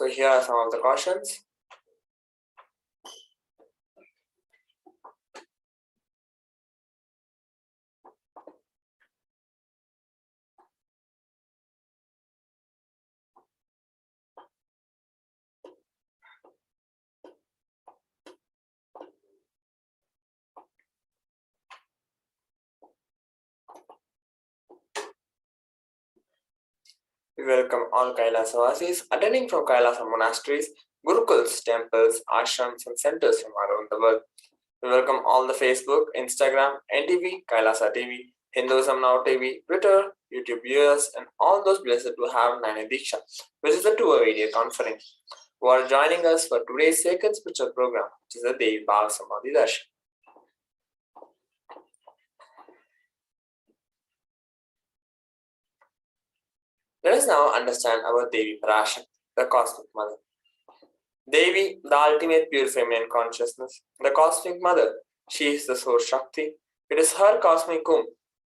So here are some of the questions. We welcome all Kailasa attending from Kailasa monasteries, gurukuls, temples, ashrams, and centers from around the world. We welcome all the Facebook, Instagram, NTV, Kailasa TV, Hinduism Now TV, Twitter, YouTube viewers, and all those blessed who have Nine Diksha, which is a 2-hour video conference, who are joining us for today's sacred spiritual program, which is the Devi Samadhi Darshan. Let us now understand our Devi Parashakti, the cosmic mother. Devi, the ultimate pure feminine consciousness, the cosmic mother, she is the source Shakti. It is her cosmic womb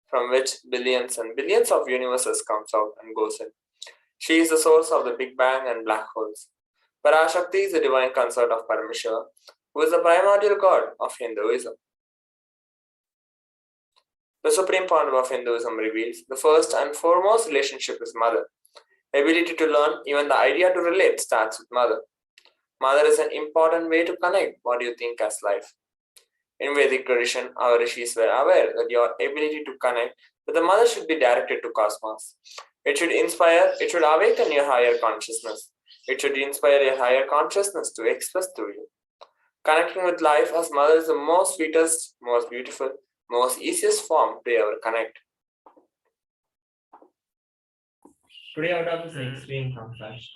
from which billions and billions of universes comes out and goes in. She is the source of the Big Bang and black holes. Parashakti is the divine consort of Paramashiva, who is the primordial god of Hinduism. The supreme point of Hinduism reveals the first and foremost relationship is mother. Ability to learn, even the idea to relate starts with mother. Mother is an important way to connect what you think as life. In Vedic tradition, our rishis were aware that your ability to connect with the mother should be directed to cosmos. It should inspire, it should awaken your higher consciousness. It should inspire your higher consciousness to express through you. Connecting with life as mother is the most sweetest, most beautiful, most easiest form to ever connect. Today out of this extreme contrast.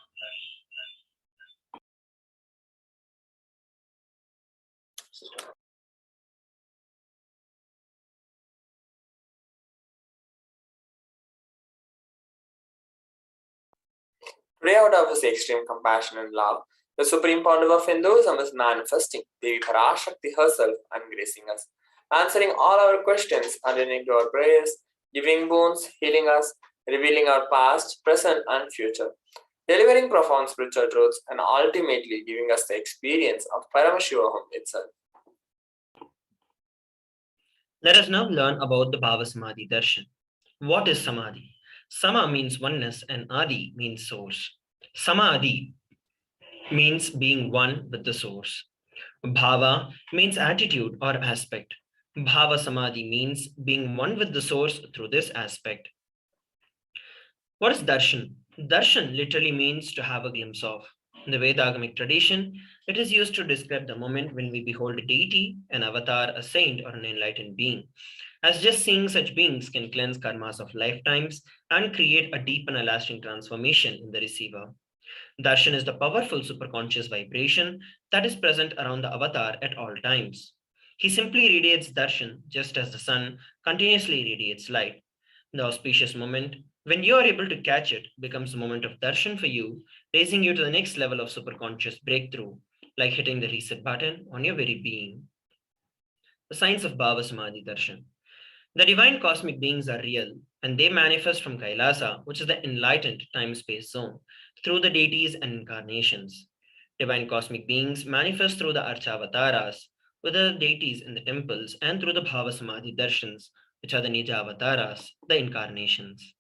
Today, out of his extreme compassion and love, the supreme founder of Hinduism is manifesting Devi Parashakti herself and gracing us, answering all our questions, attending to our prayers, giving boons, healing us, revealing our past, present, and future, delivering profound spiritual truths, and ultimately giving us the experience of Paramashivoham itself. Let us now learn about the Bhava Samadhi Darshan. What is Samadhi? Sama means oneness and Adi means source. Samadhi means being one with the source. Bhava means attitude or aspect. Bhava Samadhi means being one with the source through this aspect. What is Darshan? Darshan literally means to have a glimpse of. In the Vedagamic tradition, it is used to describe the moment when we behold a deity, an avatar, a saint, or an enlightened being, as just seeing such beings can cleanse karmas of lifetimes and create a deep and a lasting transformation in the receiver. Darshan is the powerful superconscious vibration that is present around the avatar at all times. He simply radiates darshan just as the sun continuously radiates light. The auspicious moment, when you are able to catch it, becomes a moment of darshan for you, raising you to the next level of superconscious breakthrough, like hitting the reset button on your very being. The signs of Bhava Samadhi Darshan. The divine cosmic beings are real, and they manifest from Kailasa, which is the enlightened time-space zone, through the deities and incarnations. Divine cosmic beings manifest through the Archavataras, with the deities in the temples, and through the Bhava Samadhi Darshans, which are the Nijavataras, the incarnations.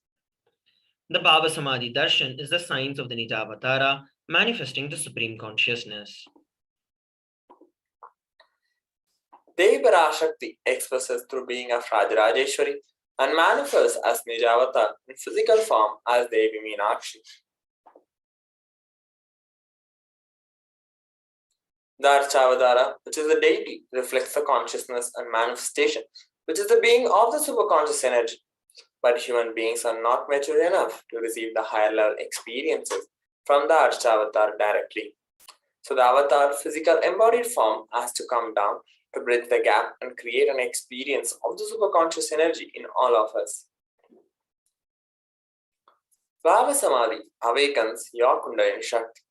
The Bhava Samadhi Darshan is the signs of the Nijavatara manifesting the Supreme Consciousness. Devi Parashakti expresses through being of Rajarajeshwari and manifests as Nijavatar in physical form as Devi Meenakshi. The Archavadara, which is the deity, reflects the consciousness and manifestation, which is the being of the superconscious energy. But human beings are not mature enough to receive the higher level experiences from the Archavatar directly. So the avatar physical embodied form has to come down to bridge the gap and create an experience of the superconscious energy in all of us. Bhava Samadhi awakens your Kundalini Shakti,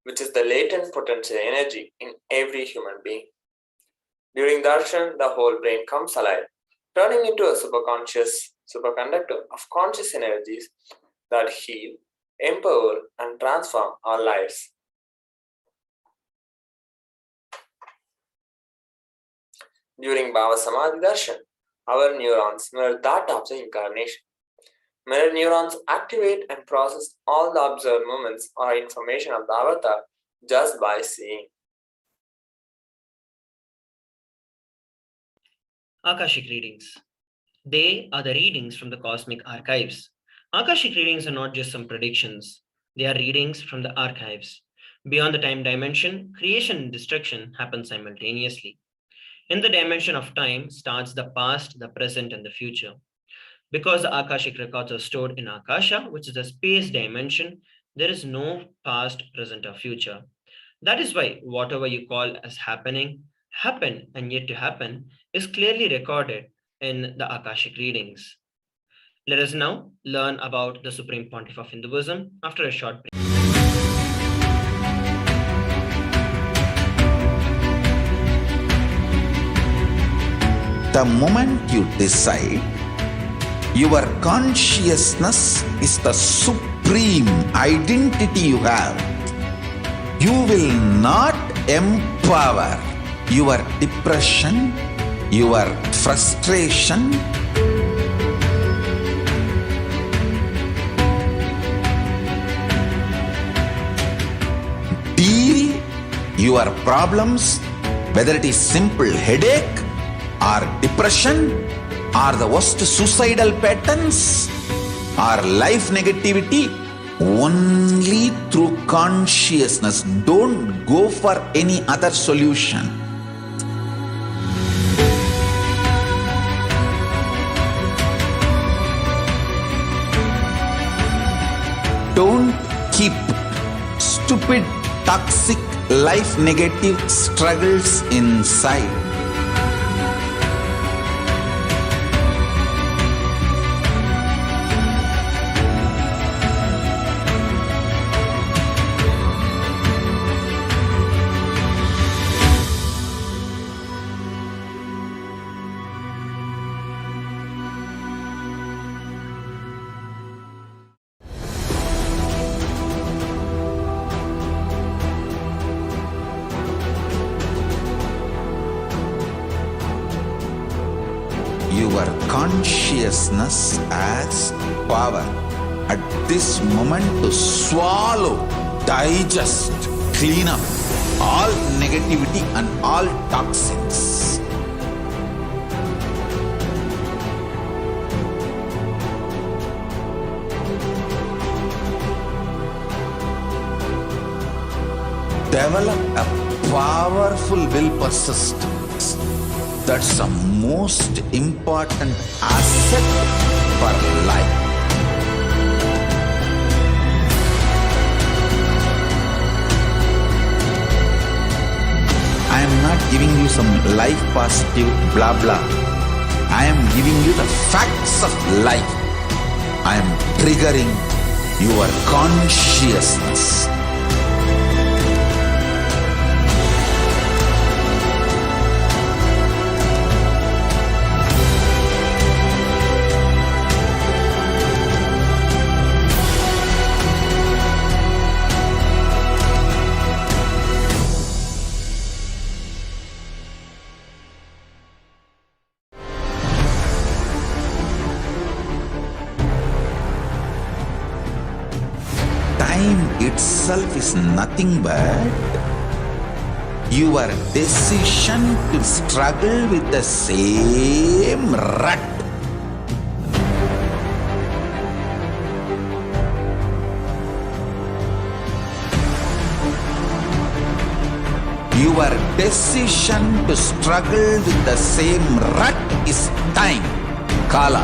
which is the latent potential energy in every human being. During darshan, the whole brain comes alive, turning into a superconductor of conscious energies that heal, empower, and transform our lives. During Bhava Samadhi Darshan, our neurons mirror that of the incarnation. Mirror neurons activate and process all the observed movements or information of the avatar just by seeing. Akashic readings. They are the readings from the cosmic archives. Akashic readings are not just some predictions, they are readings from the archives. Beyond the time dimension, creation and destruction happen simultaneously. In the dimension of time starts the past, the present, and the future. Because the Akashic records are stored in Akasha, which is the space dimension, there is no past, present, or future. That is why whatever you call as happening, happened, and yet to happen is clearly recorded in the Akashic readings. Let us now learn about the Supreme Pontiff of Hinduism after a short break. The moment you decide, your consciousness is the supreme identity you have. You will not empower your depression, your frustration, deal your problems, whether it is simple headache or depression or the worst suicidal patterns or life negativity, only through consciousness. Don't go for any other solution. Don't keep stupid, toxic, life negative struggles inside. Your consciousness has power at this moment to swallow, digest, clean up all negativity and all toxins. Develop a powerful will persistence. That's the most important asset for life. I am not giving you some life positive blah blah. I am giving you the facts of life. I am triggering your consciousness. Time itself is nothing but your decision to struggle with the same rut. Your decision to struggle with the same rut is time, Kala.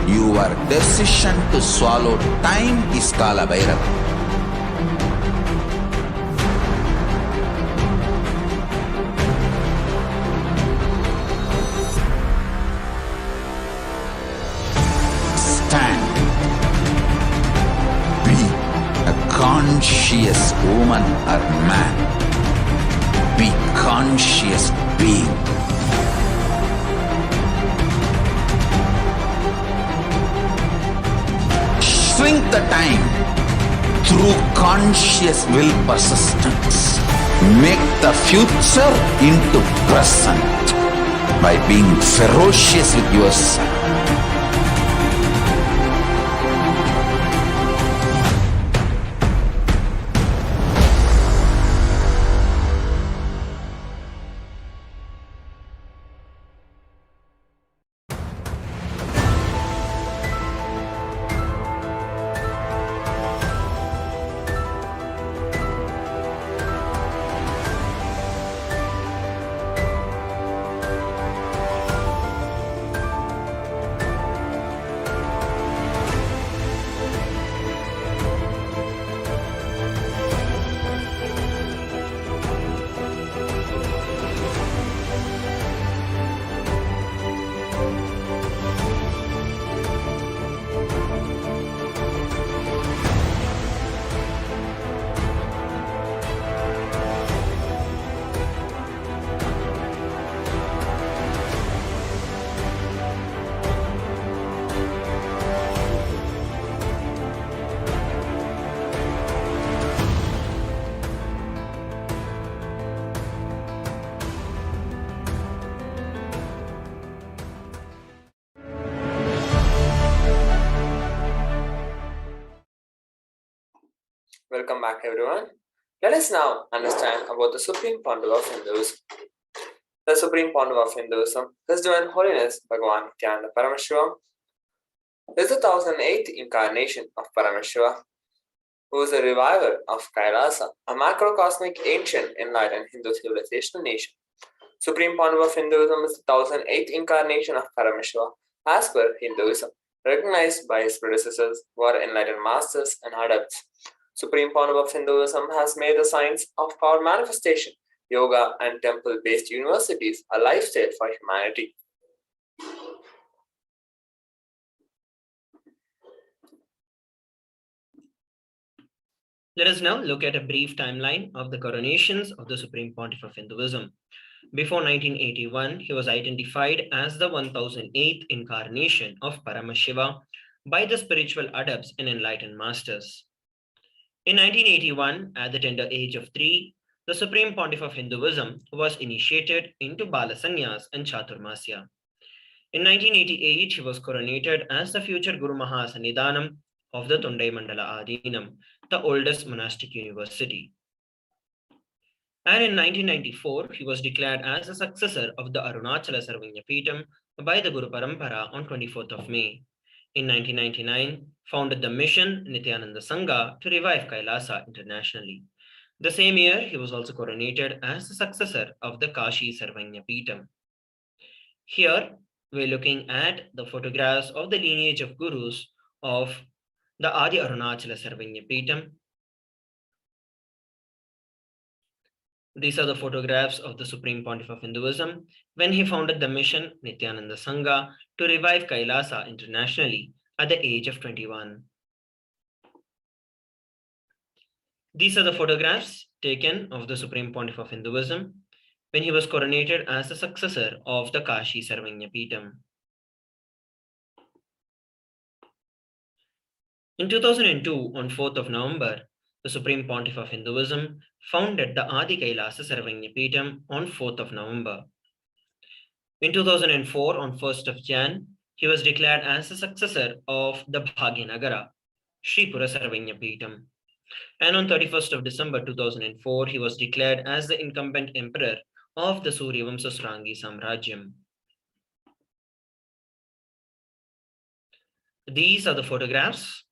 Your decision to swallow time is Kala Bhairava. Stand. Be a conscious woman or man. Be conscious being. Shrink the time through conscious will persistence. make the future into present by being ferocious with yourself. Welcome back, everyone. Let us now understand about the Supreme Pandav of Hinduism. The Supreme Pandav of Hinduism, His Divine Holiness Bhagavan Nithyananda Paramashivam, is the 1008th incarnation of Paramashiva, who is a reviver of Kailaasa, a macrocosmic, ancient, enlightened Hindu civilizational nation. Supreme Pandav of Hinduism is the 1008th incarnation of Paramashiva as per Hinduism, recognized by his predecessors who are enlightened masters and adepts. Supreme Pandav of Hinduism has made the science of power manifestation, yoga, and temple-based universities a lifestyle for humanity. Let us now look at a brief timeline of the coronations of the Supreme Pontiff of Hinduism. Before 1981, he was identified as the 1008th incarnation of Paramashiva by the spiritual adepts and enlightened masters. In 1981, at the tender age of 3, the Supreme Pontiff of Hinduism was initiated into Balasanyas and Chaturmasya. In 1988, he was coronated as the future Guru Mahasannidhanam of the Tondai Mandala Adinam, the oldest monastic university. And in 1994, he was declared as the successor of the Arunachala Sarvanya Peetham by the Guru Parampara on 24th of May. In 1999, founded the mission Nithyananda Sangha to revive Kailaasa internationally. The same year, he was also coronated as the successor of the Kashi Sarvanya Peetham. Here, we're looking at the photographs of the lineage of gurus of the Adi Arunachala Sarvanya Peetham. These are the photographs of the Supreme Pontiff of Hinduism when he founded the mission Nithyananda Sangha to revive Kailaasa internationally at the age of 21. These are the photographs taken of the Supreme Pontiff of Hinduism when he was coronated as the successor of the Kashi Sarvanya Peetham. In 2002, on 4th of November, the Supreme Pontiff of Hinduism founded the Adi Kailasa Sarvanya Peetham on 4th of November. In 2004, on 1st of Jan, he was declared as the successor of the Bhagyanagara, Shri Sarvanya Peetham. And on 31st of December 2004, he was declared as the incumbent emperor of the Suryavamsa Srangi Samrajyam. These are the photographs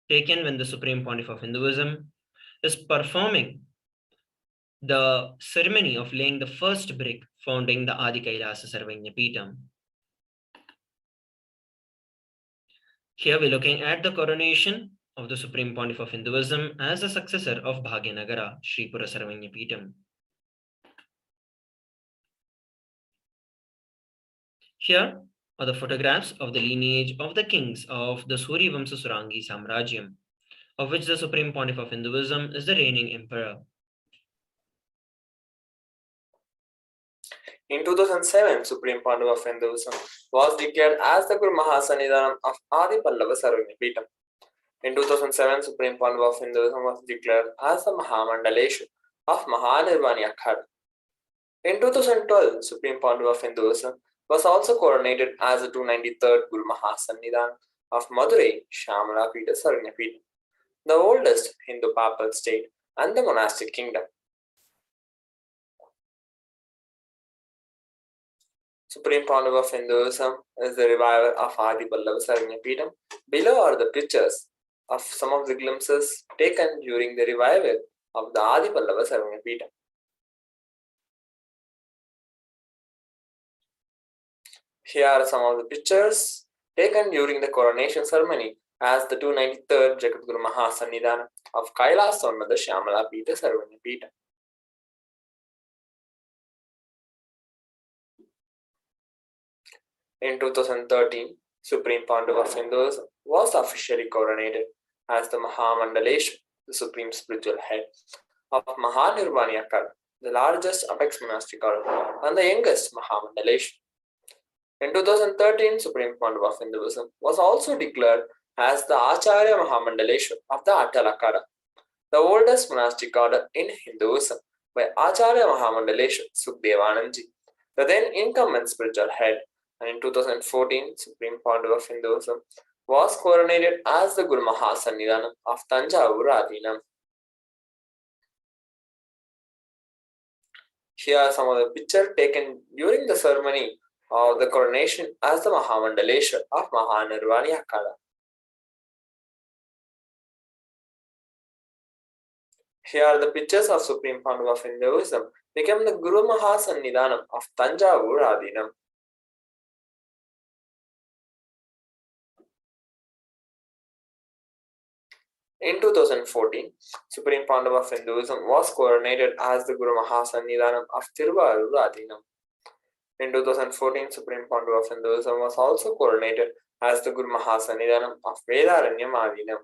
taken when the Supreme Pontiff of Hinduism is performing the ceremony of laying the first brick founding the Adi Kailasa Sarvanya Peetham. Here we're looking at the coronation of the Supreme Pontiff of Hinduism as the successor of Bhagyanagara, Shri Sarvanya Peetham. Here are the photographs of the lineage of the kings of the Suryavamsa Surangi Samrajyam, of which the Supreme Pontiff of Hinduism is the reigning emperor. In 2007, Supreme Pandav of Hinduism was declared as the Guru Mahasannidhanam of Adi Pallava Sarvanya Peetham. In 2007, Supreme Pandav of Hinduism was declared as the Mahamandaleshu of MahaParamashivoham Akhada. In 2012, Supreme Pontiff of Hinduism was also coronated as the 293rd Guru Mahasannidhan of Madurai Shamala Pita Sarvanyapita, the oldest Hindu papal state and the monastic kingdom. Supreme Pontiff of Hinduism is the reviver of Adi Pallava Sarvanyapita. Below are the pictures of some of the glimpses taken during the revival of the Adi Pallava Sarvanyapita. Here are some of the pictures taken during the coronation ceremony as the 293rd Jagadguru Mahasannidhan of Kailaasa on the Shamala Pita Sarvanyapita. In 2013, Supreme Pontiff of Hinduism was officially coronated as the Mahamandaleshwar, the Supreme Spiritual Head of MahaParamashivoham Akhada, the largest apex monastic order and the youngest Mahamandaleshwar. In 2013, Supreme Pontiff of Hinduism was also declared as the Acharya Mahamandaleshwar of the Atal Akhada, the oldest monastic order in Hinduism, by Acharya Mahamandaleshwar Sukhdevanandji, the then incumbent spiritual head. And in 2014, Supreme Pontiff of Hinduism was coronated as the Guru Mahasannidhanam of Tanjavur Adinam. Here are some of the pictures taken during the ceremony of the coronation as the Mahamandaleshwar of MahaParamashivoham Akhada. Here are the pictures of Supreme Pontiff of Hinduism became the Guru Mahasannidhanam of Tanjavur Adinam. In 2014, Supreme Pontiff of Hinduism was coronated as the Guru Mahasannidhanam of Tiruvarur Adinam. In 2014, Supreme Pontiff of Hinduism was also coronated as the Guru Mahasannidhanam of Vedaranyam Adinam.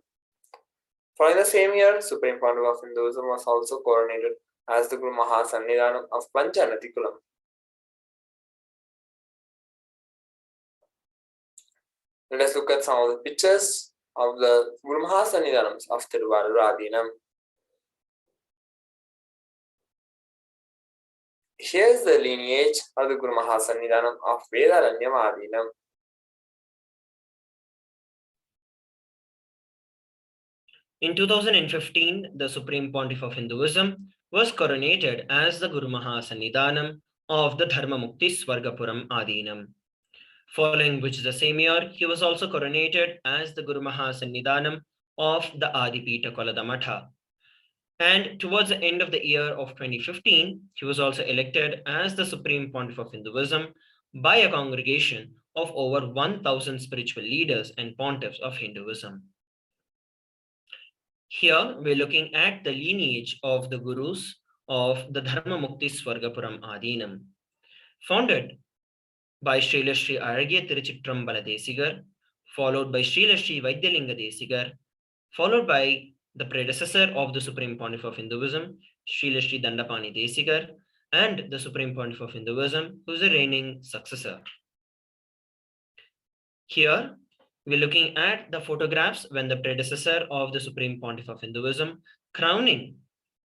Following the same year, Supreme Pontiff of Hinduism was also coronated as the Guru Mahasannidhanam of Panchanatikulam. Let us look at some of the pictures of the Guru Mahasannidhanams of Tiruvarur Adinam. Here is the lineage of the Guru Mahasannidhanam of Vedaranyam Adinam. In 2015, the Supreme Pontiff of Hinduism was coronated as the Guru Mahasannidhanam of the Dharma Mukti Swargapuram Adinam. Following which the same year, he was also coronated as the Guru Mahasannidhanam of the Adipita Kolada Matha. And towards the end of the year of 2015, he was also elected as the Supreme Pontiff of Hinduism by a congregation of over 1,000 spiritual leaders and pontiffs of Hinduism. Here, we're looking at the lineage of the Gurus of the Dharma Mukti Swargapuram Adinam, founded by Srila Shri Aragya Tiruchittrambala Desigar, followed by Srila Shri Vaidyalinga Desigar, followed by the predecessor of the Supreme Pontiff of Hinduism, Srila Shri Dandapani Desigar, and the Supreme Pontiff of Hinduism, who is the reigning successor. Here, we're looking at the photographs when the predecessor of the Supreme Pontiff of Hinduism crowned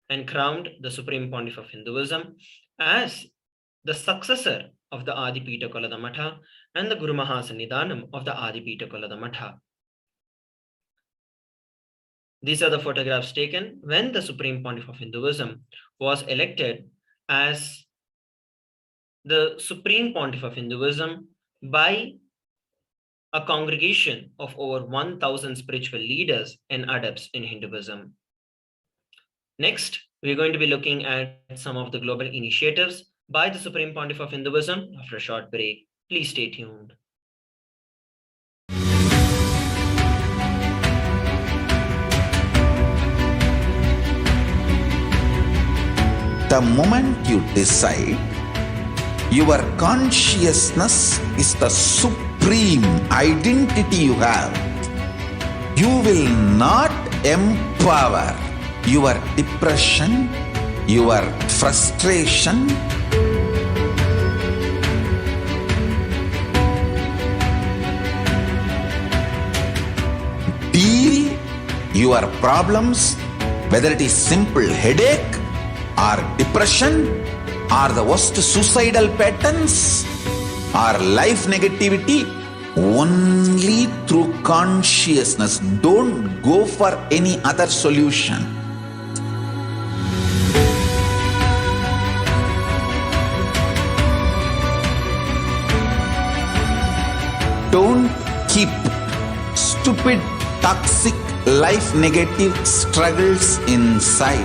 the Supreme Pontiff of Hinduism as the successor of the Adipita Kolada Matha and the Guru Mahasannidhanam of the Adipita Kolada Matha. These are the photographs taken when the Supreme Pontiff of Hinduism was elected as the Supreme Pontiff of Hinduism by a congregation of over 1,000 spiritual leaders and adepts in Hinduism. Next, we're going to be looking at some of the global initiatives by the Supreme Pontiff of Hinduism after a short break. Please stay tuned. The moment you decide, your consciousness is the supreme identity you have. You will not empower your depression, your frustration, deal your problems, whether it is simple headache or depression, or the worst suicidal patterns, or life negativity? Only through consciousness. Don't go for any other solution. Don't keep stupid, toxic, life negative struggles inside.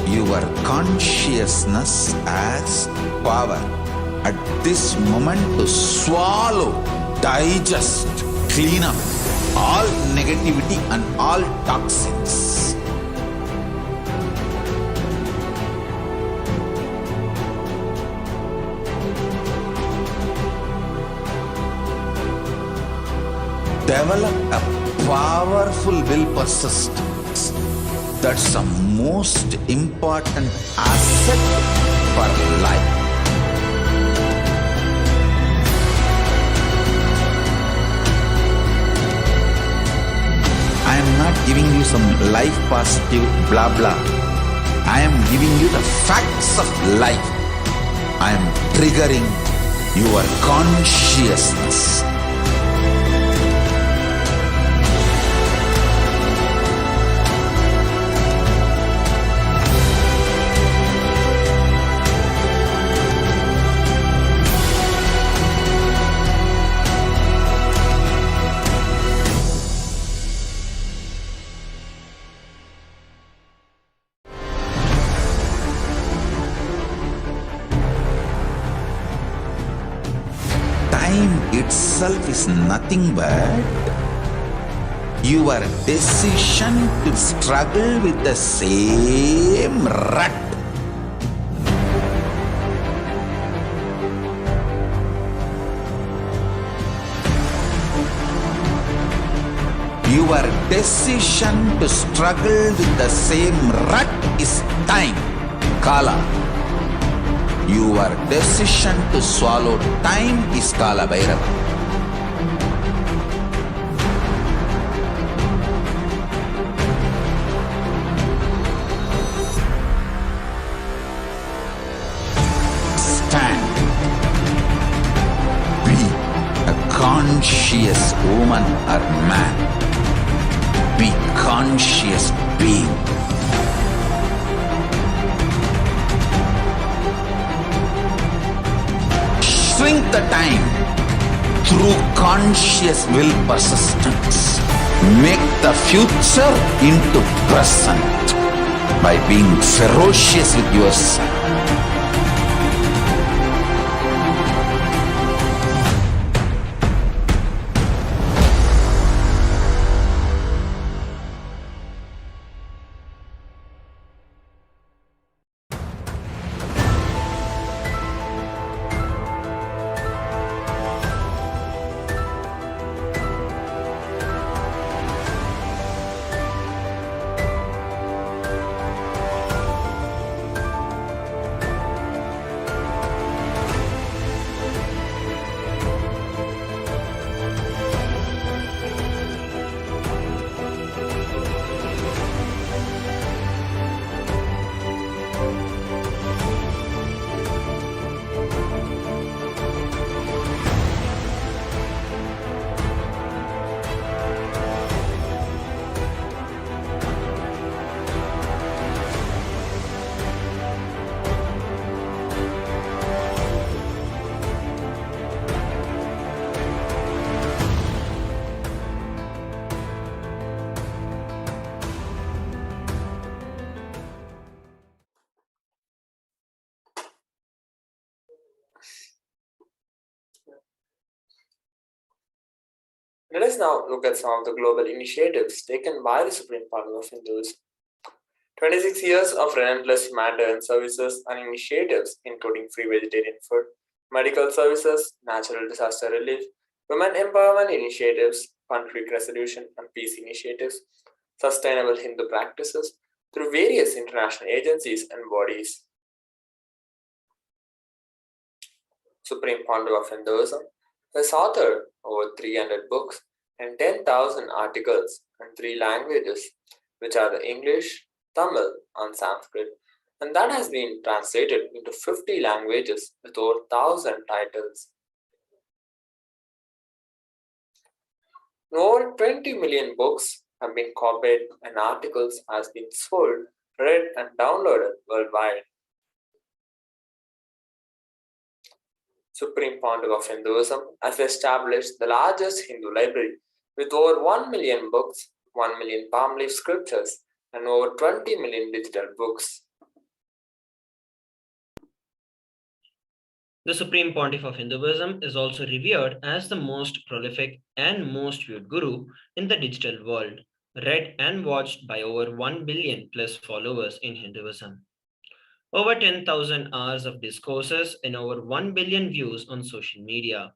Your consciousness has power at this moment to swallow, digest, clean up all negativity and all toxins. Develop a powerful will persistence. That's the most important asset for life. I am not giving you some life positive blah blah. I am giving you the facts of life. I am triggering your consciousness. Time itself is nothing but your decision to struggle with the same rut. Your decision to struggle with the same rut is time, Kala. Your decision to swallow time is Kala Bhairava. Stand. Be a conscious woman or man. Be conscious being. Shrink the time through conscious will persistence. Make the future into present by being ferocious with yourself. Let us now look at some of the global initiatives taken by the Supreme Panel of Hindus 26 years of relentless humanitarian services and initiatives, including free vegetarian food, medical services, natural disaster relief, women empowerment initiatives, conflict resolution and peace initiatives, sustainable Hindu practices through various international agencies and bodies. Supreme Pontiff of Hinduism has authored over 300 books and 10,000 articles in 3 languages, which are the English, Tamil, and Sanskrit, and that has been translated into 50 languages with over 1,000 titles. Over 20 million books have been copied and articles has been sold, read, and downloaded worldwide. Supreme Pontiff of Hinduism has established the largest Hindu library with over 1 million books, 1 million palm leaf scriptures, and over 20 million digital books. The Supreme Pontiff of Hinduism is also revered as the most prolific and most viewed guru in the digital world, read and watched by over 1 billion plus followers in Hinduism. Over 10,000 hours of discourses and over 1 billion views on social media.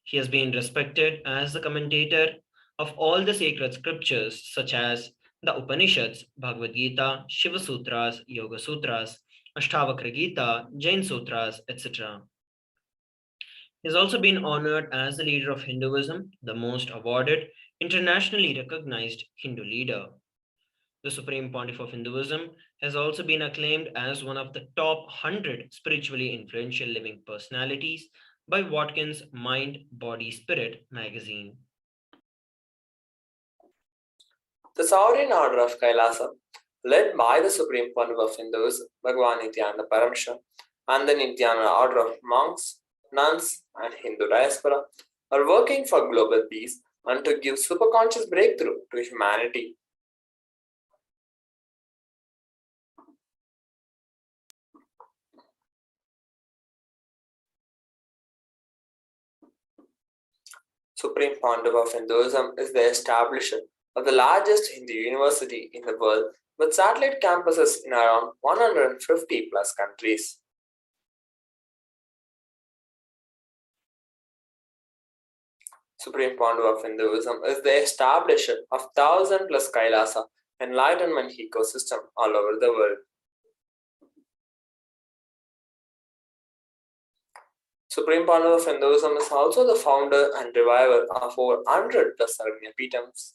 He has been respected as the commentator of all the sacred scriptures such as the Upanishads, Bhagavad Gita, Shiva Sutras, Yoga Sutras, Ashtavakra Gita, Jain Sutras, etc. He has also been honored as the leader of Hinduism, the most awarded, internationally recognized Hindu leader. The Supreme Pontiff of Hinduism has also been acclaimed as one of the top 100 spiritually influential living personalities by Watkins Mind, Body, Spirit magazine. The Sovereign Order of Kailasa, led by the Supreme Pontiff of Hinduism, Bhagavan Nithyananda Paramashivam, and the Nithyananda Order of monks, nuns, and Hindu diaspora, are working for global peace and to give superconscious breakthrough to humanity. Supreme Pontiff of Hinduism is the establisher of the largest Hindu university in the world with satellite campuses in around 150 plus countries. Supreme Pontiff of Hinduism is the establisher of 1,000 plus Kailasa enlightenment ecosystem all over the world. Supreme Pontiff of Hinduism is also the founder and reviver of over 100 plus Sarvanya Peetams.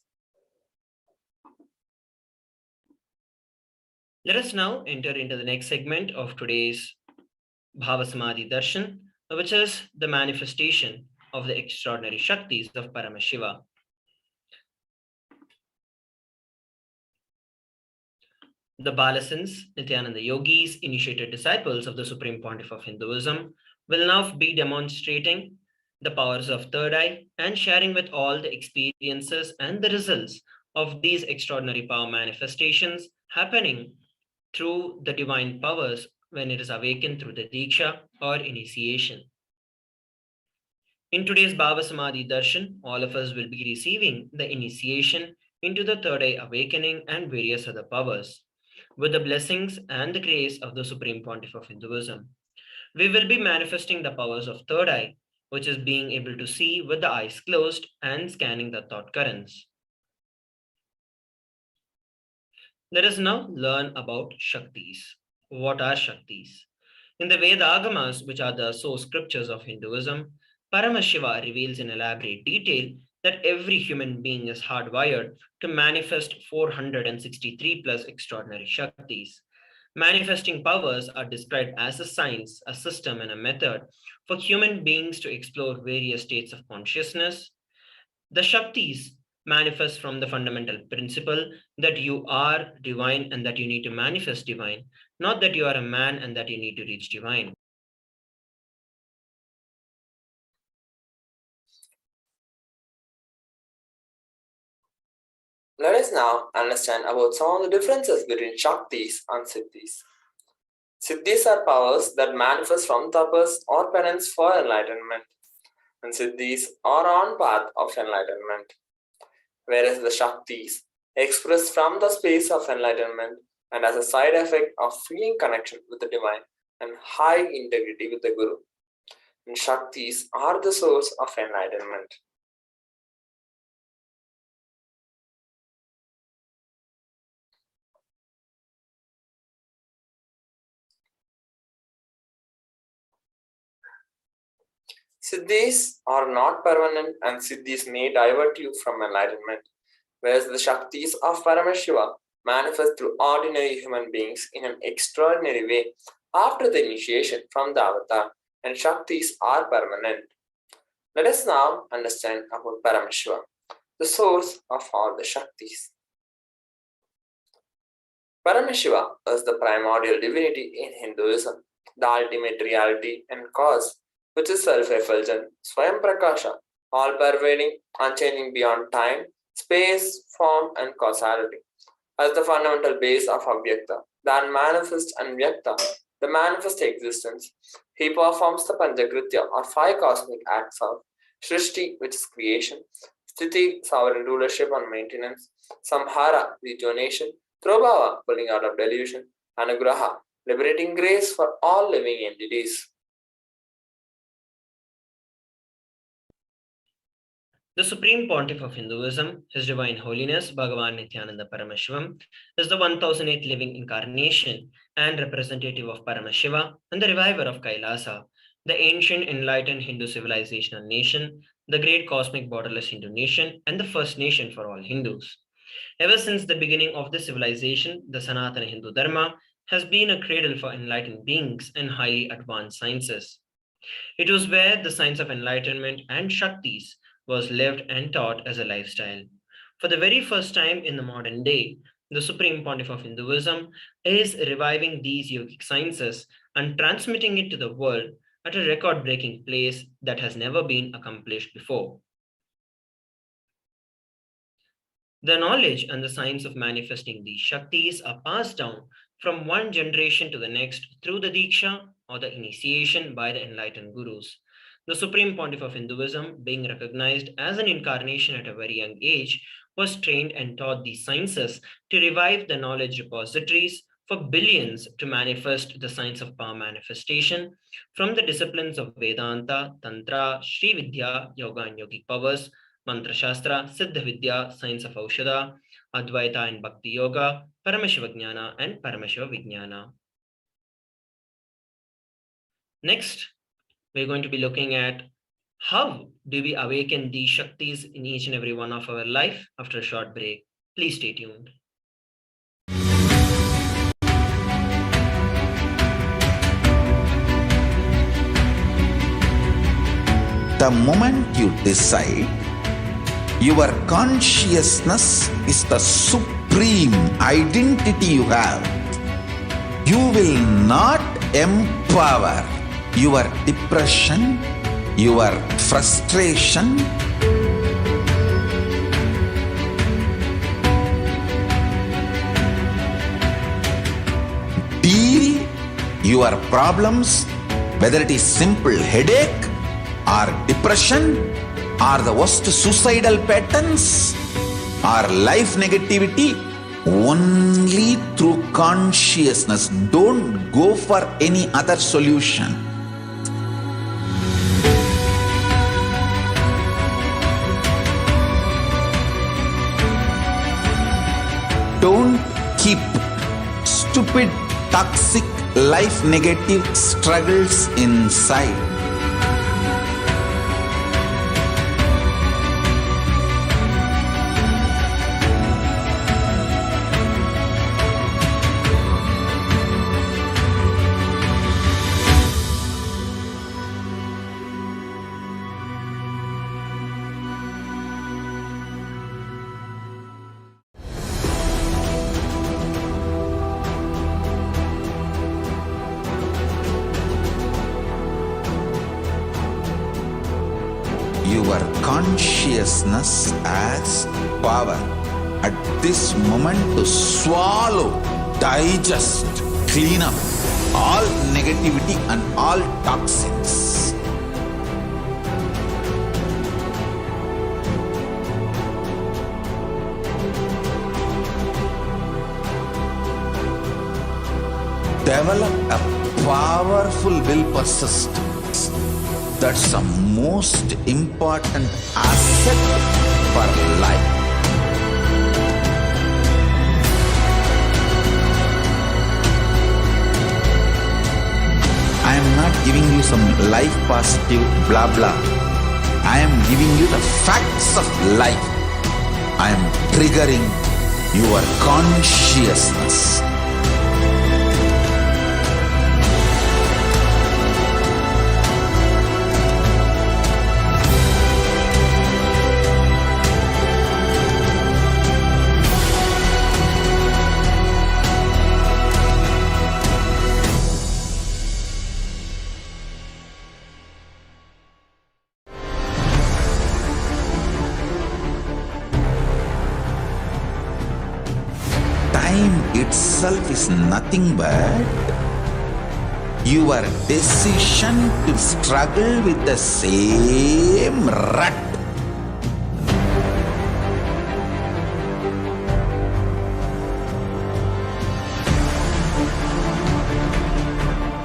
Let us now enter into the next segment of today's Bhavasamadhi Darshan, which is the manifestation of the extraordinary Shaktis of Paramashiva. The Balasins, Nithyananda Yogis, initiated disciples of the Supreme Pontiff of Hinduism, will now be demonstrating the powers of third eye and sharing with all the experiences and the results of these extraordinary power manifestations happening through the divine powers when it is awakened through the Diksha or initiation. In today's Bhavasamadhi Darshan, all of us will be receiving the initiation into the third eye awakening and various other powers with the blessings and the grace of the Supreme Pontiff of Hinduism. We will be manifesting the powers of third eye, which is being able to see with the eyes closed and scanning the thought currents. Let us now learn about Shaktis. What are Shaktis? In the Veda Agamas, which are the source scriptures of Hinduism, Paramashiva reveals in elaborate detail that every human being is hardwired to manifest 463 plus extraordinary Shaktis. Manifesting powers are described as a science, a system, and a method for human beings to explore various states of consciousness. The Shaktis manifest from the fundamental principle that you are divine and that you need to manifest divine, not that you are a man and that you need to reach divine. Let us now understand about some of the differences between Shaktis and Siddhis. Siddhis are powers that manifest from tapas or penance for enlightenment, and Siddhis are on path of enlightenment. Whereas the Shaktis express from the space of enlightenment and as a side effect of feeling connection with the divine and high integrity with the Guru. And Shaktis are the source of enlightenment. Siddhis are not permanent and Siddhis may divert you from enlightenment, whereas the Shaktis of Paramashiva manifest through ordinary human beings in an extraordinary way after the initiation from the avatar, and Shaktis are permanent. Let us now understand about Paramashiva, the source of all the Shaktis. Paramashiva is the primordial divinity in Hinduism, the ultimate reality and cause, which is self-effulgent, Swayam Prakasha, all-pervading, unchanging beyond time, space, form, and causality. As the fundamental base of Avyakta, the unmanifest and Vyakta, the manifest existence, he performs the Panchakritya or 5 cosmic acts of Shrishti, which is creation, Sthiti, sovereign rulership and maintenance, Samhara, rejuvenation, Trobhava, pulling out of delusion, Anugraha, liberating grace for all living entities. The Supreme Pontiff of Hinduism, His Divine Holiness Bhagavan Nithyananda Paramashivam, is the 1008th living incarnation and representative of Paramashiva and the reviver of Kailasa, the ancient enlightened Hindu civilizational nation, the great cosmic borderless Hindu nation, and the first nation for all Hindus. Ever since the beginning of the civilization, the Sanatana Hindu Dharma has been a cradle for enlightened beings and highly advanced sciences. It was where the science of enlightenment and Shaktis was lived and taught as a lifestyle. For the very first time in the modern day, the Supreme Pontiff of Hinduism is reviving these yogic sciences and transmitting it to the world at a record-breaking pace that has never been accomplished before. The knowledge and the science of manifesting these Shaktis are passed down from one generation to the next through the Diksha or the initiation by the enlightened gurus. The Supreme Pontiff of Hinduism, being recognized as an incarnation at a very young age, was trained and taught these sciences to revive the knowledge repositories for billions to manifest the science of power manifestation from the disciplines of Vedanta, Tantra, Sri Vidya, Yoga and Yogic powers, Mantra Shastra, Siddha Vidya, Science of Aushadha, Advaita and Bhakti Yoga, Paramashiva Jnana and Paramashiva Vijnana. Next, we're going to be looking at how do we awaken these Shaktis in each and every one of our life after a short break. Please stay tuned. The moment you decide, your consciousness is the supreme identity you have. You will not empower your depression, your frustration, deal your problems, whether it is simple headache or depression or the worst suicidal patterns or life negativity, only through consciousness. Don't go for any other solution. Don't keep stupid, toxic, life negative struggles inside. Your consciousness has power at this moment to swallow, digest, clean up all negativity and all toxins. develop a powerful will persistence. That's the most important asset for life. I am not giving you some life positive blah blah. I am giving you the facts of life. I am triggering your consciousness. Time itself is nothing but your decision to struggle with the same rut.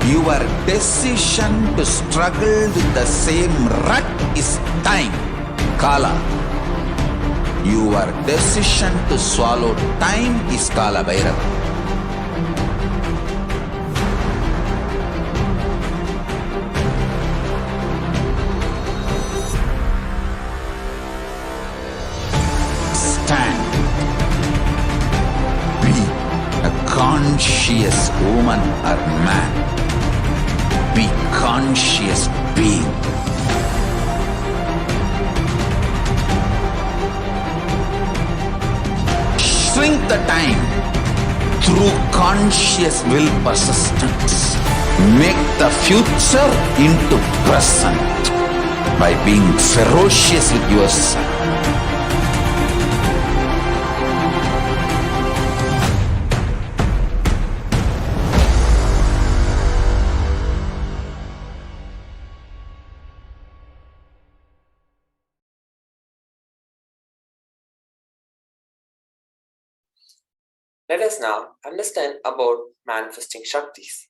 Your decision to struggle with the same rut is time, Kala. Your decision to swallow time is Kala Bhairava. Stand. Be a conscious woman or man. Be conscious being. Shrink the time through conscious will persistence. Make the future into present by being ferocious with yourself. Let us now understand about manifesting Shaktis.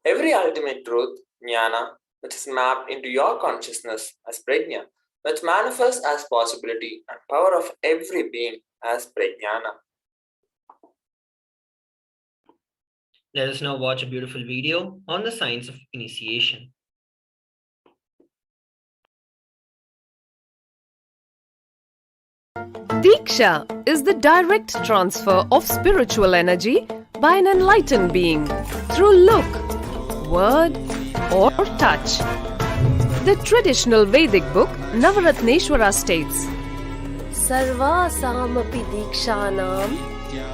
Every ultimate truth, Jnana, which is mapped into your consciousness as Prajna, which manifests as possibility and power of every being as Prajnana. Let us now watch a beautiful video on the science of initiation. Diksha is the direct transfer of spiritual energy by an enlightened being through look, word, or touch. The traditional Vedic book Navaratneshwara states, Sarva samapi dikshanam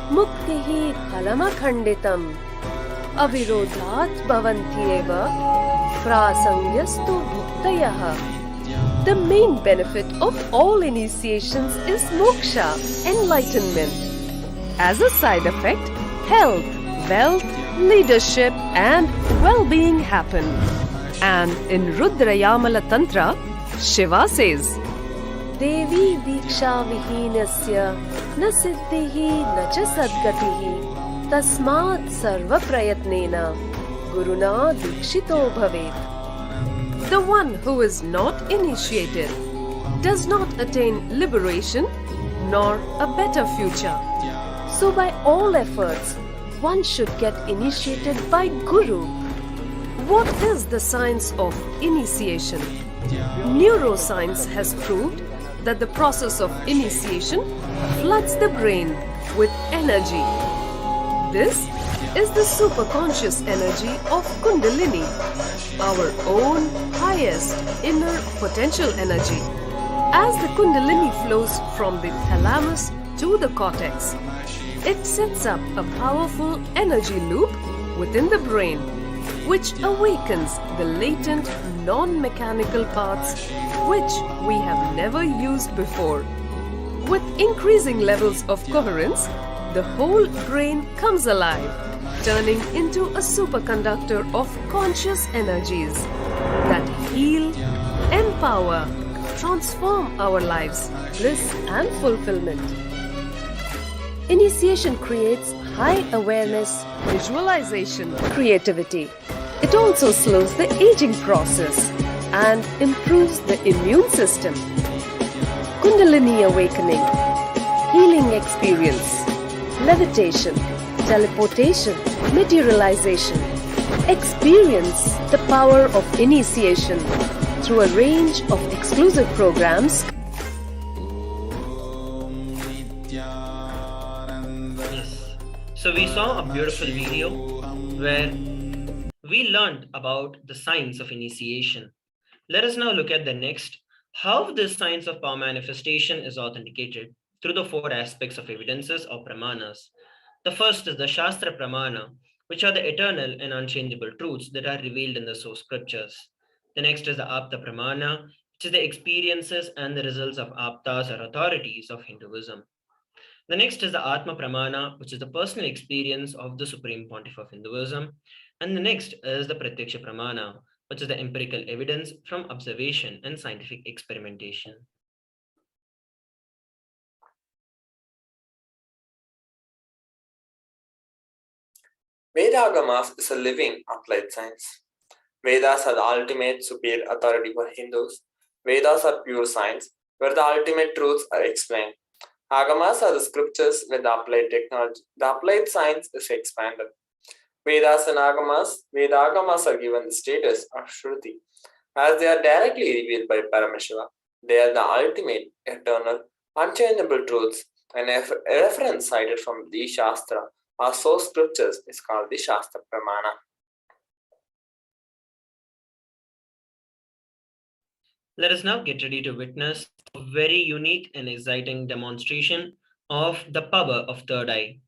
muktihi phalamakhanditam avirodhat bhavantyeva prasangyastu bhuktayah. The main benefit of all initiations is moksha, enlightenment. As a side effect, health, wealth, leadership and well-being happen. And in Rudrayamala Tantra, Shiva says, Devi diksha vihinasya na siddhihi na cha sadgatihi tasmad sarva prayatnena guruna dikshito bhavet. The one who is not initiated does not attain liberation nor a better future. So by all efforts, one should get initiated by Guru. What is the science of initiation? Neuroscience has proved that the process of initiation floods the brain with energy. This is the superconscious energy of Kundalini, our own highest inner potential energy. As the Kundalini flows from the thalamus to the cortex, it sets up a powerful energy loop within the brain, which awakens the latent non-mechanical parts which we have never used before. With increasing levels of coherence, the whole brain comes alive, turning into a superconductor of conscious energies that heal, empower, transform our lives, bliss and fulfillment. Initiation creates high awareness, visualization, creativity. It also slows the aging process and improves the immune system. Kundalini awakening, healing experience, levitation, teleportation, materialization. Experience the power of initiation through a range of exclusive programs. Yes. So we saw a beautiful video where we learned about the science of initiation. Let us now look at the next, how this science of power manifestation is authenticated through the four aspects of evidences or pramanas. The first is the Shastra Pramana, which are the eternal and unchangeable truths that are revealed in the source scriptures. The next is the Apta Pramana, which is the experiences and the results of Aptas or authorities of Hinduism. The next is the Atma Pramana, which is the personal experience of the Supreme Pontiff of Hinduism. And the next is the Pratyaksha Pramana, which is the empirical evidence from observation and scientific experimentation. Vedagamas is a living applied science. Vedas are the ultimate superior authority for Hindus. Vedas are pure science, where the ultimate truths are explained. Agamas are the scriptures where the applied technology, the applied science is expanded. Vedas and Vedagamas are given the status of Shruti, as they are directly revealed by Paramashiva. They are the ultimate, eternal, unchangeable truths, and a reference cited from the Shastra or source scriptures is called the Shastra Pramana. Let us now get ready to witness a very unique and exciting demonstration of the power of third eye.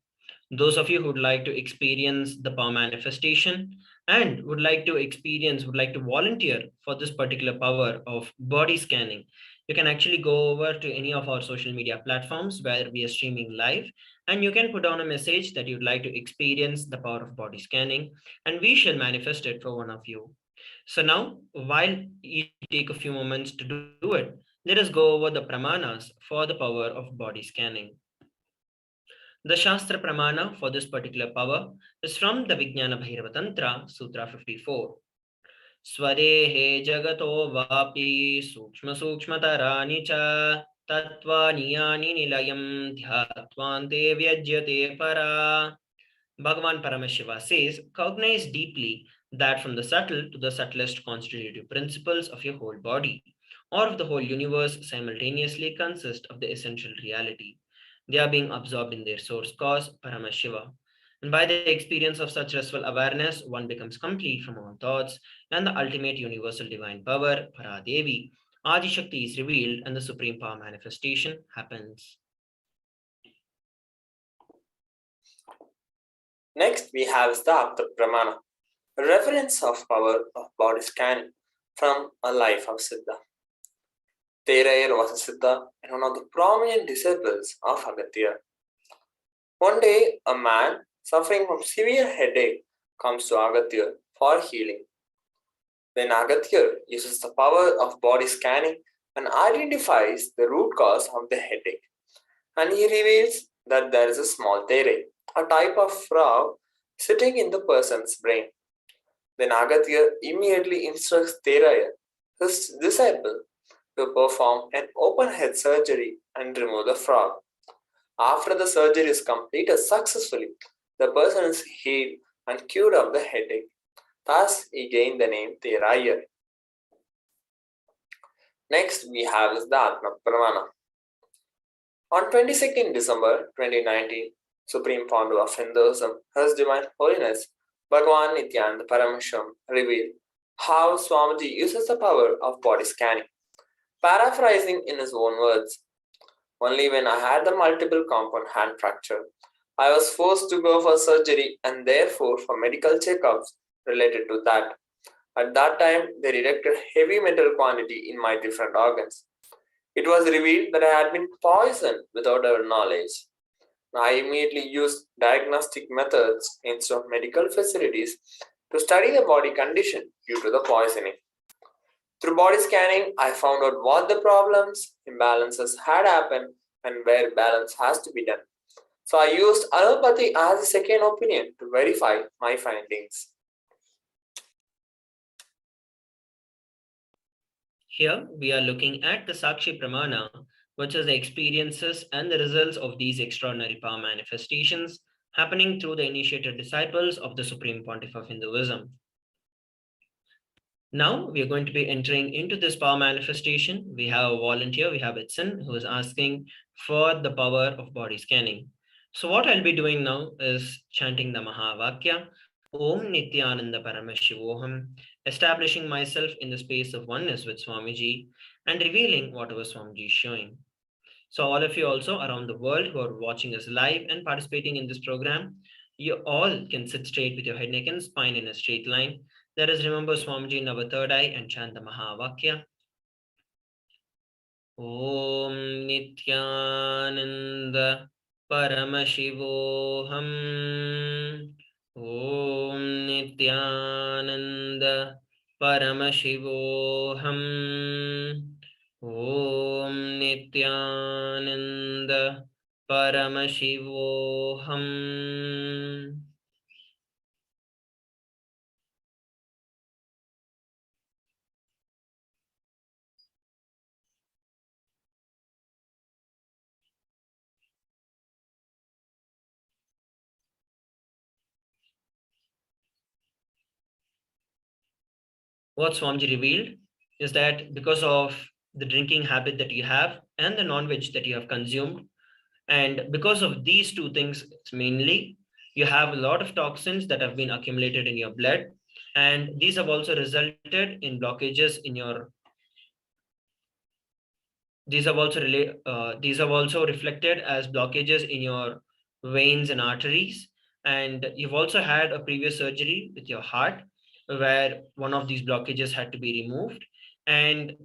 Those of you who would like to experience the power manifestation and would like to volunteer for this particular power of body scanning, you can actually go over to any of our social media platforms where we are streaming live, and you can put down a message that you'd like to experience the power of body scanning, and we shall manifest it for one of you. So now, while you take a few moments to do it, let us go over the pramanas for the power of body scanning. The Shastra Pramana for this particular power is from the Vijnana Bhairava Tantra, Sutra 54. Swadehe jagato vapi sukshma sukshmatarani cha tattvani yani nilayam dhyatvante vyajyate para. Bhagavan Paramashiva says, cognize deeply that from the subtle to the subtlest constitutive principles of your whole body or of the whole universe simultaneously consist of the essential reality. They are being absorbed in their source cause, Paramashiva. And by the experience of such restful awareness, one becomes complete from all thoughts, and the ultimate universal divine power, Paradevi, Adi Shakti, is revealed, and the supreme power manifestation happens. Next, we have the Apta Pramana, a reference of power of body scanning from a life of Siddha. Terayar was a Siddha and one of the prominent disciples of Agastya. One day, a man suffering from severe headache comes to Agastya for healing. Then Agastya uses the power of body scanning and identifies the root cause of the headache. And he reveals that there is a small tere, a type of frog, sitting in the person's brain. Then Agastya immediately instructs Teraya, his disciple, to perform an open head surgery and remove the frog. After the surgery is completed successfully, the person is healed and cured of the headache. Thus, he gained the name Teraya. Next, we have the Atma Pramana. On 22nd December 2019, Supreme Founder of Hinduism, His Divine Holiness, Bhagavan Nithyananda Paramashivam, revealed how Swamiji uses the power of body scanning. Paraphrasing in his own words, only when I had the multiple compound hand fracture, I was forced to go for surgery and therefore for medical checkups related to that. At that time, they detected heavy metal quantity in my different organs. It was revealed that I had been poisoned without our knowledge. I immediately used diagnostic methods instead of medical facilities to study the body condition due to the poisoning. Through body scanning, I found out what the problems, imbalances had happened and where balance has to be done. So I used allopathy as a second opinion to verify my findings. Here we are looking at the Sakshi Pramana, which is the experiences and the results of these extraordinary power manifestations happening through the initiated disciples of the Supreme Pontiff of Hinduism. Now we are going to be entering into this power manifestation. We have a volunteer, we have Itzen, who is asking for the power of body scanning. So what I'll be doing now is chanting the Mahavakya, Om Nithyananda Paramashivoham, establishing myself in the space of oneness with Swamiji and revealing whatever Swamiji is showing. So all of you also around the world who are watching us live and participating in this program, you all can sit straight with your head, neck and spine in a straight line. Let us remember Swamiji in our third eye and chant the Mahavakya. Om Nithyananda Paramashivoham. Om Nithyananda Paramashivoham. Om Nithyananda Paramashivoham. What Swamiji revealed is that because of the drinking habit that you have and the non-veg that you have consumed, and because of these two things mainly, you have a lot of toxins that have been accumulated in your blood, and these have also resulted in blockages in your these have also reflected as blockages in your veins and arteries. And you've also had a previous surgery with your heart where one of these blockages had to be removed. And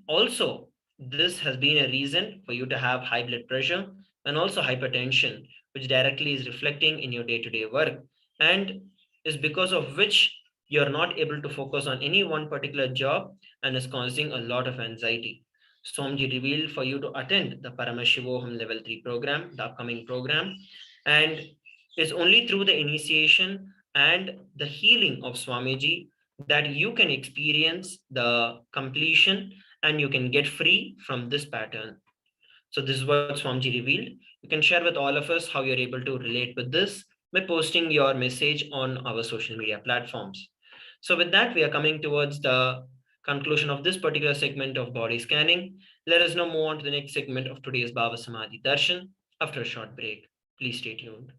also, this has been a reason for you to have high blood pressure and also hypertension, which directly is reflecting in your day-to-day work, and is because of which you're not able to focus on any one particular job and is causing a lot of anxiety. Swamiji revealed for you to attend the Paramashivoham Level 3 program, the upcoming program, and it's only through the initiation and the healing of Swamiji that you can experience the completion and you can get free from this pattern. So this is what Swamiji revealed. You can share with all of us how you're able to relate with this by posting your message on our social media platforms. So with that, we are coming towards the conclusion of this particular segment of body scanning. Let us now move on to the next segment of today's Bhava Samadhi Darshan after a short break. Please stay tuned.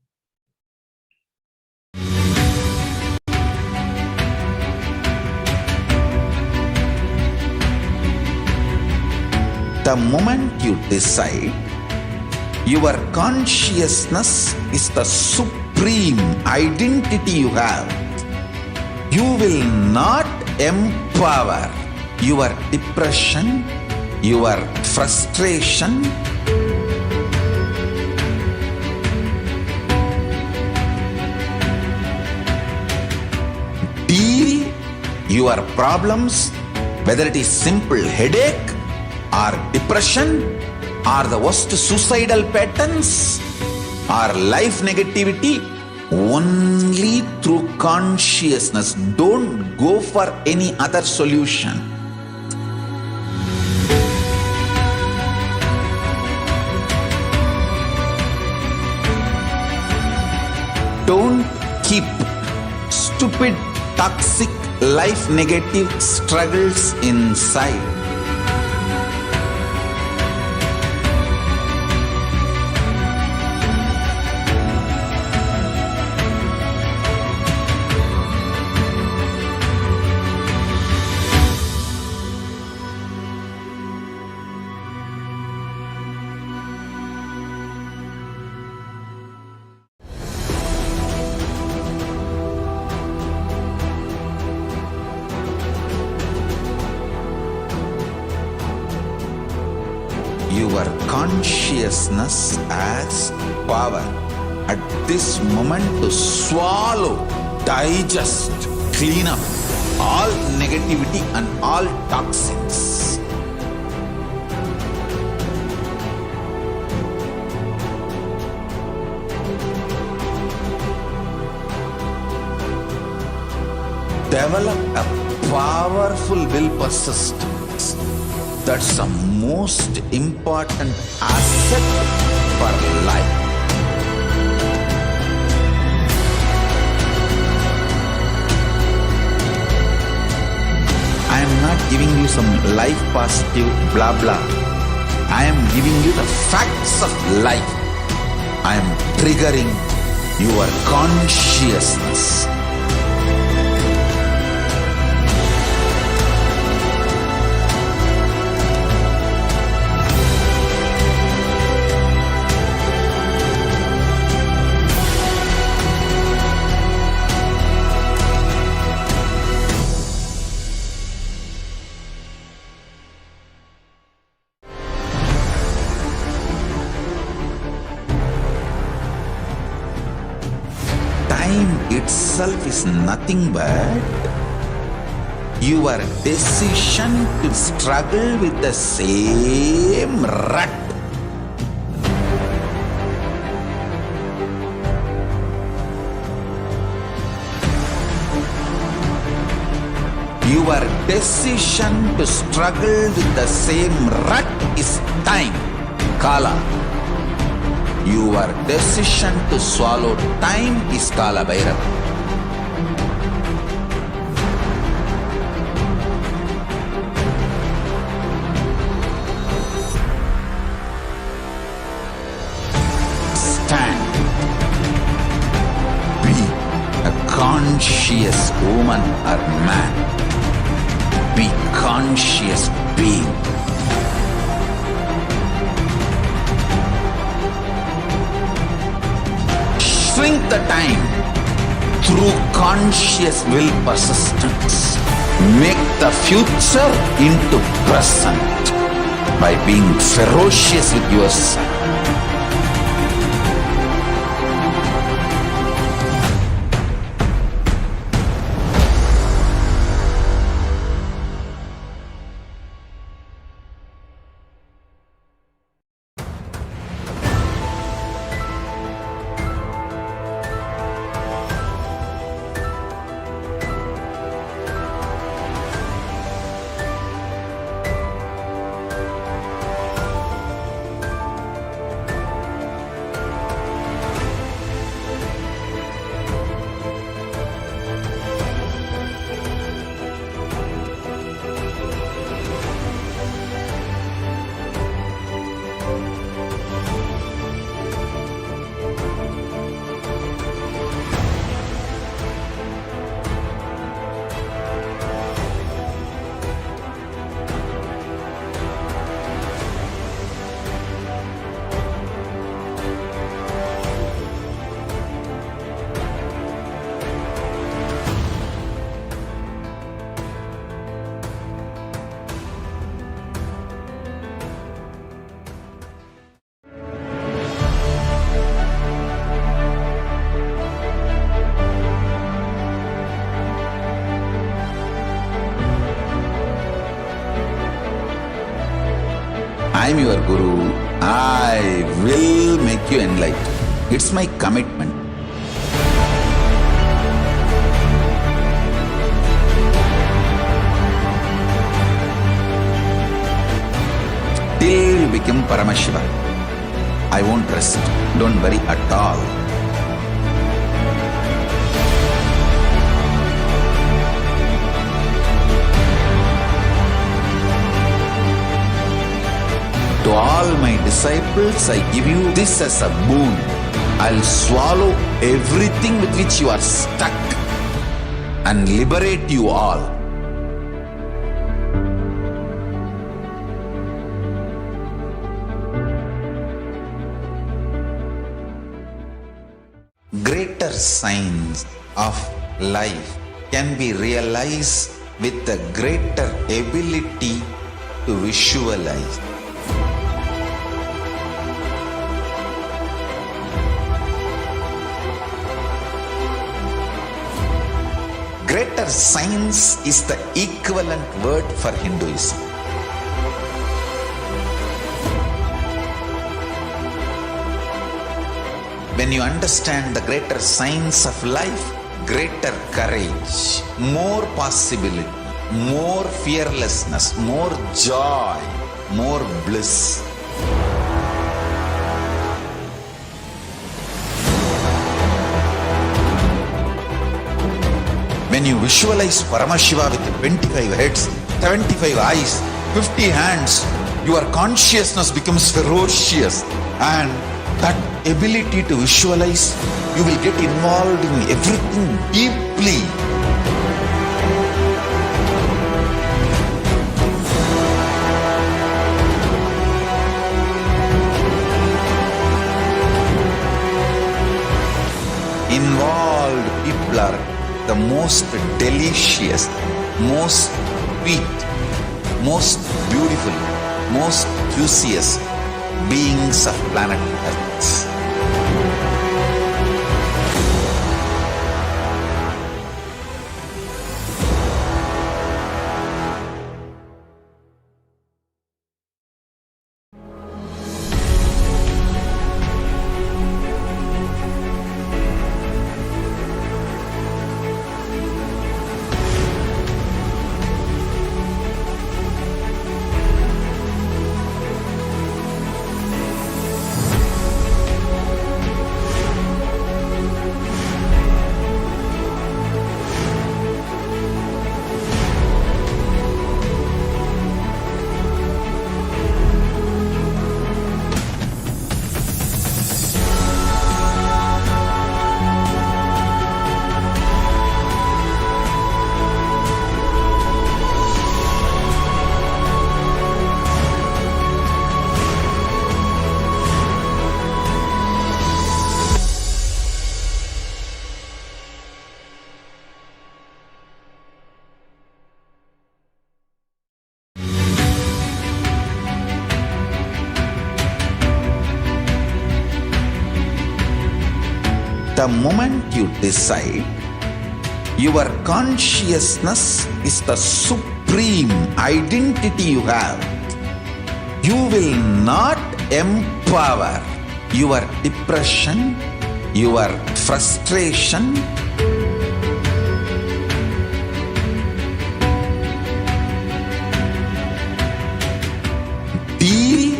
The moment you decide, your consciousness is the supreme identity you have. You will not empower your depression, your frustration, deal your problems, whether it is simple headache or depression or the worst suicidal patterns or life negativity, only through consciousness. Don't go for any other solution. Don't keep stupid, toxic, life negative struggles inside. Your consciousness has power at this moment to swallow, digest, clean up all negativity and all toxins. develop a powerful will persistence. That's the most important asset for life. I am not giving you some life positive blah blah. I am giving you the facts of life. I am triggering your consciousness. Time itself is nothing but your decision to struggle with the same rut. Your decision to struggle with the same rut is time, Kala. Your decision to swallow time is Kala Bhairava. Stand. Be a conscious woman or man. Be conscious being. Shrink the time through conscious will persistence. Make the future into present by being ferocious with yourself. I am your Guru. I will make you enlightened. It's my commitment. Till you become Paramashiva, I won't rest. Don't worry at all. To all my disciples, I give you this as a boon. I'll swallow everything with which you are stuck and liberate you all. Greater signs of life can be realized with a greater ability to visualize. Greater science is the equivalent word for Hinduism. When you understand the greater science of life, greater courage, more possibility, more fearlessness, more joy, more bliss. When you visualize Paramashiva with 25 heads, 75 eyes, 50 hands, your consciousness becomes ferocious, and that ability to visualize, you will get involved in everything deeply. Involved people are the most delicious, most sweet, most beautiful, most juiciest beings of planet Earth. The moment you decide, your consciousness is the supreme identity you have. You will not empower your depression, your frustration, deal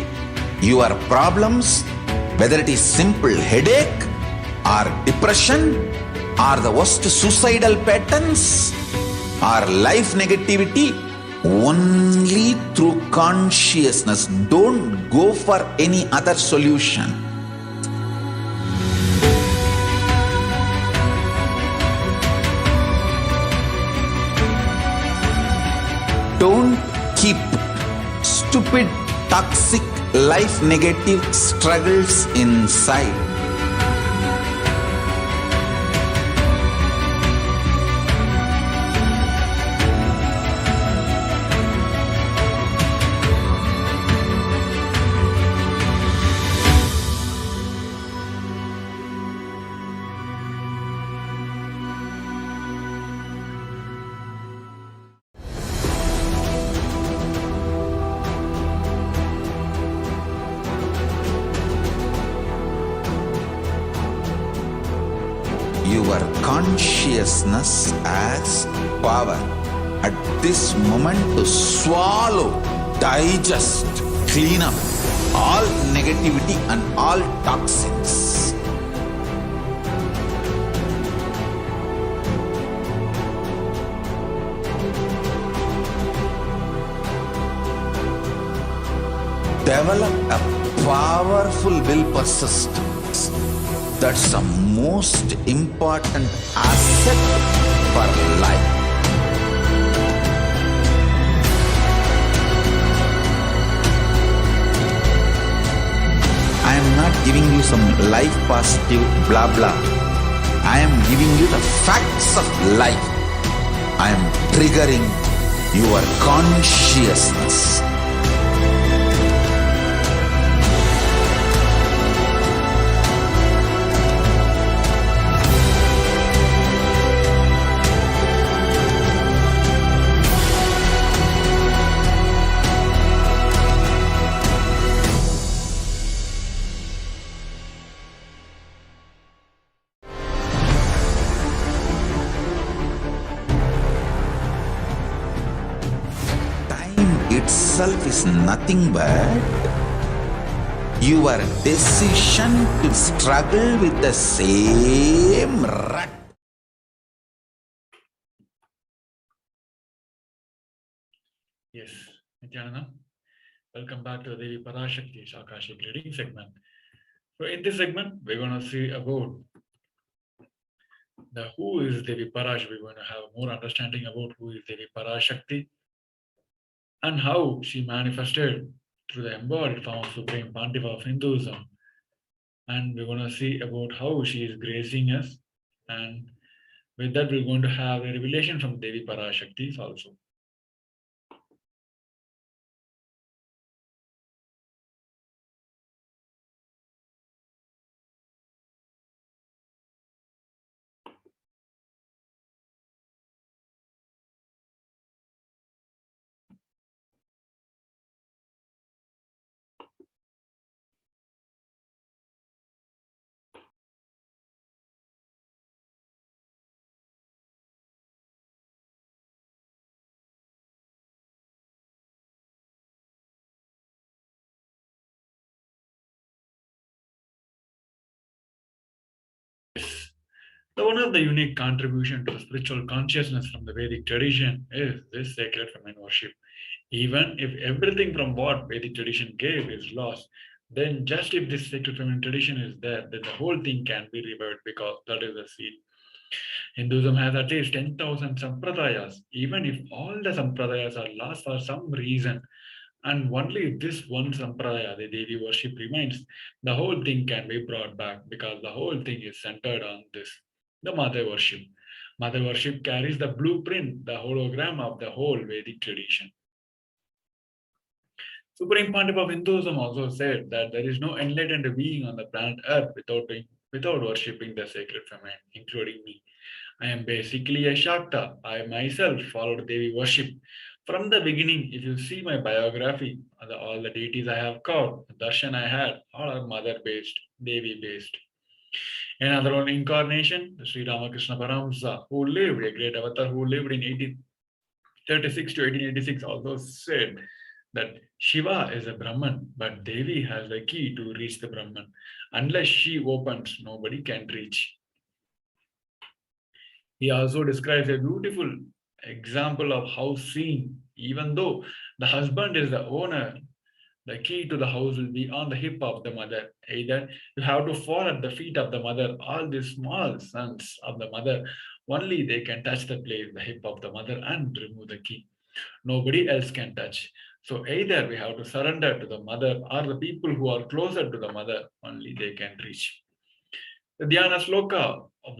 your problems, whether it is simple headache or depression or the worst suicidal patterns or life negativity, only through consciousness. Don't go for any other solution. Don't keep stupid, toxic, life negative struggles inside. Your consciousness has power at this moment to swallow, digest, clean up all negativity and all toxins. Develop a powerful will persistence. That's the most important asset for life. I am not giving you some life positive blah blah. I am giving you the facts of life. I am triggering your consciousness. yourself is nothing but your decision to struggle with the same rut. Yes, Nithyananda, welcome back to the Devi Parashakti's Akashic reading segment. So in this segment, we're going to see about the who is Devi Parash. We're going to have more understanding about who is Devi Parashakti and how she manifested through the embodied form of Supreme Pontiff of Hinduism. And we're going to see about how she is gracing us. And with that, we're going to have a revelation from Devi Parashakti also. So one of the unique contributions to spiritual consciousness from the Vedic tradition is this sacred feminine worship. Even if everything from what Vedic tradition gave is lost, then just if this sacred feminine tradition is there, then the whole thing can be revived because that is the seed. Hinduism has at least 10,000 sampradayas. Even if all the sampradayas are lost for some reason, and only this one sampradaya, the Devi worship, remains, the whole thing can be brought back because the whole thing is centered on this, the mother worship. Mother worship carries the blueprint, the hologram of the whole Vedic tradition. Supreme Pontiff of Hinduism also said that there is no enlightened being on the planet Earth without worshipping the sacred feminine, including me. I am basically a Shakta. I myself followed Devi worship. From the beginning, if you see my biography, all the deities I have called, the Darshan I had, all are mother-based, Devi-based. Another one incarnation, the Shri Ramakrishna Paramahamsa, who lived, a great avatar who lived in 1836 to 1886, also said that Shiva is a Brahman, but Devi has the key to reach the Brahman. Unless she opens, nobody can reach. He also describes a beautiful example of house scene. Even though the husband is the owner, the key to the house will be on the hip of the mother. Either you have to fall at the feet of the mother, all these small sons of the mother, only they can touch the place, the hip of the mother, and remove the key. Nobody else can touch. So either we have to surrender to the mother, or the people who are closer to the mother, only they can reach. The Dhyana Sloka of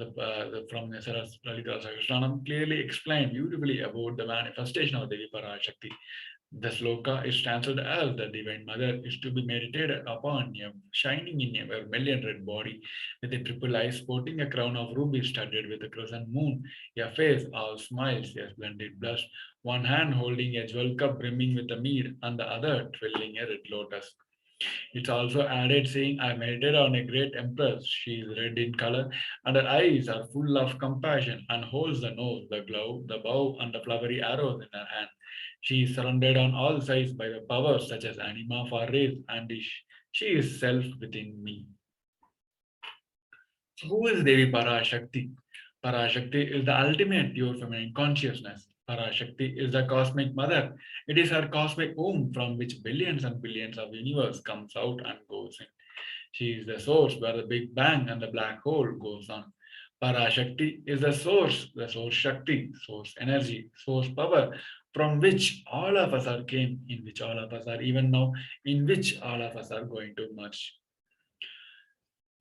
from Lalita Sahasranam clearly explained beautifully about the manifestation of Devi Parashakti. The sloka is translated as the Divine Mother is to be meditated upon, shining in a vermilion red body with a triple eye, sporting a crown of rubies studded with a crescent moon, a face all smiles, a splendid blush, one hand holding a jewel cup brimming with a mead, and the other twirling a red lotus. It's also added saying, I meditated on a great empress. She is red in color, and her eyes are full of compassion, and holds the nose, the glove, the bow, and the flowery arrows in her hand. She is surrounded on all sides by the powers such as anima for rays, and she is self within me. So who is Devi Parashakti? Parashakti is the ultimate pure feminine consciousness. Parashakti is the cosmic mother. It is her cosmic womb from which billions and billions of universe comes out and goes in. She is the source where the Big Bang and the black hole goes on. Parashakti is the source Shakti, source energy, source power, from which all of us are came, in which all of us are even now, in which all of us are going to merge.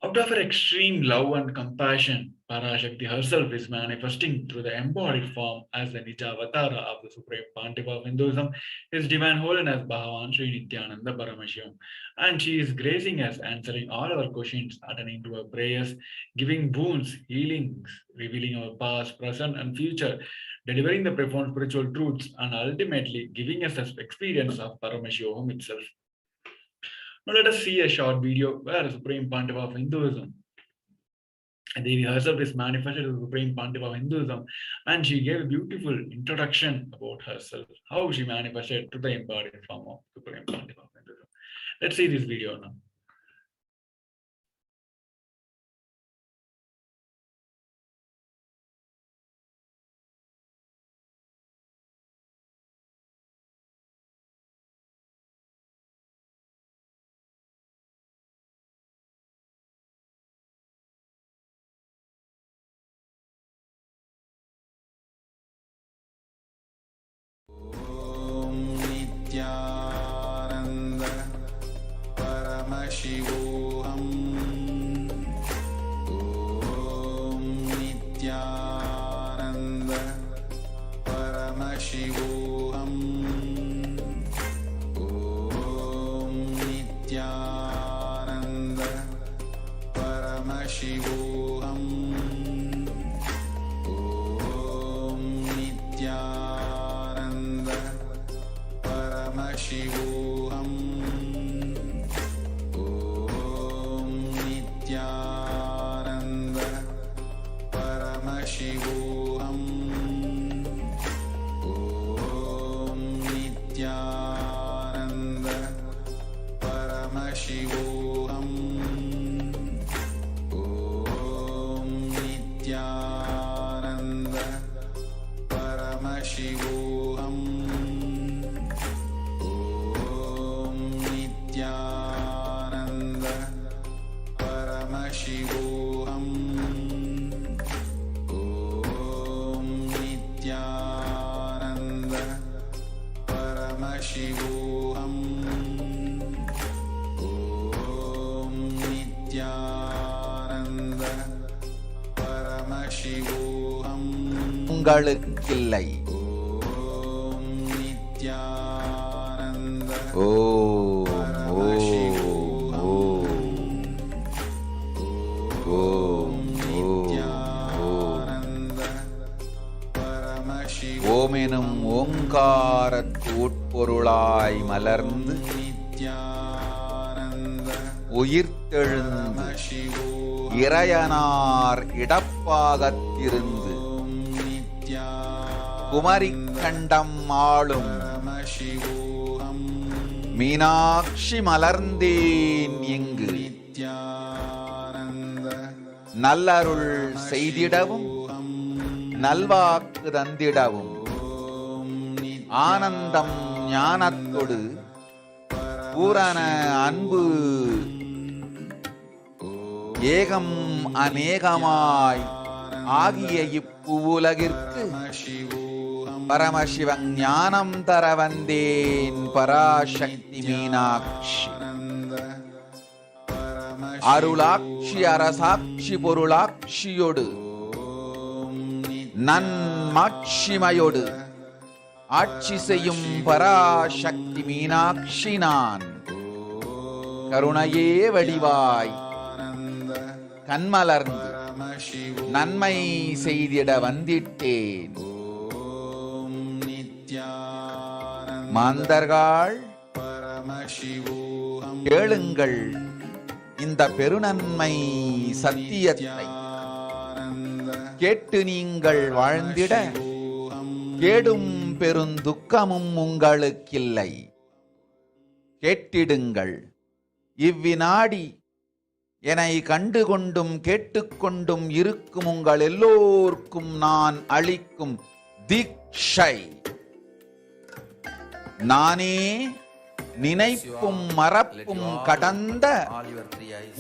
Out of her extreme love and compassion, Parashakti herself is manifesting through the embodied form as the Nijavatara of the Supreme Pontiff of Hinduism, His Divine Holiness Bhagavan Shri Nithyananda Paramashivam. And she is gracing us, answering all our questions, attending to our prayers, giving boons, healings, revealing our past, present, and future, delivering the profound spiritual truths, and ultimately giving us the experience of Paramashivoham itself. Now let us see a short video where the Supreme Pontiff of Hinduism Devi herself is manifested as the Supreme Pontiff of Hinduism, and she gave a beautiful introduction about herself, how she manifested to the embodied form of Supreme Pontiff of Hinduism. Let's see this video now. Nithyananda Paramashivoham. Om Nithyananda Paramashivoham. Om Nithyananda Paramashivoham. Om Nithyananda Paramashivoham. Om Nithyananda Paramashivoham. Om Nithyananda Paramashivoham. Om Nithyananda Paramashivoham. Nithyananda Paramashivoham. Om Nithyananda Paramashivoham. Om Nithyananda Paramashivoham. உங்களுக்கில்லை. Om Nithyananda ஓம் ஓமெனும் ஓங்காரத்து உட்பொருளாய் மலர்ந்து உயிர்த்தெழுந்து இறையனார் இடப்பாகத்திருந்து குமரிக்கண்டம் ஆளும் மீனாட்சி மலர்ந்தேன் இங்கு நல்லருள் செய்திடவும் நல்வாக்கு தந்திடவும் ஆனந்தம் ஞானத்தொடு பூரண அன்பு ஏகம் அநேகமாய் ஆகிய இப்புலகிற்கு பரமசிவன் ஞானம் தர வந்தேன் பராசக்தி மீனாட்சி அருளாட்சி அரசாட்சி பொருளாட்சியோடு நன்மாட்சிமையோடு ஆட்சி செய்யும் பராசக்தி மீனாட்சி நான் கருணையே வடிவாய் கண்மலர்ந்து நன்மை செய்திட வந்திட்டேன். மாந்தர்கள் கேளுங்கள் இந்த பெருநன்மை சத்தியத்தை, கேட்டு நீங்கள் வாழ்ந்திட கேடும் பெருந்துக்கமும் உங்களுக்கில்லை. கேட்டிடுங்கள். இவ்வினாடி என்னை கண்டுகொண்டும் கேட்டுக்கொண்டும் இருக்கும் உங்கள் எல்லோருக்கும் நான் அளிக்கும் தீட்சை, நானே நினைப்பும் மறப்பும் கடந்த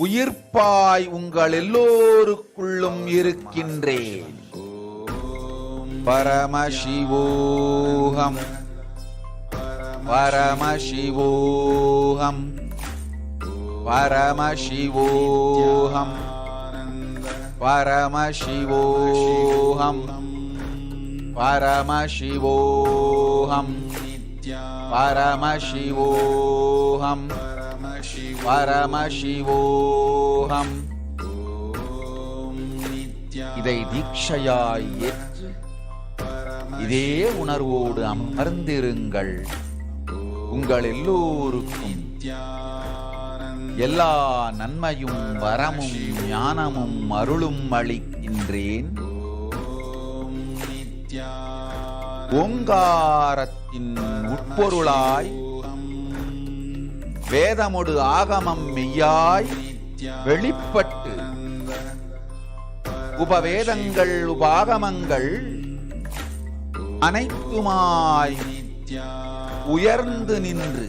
உயிர்ப்பாய் உங்கள் எல்லோருக்குள்ளும் இருக்கின்றேன். பரமசிவோகம் பரமசிவோகம் பரமசிவோகம் பரமசிவோகம் பரமசிவோகம் பரமசிவோகம் பரமசிவோகம். இதை தீட்சையாய் ஏற்று இதே உணர்வோடு அமர்ந்திருங்கள். உங்கள் எல்லோருக்கும் எல்லா நன்மையும் வரமும் ஞானமும் அருளும் அளிக்கின்றேன். ஓங்காரத்தின் உட்பொருளாய் வேதமொடு ஆகமம் மெய்யாய் வெளிப்பட்டு உபவேதங்கள் உபாகமங்கள் அனைத்துமாய் உயர்ந்து நின்று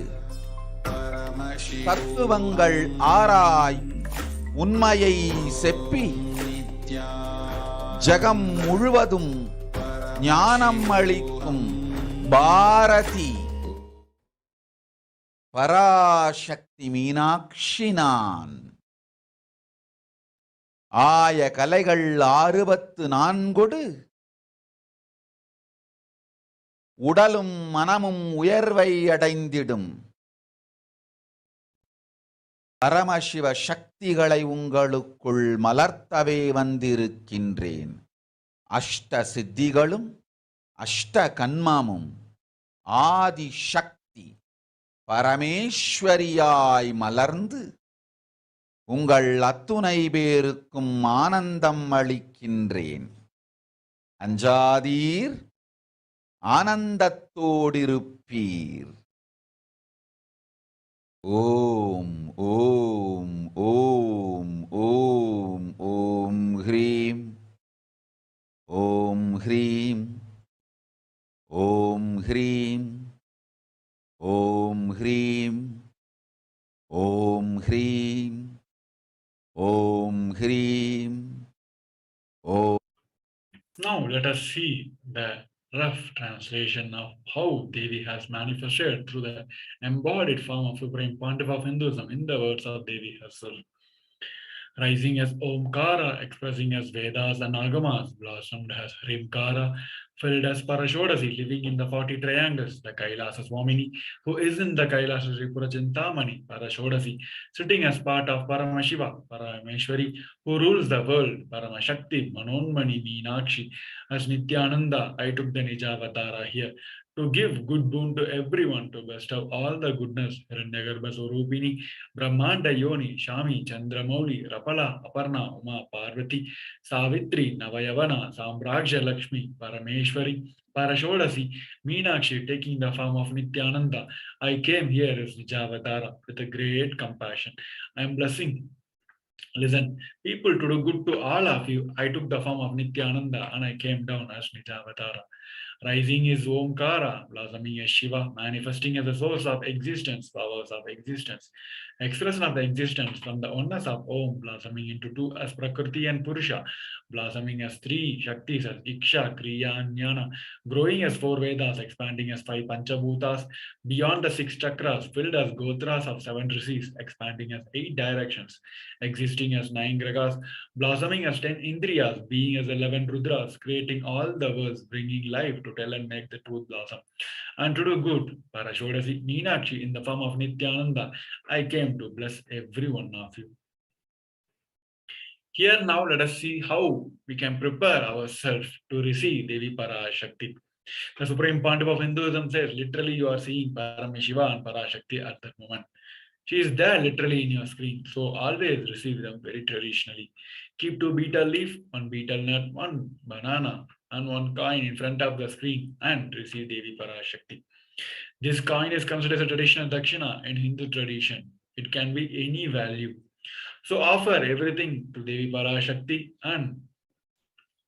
தத்துவங்கள் ஆராய் உண்மையை செப்பி ஜகம் முழுவதும் ஞானம் அளிக்கும் பாரதி பராசக்தி மீனாட்சி நான். ஆய கலைகள் 64 உடலும் மனமும் உயர்வை அடைந்திடும் பரமசிவ சக்திகளை உங்களுக்குள் மலர்த்தவே வந்திருக்கின்றேன். அஷ்ட சித்திகளும் அஷ்ட கன்மமும் ஆதி சக்தி பரமேஸ்வரியாய் மலர்ந்து உங்கள் அத்துணை பேருக்கும் ஆனந்தம் அளிக்கின்றேன். அஞ்சாதீர், ஆனந்தத்தோடிருப்பீர். ஓம் ஓம் ஓம் ஓம் ஓம் ஹ்ரீம் ஓம் ஹ்ரீம் ஓம் ஹ்ரீம் ஓம் ஹ்ரீம் ஓம் ஹ்ரீம் ஓம் ஹ்ரீம் ஓம். Now let us see the rough translation of how Devi has manifested through the embodied form of Supreme Pontiff of Hinduism in the words of Devi herself. Rising as Omkara, expressing as Vedas and Agamas, blossomed as Hrimkara, filled as Parashodasi, living in the 40 triangles, the Kailasa Swamini, who is in the Kailasa Tripura Chintamani, Parashodasi, sitting as part of Paramashiva, Parameshwari, who rules the world, Paramashakti, Manonmani, Meenakshi, as Nithyananda, I took the Nijavatara here to give good boon to everyone, to bestow all the goodness, Hiranyagarbha Swarupini, Brahmanda Yoni, Shami, Chandramouli, Rapala, Aparna, Uma, Parvati, Savitri, Navayavana, Sambraksha Lakshmi, Parameshwari, Parashodasi, Meenakshi, taking the form of Nithyananda. I came here as Nijavatara with a great compassion. I am blessing. Listen, people, to do good to all of you, I took the form of Nithyananda and I came down as Nijavatara. Rising is Omkara, blossoming as Shiva, manifesting as the source of existence, powers of existence, expression of the existence from the oneness of Om, blossoming into 2 as Prakriti and Purusha, blossoming as 3 Shaktis as Iksha, Kriya and Jnana, growing as 4 Vedas, expanding as 5 Panchabhutas, beyond the 6 chakras, filled as Gotras of 7 Rishis, expanding as 8 directions, existing as 9 Gragas, blossoming as 10 Indriyas, being as 11 Rudras, creating all the worlds, bringing life to tell and make the truth blossom. And to do good, Parashodasi, Meenakshi, in the form of Nithyananda, I came to bless every one of you. Here now let us see how we can prepare ourselves to receive Devi Parashakti. The Supreme Pontiff of Hinduism says, literally you are seeing Paramashiva and Parashakti at that moment. She is there literally in your screen, so always receive them very traditionally. Keep 2 betel leaf, 1 betel nut, 1 banana and 1 coin in front of the screen and receive Devi Parashakti. This coin is considered as a traditional dakshina in Hindu tradition. It can be any value. So offer everything to Devi Parashakti, and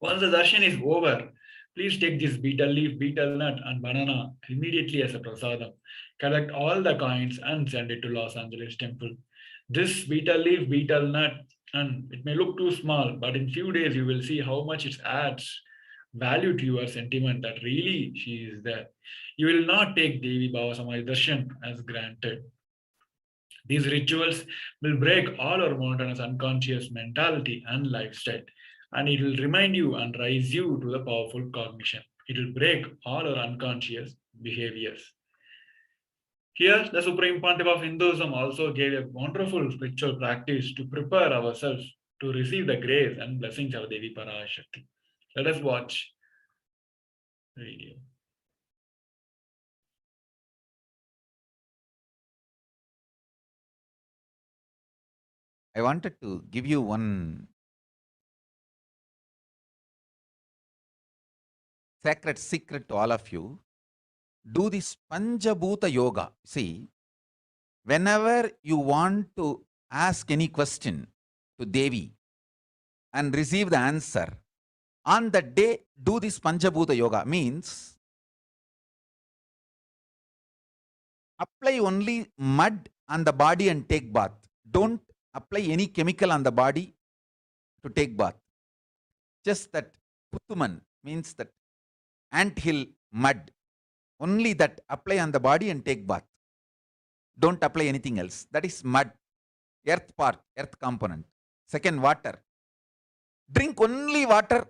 once the darshan is over, please take this betel leaf, betel nut and banana immediately as a prasadam. Collect all the coins and send it to Los Angeles temple. This betel leaf, betel nut, and it may look too small, but in few days you will see how much it adds value to your sentiment that really she is there. You will not take Devi Bhava Samadhi Darshan as granted. These rituals will break all our monotonous unconscious mentality and lifestyle, and it will remind you and raise you to the powerful cognition. It will break all our unconscious behaviors. Here, the Supreme Pontiff of Hinduism also gave a wonderful spiritual practice to prepare ourselves to receive the grace and blessings of Devi Parashakti. Let us watch the video. I wanted to give you one sacred secret to all of you. Do this Panchabhuta Yoga. See, whenever you want to ask any question to Devi and receive the answer, on that day, do this Panchabhuta Yoga. Means, apply only mud on the body and take bath. Don't apply any chemical on the body to take bath. Just that Puttuman means that anthill mud. Only that apply on the body and take bath. Don't apply anything else. That is mud. Earth part, earth component. Second, water. Drink only water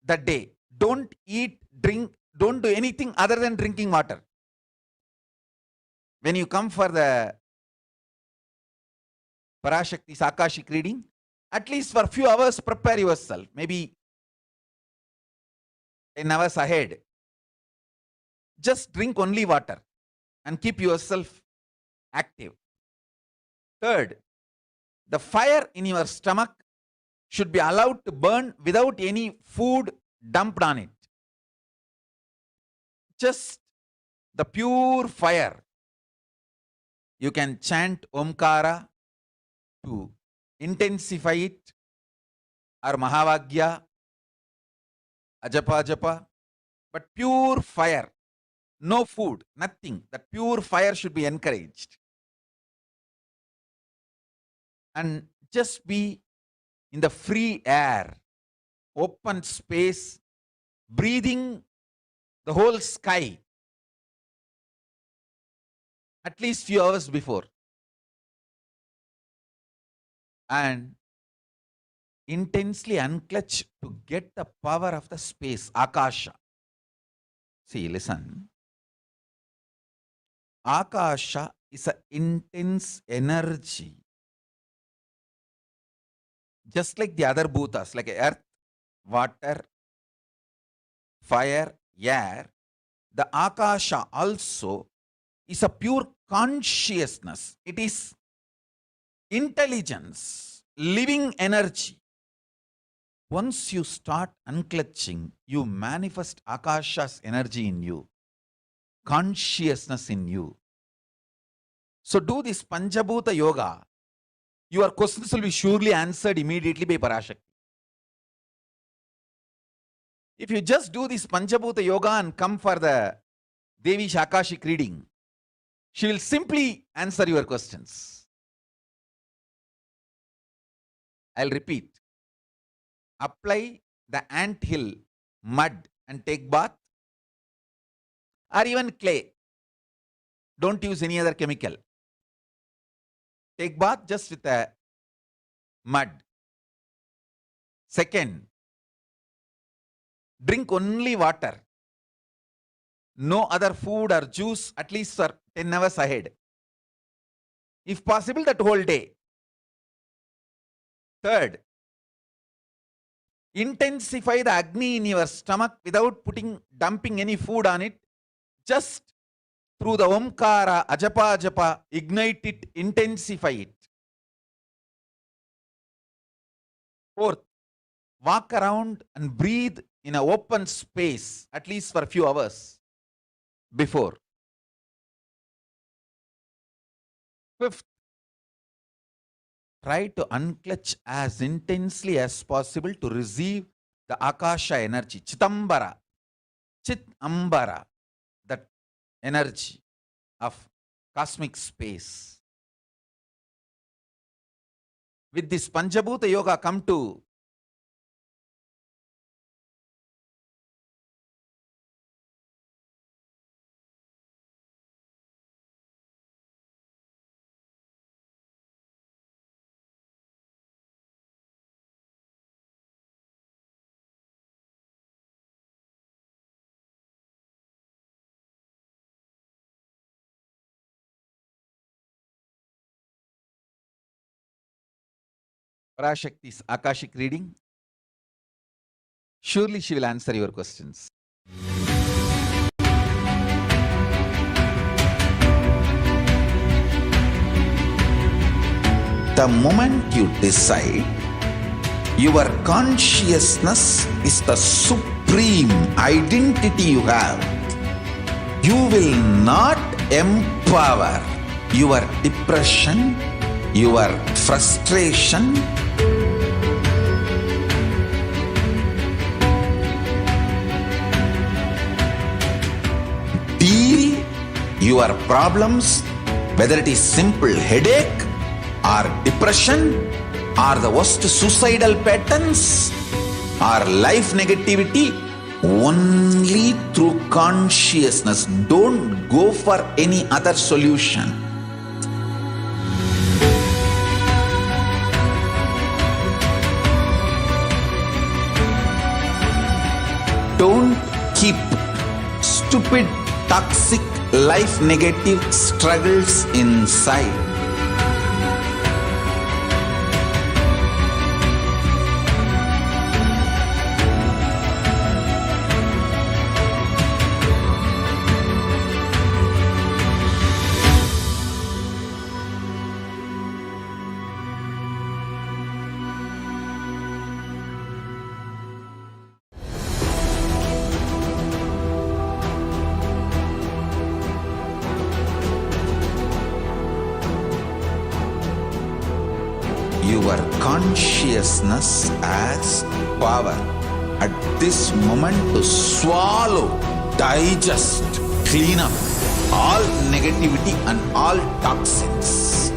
that day. Don't eat, drink, don't do anything other than drinking water. When you come for the Parashakti's Akashic reading, at least for a few hours, prepare yourself. Maybe 10 hours ahead. Just drink only water and keep yourself active. Third, the fire in your stomach should be allowed to burn without any food dumped on it. Just the pure fire. You can chant Omkara to intensify it, or Mahavagya, Ajapa, but pure fire. No food, nothing. That pure fire should be encouraged. And just be in the free air, open space, breathing the whole sky at least few hours before. And intensely unclutch to get the power of the space, Akasha. See, listen. Akasha is an intense energy. Just like the other bhutas, like earth, water, fire, air, the Akasha also is a pure consciousness. It is intelligence, living energy. Once you start unclutching, you manifest Akasha's energy in you, consciousness in you. So do this Panchabhuta Yoga. Your questions will be surely answered immediately by Parashakti. If you just do this Panchabhuta Yoga and come for the Devi Akashic reading, she will simply answer your questions. I'll repeat. Apply the anthill mud and take bath, or even clay. Don't use any other chemical. Take bath just with a mud. Second, drink only water. No other food or juice at least for 10 hours ahead. If possible, that whole day. Third, intensify the Agni in your stomach without dumping any food on it. Just through the Omkara, Ajapa, ignite it, intensify it. Fourth, walk around and breathe in an open space at least for a few hours before. Fifth, try to unclutch as intensely as possible to receive the Akasha energy, Chitambara, that energy of cosmic space. With this Panchabhuta Yoga, come to Parashakti's Akashic reading. Surely she will answer your questions. The moment you decide, your consciousness is the supreme identity you have. You will not empower your depression, your frustration, deal your problems, whether it is simple headache or depression or the worst suicidal patterns or life negativity, only through consciousness. Don't go for any other solution. Don't keep stupid, toxic, life negative struggles inside. Your consciousness has power at this moment to swallow, digest, clean up all negativity and all toxins.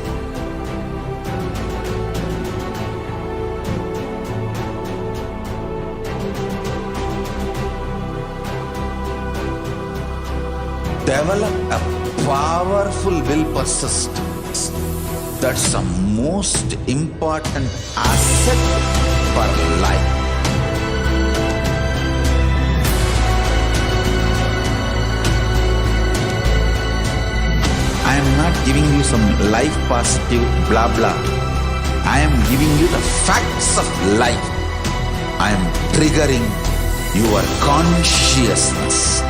Develop a powerful will persistence. That's the most important asset for life. I am not giving you some life positive blah blah. I am giving you the facts of life. I am triggering your consciousness.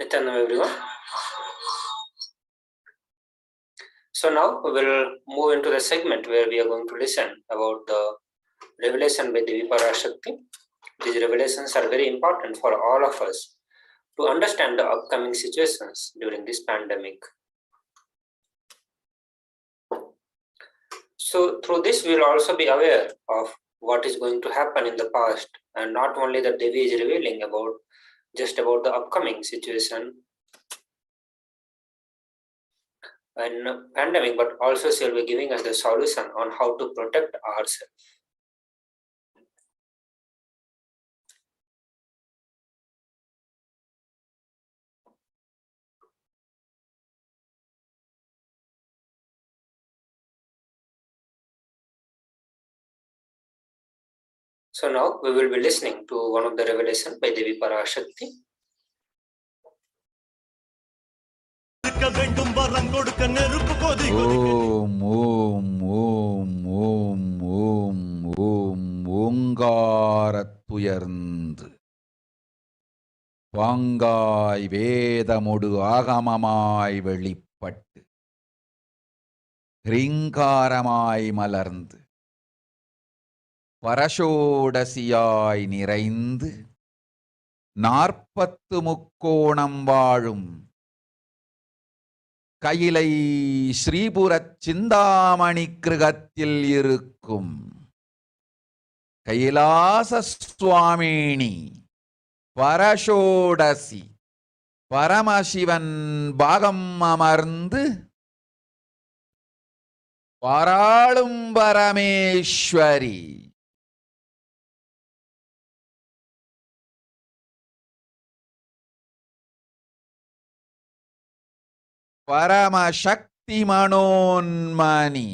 Nithyananda, everyone. So now we will move into the segment where we are going to listen about the revelation by Devi Parashakti. These revelations are very important for all of us to understand the upcoming situations during this pandemic. So through this we will also be aware of what is going to happen in the past, and not only that Devi is revealing about just about the upcoming situation and pandemic, but also she will be giving us the solution on how to protect ourselves. So now we will be listening to one of the revelation by Devi Parashakti. Om Om Om Om Om Om ஓங்காரத்துயர்ந்து பாங்காய் வேதமொடு ஆகமமாய் வெளிப்பட்டு ரீங்காரமாய் மலர்ந்து பரஷோடசியாய் நிறைந்து 40 முக்கோணம் வாழும் கையிலை ஸ்ரீபுரச் சிந்தாமணி கிருகத்தில் இருக்கும் கைலாச சுவாமினி பரஷோடசி பரமசிவன் பாகம் அமர்ந்து பாராளும் பரமேஸ்வரி பரமசக்தி மனோன்மணி,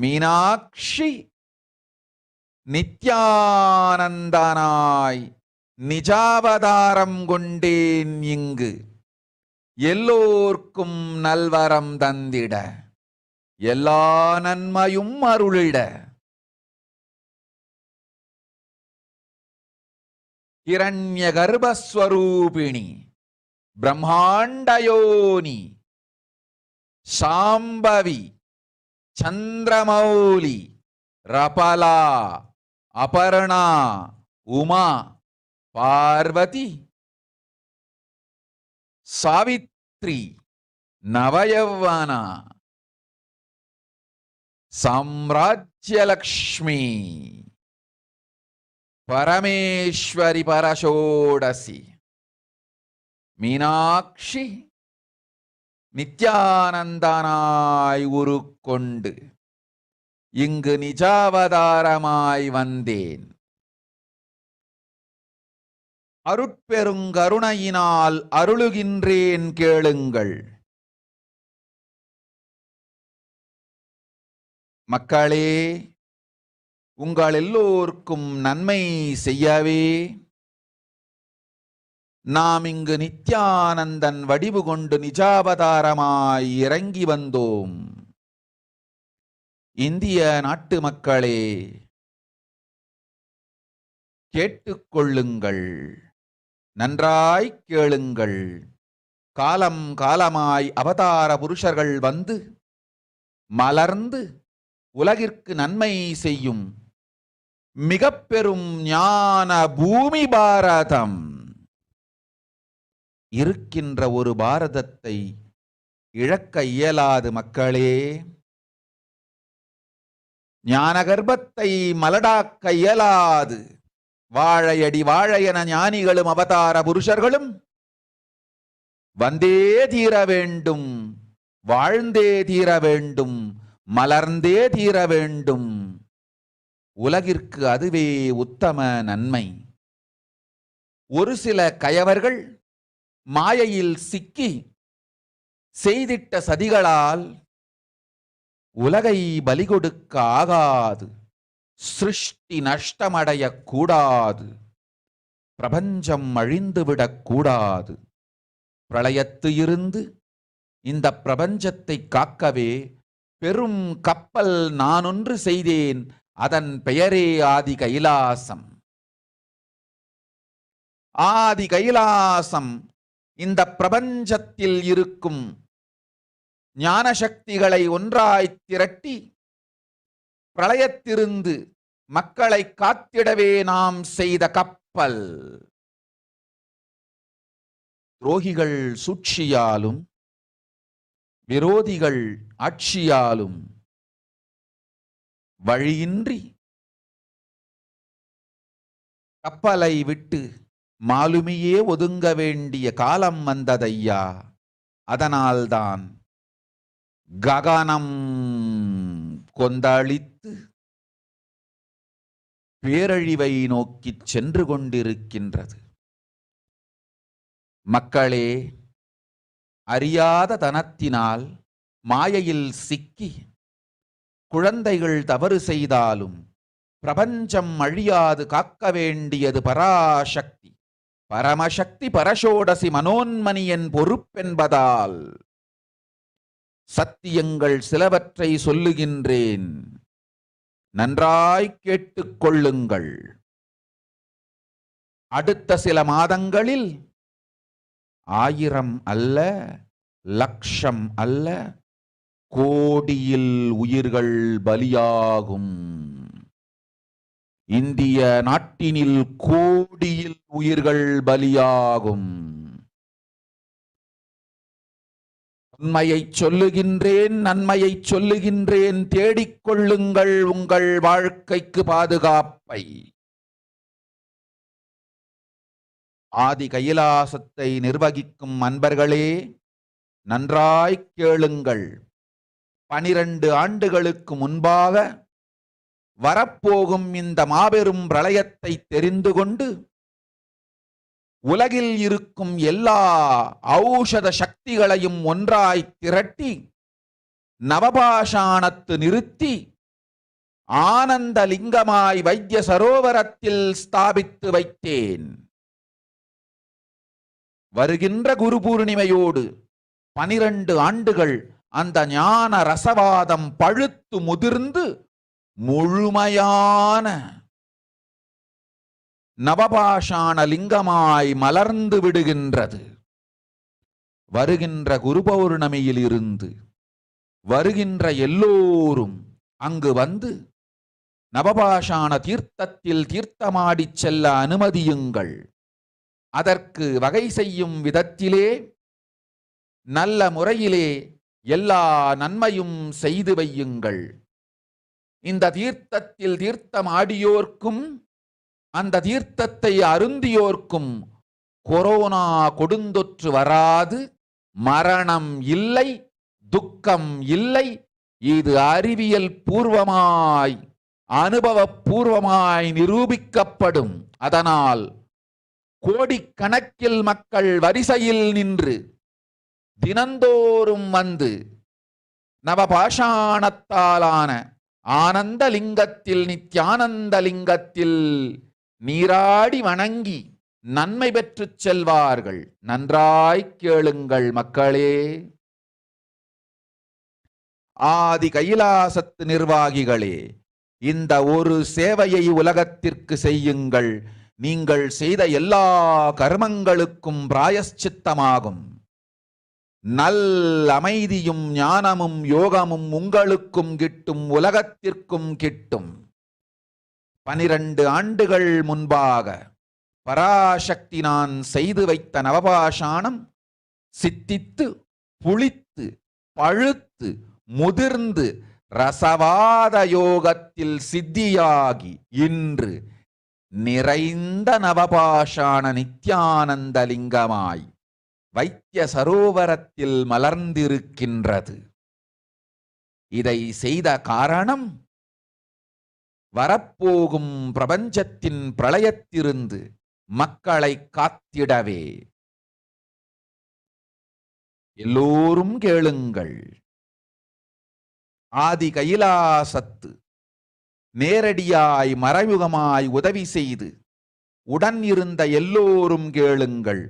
மீனாட்சி, நித்யானந்தனாய் நிஜாவதாரம் கொண்டேன் இங்கு எல்லோர்க்கும் நல்வரம் தந்திட எல்லா நன்மையும் அருளிட. ஹிரண்ய கர்ப்பஸ்வரூபிணி பிரம்மாண்டயோனி சாம்பவி சந்திரமௌலி ரபலா அபர்ணா உமா பார்வதி சாவித்ரி நவயவனா சாம்ராஜ்யலக்ஷ்மி பரமேஸ்வரி பரஷோடசி மீனாட்சி நித்யானந்தனாய் உருக்கொண்டு இங்கு நிஜாவதாரமாய் வந்தேன். அருட்பெருங்கருணையினால் அருளுகின்றேன் கேளுங்கள். மக்களே, உங்கள் எல்லோருக்கும் நன்மை செய்யவே நாம் இங்கு நித்யானந்தன் வடிவு கொண்டு நிஜாவதாரமாய் இறங்கி வந்தோம். இந்திய நாட்டு மக்களே, கேட்டுக்கொள்ளுங்கள், நன்றாய் கேளுங்கள். காலம் காலமாய் அவதார புருஷர்கள் வந்து மலர்ந்து உலகிற்கு நன்மை செய்யும் மிக பெரும் ஞான பூமி பாரதம். இருக்கின்ற ஒரு பாரதத்தை இழக்க இயலாது மக்களே. ஞான கர்ப்பத்தை மலடாக்க இயலாது. வாழையடி வாழையென ஞானிகளும் அவதார புருஷர்களும் வந்தே தீர வேண்டும், வாழ்ந்தே தீர வேண்டும், மலர்ந்தே தீர வேண்டும். உலகிற்கு அதுவே உத்தம நன்மை. ஒரு சில கயவர்கள் மாயையில் சிக்கி செய்திட்ட சதிகளால் உலகை பலி கொடுக்க ஆகாது. சிருஷ்டி நஷ்டமடைய கூடாது. பிரபஞ்சம் அழிந்துவிடக் கூடாது. பிரளயத்து இருந்து இந்த பிரபஞ்சத்தை காக்கவே பெரும் கப்பல் நானொன்று செய்தேன். அதன் பெயரே ஆதி கைலாசம். ஆதி கைலாசம் இந்த பிரபஞ்சத்தில் இருக்கும் ஞான சக்திகளை ஒன்றாய் திரட்டி பிரளயத்திலிருந்து மக்களை காத்திடவே நாம் செய்த கப்பல். துரோகிகள் சூழ்ச்சியாலும் விரோதிகள் ஆட்சியாலும் வழியின்றி கப்பலை விட்டு மாலுமியே ஒதுங்க வேண்டிய காலம் வந்ததையா. அதனால்தான் ககனம் கொந்தளித்து பேரழிவை நோக்கி சென்று கொண்டிருக்கின்றது. மக்களே, அறியாத தனத்தினால் மாயையில் சிக்கி குழந்தைகள் தவறு செய்தாலும் பிரபஞ்சம் அழியாது காக்க வேண்டியது பராசக்தி, பரமசக்தி பரஷோடசி மனோன்மணியின் பொறுப்பென்பதால் சத்தியங்கள் சிலவற்றை சொல்லுகின்றேன். நன்றாய் கேட்டுக்கொள்ளுங்கள். அடுத்த சில மாதங்களில் 1000 அல்ல, லட்சம் அல்ல, கோடியில் உயிர்கள் பலியாகும். இந்திய நாட்டினில் கோடியில் உயிர்கள் பலியாகும். உண்மையை சொல்லுகின்றேன், நன்மையை சொல்லுகின்றேன். தேடிக்கொள்ளுங்கள் உங்கள் வாழ்க்கைக்கு பாதுகாப்பை. ஆதி கைலாசத்தை நிர்வகிக்கும் அன்பர்களே, நன்றாய் கேளுங்கள். 12 ஆண்டுகளுக்கு முன்பாக வரப்போகும் இந்த மாபெரும் பிரளயத்தை தெரிந்து கொண்டு உலகில் இருக்கும் எல்லா ஔஷத சக்திகளையும் ஒன்றாய் திரட்டி நவபாஷாணத்து நிறுத்தி ஆனந்த லிங்கமாய் வைத்திய சரோவரத்தில் ஸ்தாபித்து வைத்தேன். வருகின்ற குரு பூர்ணிமையோடு 12 ஆண்டுகள் அந்த ஞான ரசவாதம் பழுத்து முதிர்ந்து முழுமையான நவபாஷாண லிங்கமாய் மலர்ந்து விடுகின்றது. வருகின்ற குரு பௌர்ணமியில் இருந்து வருகின்ற எல்லோரும் அங்கு வந்து நவபாஷாண தீர்த்தத்தில் தீர்த்தமாடிச் செல்ல அனுமதியுங்கள். அதற்கு வகை செய்யும் விதத்திலே நல்ல முறையிலே எல்லா நன்மையும் செய்து வையுங்கள். இந்த தீர்த்தத்தில் தீர்த்தமாடியோர்க்கும் அந்த தீர்த்தத்தை அருந்தியோர்க்கும் கொரோனா கொடுந்தொற்று வராது, மரணம் இல்லை, துக்கம் இல்லை. இது அறிவியல் பூர்வமாய் அனுபவபூர்வமாய் நிரூபிக்கப்படும். அதனால் கோடிக்கணக்கில் மக்கள் வரிசையில் நின்று தினந்தோறும் வந்து நவபாஷாணத்தாலான ஆனந்த லிங்கத்தில் நித்யானந்த லிங்கத்தில் நீராடி வணங்கி நன்மை பெற்றுச் செல்வார்கள். நன்றாய் கேளுங்கள் மக்களே. ஆதி கைலாசத்து நிர்வாகிகளே, இந்த ஒரு சேவையை உலகத்திற்கு செய்யுங்கள். நீங்கள் செய்த எல்லா கர்மங்களுக்கும் பிராயஷ்சித்தமாகும். நல் அமைதியும் ஞானமும் யோகமும் உங்களுக்கும் கிட்டும், உலகத்திற்கும் கிட்டும். 12 ஆண்டுகள் முன்பாக பராசக்தி நான் செய்து வைத்த நவபாஷாணம் சித்தித்து புளித்து பழுத்து முதிர்ந்து ரசவாத யோகத்தில் சித்தியாகி இன்று நிறைந்த நவபாஷாண நித்யானந்த லிங்கமாய் வைத்திய சரோவரத்தில் மலர்ந்திருக்கின்றது. இதை செய்த காரணம் வரப்போகும் பிரபஞ்சத்தின் பிரளயத்திலிருந்து மக்களை காத்திடவே. எல்லோரும் கேளுங்கள். ஆதி கைலாசத்து நேரடியாய் மறைமுகமாய் உதவி செய்து உடன் இருந்த எல்லோரும் கேளுங்கள்.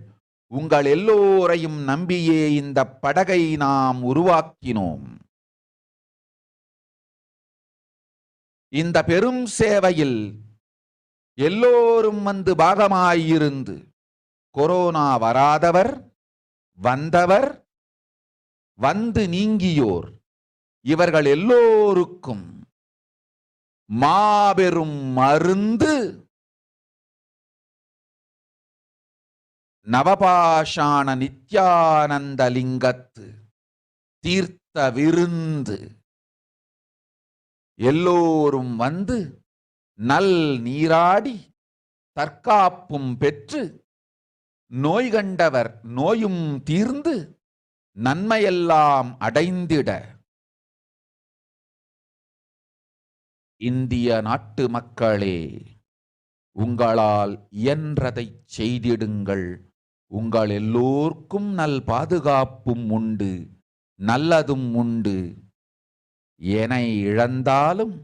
உங்கள் எல்லோரையும் நம்பியே இந்த படகை நாம் உருவாக்கினோம். இந்த பெரும் சேவையில் எல்லோரும் வந்து பாகமாயிருந்து கொரோனா வராதவர், வந்தவர், வந்து நீங்கியோர் இவர்கள் எல்லோருக்கும் மாபெரும் மருந்து நவபாஷாண நித்யானந்த லிங்கத்து தீர்த்த விருந்து. எல்லோரும் வந்து நல் நீராடி தற்காப்பும் பெற்று நோய் கண்டவர் நோயும் தீர்ந்து நன்மையெல்லாம் அடைந்திட இந்திய நாட்டு மக்களே, உங்களால் இயன்றதை செய்திடுங்கள். உங்கள் எல்லோர்க்கும் நல் பாதுகாப்பும் உண்டு, நல்லதும் உண்டு. என்னை இழந்தாலும்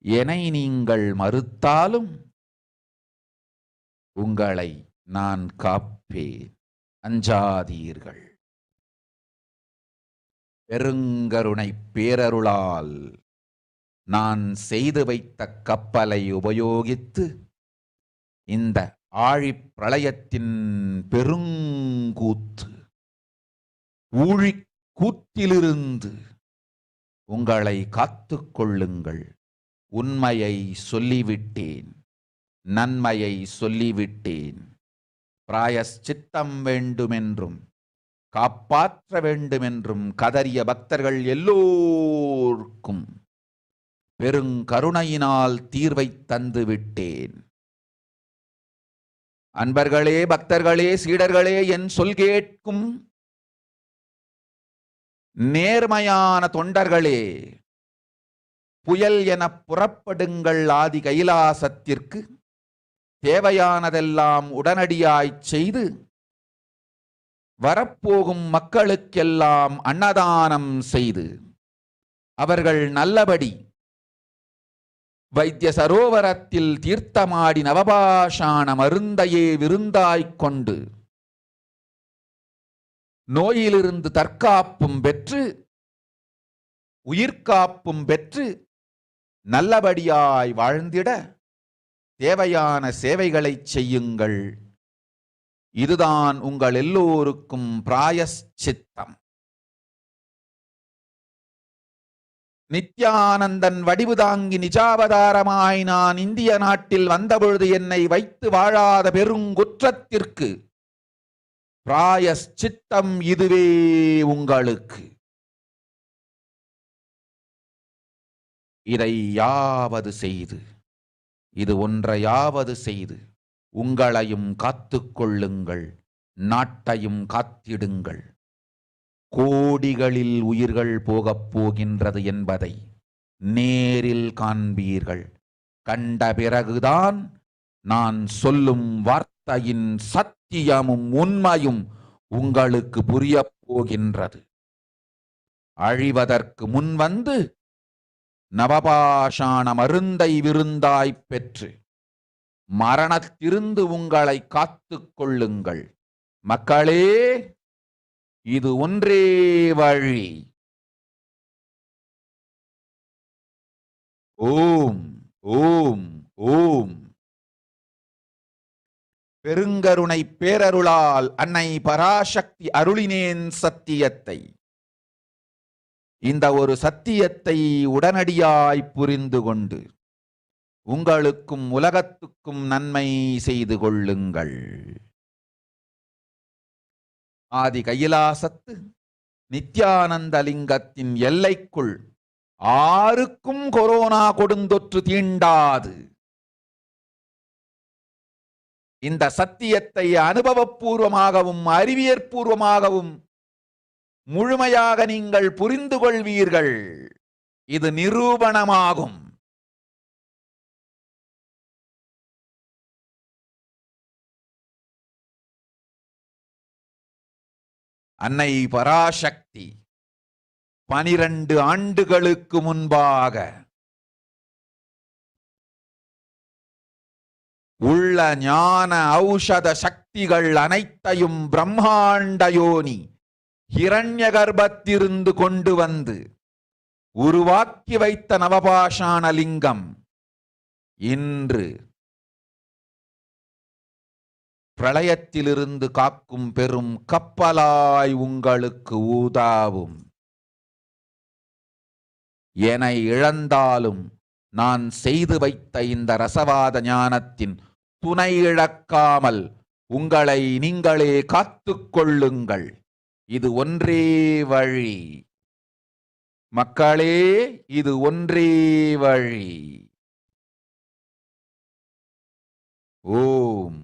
என்னை நீங்கள் மறுத்தாலும் உங்களை நான் காப்பேன். அஞ்சாதீர்கள். பெருங்கருணை பேரருளால் நான் செய்து வைத்த கப்பலை உபயோகித்து இந்த ஆழிப் பிரளயத்தின் பெருங்கூத்து ஊழிக் கூத்திலிருந்து உங்களை காத்துக் கொள்ளுங்கள். உண்மையை சொல்லிவிட்டேன், நன்மையை சொல்லிவிட்டேன். பிராயஷ்சித்தம் வேண்டுமென்றும் காப்பாற்ற வேண்டுமென்றும் கதறிய பக்தர்கள் எல்லோருக்கும் பெருங்கருணையினால் தீர்வை தந்து விட்டேன். அன்பர்களே, பக்தர்களே, சீடர்களே, என் சொல் கேட்கும் நேர்மையான தொண்டர்களே, புயல் என புறப்படுங்கள். ஆதி கைலாசத்திற்கு தேவையானதெல்லாம் உடனடியாய்ச் செய்து வரப்போகும் மக்களுக்கெல்லாம் அன்னதானம் செய்து அவர்கள் நல்லபடி வைத்திய சரோவரத்தில் தீர்த்தமாடி நவபாஷாண மருந்தையே விருந்தாய்க் கொண்டு நோயிலிருந்து தற்காப்பும் பெற்று உயிர்காப்பும் பெற்று நல்லபடியாய் வாழ்ந்திட தேவையான சேவைகளை செய்யுங்கள். இதுதான் உங்கள் எல்லோருக்கும் பிராயஷ்சித்தம். நித்யானந்தன் வடிவு தாங்கி நிஜாவதாரமாய் நான் இந்திய நாட்டில் வந்தபொழுது என்னை வைத்து வாழாத பெருங்குற்றத்திற்கு பிராயஷ்சித்தம் இதுவே உங்களுக்கு. இதை யாவது செய்து, இது ஒன்றையாவது செய்து உங்களையும் காத்துக்கொள்ளுங்கள், நாட்டையும் காத்திடுங்கள். கோடிகளில் உயிர்கள் போகப் போகின்றது என்பதை நேரில் காண்பீர்கள். கண்ட பிறகுதான் நான் சொல்லும் வார்த்தையின் சத்தியமும் உண்மையும் உங்களுக்கு புரியப் போகின்றது. அழிவதற்கு முன்வந்து நவபாஷாண மருந்தை விருந்தாய்ப் பெற்று மரணத்திலிருந்து உங்களை காத்துக் கொள்ளுங்கள். மக்களே, இது ஒன்றே வழி. ஓம் ஓம் ஓம். பெருங்கருணை பேரருளால் அன்னை பராசக்தி அருளினேன் சத்தியத்தை. இந்த ஒரு சத்தியத்தை உடனடியாய் புரிந்து கொண்டு உங்களுக்கும் உலகத்துக்கும் நன்மை செய்து கொள்ளுங்கள். ஆதி கைலாசத்து நித்யானந்த லிங்கத்தின் எல்லைக்குள் ஆருக்கும் கொரோனா கொடுந்தொற்று தீண்டாது. இந்த சத்தியத்தை அனுபவபூர்வமாகவும் அறிவியற்பூர்வமாகவும் முழுமையாக நீங்கள் புரிந்து கொள்வீர்கள். இது நிரூபணமாகும். அன்னை பராசக்தி 12 ஆண்டுகளுக்கு முன்பாக உள்ள ஞான ஔஷத சக்திகள் அனைத்தையும் பிரம்மாண்ட யோனி ஹிரண்ய கர்ப்பத்திலிருந்து கொண்டு வந்து உருவாக்கி வைத்த நவபாஷாண லிங்கம் இன்று பிரளயத்திலிருந்து காக்கும் பெரும் கப்பலாய் உங்களுக்கு ஊதாவும். என இழந்தாலும் நான் செய்து வைத்த இந்த ரசவாத ஞானத்தின் துணை இழக்காமல் உங்களை நீங்களே காத்துக்கொள்ளுங்கள். இது ஒன்றே வழி. மக்களே, இது ஒன்றே வழி. ஓம்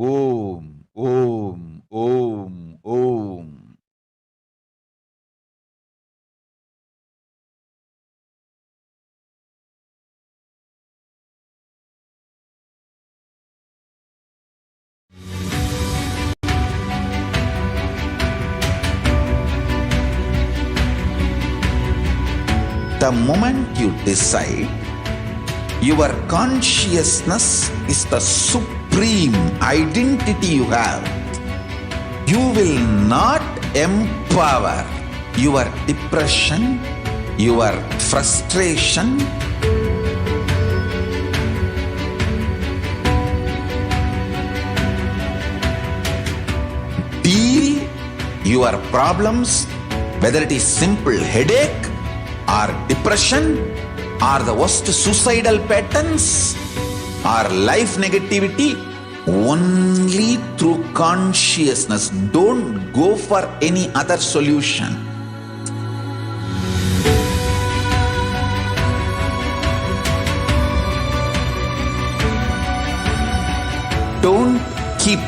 ஓம் ஓம் ஓம் ஓம். The moment you decide, your consciousness is the supreme identity you have. You will not empower your depression, your frustration, deal your problems, whether it is simple headache or depression or the worst suicidal patterns or life negativity, only through consciousness. Don't go for any other solution. Don't keep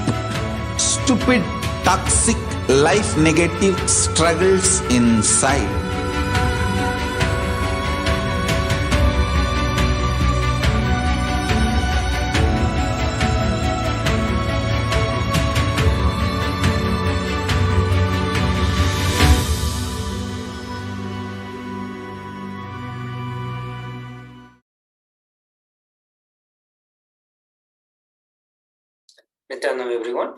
stupid, toxic, life negative struggles inside. Nithyanam everyone.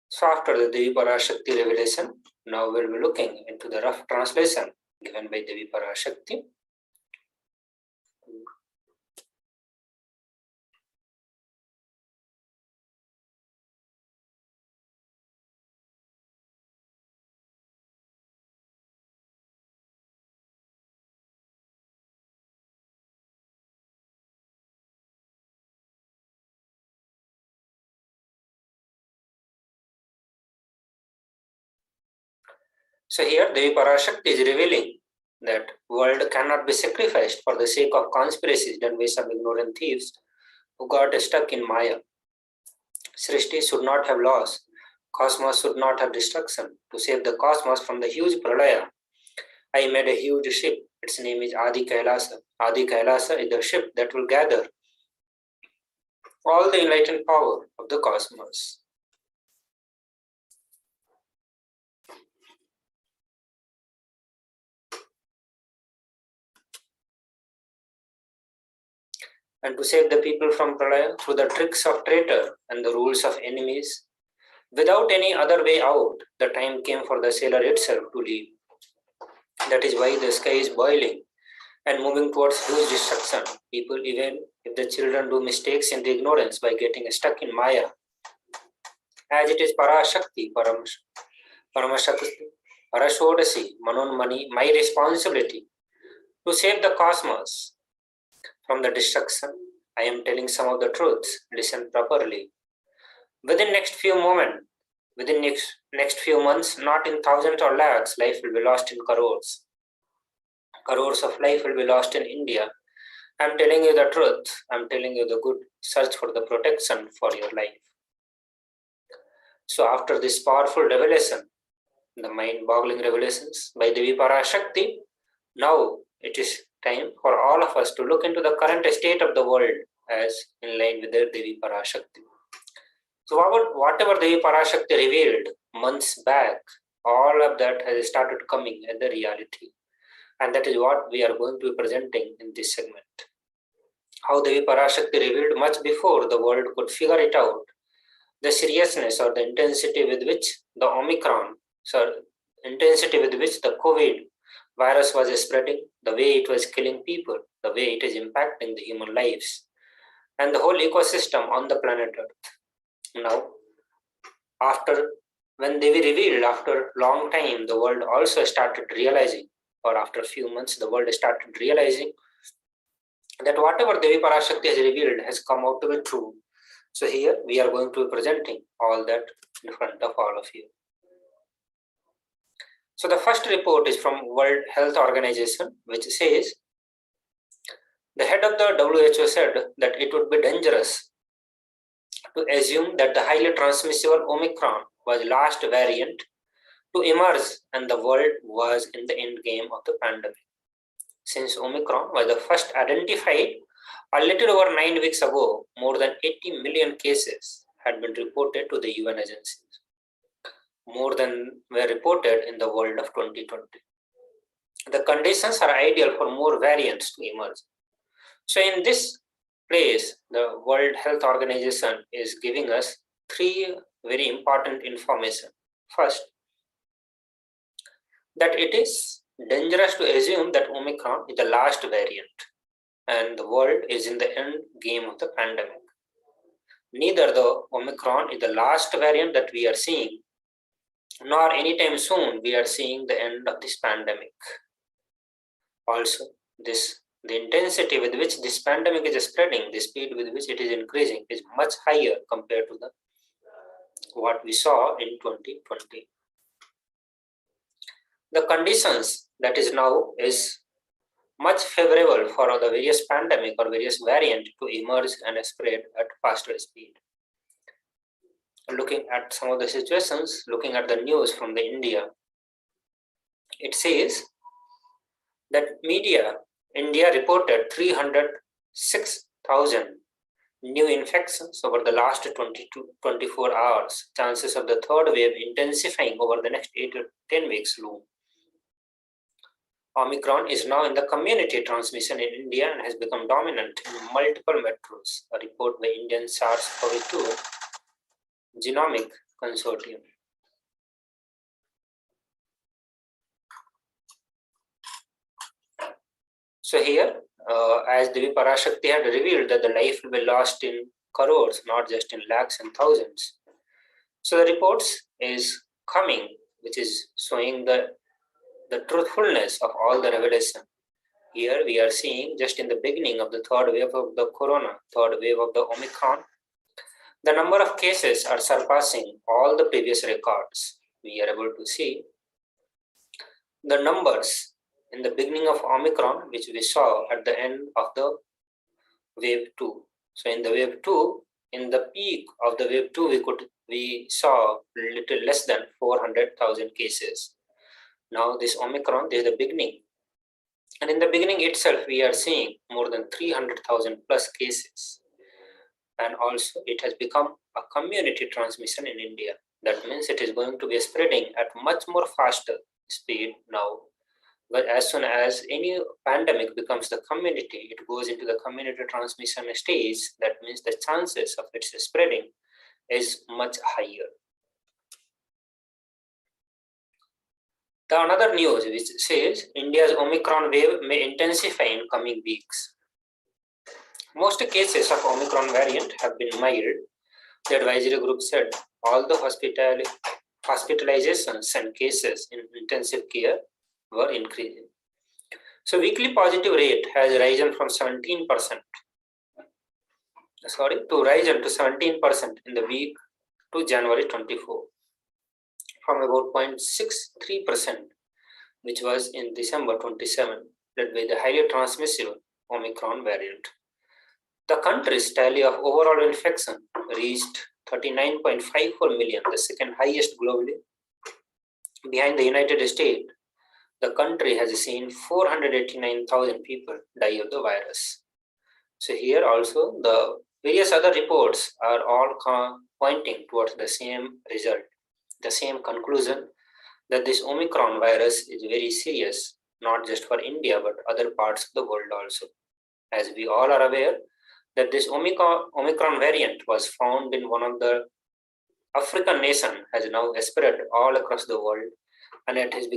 So after the Devi Parashakti revelation, now we'll be looking into the rough translation given by Devi Parashakti. So here Devi Parashakti is revealing that world cannot be sacrificed for the sake of conspiracies done by some ignorant thieves who got stuck in Maya. Srishti should not have loss, cosmos should not have destruction. To save the cosmos from the huge pralaya, I made a huge ship. Its name is Adi Kailasa. Adi Kailasa is the ship that will gather all the enlightened power of the cosmos. And to save the people from pralaya through the tricks of traitor and the rules of enemies, without any other way out, the time came for the sailor itself to leave. That is why the sky is boiling and moving towards huge destruction. People, even if the children do mistakes in the ignorance by getting stuck in Maya, as it is Parashakti, Paramashakti, Parashodasi, Manonmani, my responsibility to save the cosmos from the destruction. I am telling some of the truths. Listen properly. Within next few moments, within next few months, not in thousands or lakhs, life will be lost in crores. Crores of life will be lost in India. I am telling you the truth. I am telling you the good. Search for the protection for your life. So after this powerful revelation, the mind-boggling revelations by Devi Parashakti, now it is time for all of us to look into the current state of the world as in line with the Devi Parashakti. So whatever Devi Parashakti revealed months back, all of that has started coming as the reality. And that is what we are going to be presenting in this segment. How Devi Parashakti revealed much before the world could figure it out, the seriousness or the intensity with which the intensity with which the COVID virus was spreading, the way it was killing people, the way it is impacting the human lives, and the whole ecosystem on the planet Earth. Now, when Devi revealed, after a long time, the world also started realizing, or after a few months, the world started realizing that whatever Devi Parashakti has revealed has come out to be true. So here we are going to be presenting all that in front of all of you. So the first report is from World Health Organization, which says the head of the WHO said that it would be dangerous to assume that the highly transmissible Omicron was last variant to emerge and the world was in the end game of the pandemic. Since Omicron was the first identified a little over 9 weeks ago, more than 80 million cases had been reported to the UN agencies. More than were reported in the world of 2020. The conditions are ideal for more variants to emerge. So in this place, the World Health Organization is giving us 3 very important information. First, that it is dangerous to assume that Omicron is the last variant and the world is in the end game of the pandemic. Neither the Omicron is the last variant that we are seeing, nor anytime soon we are seeing the end of this pandemic. Also, the intensity with which this pandemic is spreading, the speed with which it is increasing is much higher compared to what we saw in 2020. The conditions that is now is much favorable for the various pandemic or various variant to emerge and spread at faster speed. Looking at some of the situations, looking at the news from the India, it says that India reported 306,000 new infections over the last 24 hours. Chances of the third wave intensifying over the next 8 to 10 weeks loom. Omicron is now in the community transmission in India and has become dominant in multiple metros, a report by Indian SARS-CoV-2 Genomic Consortium. So here, as Devi Parashakti had revealed that the life will be lost in crores, not just in lakhs and thousands. So the reports is coming, which is showing the truthfulness of all the revelation. Here we are seeing just in the beginning of the third wave of the corona, third wave of the Omicron, the number of cases are surpassing all the previous records. We are able to see the numbers in the beginning of Omicron, which we saw at the end of the wave 2. So in the wave 2, in the peak of the wave 2, we saw little less than 400,000 cases. Now this Omicron, this is the beginning. And in the beginning itself, we are seeing more than 300,000 plus cases. And also it has become a community transmission in India. That means it is going to be spreading at much more faster speed now. But as soon as any pandemic becomes the community, it goes into the community transmission stage. That means the chances of its spreading is much higher. The another news which says India's Omicron wave may intensify in coming weeks. Most cases of Omicron variant have been mild. The advisory group said all the hospitalizations and cases in intensive care were increasing. So weekly positive rate has risen from 17% to rise to 17% in the week to January 24, from about 0.63%, which was in December 27, led by the highly transmissive Omicron variant. The country's tally of overall infection reached 39.54 million, the second highest globally. Behind the United States, the country has seen 489,000 people die of the virus. So here also the various other reports are all pointing towards the same result, the same conclusion, that this Omicron virus is very serious, not just for India but other parts of the world also. As we all are aware that this Omicron variant was found in one of the African nation, has now spread all across the world, and it has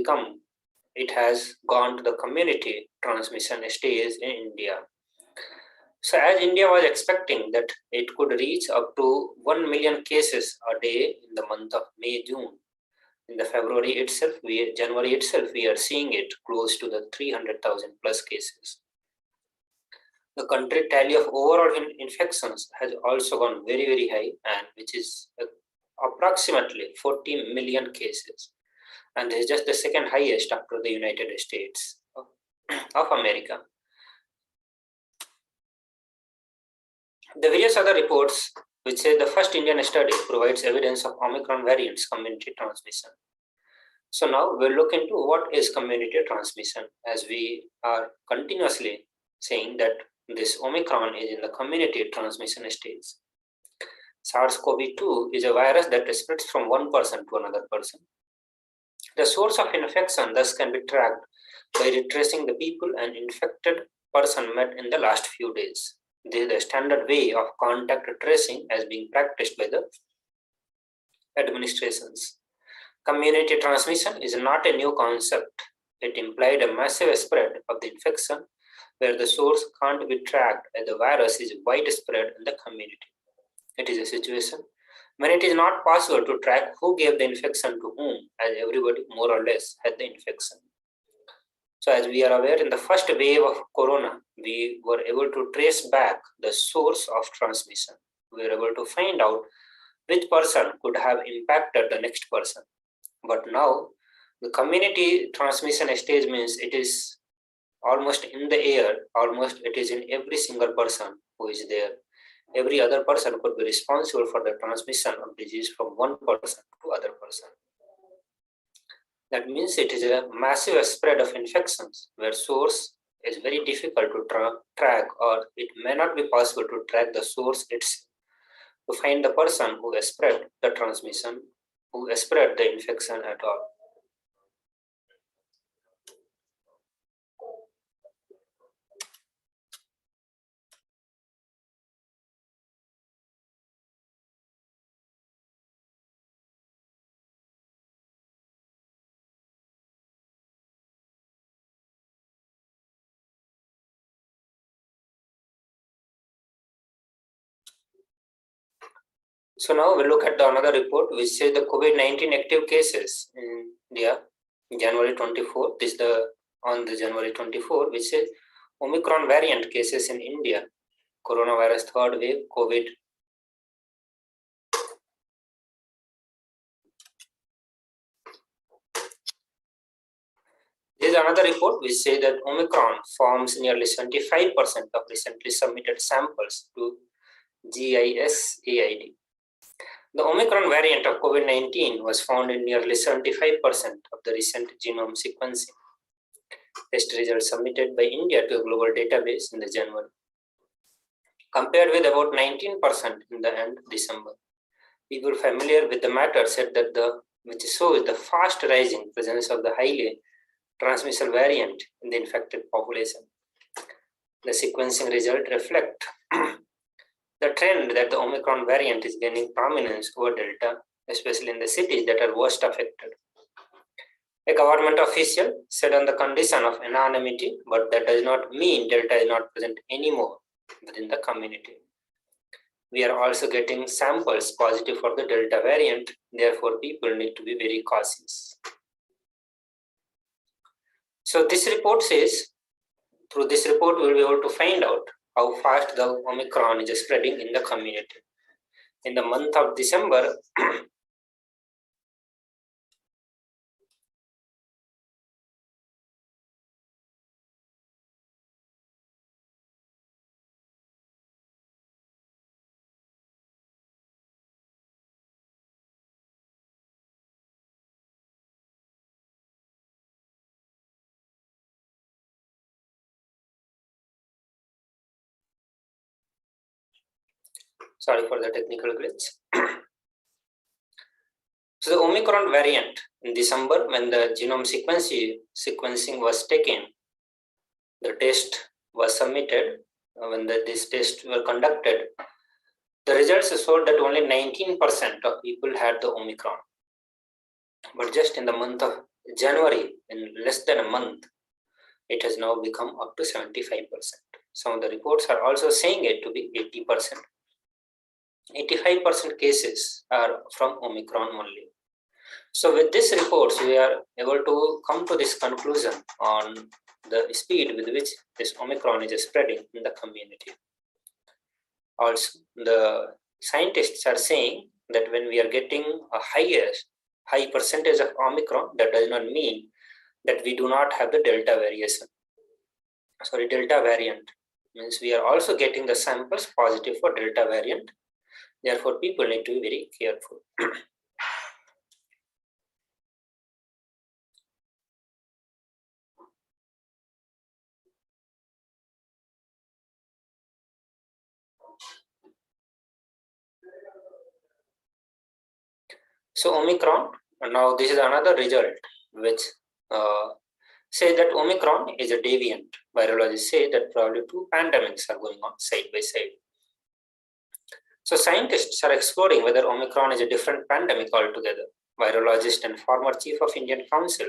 gone to the community transmission stage in India. So as India was expecting that it could reach up to 1 million cases a day in the month of May, June. In the January itself, we are seeing it close to the 300,000 plus cases. The country tally of overall infections has also gone very, very high, and which is approximately 40 million cases. And this is just the second highest after the United States of America. The various other reports which say the first Indian study provides evidence of Omicron variants community transmission. So now we'll look into what is community transmission, as we are continuously saying that this Omicron is in the community transmission stage. SARS-CoV-2 is a virus that spreads from one person to another person. The source of infection thus can be tracked by retracing the people an infected person met in the last few days. This is the standard way of contact tracing as being practiced by the administrations. Community transmission is not a new concept. It implied a massive spread of the infection where the source can't be tracked as the virus is widespread in the community. It is a situation when it is not possible to track who gave the infection to whom, as everybody more or less had the infection. So as we are aware, in the first wave of corona, we were able to trace back the source of transmission. We were able to find out which person could have impacted the next person. But now, the community transmission stage means it is almost in the air, almost it is in every single person who is there. Every other person could be responsible for the transmission of disease from one person to other person. That means it is a massive spread of infections where source is very difficult to track, or it may not be possible to track the source itself to find the person who has spread the transmission, who has spread the infection at all. So now we look at another report which says the COVID-19 active cases in India, January 24. This is on the January 24, which says Omicron variant cases in India, coronavirus third wave, COVID. There is another report which says that Omicron forms nearly 75% of recently submitted samples to GISAID. The Omicron variant of COVID-19 was found in nearly 75% of the recent genome sequencing. Test results submitted by India to a global database in the January, compared with about 19% in the end December. People familiar with the matter said that which shows the fast rising presence of the highly transmissible variant in the infected population. The sequencing result reflect the trend that the Omicron variant is gaining prominence over Delta, especially in the cities that are worst affected. A government official said on the condition of anonymity, but that does not mean Delta is not present anymore within the community. We are also getting samples positive for the Delta variant, therefore people need to be very cautious. So this report says, through this report we will be able to find out how fast the Omicron is spreading in the community. In the month of December, sorry for the technical glitch. So the Omicron variant in December, when the genome sequencing was taken, the test was submitted. When these tests were conducted, the results showed that only 19% of people had the Omicron. But just in the month of January, in less than a month, it has now become up to 75%. Some of the reports are also saying it to be 80%. 85% cases are from Omicron only. So with these reports, we are able to come to this conclusion on the speed with which this Omicron is spreading in the community. Also, the scientists are saying that when we are getting a high percentage of Omicron, that does not mean that we do not have the Delta variant. Means we are also getting the samples positive for Delta variant. Therefore, people need to be very careful. So Omicron, now this is another result which say that Omicron is a deviant. Virologists say that probably two pandemics are going on side by side. So scientists are exploring whether Omicron is a different pandemic altogether. Virologist and former chief of Indian Council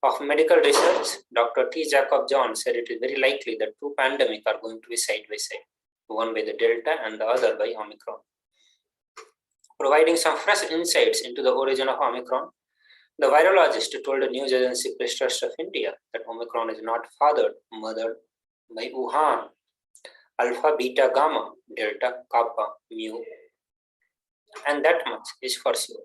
of Medical Research, Dr. T. Jacob John, said it is very likely that two pandemics are going to be side by side, one by the Delta and the other by Omicron. Providing some fresh insights into the origin of Omicron, the virologist told the news agency Press Trust of India that Omicron is not mothered by Wuhan, Alpha, Beta, Gamma, Delta, Kappa, Mu, and that much is for sure.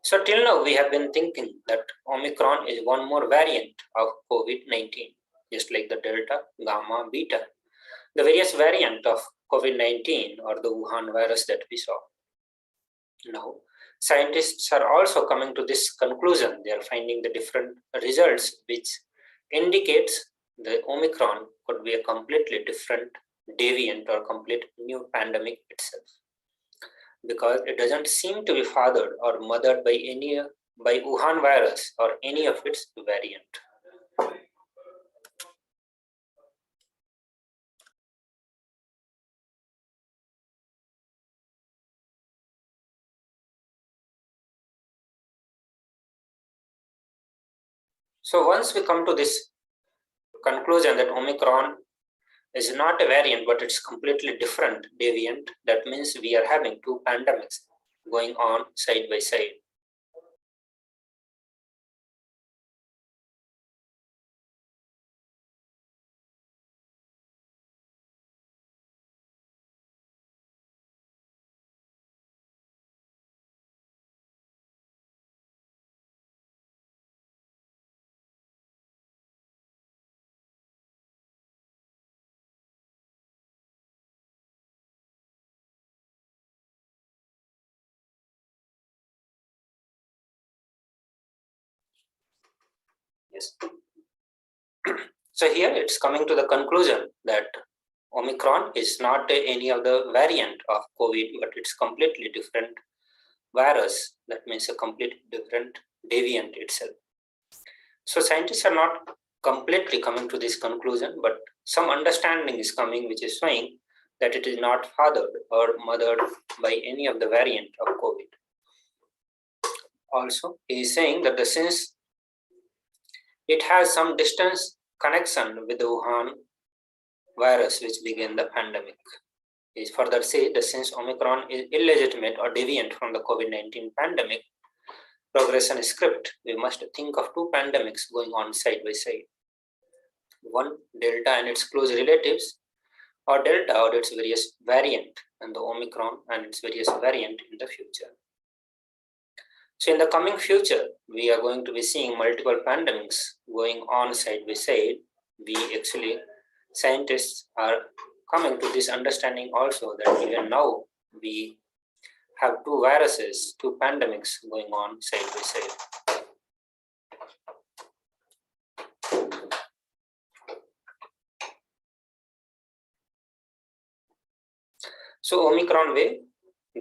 So till now we have been thinking that Omicron is one more variant of COVID-19, just like the Delta, Gamma, Beta, the various variant of COVID-19 or the Wuhan virus that we saw. Now, scientists are also coming to this conclusion. They are finding the different results which indicates the Omicron could be a completely different deviant or complete new pandemic itself, because it doesn't seem to be fathered or mothered by Wuhan virus or any of its variant. So once we come to this conclusion that Omicron is not a variant, but it's completely different deviant. That means we are having two pandemics going on side by side. Yes. So here it's coming to the conclusion that Omicron is not any of the variant of COVID, but it's completely different virus. That means a completely different deviant itself. So scientists are not completely coming to this conclusion, but some understanding is coming, which is showing that it is not fathered or mothered by any of the variant of COVID. Also, he is saying that since it has some distance connection with the Wuhan virus which began the pandemic. He further said that since Omicron is illegitimate or deviant from the COVID-19 pandemic progression script, we must think of two pandemics going on side by side. One, Delta and its close relatives, or Delta or its various variant, and the Omicron and its various variant in the future. So in the coming future, we are going to be seeing multiple pandemics going on side by side. Scientists are coming to this understanding also that even now we have two viruses, two pandemics going on side by side. So Omicron wave,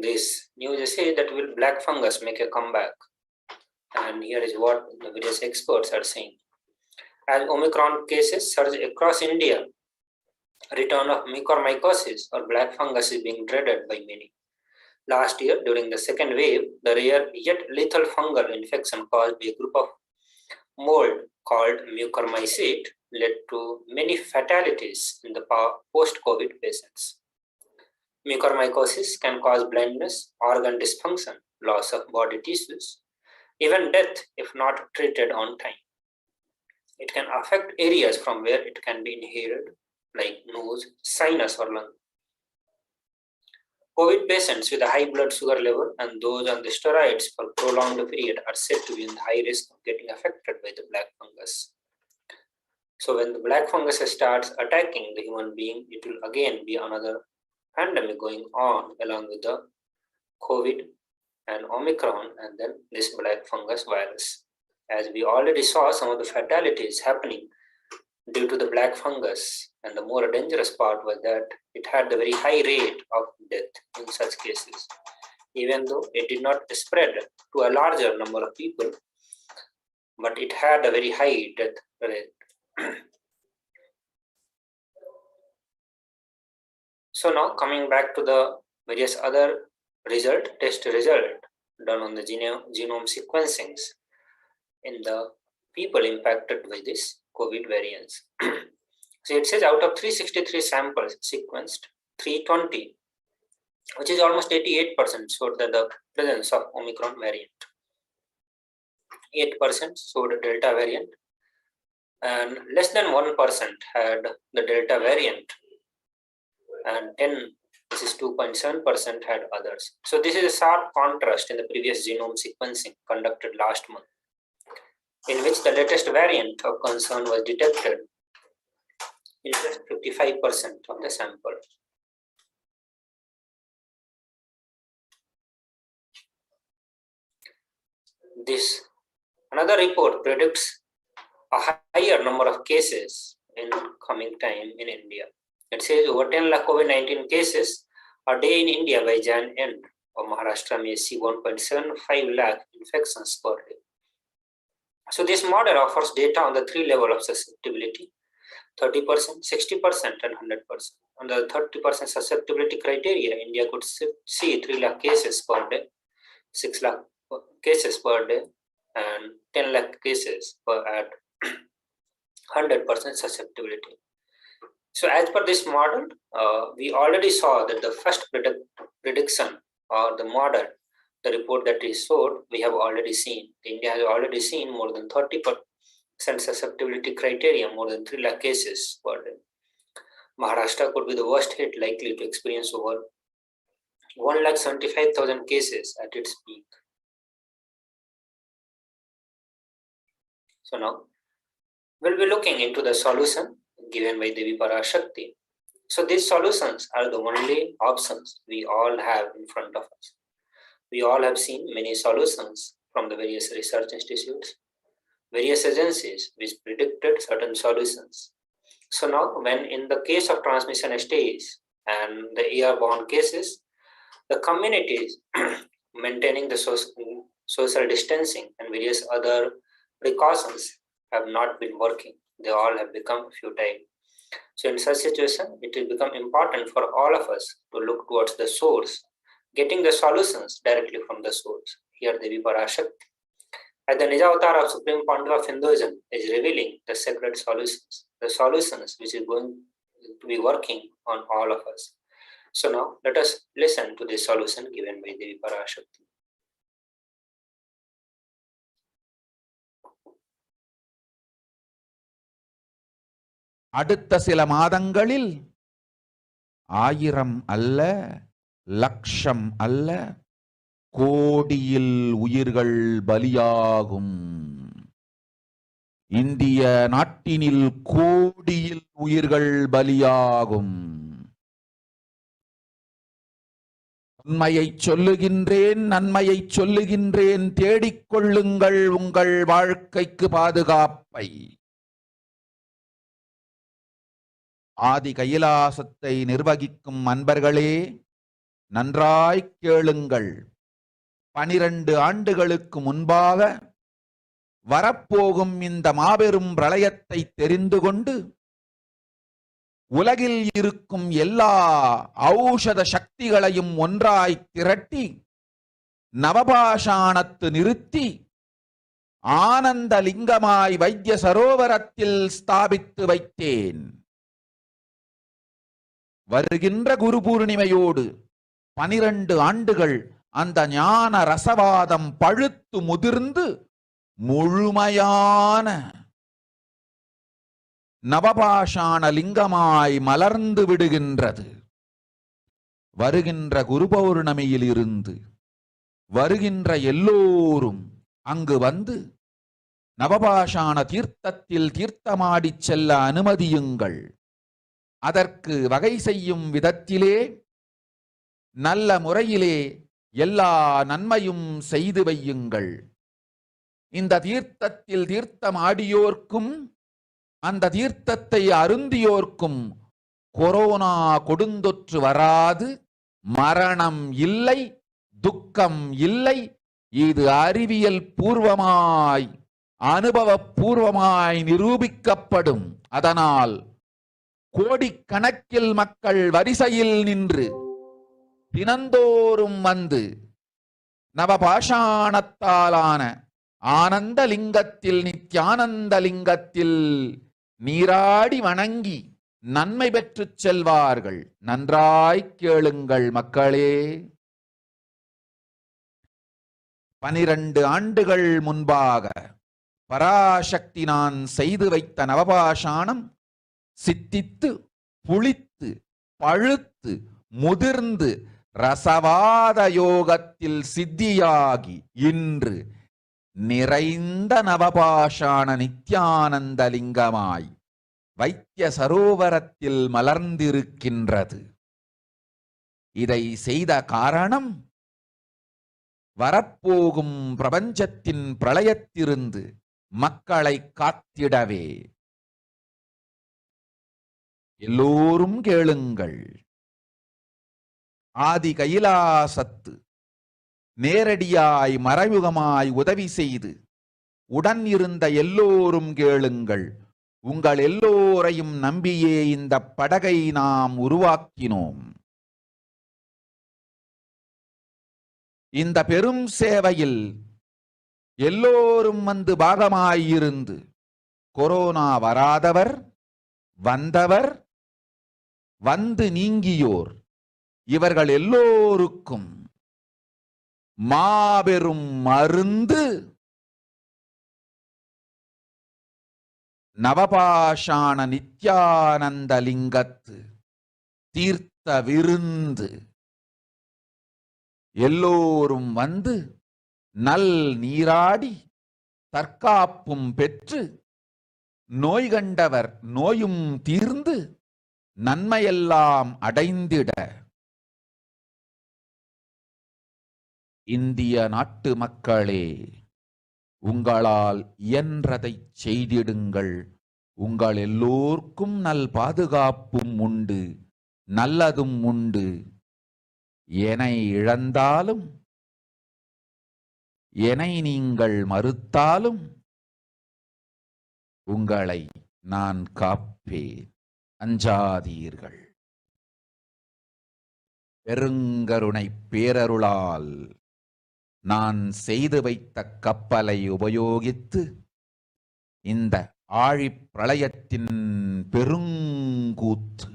this news says that will black fungus make a comeback? And here is what the various experts are saying. As Omicron cases surge across India, return of mucormycosis or black fungus is being dreaded by many. Last year, during the second wave, the rare yet lethal fungal infection caused by a group of mold called mucormycete led to many fatalities in the post-COVID patients. Mucormycosis can cause blindness, organ dysfunction, loss of body tissues, even death if not treated on time. It can affect areas from where it can be inhaled, like nose, sinus, or lung. COVID patients with a high blood sugar level and those on the steroids for prolonged period are said to be in high risk of getting affected by the black fungus. So when the black fungus starts attacking the human being, it will again be another pandemic going on along with the COVID and Omicron and then this black fungus virus. As we already saw some of the fatalities happening due to the black fungus, and the more dangerous part was that it had the very high rate of death in such cases. Even though it did not spread to a larger number of people, but it had a very high death rate. So now coming back to the various other test result done on the genome sequencings in the people impacted by this COVID variants. So it says out of 363 samples sequenced, 320, which is almost 88%, showed the presence of Omicron variant. 8% showed a Delta variant, and less than 1% had the Delta variant, and 2.7% had others. So this is a sharp contrast in the previous genome sequencing conducted last month, in which the latest variant of concern was detected in just 55% of the sample. Another report predicts a higher number of cases in coming time in India. It says over 10 lakh COVID-19 cases a day in India by Jan end, or Maharashtra may see 1.75 lakh infections per day. So this model offers data on the three levels of susceptibility: 30%, 60%, and 100%. Under the 30% susceptibility criteria, India could see 3 lakh cases per day, 6 lakh cases per day, and 10 lakh cases at 100% susceptibility. So as per this model, we already saw that the first prediction or the model, the report that is showed, we have already seen. India has already seen more than 30% susceptibility criteria, more than 3 lakh cases per day. Maharashtra could be the worst hit, likely to experience over 1,75,000 cases at its peak. So now we'll be looking into the solution given by Devi Parashakti. So these solutions are the only options we all have in front of us. We all have seen many solutions from the various research institutes, various agencies which predicted certain solutions. So now, when in the case of transmission stage and the airborne cases, the communities maintaining the social distancing and various other precautions have not been working. They all have become futile. So in such situation, it will become important for all of us to look towards the source, getting the solutions directly from the source. Here Devi Parashakti, as the Nija avatar of Supreme Pontiff of Hinduism, is revealing the sacred solutions, the solutions which is going to be working on all of us. So now let us listen to the solution given by Devi Parashakti. அடுத்த சில மாதங்களில் 1000 அல்ல, லட்சம் அல்ல, கோடியில் உயிர்கள் பலியாகும். இந்திய நாட்டினில் கோடியில் உயிர்கள் பலியாகும். உண்மையை சொல்லுகின்றேன், நன்மையை சொல்லுகின்றேன், தேடிக்கொள்ளுங்கள் உங்கள் வாழ்க்கைக்கு பாதுகாப்பை. ஆதி கைலாசத்தை நிர்வகிக்கும் அன்பர்களே, நன்றாய் கேளுங்கள். 12 ஆண்டுகளுக்கு முன்பாக வரப்போகும் இந்த மாபெரும் பிரளயத்தை தெரிந்து கொண்டு உலகில் இருக்கும் எல்லா ஔஷத சக்திகளையும் ஒன்றாய் திரட்டி நவபாஷாணத்து நிறுத்தி ஆனந்த லிங்கமாய் வைத்திய சரோவரத்தில் ஸ்தாபித்து வைத்தேன். வருகின்ற குரு பூர்ணிமையோடு 12 ஆண்டுகள் அந்த ஞான ரசவாதம் பழுத்து முதிர்ந்து முழுமையான நவபாஷாண லிங்கமாய் மலர்ந்து விடுகின்றது. வருகின்ற குரு பௌர்ணமியில் இருந்து வருகின்ற எல்லோரும் அங்கு வந்து நவபாஷாண தீர்த்தத்தில் தீர்த்தமாடிச் செல்ல அனுமதியுங்கள். அதற்கு வகை செய்யும் விதத்திலே நல்ல முறையிலே எல்லா நன்மையும் செய்து வையுங்கள். இந்த தீர்த்தத்தில் தீர்த்தமாடியோர்க்கும் அந்த தீர்த்தத்தை அருந்தியோர்க்கும் கொரோனா கொடுந்தொற்று வராது, மரணம் இல்லை, துக்கம் இல்லை. இது அறிவியல் பூர்வமாய் அனுபவபூர்வமாய் நிரூபிக்கப்படும். அதனால் கோடிக்கணக்கில் மக்கள் வரிசையில் நின்று தினந்தோறும் வந்து நவபாஷாணத்தாலான ஆனந்த லிங்கத்தில், நித்யானந்த லிங்கத்தில் நீராடி வணங்கி நன்மை பெற்றுச் செல்வார்கள். நன்றாய் கேளுங்கள் மக்களே. 12 ஆண்டுகள் முன்பாக பராசக்தி நான் செய்து வைத்த நவபாஷாணம் சித்தித்து புளித்து பழுத்து முதிர்ந்து ரசவாத யோகத்தில் சித்தியாகி இன்று நிறைந்த நவபாஷாண நித்யானந்த லிங்கமாய் வைத்திய சரோவரத்தில் மலர்ந்திருக்கின்றது. இதை செய்த காரணம் வரப்போகும் பிரபஞ்சத்தின் பிரளயத்திலிருந்து மக்களை காத்திடவே. எல்லோரும் கேளுங்கள். ஆதி கைலாசத்து நேரடியாய் மறைமுகமாய் உதவி செய்து உடன் இருந்த எல்லோரும் கேளுங்கள். உங்கள் எல்லோரையும் நம்பியே இந்த படகை நாம் உருவாக்கினோம். இந்த பெரும் சேவையில் எல்லோரும் வந்து பாகமாயிருந்து கொரோனா வராதவர், வந்தவர், வந்து நீங்கியோர் இவர்கள் எல்லோருக்கும் மாபெரும் மருந்து நவபாஷாண நித்யானந்த லிங்கத்து தீர்த்த விருந்து. எல்லோரும் வந்து நல் நீராடி தற்காப்பும் பெற்று நோய் கண்டவர் நோயும் தீர்ந்து நன்மையெல்லாம் அடைந்திட இந்திய நாட்டு மக்களே, உங்களால் இயன்றதை செய்திடுங்கள். உங்கள் எல்லோர்க்கும் நல் பாதுகாப்பும் உண்டு, நல்லதும் உண்டு. என்னை இழந்தாலும் என்னை நீங்கள் மறுத்தாலும் உங்களை நான் காப்பேன், அஞ்சாதீர்கள். பெருங்கருணை பேரருளால் நான் செய்து வைத்த கப்பலை உபயோகித்து இந்த ஆழிப் பிரளயத்தின் பெருங்கூத்து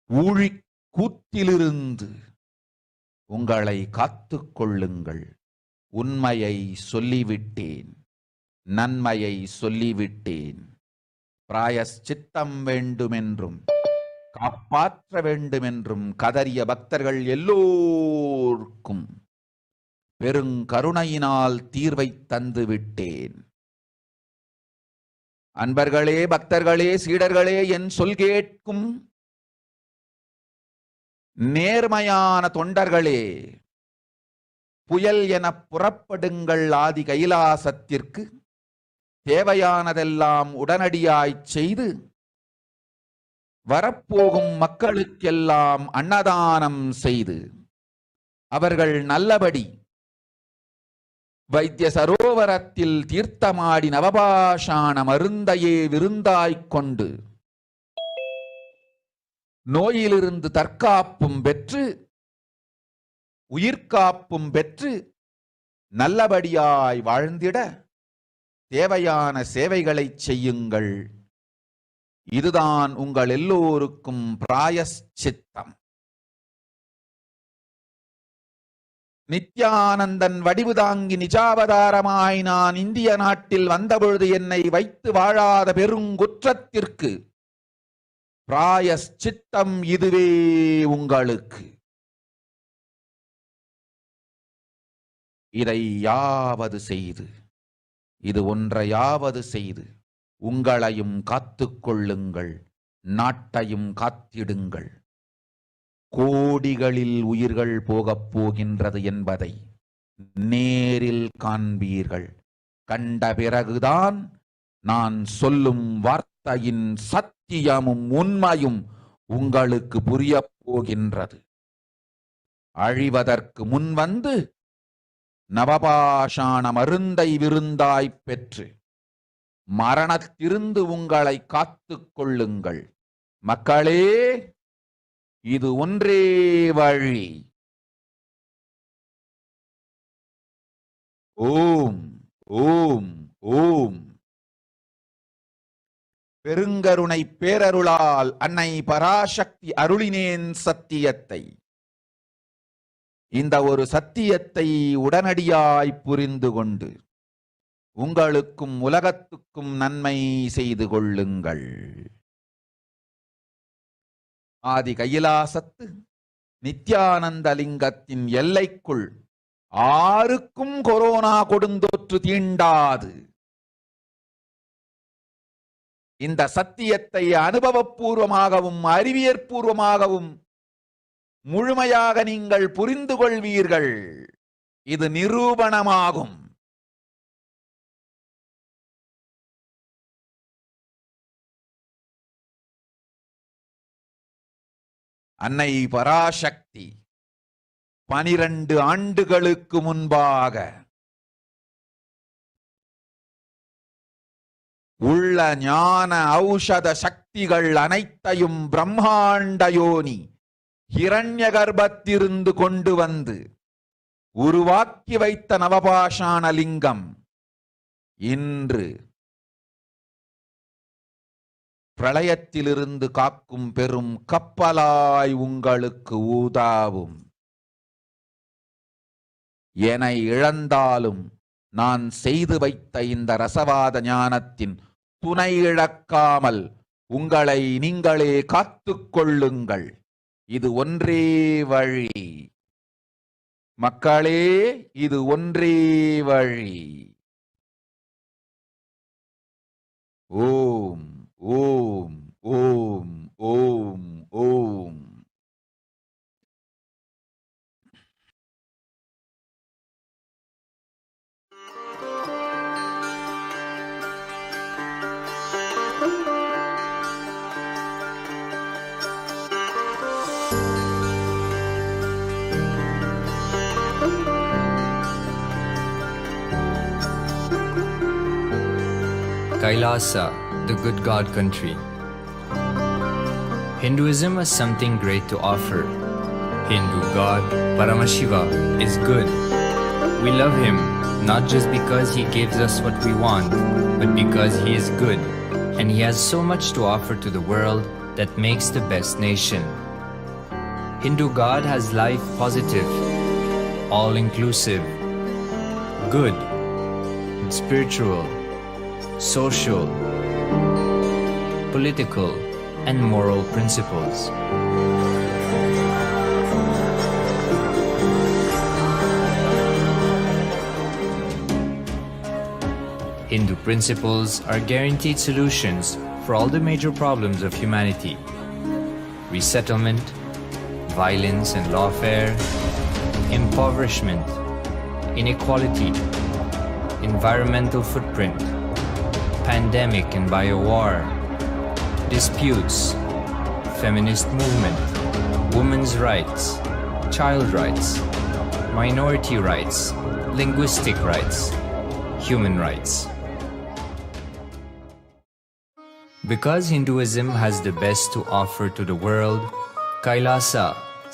ஊழிக் கூத்திலிருந்து உங்களை காத்துக் கொள்ளுங்கள். உண்மையை சொல்லிவிட்டேன், நன்மையை சொல்லிவிட்டேன். பிராயஷ்சித்தம் வேண்டுமென்றும் காப்பாற்ற வேண்டுமென்றும் கதறிய பக்தர்கள் எல்லோருக்கும் பெருங்கருணையினால் தீர்வை தந்து விட்டேன். அன்பர்களே, பக்தர்களே, சீடர்களே, என் சொல் கேட்கும் நேர்மையான தொண்டர்களே, புயல் என புறப்படுங்கள் ஆதி கைலாசத்திற்கு. தேவையானதெல்லாம் உடனடியாய்ச் செய்து வரப்போகும் மக்களுக்கெல்லாம் அன்னதானம் செய்து அவர்கள் நல்லபடி வைத்திய சரோவரத்தில் தீர்த்தமாடி நவபாஷாண மருந்தையே விருந்தாய்க் கொண்டு நோயிலிருந்து தற்காப்பும் பெற்று உயிர்காப்பும் பெற்று நல்லபடியாய் வாழ்ந்திட தேவையான சேவைகளை செய்யுங்கள். இதுதான் உங்கள் எல்லோருக்கும் பிராயஷ்சித்தம். நித்யானந்தன் வடிவு தாங்கி நிஜாவதாரமாய் நான் இந்திய நாட்டில் வந்தபொழுது என்னை வைத்து வாழாத பெருங்குற்றத்திற்கு பிராயஷ்சித்தம் இதுவே உங்களுக்கு. இதை யாவது செய்து, இது ஒன்றையாவது செய்து உங்களையும் காத்துக் கொள்ளுங்கள், நாட்டையும் காத்திடுங்கள். கோடிகளில் உயிர்கள் போகப் போகின்றது என்பதை நேரில் காண்பீர்கள். கண்ட பிறகுதான் நான் சொல்லும் வார்த்தையின் சத்தியமும் உண்மையும் உங்களுக்கு புரியப் போகின்றது. அழிவதற்கு முன்வந்து நவபாஷாண மருந்தை விருந்தாய்ப் பெற்று மரணத்திலிருந்து உங்களை காத்துக் கொள்ளுங்கள். மக்களே, இது ஒன்றே வழி. ஓம் ஓம் ஓம். பெருங்கருணை பேரருளால் அன்னை பராசக்தி அருளினேன் சத்தியத்தை. இந்த ஒரு சத்தியத்தை உடனடியாய் புரிந்து கொண்டு உங்களுக்கும் உலகத்துக்கும் நன்மை செய்து கொள்ளுங்கள். ஆதி கைலாசத்து நித்யானந்த லிங்கத்தின் எல்லைக்குள் ஆருக்கும் கொரோனா கொடுந்தொற்று தீண்டாது. இந்த சத்தியத்தை அனுபவபூர்வமாகவும் அறிவியற்பூர்வமாகவும் முழுமையாக நீங்கள் புரிந்து கொள்வீர்கள். இது நிரூபணமாகும். அன்னை பராசக்தி 12 ஆண்டுகளுக்கு முன்பாக உள்ள ஞான ஔஷத சக்திகள் அனைத்தையும் பிரம்மாண்ட யோனி ஹிரண்ய கர்ப்பத்திலிருந்து கொண்டு வந்து உருவாக்கி வைத்த நவபாஷாண லிங்கம் இன்று பிரளயத்திலிருந்து காக்கும் பெரும் கப்பலாய் உங்களுக்கு ஊதாவும். என்னை இழந்தாலும் நான் செய்து வைத்த இந்த ரசவாத ஞானத்தின் துணை இழக்காமல் உங்களை நீங்களே காத்துக் கொள்ளுங்கள். இது ஒன்றே வழி மக்களே, இது ஒன்றே வழி. ஓம் ஓம் ஓம் ஓம் ஓம். Kailaasa, the good God country. Hinduism has something great to offer. Hindu God Paramashiva is good. We love him not just because he gives us what we want, but because he is good and he has so much to offer to the world that makes the best nation. Hindu God has life positive, all-inclusive, good, spiritual, social, political, and moral principles. Hindu principles are guaranteed solutions for all the major problems of humanity: resettlement, violence and lawfare, impoverishment, inequality, environmental footprint, pandemic and biowar, disputes, feminist movement, women's rights, child rights, minority rights, linguistic rights, human rights. Because Hinduism has the best to offer to the world, Kailaasa,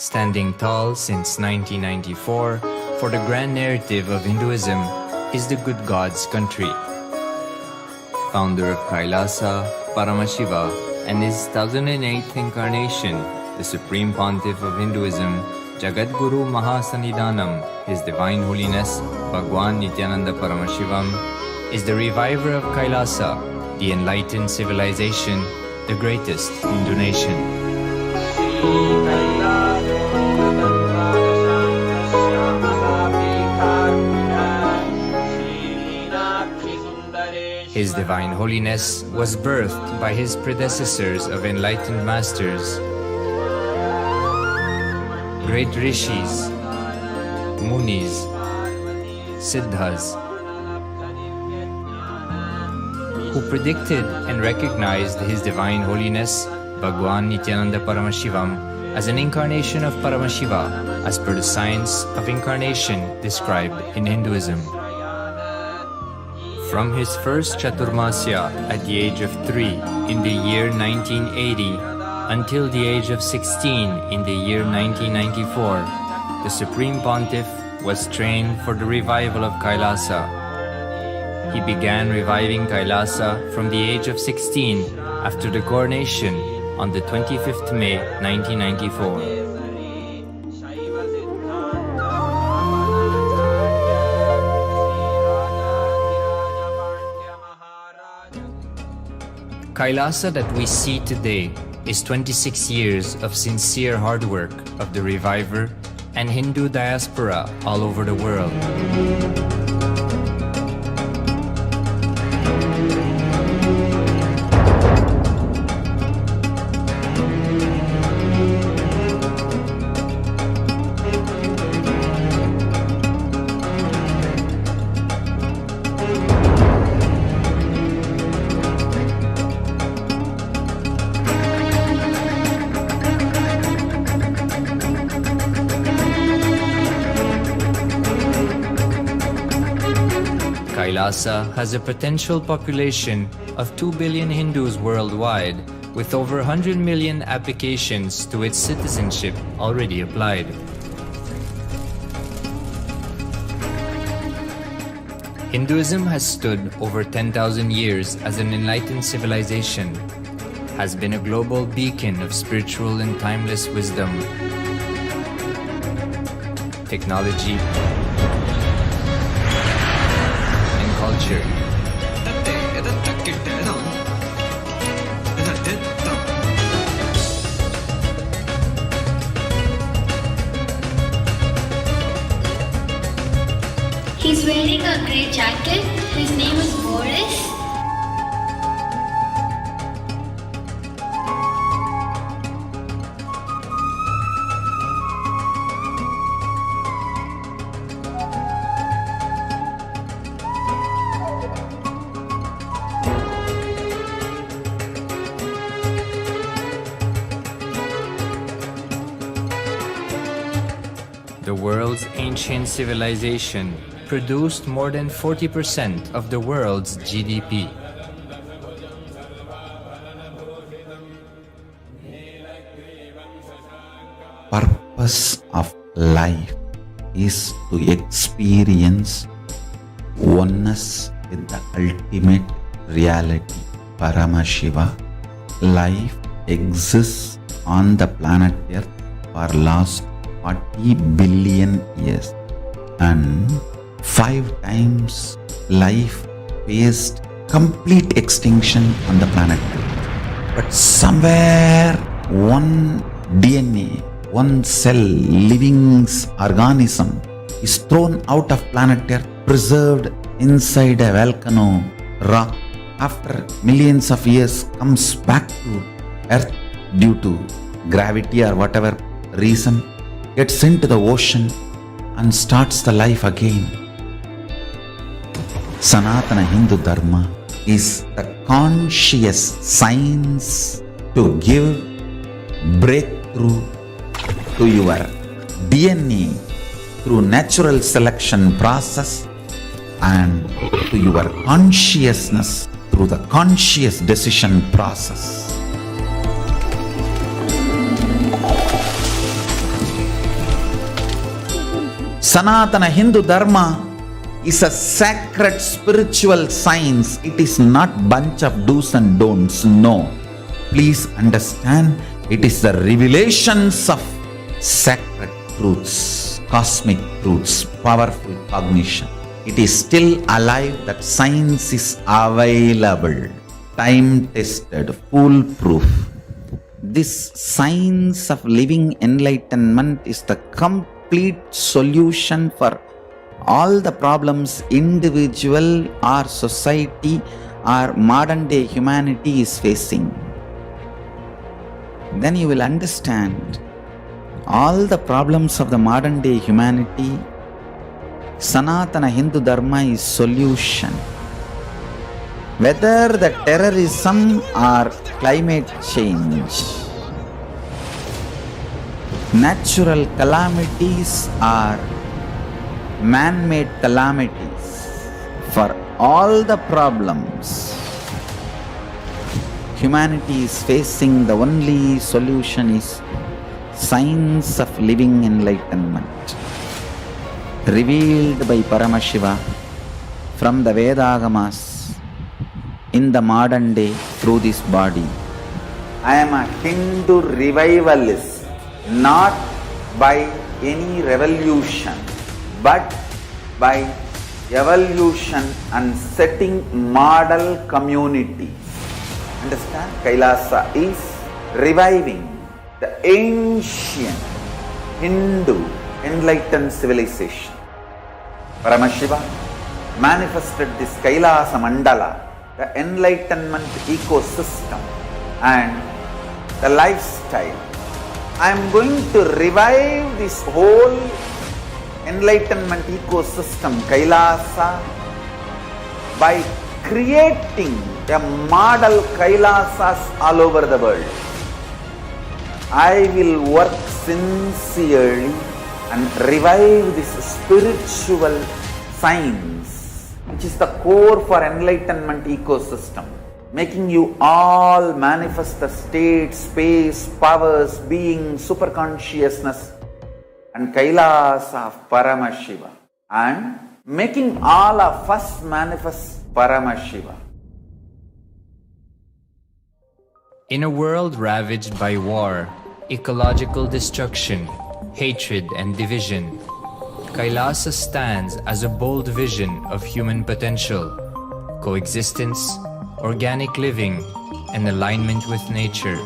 standing tall since 1994 for the grand narrative of Hinduism, is the good God's country. Founder of Kailaasa, Paramashiva, and his 1008th incarnation, the Supreme Pontiff of Hinduism, Jagadguru Mahasannidhanam, His Divine Holiness, Bhagwan Nithyananda Paramashivam, is the reviver of Kailaasa, the enlightened civilization, the greatest Hindu nation. His Divine Holiness was birthed by his predecessors of enlightened masters, great rishis, munis, siddhas, who predicted and recognized His Divine Holiness, Bhagwan Nithyananda Paramashivam, as an incarnation of Paramashiva, as per the science of incarnation described in Hinduism. From his first Chaturmasya at the age of 3 in the year 1980 until the age of 16 in the year 1994, the Supreme Pontiff was trained for the revival of Kailaasa. He began reviving Kailaasa from the age of 16 after the coronation on the 25th May 1994. Kailaasa that we see today is 26 years of sincere hard work of the reviver and Hindu diaspora all over the world. Kailaasa has a potential population of 2 billion Hindus worldwide, with over 100 million applications to its citizenship already applied. Hinduism has stood over 10,000 years as an enlightened civilization. has been a global beacon of spiritual and timeless wisdom, technology, and culture. He's wearing a grey jacket. His name is Boris. The world's ancient civilization produced more than 40% of the world's GDP. Purpose of life is to experience oneness with the ultimate reality, Paramashiva. Life exists on the planet Earth for last 40 billion years, and 5 times life faced complete extinction on the planet Earth. But somewhere one DNA, one cell, living organism is thrown out of planet Earth, preserved inside a volcano rock. After millions of years comes back to Earth due to gravity or whatever reason, gets into the ocean and starts the life again. Sanatana Hindu Dharma is the conscious science to give breakthrough to your DNA through natural selection process and to your consciousness through the conscious decision process. Sanatana Hindu Dharma is a sacred spiritual science. It is not bunch of do's and don'ts. No. Please understand, it is the revelations of sacred truths, cosmic truths, powerful cognition. It is still alive, that science is available, time-tested, foolproof. This science of living enlightenment is the complete solution for all the problems individual or society or modern day humanity is facing. Then you will understand all the problems of the modern day humanity. Sanatana Hindu Dharma is solution. Whether the terrorism or climate change, natural calamities or man-made calamities, for all the problems humanity is facing, the only solution is science of living enlightenment, revealed by Paramashiva from the Vedagamas in the modern day through this body. I am a Hindu revivalist, not by any revolution, but by evolution and setting model communities. Understand? Kailasa is reviving the ancient Hindu enlightened civilization. Paramashiva manifested this Kailasa Mandala, the enlightenment ecosystem and the lifestyle. I am going to revive this whole enlightenment ecosystem, Kailasa, by creating a model Kailasas all over the world. I will work sincerely and revive this spiritual science, which is the core for enlightenment ecosystem, making you all manifest the state, space, powers, being, superconsciousness and Kailasa of Paramashiva, and making all of us manifest Paramashiva. In a world ravaged by war, ecological destruction, hatred and division, Kailasa stands as a bold vision of human potential, coexistence, organic living, and alignment with nature.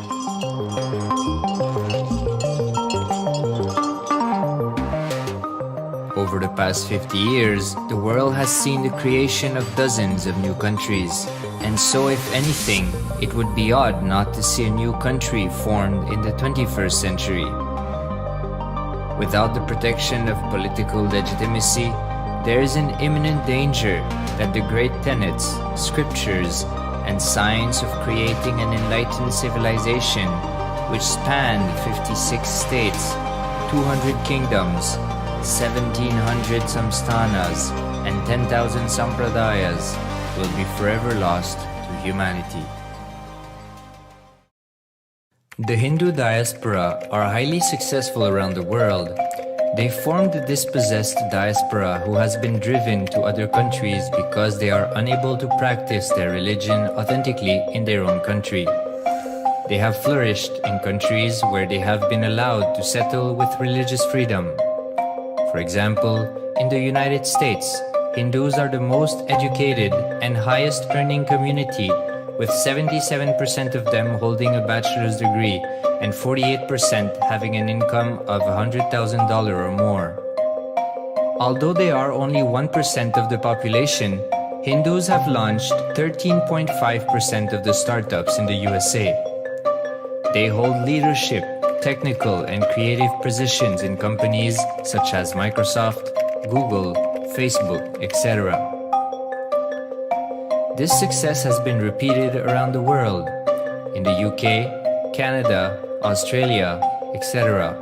Over the past 50 years, the world has seen the creation of dozens of new countries, and so if anything, it would be odd not to see a new country formed in the 21st century. Without the protection of political legitimacy, there is an imminent danger that the great tenets, scriptures, and science of creating an enlightened civilization, which spanned 56 states, 200 kingdoms, 1,700 samsthanas, and 10,000 sampradayas, will be forever lost to humanity. The Hindu diaspora are highly successful around the world. They formed the dispossessed diaspora who has been driven to other countries because they are unable to practice their religion authentically in their own country. They have flourished in countries where they have been allowed to settle with religious freedom. For example, in the United States, Hindus are the most educated and highest earning community, with 77% of them holding a bachelor's degree and 48% having an income of $100,000 or more. Although they are only 1% of the population, Hindus have launched 13.5% of the startups in the USA. They hold leadership, technical and creative positions in companies such as Microsoft, Google, Facebook, etc. This success has been repeated around the world, in the UK, Canada, Australia, etc.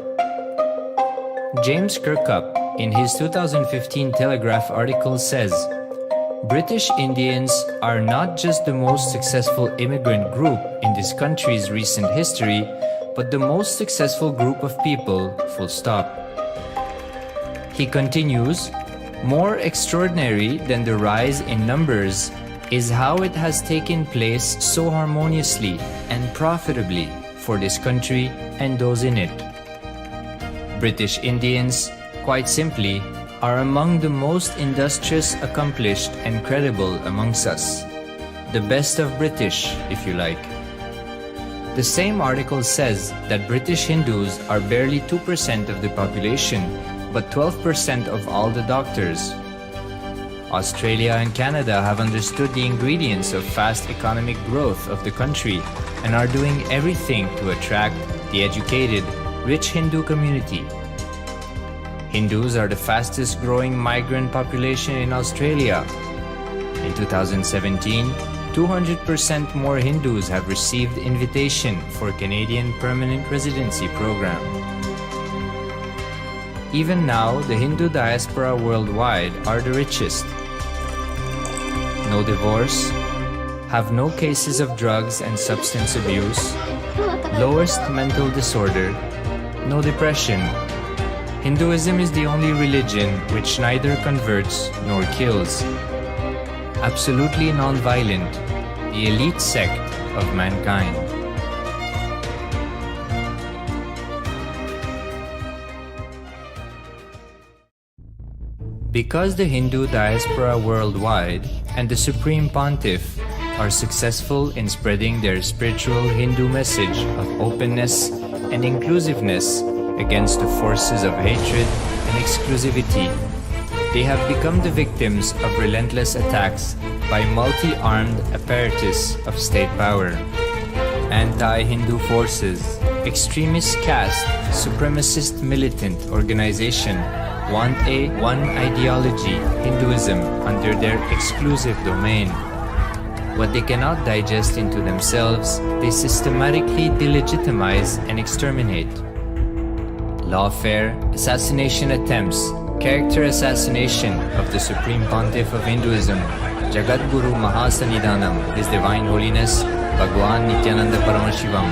James Kirkup, in his 2015 Telegraph article says, British Indians are not just the most successful immigrant group in this country's recent history, but the most successful group of people, full stop. He continues, more extraordinary than the rise in numbers is how it has taken place so harmoniously and profitably for this country and those in it. British Indians, quite simply, are among the most industrious, accomplished, and credible amongst us. The best of British, if you like. The same article says that British Hindus are barely 2% of the population, but 12% of all the doctors. Australia and Canada have understood the ingredients of fast economic growth of the country and are doing everything to attract the educated, rich Hindu community. Hindus are the fastest growing migrant population in Australia. In 2017, 200% more Hindus have received invitation for Canadian Permanent Residency Program. Even now, the Hindu diaspora worldwide are the richest. No divorce, have no cases of drugs and substance abuse, lowest mental disorder, no depression. Hinduism is the only religion which neither converts nor kills. Absolutely non-violent, the elite sect of mankind. Because the Hindu diaspora worldwide and the Supreme Pontiff are successful in spreading their spiritual Hindu message of openness and inclusiveness against the forces of hatred and exclusivity, they have become the victims of relentless attacks by multi-armed apparatus of state power. Anti-Hindu forces, extremist caste, supremacist militant organization want a one ideology, Hinduism, under their exclusive domain. What they cannot digest into themselves, they systematically delegitimize and exterminate. Lawfare, assassination attempts, character assassination of the Supreme Pontiff of Hinduism, Jagadguru Mahasannidhanam, His Divine Holiness, Bhagwan Nithyananda Paramashivam.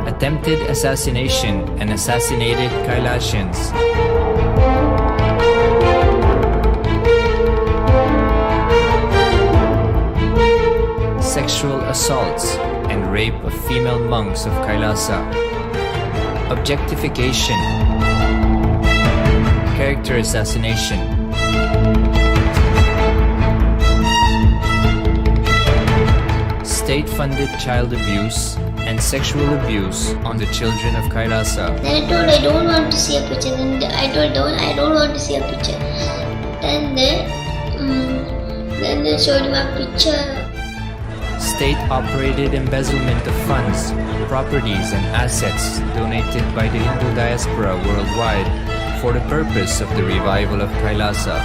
Attempted assassination and assassinated Kailasians. sexual assaults and rape of female monks of Kailasa, objectification, character assassination, state-funded child abuse and sexual abuse on the children of Kailasa. Then I told I don't want to see a picture. Then I told I don't want to see a picture. Then they showed him a picture. State-operated embezzlement of funds, properties and assets donated by the Hindu diaspora worldwide for the purpose of the revival of Kailasa.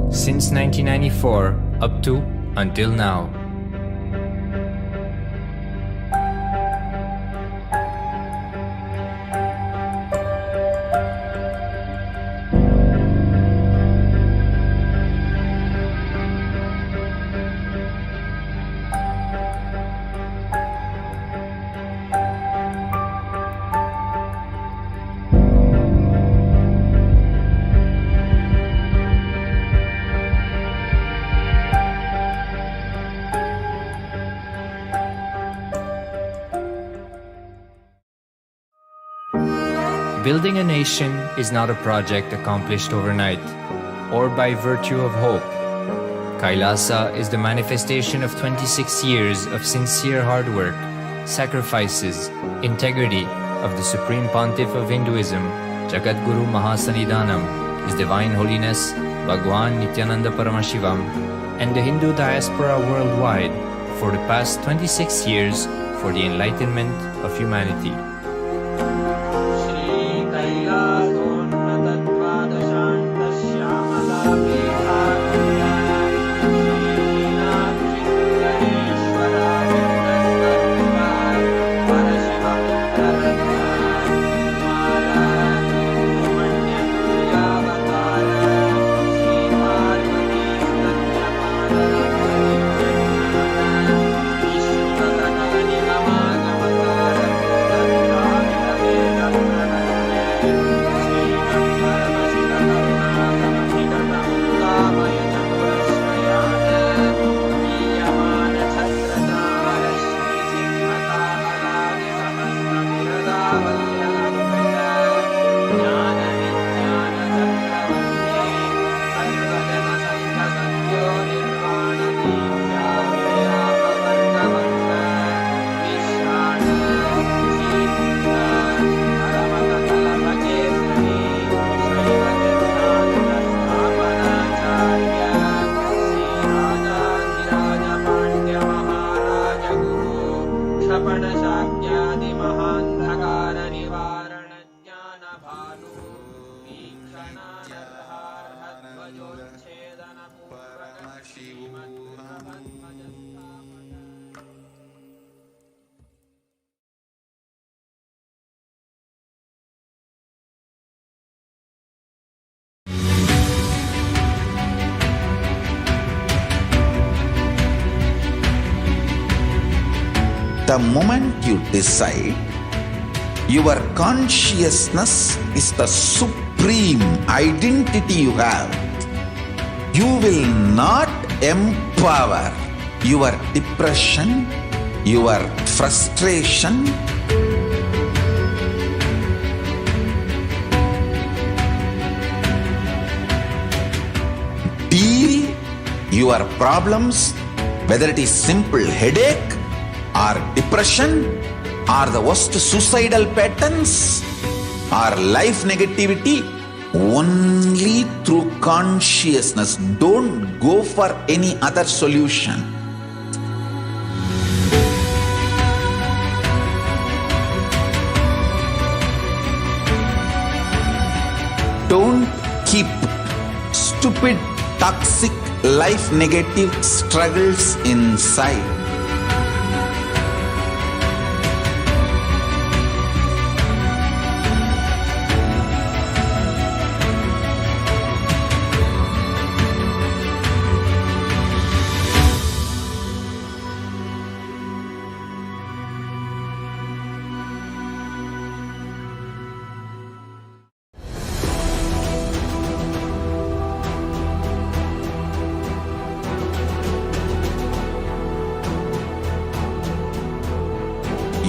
Since 1994 up to until now. Building a nation is not a project accomplished overnight or by virtue of hope. Kailasa is the manifestation of 26 years of sincere hard work, sacrifices, integrity of the Supreme Pontiff of Hinduism, Jagadguru Mahasannidhanam, His Divine Holiness Bhagwan Nithyananda Paramashivam, and the Hindu diaspora worldwide for the past 26 years for the enlightenment of humanity. The moment you decide, your consciousness is the supreme identity you have. You will not empower your depression, your frustration, deal your problems, whether it is simple headache or depression or the worst suicidal patterns or life negativity, only through consciousness. Don't go for any other solution. Don't keep stupid, toxic, life negative struggles inside.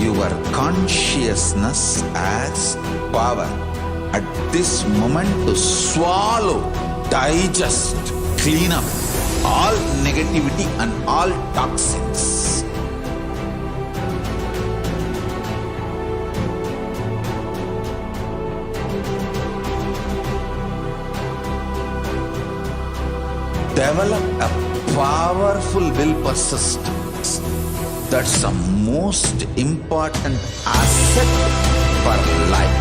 your consciousness as power at this moment to swallow, digest, clean up all negativity and all toxins. Develop a powerful will persistence. That's the most important asset for life.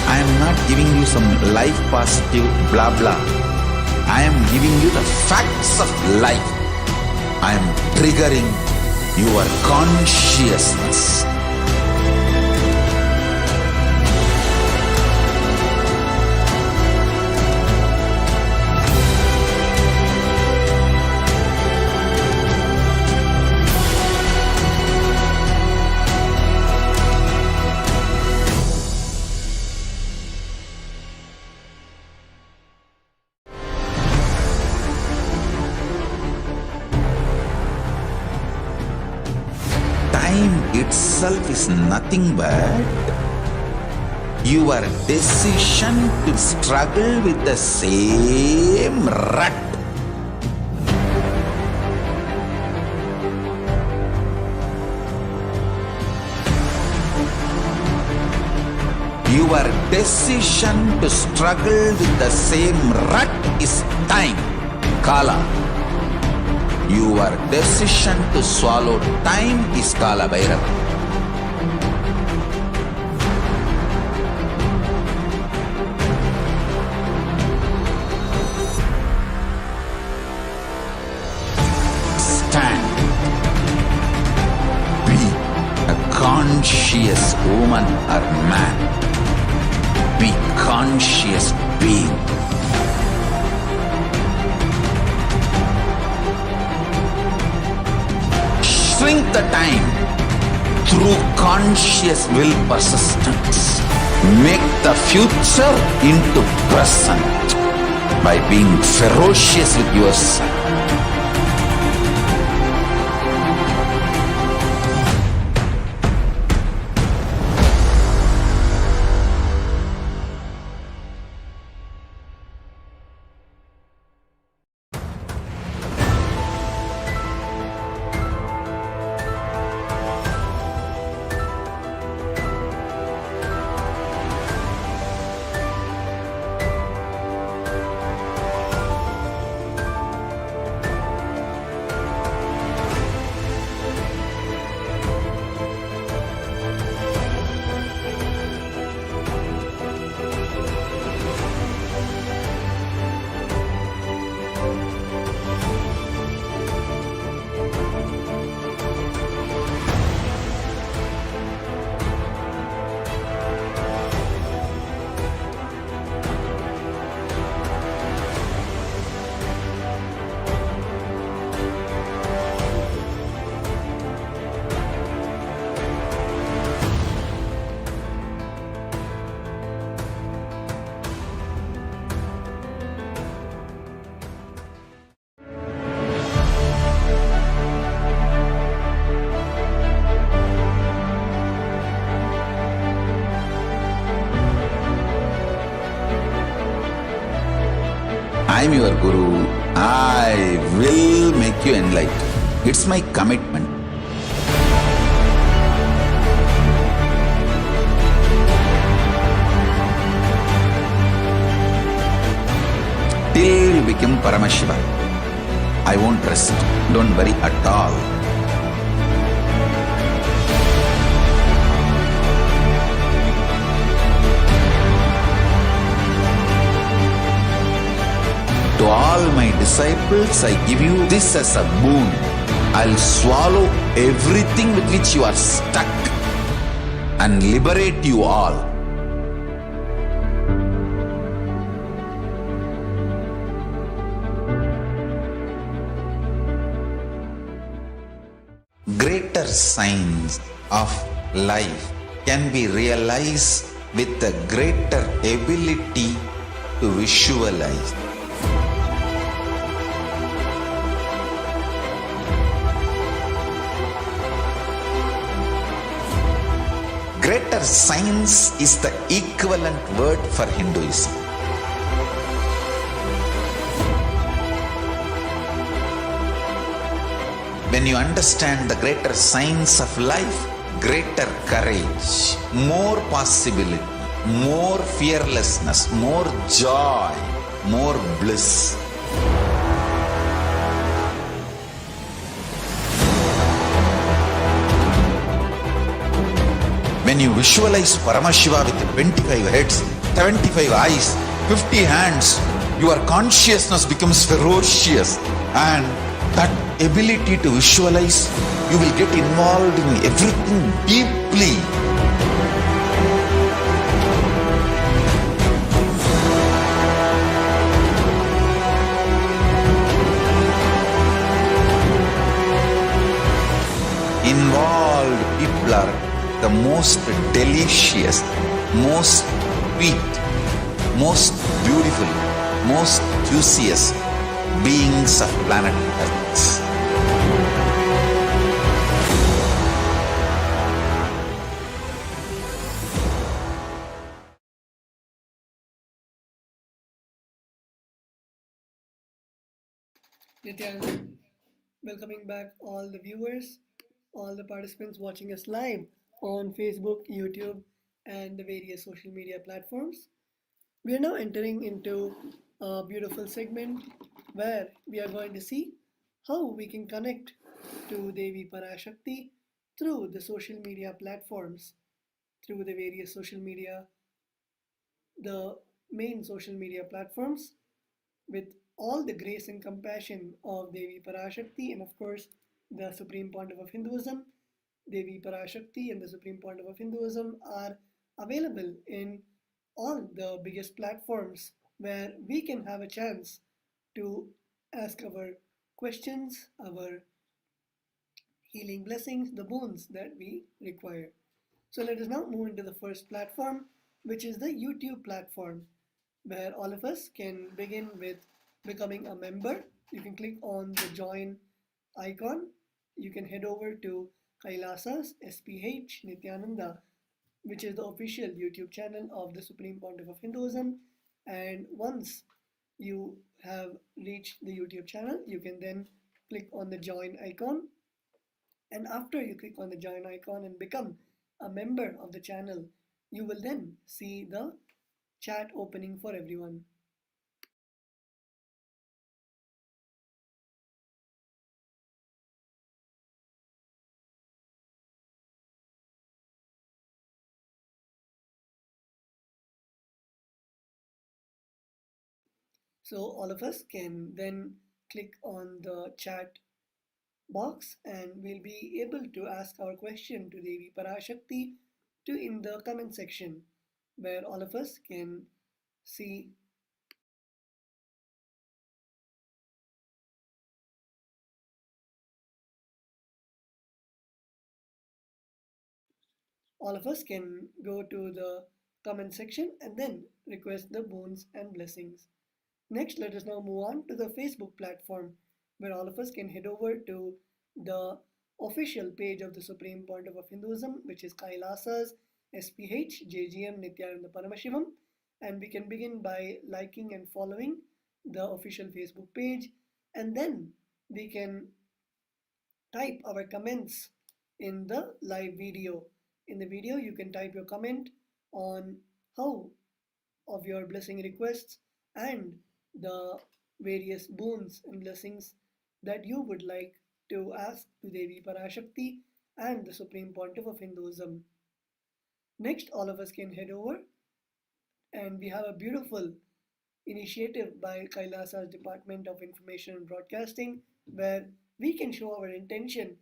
I am not giving you some life positive blah blah. I am giving you the facts of life. I am triggering your consciousness. Time itself is nothing but your decision to struggle with the same rut. Your decision to struggle with the same rut is time, Kala. Your decision to swallow time is Kala Bhairava. Stand. Be a conscious woman or man. Be conscious being. Shrink the time through conscious will persistence. Make the future into present by being ferocious with yourself. I am your Guru. I will make you enlightened. It's my commitment. Till you become Paramashiva, I won't rest. Don't worry at all. To all my disciples, I give you this as a boon. I'll swallow everything with which you are stuck and liberate you all. Greater signs of life can be realized with a greater ability to visualize. Greater science is the equivalent word for Hinduism. When you understand the greater science of life, greater courage, more possibility, more fearlessness, more joy, more bliss. When you visualize Paramashiva with 25 heads, 75 eyes, 50 hands, your consciousness becomes ferocious, and that ability to visualize, you will get involved in everything deeply. Involved people are the most delicious, most sweet, most beautiful, most juiciest beings of planet Earth. Nithyananda, welcoming back all the viewers, all the participants watching us live on Facebook, YouTube, and the various social media platforms. We are now entering into a beautiful segment where we are going to see how we can connect to Devi Parashakti through the social media platforms, through the various social media, the main social media platforms, with all the grace and compassion of Devi Parashakti and of course the Supreme Pontiff of Hinduism. Devi Parashakti and the Supreme Pontiff of Hinduism are available in all the biggest platforms where we can have a chance to ask our questions, our healing blessings, the boons that we require. So let us now move into the first platform, which is the YouTube platform, where all of us can begin with becoming a member. You can click on the join icon. You can head over to Kailasa's SPH Nithyananda, which is the official YouTube channel of the Supreme Pontiff of Hinduism. And once you have reached the YouTube channel, you can then click on the join icon. And after you click on the join icon and become a member of the channel, you will then see the chat opening for everyone. So all of us can then click on the chat box and we'll be able to ask our question to Devi Parashakti in the comment section, where all of us can see all of us can go to the comment section and then request the boons and blessings. Next, let us now move on to the Facebook platform, where all of us can head over to the official page of the Supreme Pontiff of Hinduism, which is Kailasa's SPH Nithyananda Paramashivam, and we can begin by liking and following the official Facebook page, and then we can type our comments in the live video. In the video, you can type your comment on how of your blessing requests and the various boons and blessings that you would like to ask to Devi Parashakti and the Supreme Pontiff of Hinduism. Next, all of us can head over and we have a beautiful initiative by Kailasa's Department of Information and Broadcasting, where we can show our intention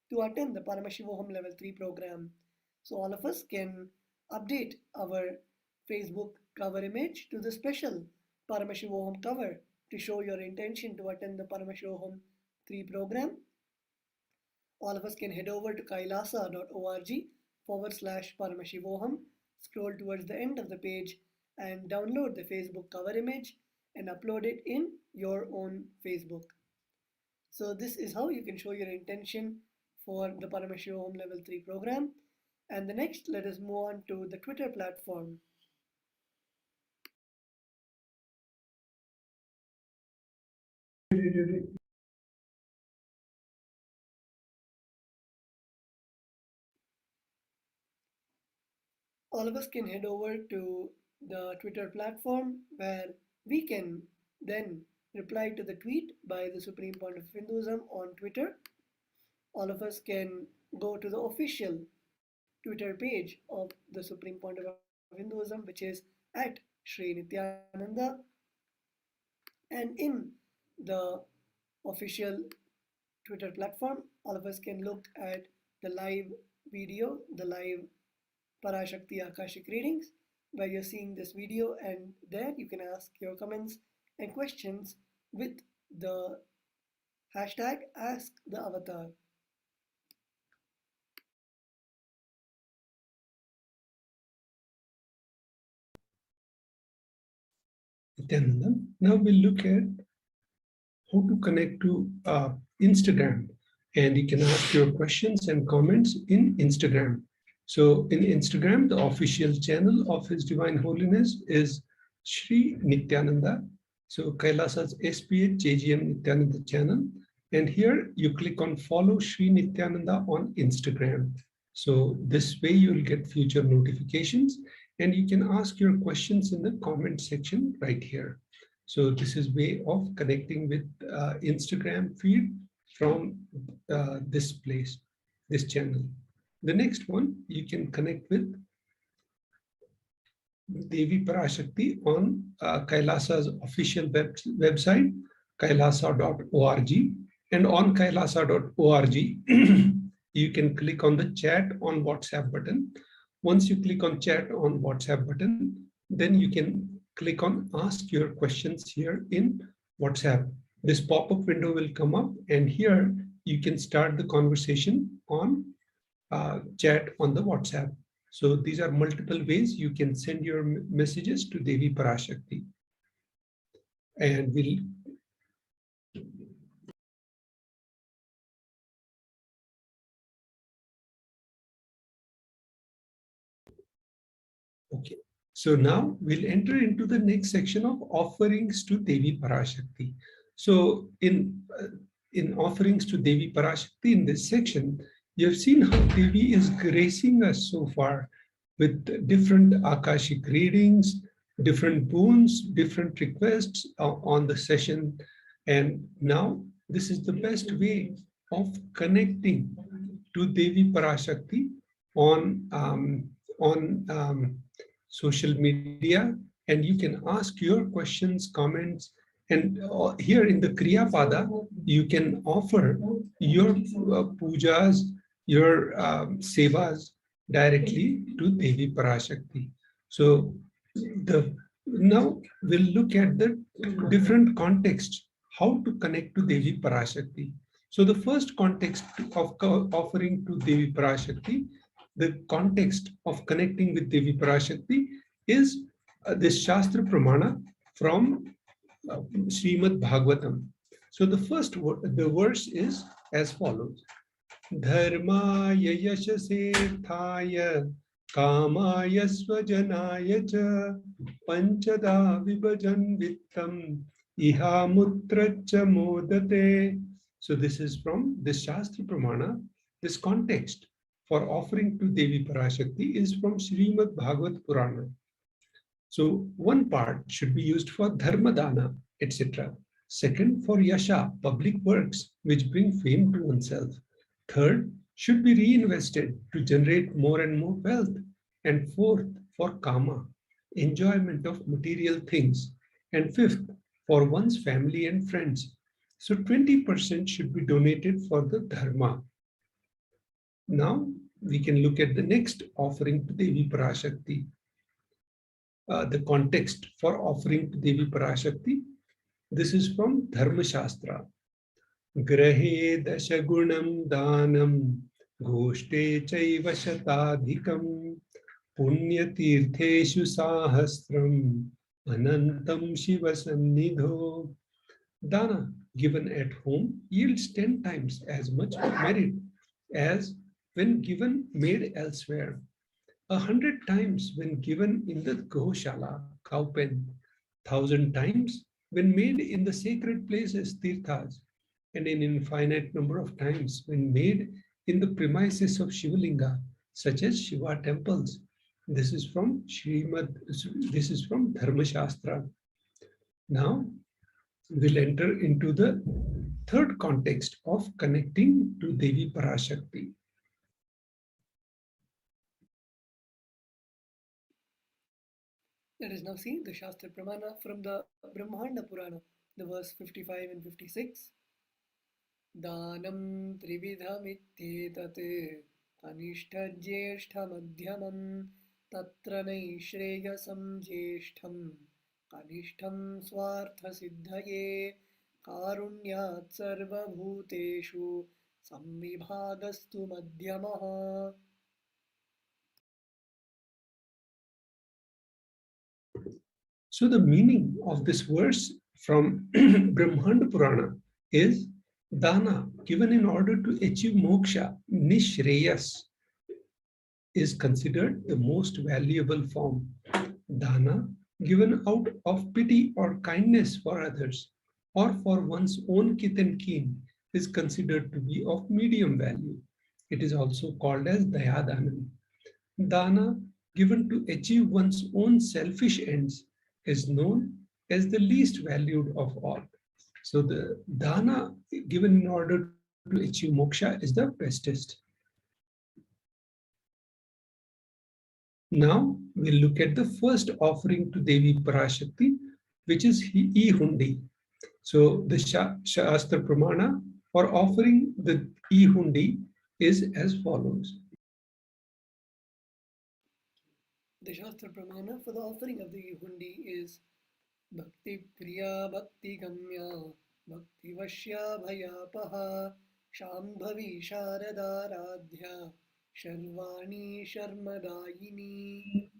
to attend the Paramashivoham Level 3 program. So all of us can update our Facebook cover image to the special Paramashivoham cover to show your intention to attend the Paramashivoham 3 program. All of us can head over to kailasa.org/Paramashivoham, scroll towards the end of the page and download the Facebook cover image and upload it in your own Facebook. So this is how you can show your intention for the Paramashivoham Level 3 program. And the next, let us move on to the Twitter platform. All of us can head over to the Twitter platform where we can then reply to the tweet by the Supreme Point of Hinduism on Twitter. All of us can go to the official Twitter page of the Supreme Point of Hinduism, which is at Shri Nithyananda. And in the official Twitter platform, all of us can look at the live video, the live Parashakti Akashic readings, where you're seeing this video, and there you can ask your comments and questions with the hashtag AskTheAvatar. Now we'll look at how to connect to Instagram, and you can ask your questions and comments in Instagram. So in Instagram, the official channel of His Divine Holiness is Shri Nithyananda. So Kailasa's SPH Nithyananda channel. And here you click on follow Shri Nithyananda on Instagram. So this way you'll get future notifications, and you can ask your questions in the comment section right here. So this is way of connecting with Instagram feed from this place, this channel. The next one, you can connect with Devi Parashakti on Kailasa's official website, kailasa.org. And on kailasa.org, you can click on the chat on WhatsApp button. Once you click on chat on WhatsApp button, then you can click on ask your questions here in WhatsApp. This pop-up window will come up, and here you can start the conversation on chat on the WhatsApp. So these are multiple ways you can send your messages to Devi Parashakti. And we'll okay. So now we'll enter into the next section of offerings to Devi Parashakti. So in offerings to Devi Parashakti in this section, you have seen how Devi is gracing us so far with different Akashic readings, different boons, different requests on the session. And now this is the best way of connecting to Devi Parashakti on social media, and you can ask your questions, comments, and here in the Kriya Pada, you can offer your pujas, your sevas directly to Devi Parashakti. So now we'll look at the different contexts, how to connect to Devi Parashakti. So the first context of offering to Devi Parashakti, the context of connecting with Devi Parashakti is this Shastra Pramana from Srimad Bhagavatam. So the first word, the verse is as follows: Dharmaya yashasethaya kamaya swajanaya cha panchada vibhajan vittam iha mutracha modate. So this is from this Shastra Pramana. This context for offering to Devi Parashakti is from Srimad Bhagavat Purana. So one part should be used for dharmadana, etc. Second, for yasha, public works, which bring fame to oneself. Third, should be reinvested to generate more and more wealth. And fourth, for kama, enjoyment of material things. And fifth, for one's family and friends. So 20% should be donated for the dharma. Now we can look at the next offering to Devi Parashakti. The context for offering to Devi Parashakti. This is from Dharma Shastra. Grahe dashagunam danam goshte chaiva shatadhikam punya tirtheshu sahasram anantam shiva sannidho. Dana given at home yields 10 times as much merit as when given made elsewhere, 100 times when given in the Goshala, cow pen, 1,000 times when made in the sacred places, tirthas, and an infinite number of times when made in the premises of Shivalinga, such as Shiva temples. This is from Dharma Shastra. Now we'll enter into the third context of connecting to Devi Parashakti. Let us now see the Shastra Pramana from the Brahmanda Purana, the verse 55 and 56. Danam trividhamityetat kanishta jyeshta madhyamam tatra naishreyasam jyeshtam kanishtam swartha siddhaye karunyat sarva bhuteshu samvibhagastu madhyamaha. So the meaning of this verse from Brahmanda Purana is dana given in order to achieve moksha, nishreyas, is considered the most valuable form. Dana given out of pity or kindness for others or for one's own kith and kin is considered to be of medium value. It is also called as dayadanam. Dana given to achieve one's own selfish ends is known as the least valued of all. So the dana given in order to achieve moksha is the bestest. Now we'll look at the first offering to Devi Parashakti, which is e-hundi. So the Shastra Pramana for offering the e-hundi is as follows. The Shastra Pramana for the offering of the e-hundi is Bhakti Priya Bhakti Gamya Bhakti Vashya Bhayapaha Shambhavi Sharada Radhya Sharvani Sharmadayini.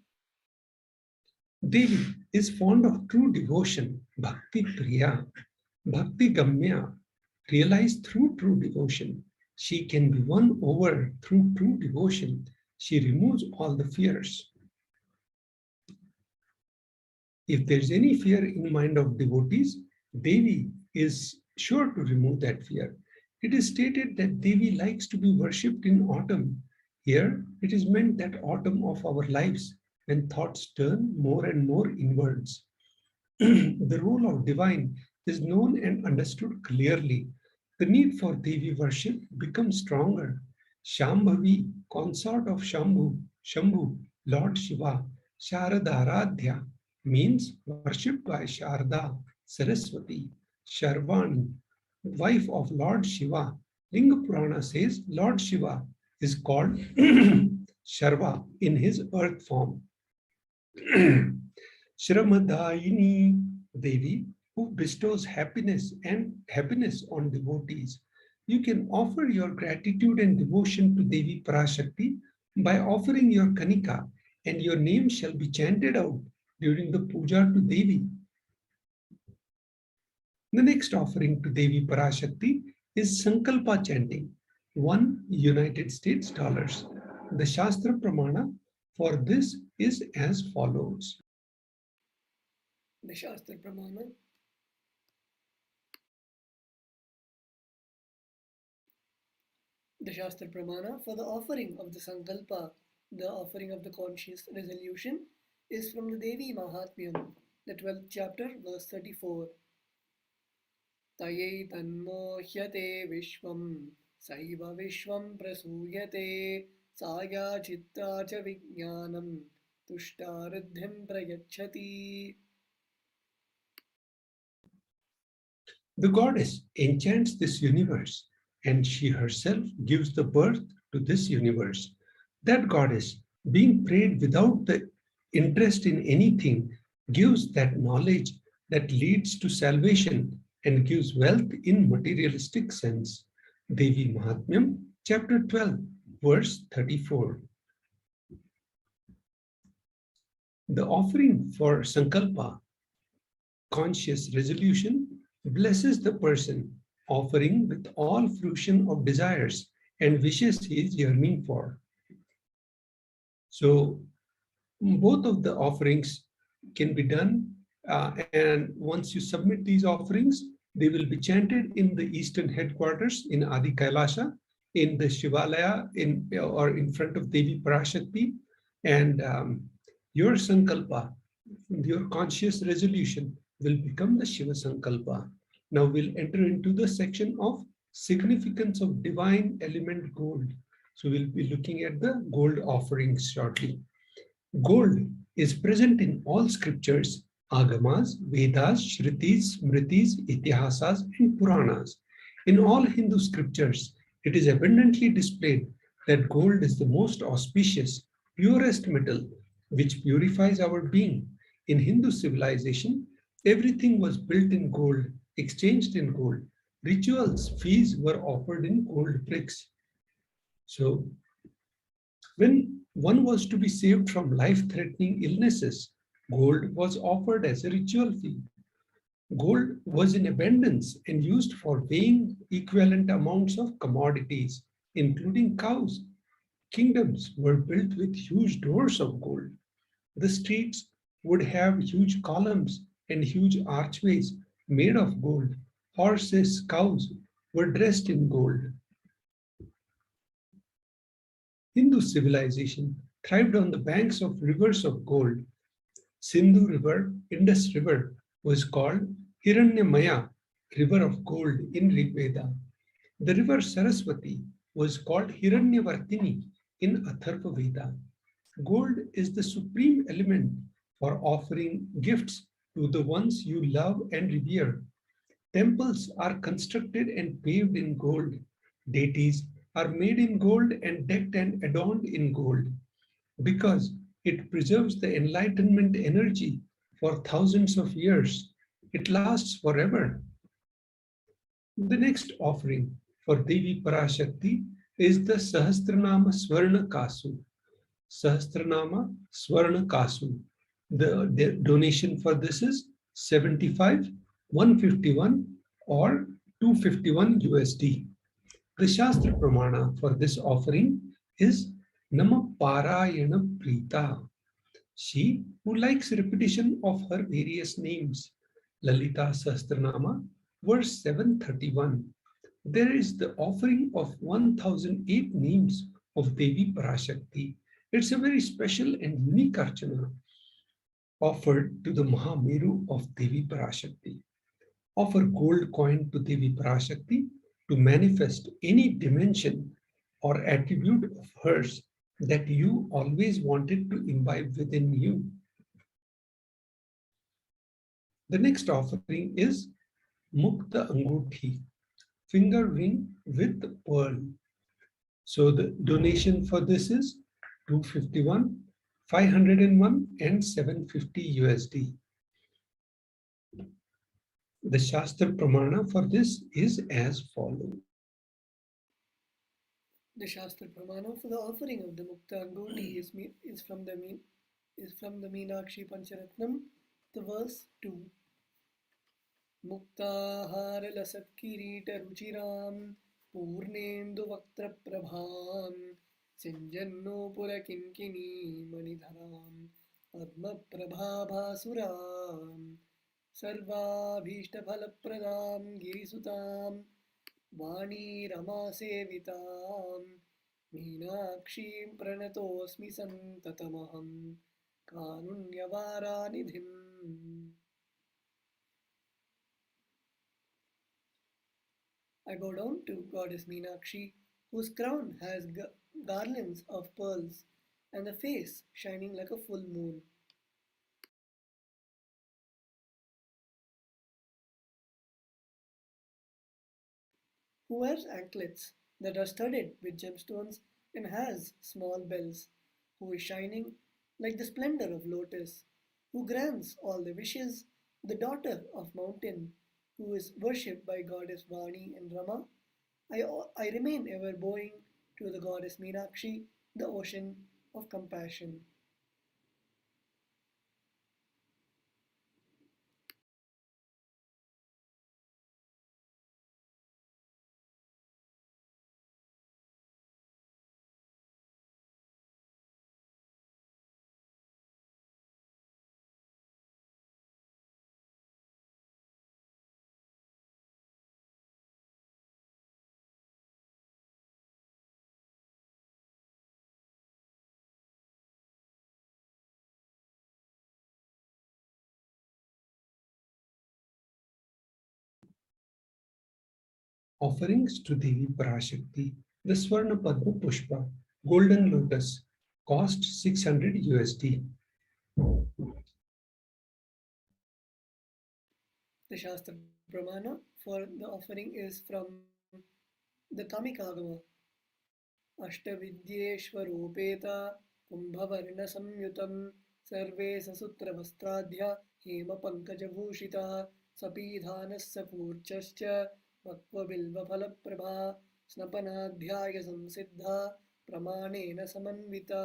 Devi is fond of true devotion, Bhakti Priya, Bhakti Gamya, realized through true devotion. She can be won over through true devotion. She removes all the fears. If there's any fear in the mind of devotees, Devi is sure to remove that fear. It is stated that Devi likes to be worshipped in autumn. Here, it is meant that autumn of our lives, when thoughts turn more and more inwards. The role of divine is known and understood clearly. The need for Devi worship becomes stronger. Shambhavi, consort of Shambhu, Lord Shiva, Sharada Aradhya, means worshipped by Sharda, Saraswati, Sharvani, wife of Lord Shiva. Linga Purana says Lord Shiva is called Sharva in his earth form. Shramadayini, Devi, who bestows happiness on devotees. You can offer your gratitude and devotion to Devi Parashakti by offering your kanika, and your name shall be chanted out during the puja to Devi. The next offering to Devi Parashakti is Sankalpa chanting, $1 United States. The Shastra Pramana for this is as follows. The Shastra Pramana. The Shastra Pramana for the offering of the Sankalpa, the offering of the conscious resolution, is from the Devi Mahatmyam, the 12th chapter, verse 34. Taye tanmohyate vishvam, saiva vishvam prasuyate, saya chitta cha vijnanam, tushtaridhim prayachati. The goddess enchants this universe, and she herself gives the birth to this universe. That goddess, being prayed without the interest in anything, gives that knowledge that leads to salvation and gives wealth in materialistic sense. Devi Mahatmyam, chapter 12, verse 34. The offering for Sankalpa, conscious resolution, blesses the person, offering with all fruition of desires and wishes he is yearning for. So both of the offerings can be done, and once you submit these offerings, they will be chanted in the eastern headquarters in Adi Kailasa, in the Shivalaya, or in front of Devi Parashakti, and your sankalpa, your conscious resolution will become the Shiva Sankalpa. Now we'll enter into the section of significance of divine element gold. So we'll be looking at the gold offerings shortly. Gold is present in all scriptures, Agamas, Vedas, Shrutis, Smritis, Itihasas, and Puranas. In all Hindu scriptures, it is abundantly displayed that gold is the most auspicious, purest metal which purifies our being. In Hindu civilization, everything was built in gold, exchanged in gold. Rituals, feasts were offered in gold bricks. So when one was to be saved from life-threatening illnesses, gold was offered as a ritual fee. Gold was in abundance and used for weighing equivalent amounts of commodities, including cows. Kingdoms were built with huge doors of gold. The streets would have huge columns and huge archways made of gold. Horses, cows were dressed in gold. Hindu civilization thrived on the banks of rivers of gold. Sindhu River, Indus River was called Hiranyamaya, river of gold in Rig Veda. The river Saraswati was called Hiranyavartini in Atharva Veda. Gold is the supreme element for offering gifts to the ones you love and revere. Temples are constructed and paved in gold. Deities are made in gold and decked and adorned in gold because it preserves the enlightenment energy for thousands of years. It lasts forever. The next offering for Devi Parashakti is the Sahasranama Swarna Kasu. Sahasranama Swarna Kasu. The donation for this is 75, 151 or 251 USD. The Shastra Pramana for this offering is MahaParayana Prita. She who likes repetition of her various names. Lalita Sahasranama, verse 731. There is the offering of 1008 names of Devi Parashakti. It's a very special and unique archana offered to the Mahameru of Devi Parashakti. Offer gold coin to Devi Parashakti to manifest any dimension or attribute of hers that you always wanted to imbibe within you. The next offering is Mukta Anguthi, finger ring with pearl. So the donation for this is 251, 501 and 750 USD. The Shastra Pramana for this is as follows. The Shastra Pramana for the offering of the Mukta Angoti is from the Meenakshi Pancharatnam, the verse 2. Muktahara lasat kirita ruchiram purnendu vaktra prabham sinjanno pura kinkini manidharam padma prabhabhasuram sarvabhishta phalapradam girisutam Vani Rama Sevitam Meenakshim Pranatosmi Santatamaham Karunyavaranidhim. I bow down to Goddess Meenakshi, whose crown has garlands of pearls and the face shining like a full moon. Who wears anklets that are studded with gemstones and has small bells, who is shining like the splendor of lotus, who grants all the wishes, the daughter of mountain, who is worshipped by goddess Vani and Rama. I remain ever bowing to the goddess Meenakshi, the ocean of compassion. Offerings to Devi Parashakti. The Swarna Padma Pushpa, golden lotus, cost $600. The Shastra Pramana for the offering is from the Kamikagama. Ashtavidyeshwarupeta Kumbhavarna Samyutam Sarve Sasutra Vastradhya Hema Pankajabhushita Sapidhanasya Purchascha Vakva Bilva Phalaprabha Snapanadhyaya Samsiddha Pramanena Samanvita.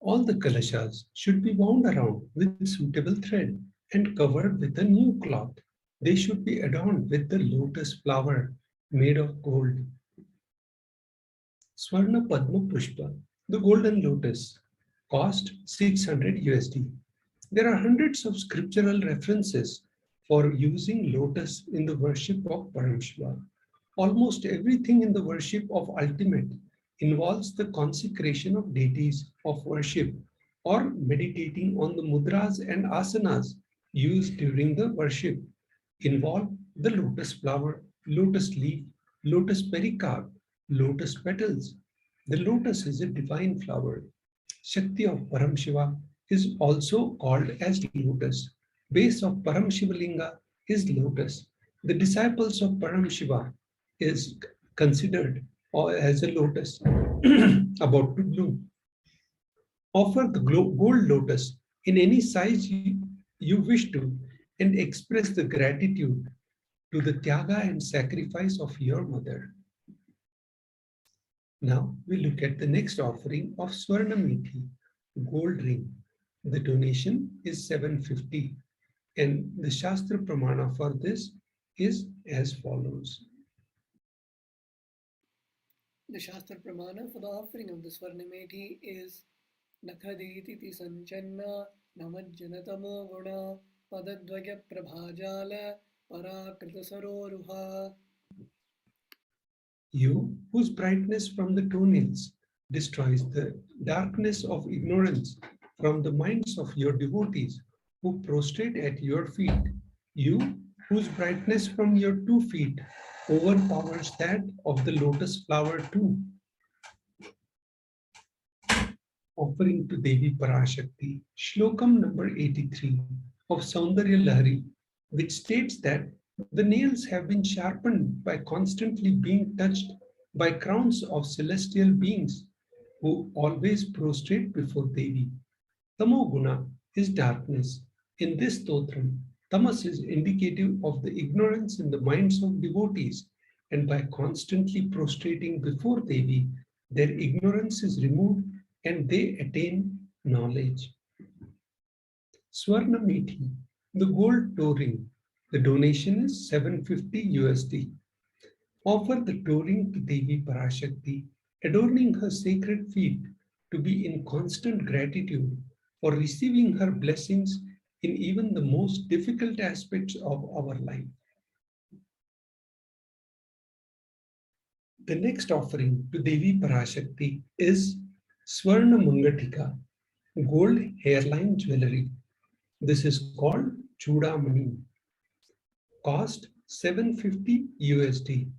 All the kalashas should be wound around with suitable thread and covered with a new cloth. They should be adorned with the lotus flower made of gold. Swarna Padma Pushpa, the golden lotus, cost $600. There are hundreds of scriptural references for using lotus in the worship of Paramashiva. Almost everything in the worship of ultimate involves the consecration of deities of worship or meditating on the mudras and asanas used during the worship involve the lotus flower, lotus leaf, lotus pericarp, lotus petals. The lotus is a divine flower. Shakti of Paramashiva is also called as lotus. Base of Paramashivalinga is lotus. The disciples of Paramashiva is considered as a lotus about to bloom. Offer the gold lotus in any size you wish to and express the gratitude to the tyaga and sacrifice of your mother. Now we look at the next offering of Swarna Methi, gold ring. The donation is $750 and the Shastra Pramana for this is as follows. The Shastra Pramana for the offering of the Swarna Methi is Nakhaditi Sanchanna Namajjanatamo Guna Padadvaya Prabhajala Parakrita Saroruha. You, whose brightness from the toenails destroys the darkness of ignorance from the minds of your devotees who prostrate at your feet. You, whose brightness from your 2 feet overpowers that of the lotus flower too. Offering to Devi Parashakti, Shlokam number 83 of Saundarya Lahari, which states that the nails have been sharpened by constantly being touched by crowns of celestial beings who always prostrate before Devi. Tamo Guna is darkness. In this stotram, tamas is indicative of the ignorance in the minds of devotees, and by constantly prostrating before Devi, their ignorance is removed and they attain knowledge. Swarna Methi, the gold toe ring. The donation is $750. Offer the toe ring to Devi Parashakti, adorning her sacred feet to be in constant gratitude for receiving her blessings in even the most difficult aspects of our life. The next offering to Devi Parashakti is Swarna Mangatika, gold hairline jewelry. This is called Chudamani. Cost $750.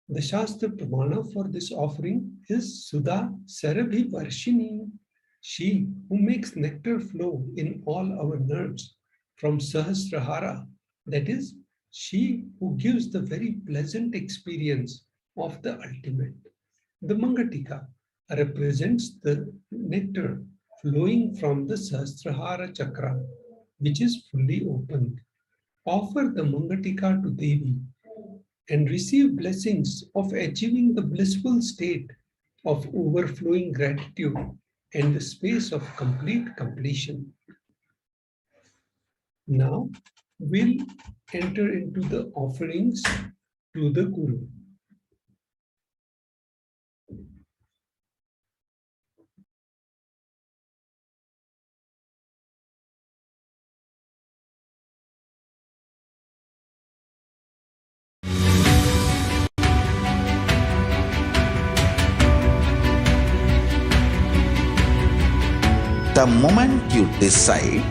The Shastra Pramana for this offering is Sudha Sarabhi Varshini, she who makes nectar flow in all our nerves from Sahasrahara, that is, she who gives the very pleasant experience of the ultimate. The Mangatika represents the nectar flowing from the Sahasrahara chakra, which is fully opened. Offer the Mangatika to Devi and receive blessings of achieving the blissful state of overflowing gratitude and the space of complete completion. Now we'll enter into the offerings to the Guru. The moment you decide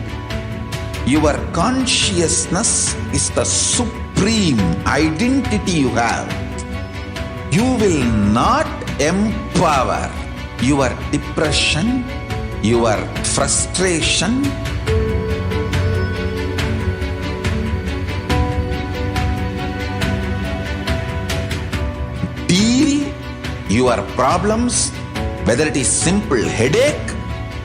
Your consciousness is the supreme identity you have. You will not empower your depression, your frustration, deal your problems, whether it is simple headache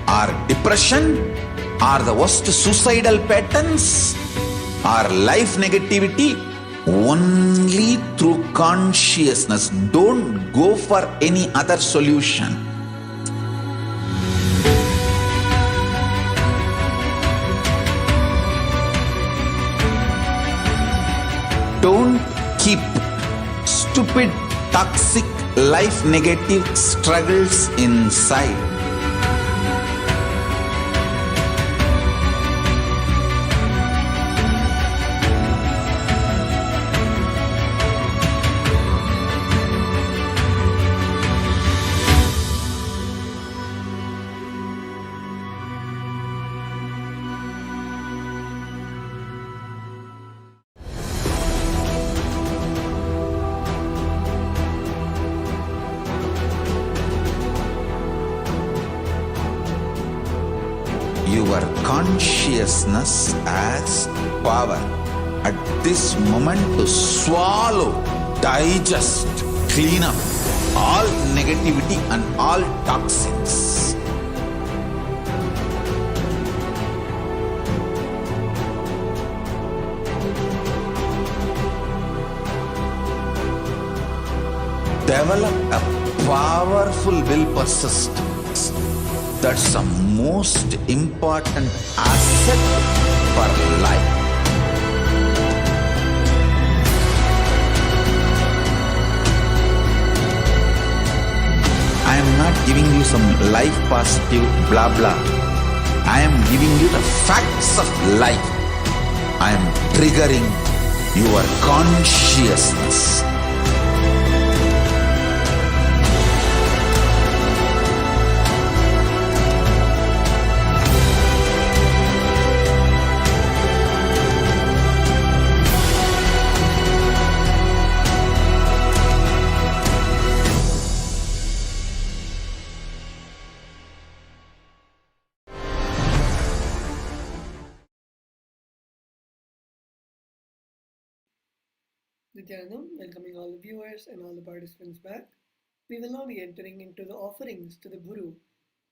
or depression or the worst suicidal patterns or life negativity, only through consciousness. Don't go for any other solution. Don't keep stupid, toxic, life negative struggles inside. Your consciousness has power at this moment to swallow, digest, clean up all negativity and all toxins. Develop a powerful will persistence. That's the most important asset for life. I am not giving you some life positive blah blah. I am giving you the facts of life. I am triggering your consciousness. Nithyanandam, welcoming all the viewers and all the participants back. We will now be entering into the offerings to the Guru.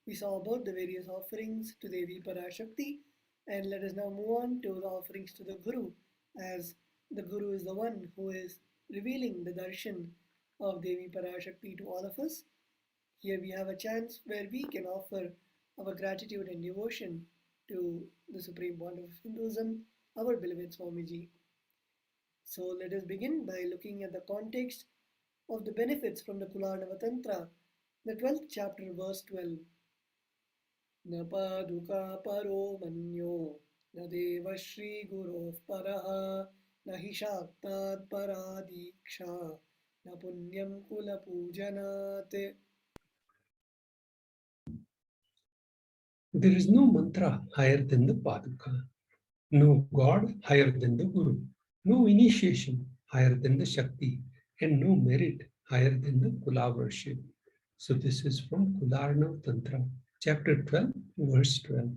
We saw about the various offerings to Devi Parashakti, and let us now move on to the offerings to the Guru, as the Guru is the one who is revealing the darshan of Devi Parashakti to all of us. Here we have a chance where we can offer our gratitude and devotion to the Supreme Pontiff of Hinduism, our beloved Swamiji. So let us begin by looking at the context of the benefits from the Kularnava Tantra, the 12th chapter, verse 12. Na paduka paro manyo, na deva shri guru paraha, na hi shaktat paradiksha, na punyam kula pujanat. There is no mantra higher than the Paduka, no God higher than the Guru, no initiation higher than the Shakti, and no merit higher than the Kula worship. So this is from Kularnava Tantra, chapter 12, verse 12.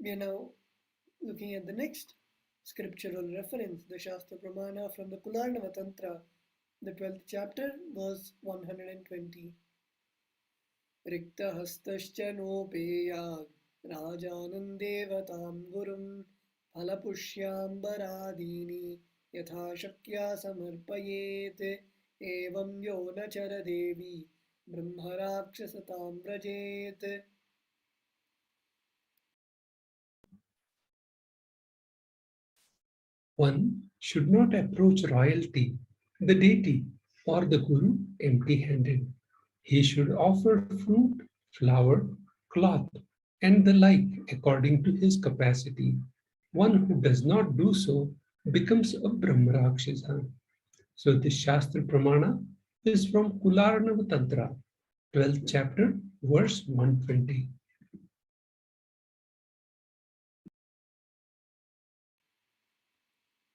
We are now looking at the next scriptural reference, the Shastra Pramana from the Kularnava Tantra, the 12th chapter, verse 120. Rikta hastascha nopeyad rajanandevatam gurum phalapushyam baradini yatha shakya samarpayet evam yona chara devi brahmarakshasatam vrajet. One should not approach royalty, the deity, or the Guru empty-handed. He should offer fruit, flower, cloth, and the like according to his capacity. One who does not do so becomes a Brahmarakshasa. So this Shastra Pramana is from Kularnava Tantra, 12th chapter, verse 120.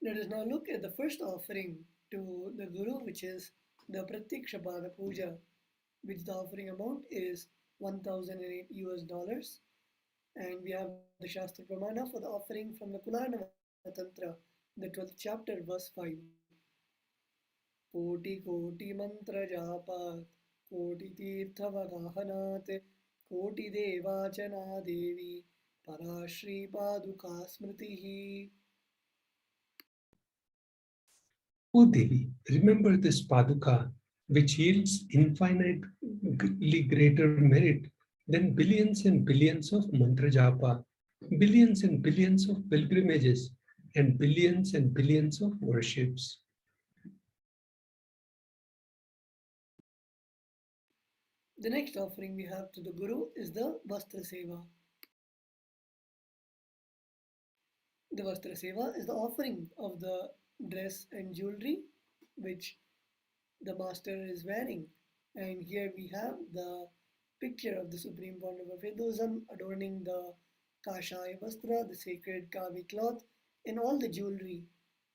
Let us now look at the first offering to the Guru, which is the Pratyakshapada Puja, which the offering amount is 1008 US dollars. And we have the Shastra Pramana for the offering from the Kularnava Tantra, the 12th chapter, verse 5. Koti Koti Mantra Japat, Koti Tirtha Vagahanat, Koti Devachana Devi, Parashri Paduka Smritihi. O Devi, remember this Paduka, which yields infinitely greater merit than billions and billions of mantra japa, billions and billions of pilgrimages, and billions of worships. The next offering we have to the Guru is the Vastra Seva. The Vastra Seva is the offering of the dress and jewelry which the master is wearing. And here we have the picture of the Supreme Pontiff of Hinduism adorning the Kashaya Vastra, the sacred Kavi cloth, and all the jewelry.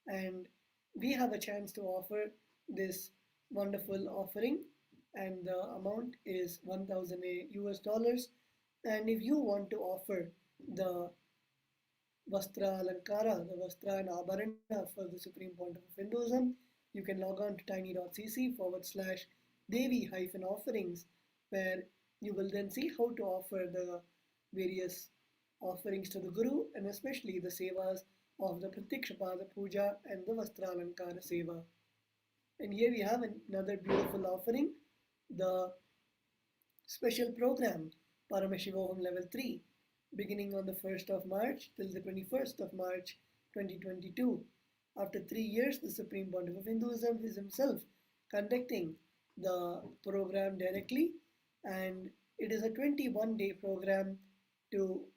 And we have a chance to offer this wonderful offering, and the amount is 1000 US dollars. And if you want to offer the Vastra Alankara, the Vastra and Abharana for the Supreme Pontiff of Hinduism, you can log on to tiny.cc/Devi-offerings, where you will then see how to offer the various offerings to the Guru, and especially the sevas of the Pratyakshapada Puja and the Vastra Alankara Seva. And here we have another beautiful offering, the special program Paramashivoham Level 3, beginning on the 1st of March till the 21st of March 2022. After 3 years, the Supreme Pontiff of Hinduism is himself conducting the program directly, and it is a 21-day program to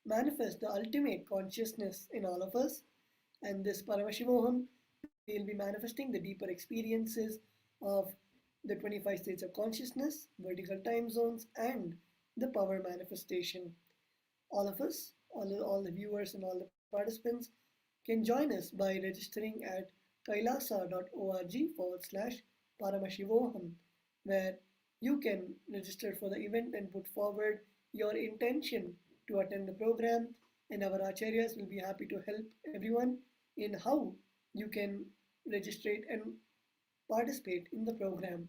manifest the ultimate consciousness in all of us. And this Paramashivoham will be manifesting the deeper experiences of the 25 states of consciousness, vertical time zones, and the power manifestation. All of us, all the viewers and all the participants can join us by registering at kailasa.org/Paramashivoham, where you can register for the event and put forward your intention to attend the program, and our acharyas will be happy to help everyone in how you can register and participate in the program.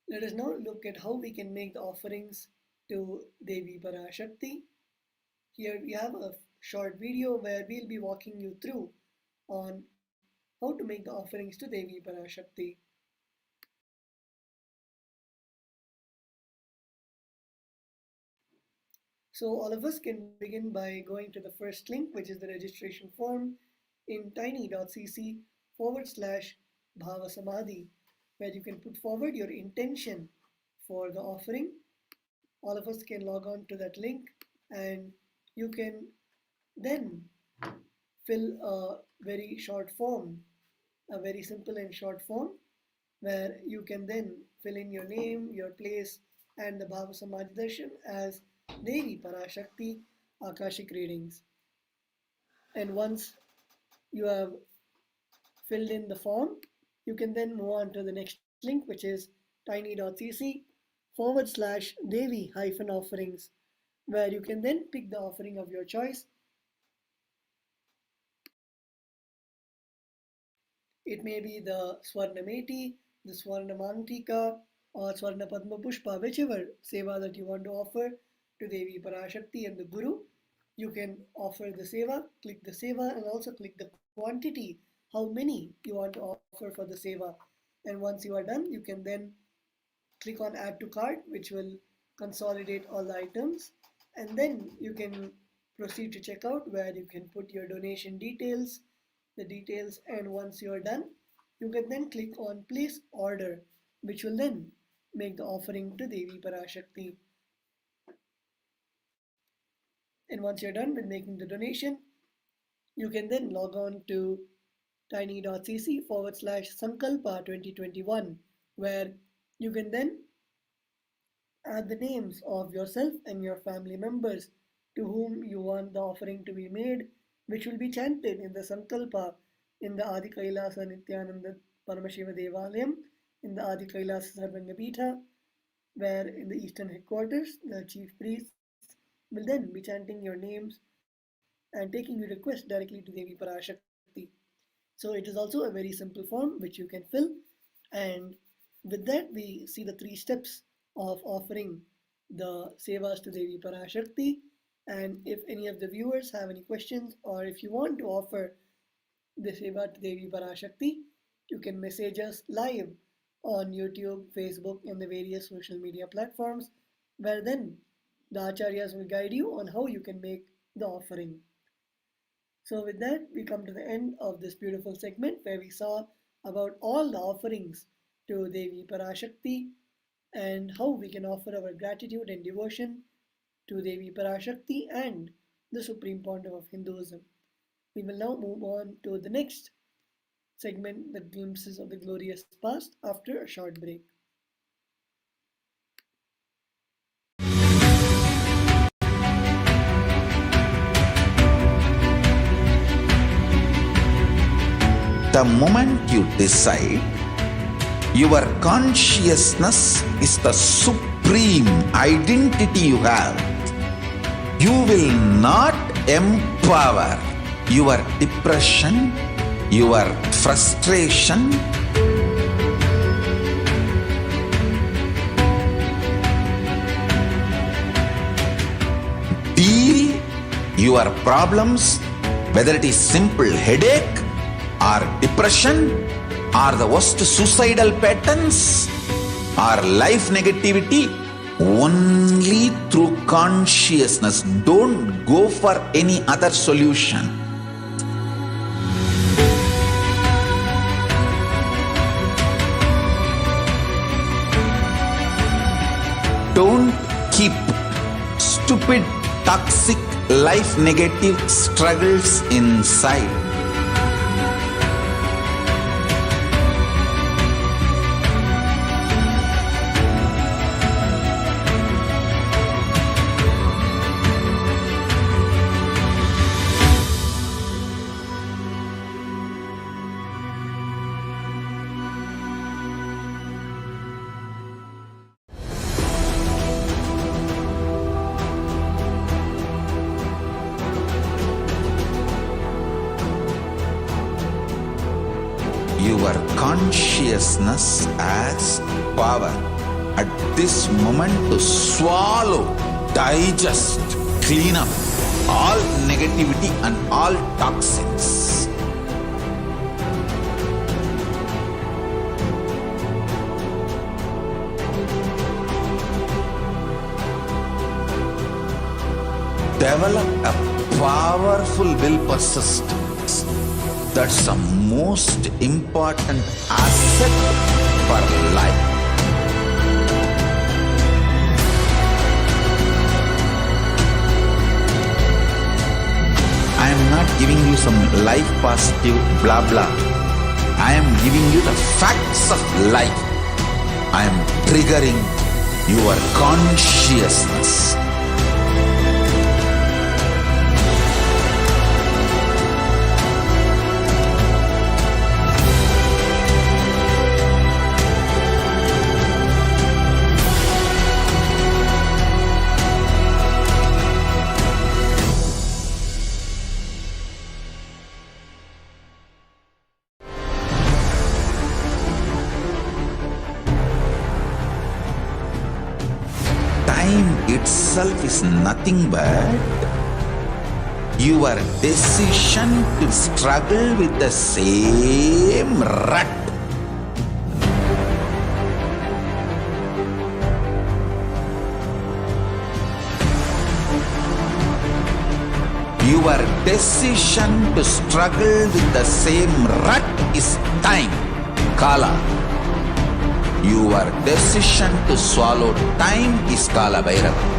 Let us now look at how we can make the offerings to Devi Parashakti. Here we have a short video where we'll be walking you through on how to make the offerings to Devi Parashakti. So all of us can begin by going to the first link, which is the registration form in tiny.cc/Bhavasamadhi, where you can put forward your intention for the offering. All of us can log on to that link, and you can then fill a very short form, a very simple and short form, where you can then fill in your name, your place, and the Bhavasamadhi Darshan as Devi Parashakti Akashic readings. And once you have filled in the form, you can then move on to the next link, which is tiny.cc/Devi-offerings, where you can then pick the offering of your choice. It may be the Swarnameti, the Swarnamantika, or Swarna Padma Pushpa, whichever seva that you want to offer to Devi Parashakti and the Guru. You can offer the seva, click the seva, and also click the quantity, how many you want to offer for the seva. And once you are done, you can then click on add to cart, which will consolidate all the items. And then you can proceed to checkout, where you can put your donation details, and once you are done, you can then click on place order, which will then make the offering to Devi Parashakti. And once you're done with making the donation, you can then log on to tiny.cc/Sankalpa 2021, where you can then add the names of yourself and your family members to whom you want the offering to be made, which will be chanted in the Sankalpa in the Adi Kailasa Nithyananda Paramashiva Devalayam, in the Adi Kailasa Sarvangapita, where in the eastern headquarters, the chief priests will then be chanting your names and taking your request directly to Devi Parashakti. So it is also a very simple form which you can fill, and with that we see the 3 steps of offering the sevas to Devi Parashakti. And if any of the viewers have any questions, or if you want to offer the seva to Devi Parashakti, you can message us live on YouTube, Facebook, and the various social media platforms, where then the Acharyas will guide you on how you can make the offering. So with that, we come to the end of this beautiful segment where we saw about all the offerings to Devi Parashakti and how we can offer our gratitude and devotion to Devi Parashakti and the Supreme Pontiff of Hinduism. We will now move on to the next segment, the glimpses of the glorious past, after a short break. The moment you decide, your consciousness is the supreme identity you have. You will not empower your depression, your frustration, deal your problems, whether it is simple headache or depression or the worst suicidal patterns or life negativity, only through consciousness. Don't go for any other solution. Don't keep stupid, toxic, life negative struggles inside. Your consciousness has power at this moment to swallow, digest, clean up all negativity and all toxins. Develop a powerful will persistence. That's the most important asset for life. I am not giving you some life positive blah blah. I am giving you the facts of life. I am triggering your consciousness. Time itself is nothing but your decision to struggle with the same rut. Your decision to struggle with the same rut is time, Kala. Your decision to swallow time is Kala Bhairava.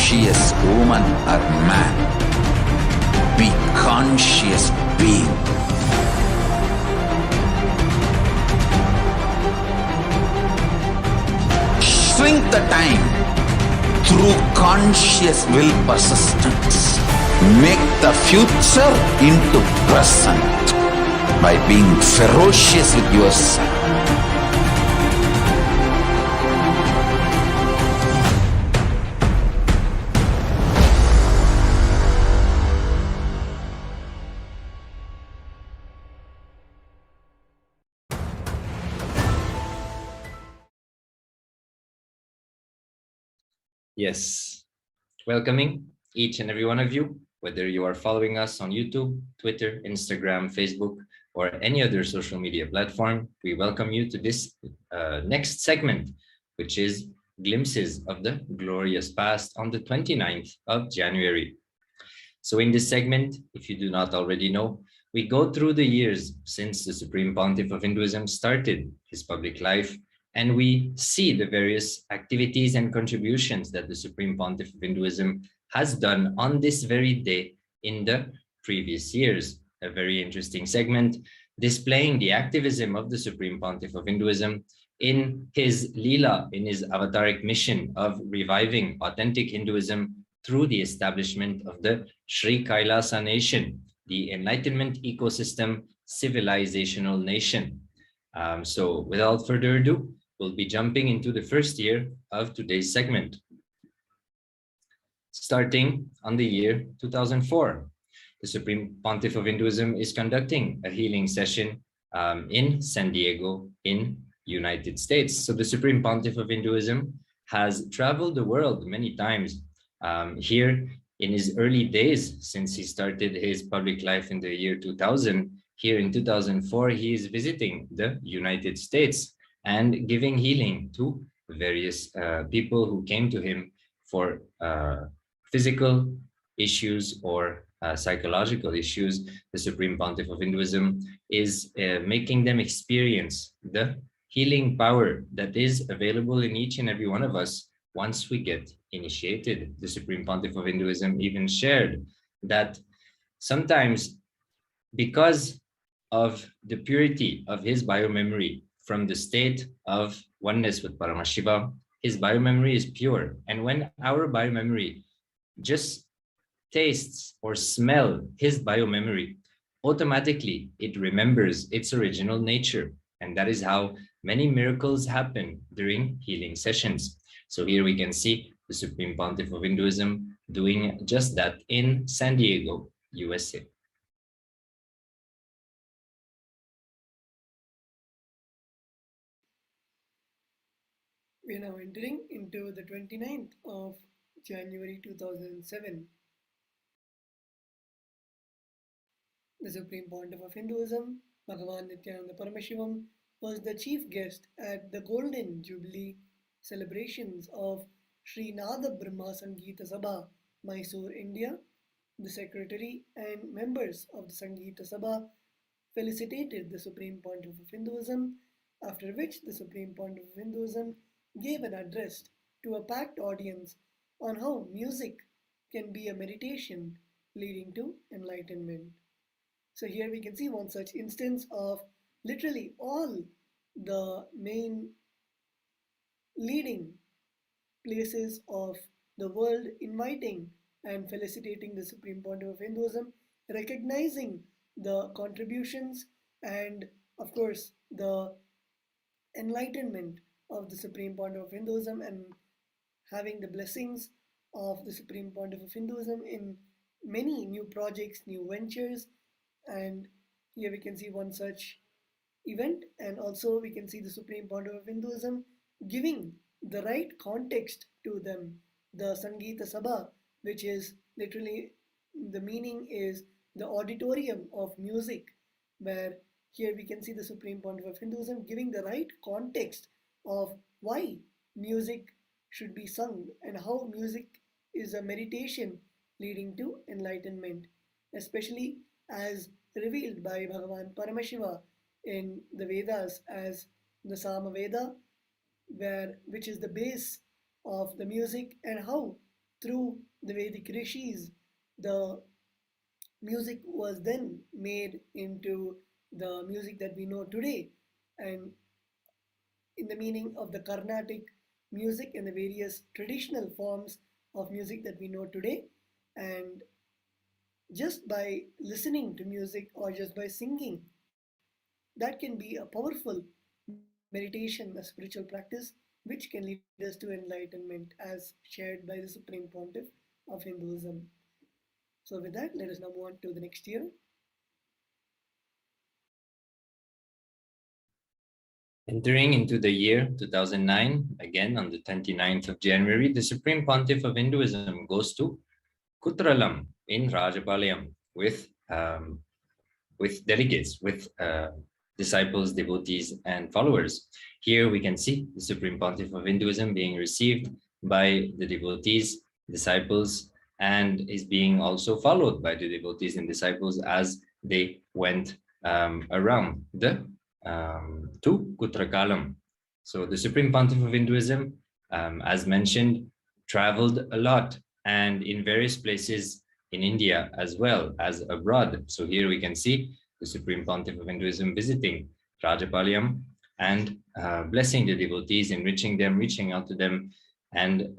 conscious woman or man. Be conscious being. Shrink the time through conscious will persistence. Make the future into present by being ferocious with yourself. Yes, welcoming each and every one of you, whether you are following us on YouTube, Twitter, Instagram, Facebook, or any other social media platform. We welcome you to this next segment, which is Glimpses of the Glorious Past on the 29th of January. So in this segment, if you do not already know, we go through the years since the Supreme Pontiff of Hinduism started his public life, and we see the various activities and contributions that the Supreme Pontiff of Hinduism has done on this very day in the previous years. A very interesting segment displaying the activism of the Supreme Pontiff of Hinduism in his Leela, in his avataric mission of reviving authentic Hinduism through the establishment of the Shri Kailasa nation, the Enlightenment ecosystem civilizational nation. So without further ado, we'll be jumping into the first year of today's segment. Starting on the year 2004, the Supreme Pontiff of Hinduism is conducting a healing session in San Diego in United States. So the Supreme Pontiff of Hinduism has traveled the world many times. Here in his early days, since he started his public life in the year 2000, here in 2004, he is visiting the United States and giving healing to various people who came to him for physical issues or psychological issues. The Supreme Pontiff of Hinduism is making them experience the healing power that is available in each and every one of us once we get initiated. The Supreme Pontiff of Hinduism even shared that sometimes, because of the purity of his biomemory from the state of oneness with Paramashiva, his biomemory is pure. And when our biomemory just tastes or smell his biomemory, automatically it remembers its original nature. And that is how many miracles happen during healing sessions. So here we can see the Supreme Pontiff of Hinduism doing just that in San Diego, USA. We are now entering into the 29th of January 2007. The Supreme Pontiff of Hinduism, Bhagavan Nithyananda Paramashivam, was the chief guest at the Golden Jubilee celebrations of Sri Nada Brahma Sangeeta Sabha, Mysore, India. The secretary and members of the Sangeeta Sabha felicitated the Supreme Pontiff of Hinduism, after which the Supreme Pontiff of Hinduism gave an address to a packed audience on how music can be a meditation leading to enlightenment. So here we can see one such instance of literally all the main leading places of the world inviting and felicitating the Supreme Pontiff of Hinduism, recognizing the contributions and, of course, the enlightenment of the Supreme Pontiff of Hinduism, and having the blessings of the Supreme Pontiff of Hinduism in many new projects, new ventures. And here we can see one such event, and also we can see the Supreme Pontiff of Hinduism giving the right context to them. The Sangeeta Sabha, which is literally, the meaning is the auditorium of music, where here we can see the Supreme Pontiff of Hinduism giving the right context of why music should be sung and how music is a meditation leading to enlightenment, especially as revealed by Bhagavan Paramashiva in the Vedas as the Sama Veda, which is the base of the music, and how through the Vedic rishis, the music was then made into the music that we know today, and in the meaning of the Carnatic music and the various traditional forms of music that we know today. And just by listening to music or just by singing, that can be a powerful meditation, a spiritual practice, which can lead us to enlightenment as shared by the Supreme Pontiff of Hinduism. So, with that, let us now move on to the next year. Entering into the year 2009, again on the 29th of January, the Supreme Pontiff of Hinduism goes to Kutralam in Rajapalayam with delegates, with disciples, devotees, and followers. Here we can see the Supreme Pontiff of Hinduism being received by the devotees, disciples, and is being also followed by the devotees and disciples as they went around to Kutrakalam. So the Supreme Pontiff of Hinduism, as mentioned, traveled a lot and in various places in India as well as abroad. So here we can see the Supreme Pontiff of Hinduism visiting Rajapalayam and blessing the devotees, enriching them, reaching out to them, and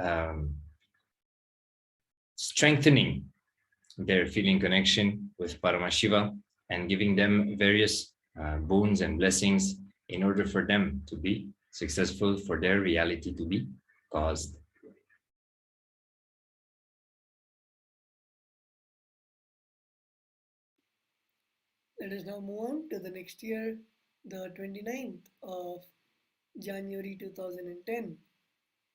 strengthening their feeling connection with Paramashiva and giving them various boons and blessings in order for them to be successful, for their reality to be caused. Let us now move on to the next year, the 29th of January 2010,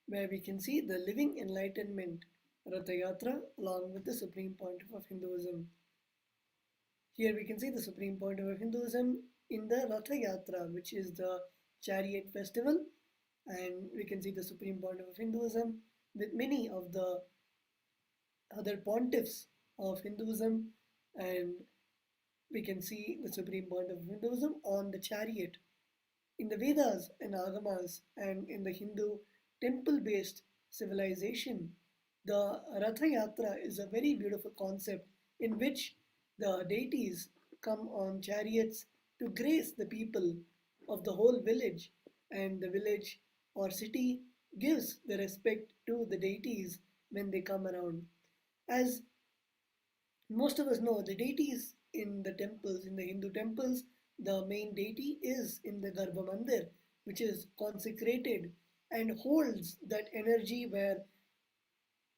where we can see the Living Enlightenment Ratha Yatra along with the Supreme Pontiff of Hinduism. Here we can see the Supreme Pontiff of Hinduism in the Ratha Yatra, which is the chariot festival, and we can see the Supreme Pontiff of Hinduism with many of the other pontiffs of Hinduism, and we can see the Supreme Pontiff of Hinduism on the chariot. In the Vedas and Agamas and in the Hindu temple-based civilization, the Ratha Yatra is a very beautiful concept in which the deities come on chariots to grace the people of the whole village, and the village or city gives the respect to the deities when they come around. As most of us know, the deities in the temples, in the Hindu temples, the main deity is in the Garbha Mandir, which is consecrated and holds that energy where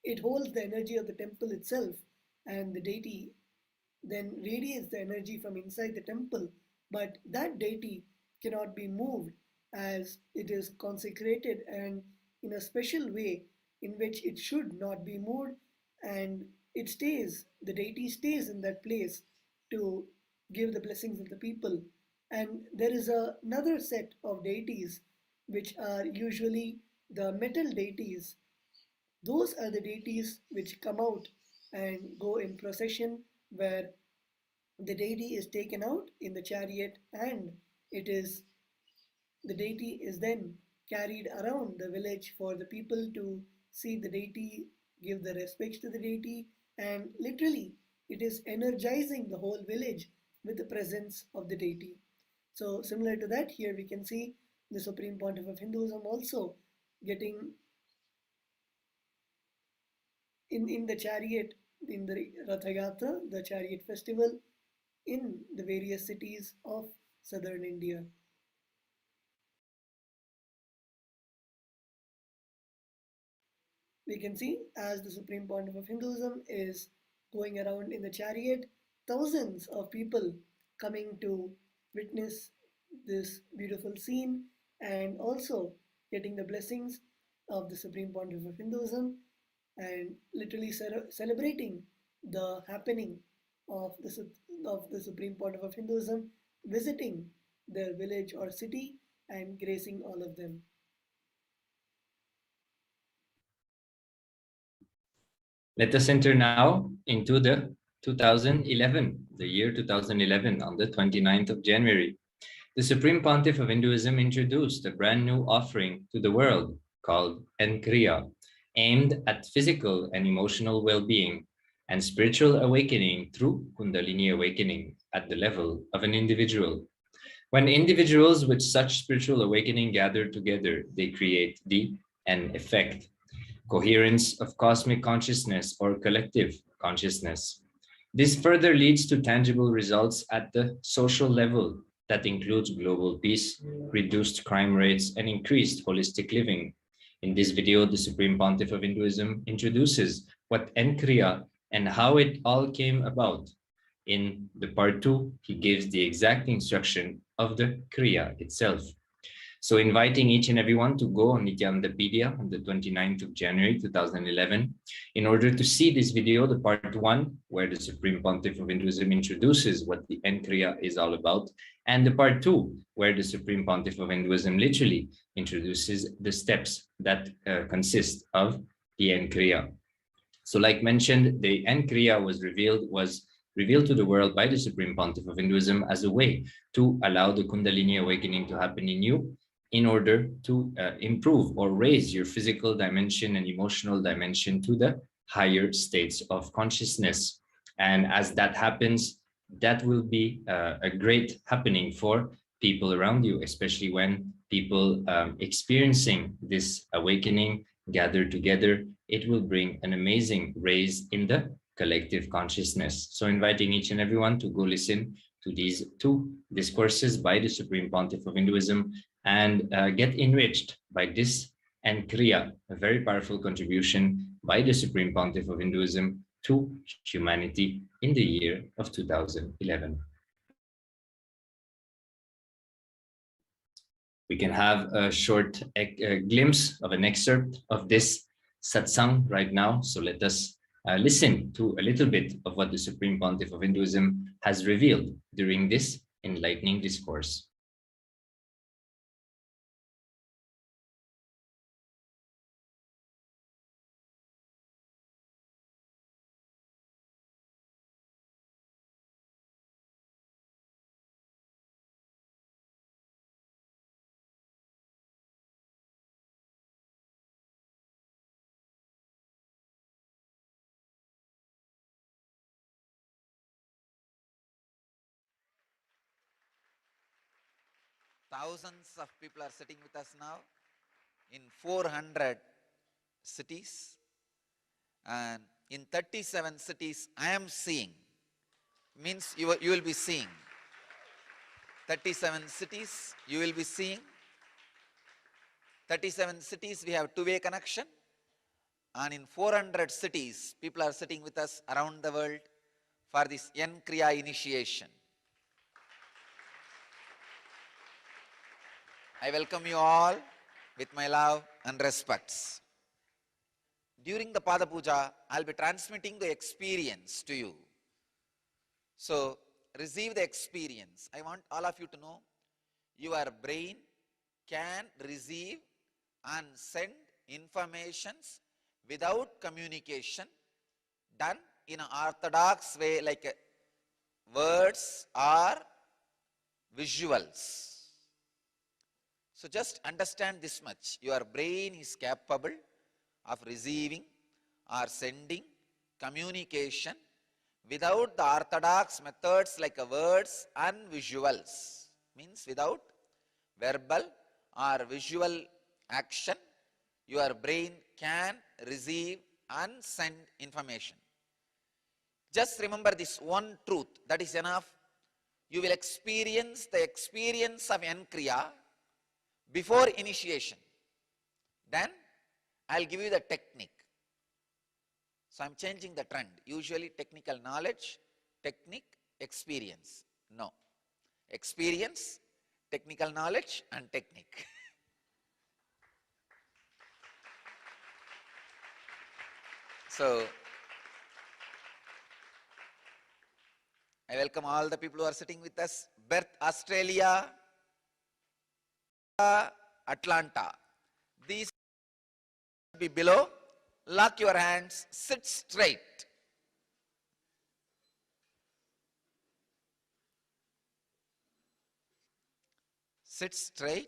it holds the energy of the temple itself, and the deity then radiates the energy from inside the temple. But that deity cannot be moved as it is consecrated and in a special way in which it should not be moved, and it stays, the deity stays in that place to give the blessings of the people. And there is another set of deities which are usually the metal deities. Those are the deities which come out and go in procession, where the deity is taken out in the chariot, and the deity is then carried around the village for the people to see the deity, give the respects to the deity, and literally it is energizing the whole village with the presence of the deity. So similar to that, here we can see the Supreme Pontiff of Hinduism also getting in the chariot, in the Ratha Yatra, the chariot festival in the various cities of southern India. We can see as the Supreme Pontiff of Hinduism is going around in the chariot, thousands of people coming to witness this beautiful scene and also getting the blessings of the Supreme Pontiff of Hinduism, and literally celebrating the happening of the Supreme Pontiff of Hinduism visiting their village or city and gracing all of them. Let us enter now into the 2011, the year 2011, on the 29th of January. The Supreme Pontiff of Hinduism introduced a brand new offering to the world called Enkriya. aimed at physical and emotional well-being and spiritual awakening through Kundalini awakening at the level of an individual. When individuals with such spiritual awakening gather together, they create the an effect, coherence of cosmic consciousness or collective consciousness. This further leads to tangible results at the social level that includes global peace, reduced crime rates, and increased holistic living. In this video, the Supreme Pontiff of Hinduism introduces what Nkriya and how it all came about. In the part 2, he gives the exact instruction of the Kriya itself. So inviting each and everyone to go on Nithyanandapedia on the 29th of January 2011 in order to see this video, the part 1, where the Supreme Pontiff of Hinduism introduces what the Nkriya is all about, and the part 2, where the Supreme Pontiff of Hinduism literally introduces the steps that consist of the Nkriya. So like mentioned, the Nkriya was revealed to the world by the Supreme Pontiff of Hinduism as a way to allow the Kundalini awakening to happen in you in order to improve or raise your physical dimension and emotional dimension to the higher states of consciousness. And as that happens, that will be a great happening for people around you, especially when people experiencing this awakening gather together. It will bring an amazing raise in the collective consciousness. So inviting each and everyone to go listen to these 2 discourses by the Supreme Pontiff of Hinduism and get enriched by this and Kriya, a very powerful contribution by the Supreme Pontiff of Hinduism to humanity in the year of 2011. We can have a short glimpse of an excerpt of this satsang right now. So let us listen to a little bit of what the Supreme Pontiff of Hinduism has revealed during this enlightening discourse. Thousands of people are sitting with us now in 400 cities, and in 37 cities I am seeing, means you will be seeing. 37 cities you will be seeing. 37 cities we have two-way connection, and in 400 cities people are sitting with us around the world for this Nkriya initiation. I welcome you all with my love and respects. During the Pada Puja, I'll be transmitting the experience to you. So, receive the experience. I want all of you to know, your brain can receive and send informations without communication done in an orthodox way, like words or visuals. So just understand this much. Your brain is capable of receiving or sending communication without the orthodox methods like words and visuals. Means without verbal or visual action, your brain can receive and send information. Just remember this one truth, that is enough. You will experience the experience of Nkriya before initiation. Then I'll give you the technique. So I'm changing the trend. Usually technical knowledge, technique, experience. No. Experience, technical knowledge and technique. So I welcome all the people who are sitting with us. Perth, Australia, Atlanta. These be below. Lock your hands, sit straight. Sit straight.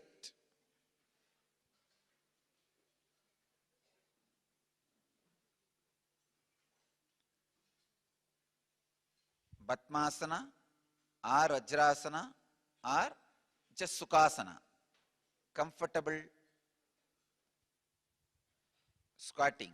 Padmasana or Vajrasana or just Sukhasana. Comfortable squatting.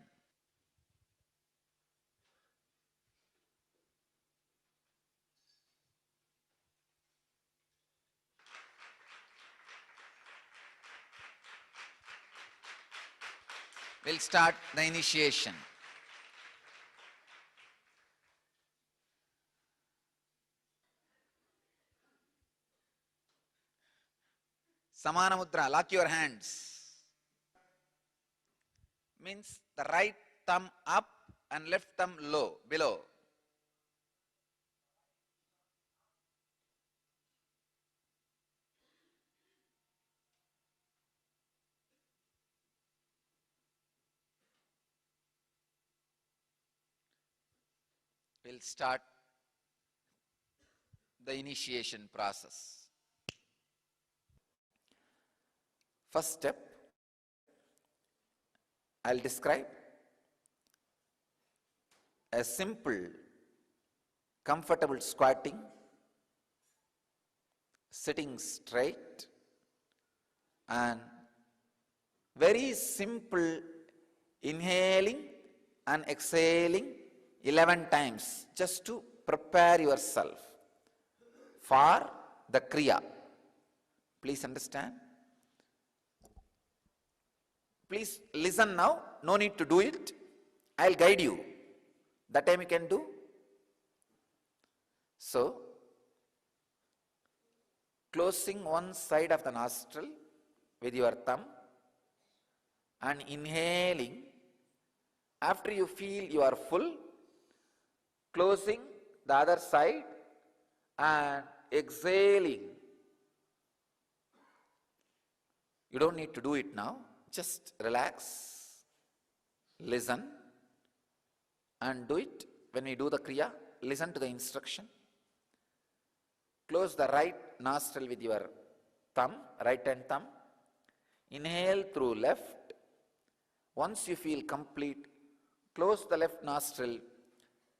We'll start the initiation. Samana Mudra, lock your hands. Means the right thumb up and left thumb low, below. We'll start the initiation process. First step, I'll describe a simple, comfortable squatting, sitting straight, and very simple inhaling and exhaling 11 times just to prepare yourself for the Kriya. Please understand. Please listen now, no need to do it. I'll guide you. That time you can do. So, closing one side of the nostril with your thumb and inhaling. After you feel you are full, closing the other side and exhaling. You don't need to do it now. Just relax, listen, and do it. When we do the Kriya, listen to the instruction. Close the right nostril with your thumb, right hand thumb. Inhale through left. Once you feel complete, close the left nostril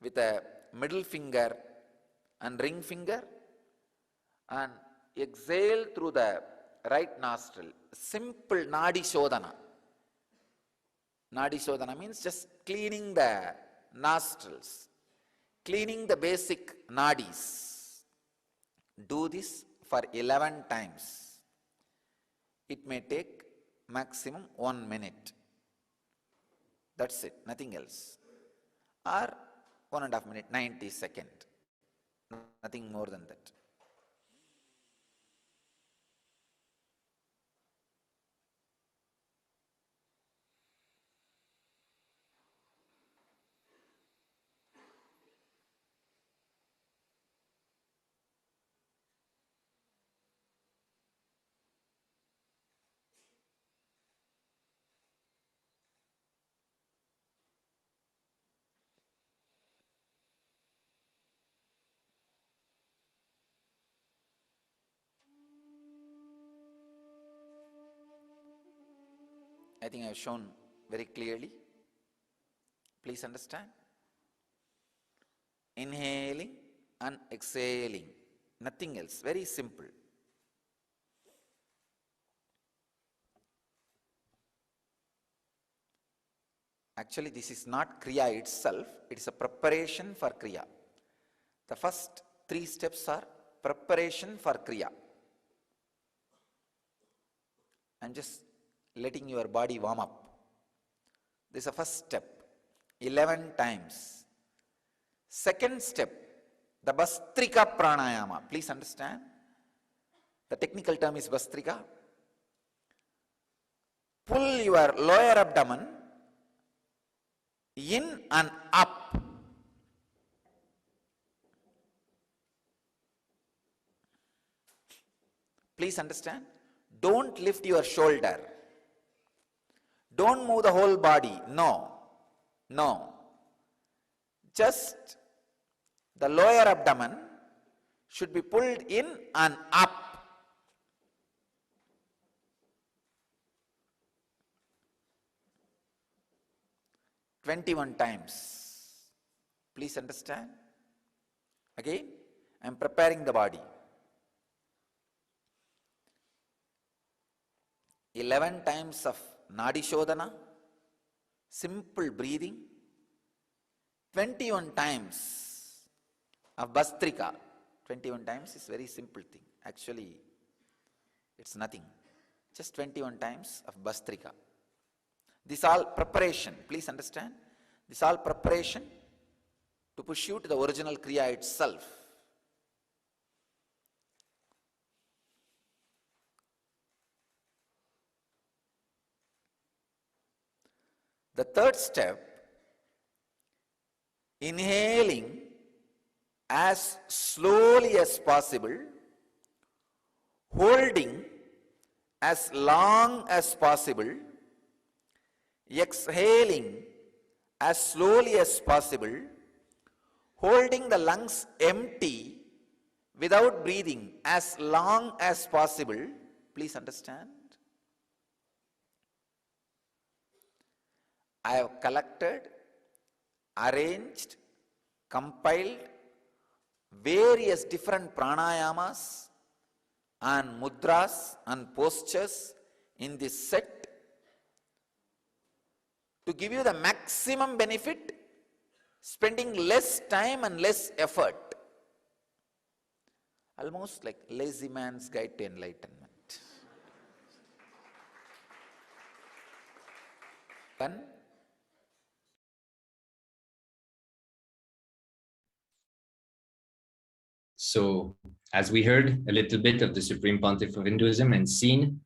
with a middle finger and ring finger and exhale through the right nostril. Simple Nadi Shodhana. Nadi Shodhana means just cleaning the nostrils, cleaning the basic nadis. Do this for 11 times. It may take maximum 1 minute. That's it, nothing else. Or 1.5 minutes, 90 seconds. Nothing more than that. I think I have shown very clearly. Please understand. Inhaling and exhaling. Nothing else. Very simple. Actually, this is not Kriya itself. It is a preparation for Kriya. The first 3 steps are preparation for Kriya. I'm just letting your body warm up. This is the first step. 11 times. Second step, the Bastrika Pranayama. Please understand. The technical term is Bastrika. Pull your lower abdomen in and up. Please understand. Don't lift your shoulder. Don't move the whole body. No. No. Just the lower abdomen should be pulled in and up. "21 times. Please understand. Again, I am preparing the body. 11 times of Nadi Shodhana, simple breathing, 21 times of Bastrika. 21 times is very simple thing. Actually, it's nothing. Just 21 times of Bastrika. This all preparation, please understand. This all preparation to push you to the original Kriya itself. The third step, inhaling as slowly as possible, holding as long as possible, exhaling as slowly as possible, holding the lungs empty without breathing as long as possible. Please understand. I have collected, arranged, compiled various different pranayamas and mudras and postures in this set to give you the maximum benefit, spending less time and less effort. Almost like lazy man's guide to enlightenment. One. So, as we heard a little bit of the Supreme Pontiff of Hinduism and seen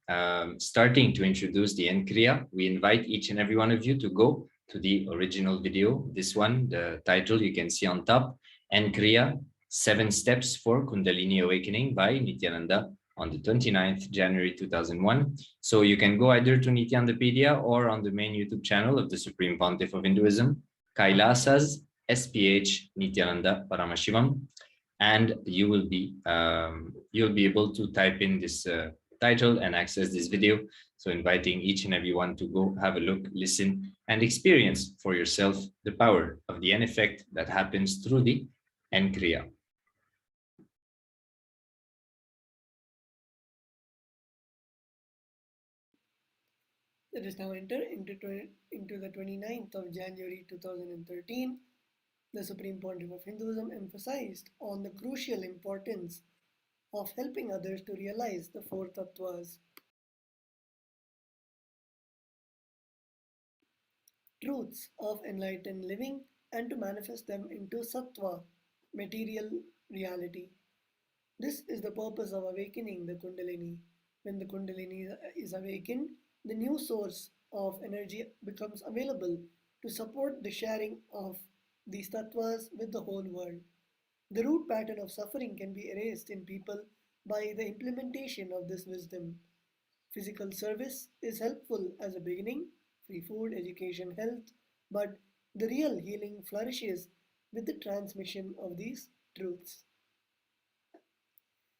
starting to introduce the Nkriya, we invite each and every one of you to go to the original video. This one, the title you can see on top, Nkriya, 7 Steps for Kundalini Awakening by Nithyananda on the 29th January 2001. So you can go either to Nithyanandapedia or on the main YouTube channel of the Supreme Pontiff of Hinduism, Kailasa's SPH Nithyananda Paramashivam. And you will be able to type in this title and access this video. So inviting each and every one to go have a look, listen, and experience for yourself the power of the N effect that happens through the N Kriya. Let us now enter into the 29th of January 2013. The Supreme Pontiff of Hinduism emphasized on the crucial importance of helping others to realize the 4 tattvas, truths of enlightened living, and to manifest them into sattva, material reality. This is the purpose of awakening the Kundalini. When the Kundalini is awakened, the new source of energy becomes available to support the sharing of these tattvas with the whole world. The root pattern of suffering can be erased in people by the implementation of this wisdom. Physical service is helpful as a beginning, free food, education, health, but the real healing flourishes with the transmission of these truths.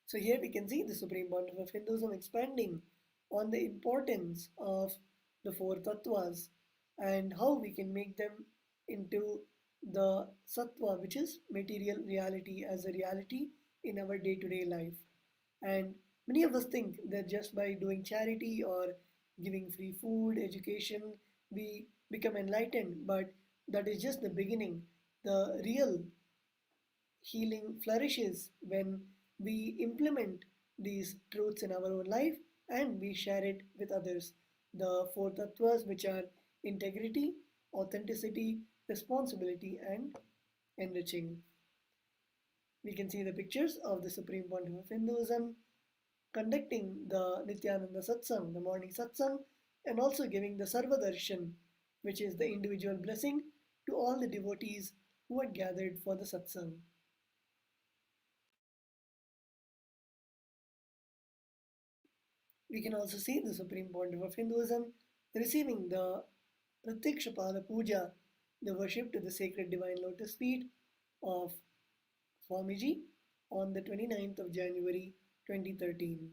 So here we can see the Supreme Pontiff of Hinduism expanding on the importance of the 4 tattvas and how we can make them into the sattva, which is material reality, as a reality in our day-to-day life. And many of us think that just by doing charity or giving free food, education, we become enlightened, but that is just the beginning. The real healing flourishes when we implement these truths in our own life and we share it with others. The 4 tattvas, which are integrity, authenticity, responsibility, and enriching. We can see the pictures of the Supreme Pontiff of Hinduism conducting the Nithyananda Satsang, the morning Satsang, and also giving the Sarva Darshan, which is the individual blessing to all the devotees who had gathered for the Satsang. We can also see the Supreme Pontiff of Hinduism receiving the Pratyakshapada Puja, the worship to the sacred divine lotus feet of Swamiji on the 29th of January 2013.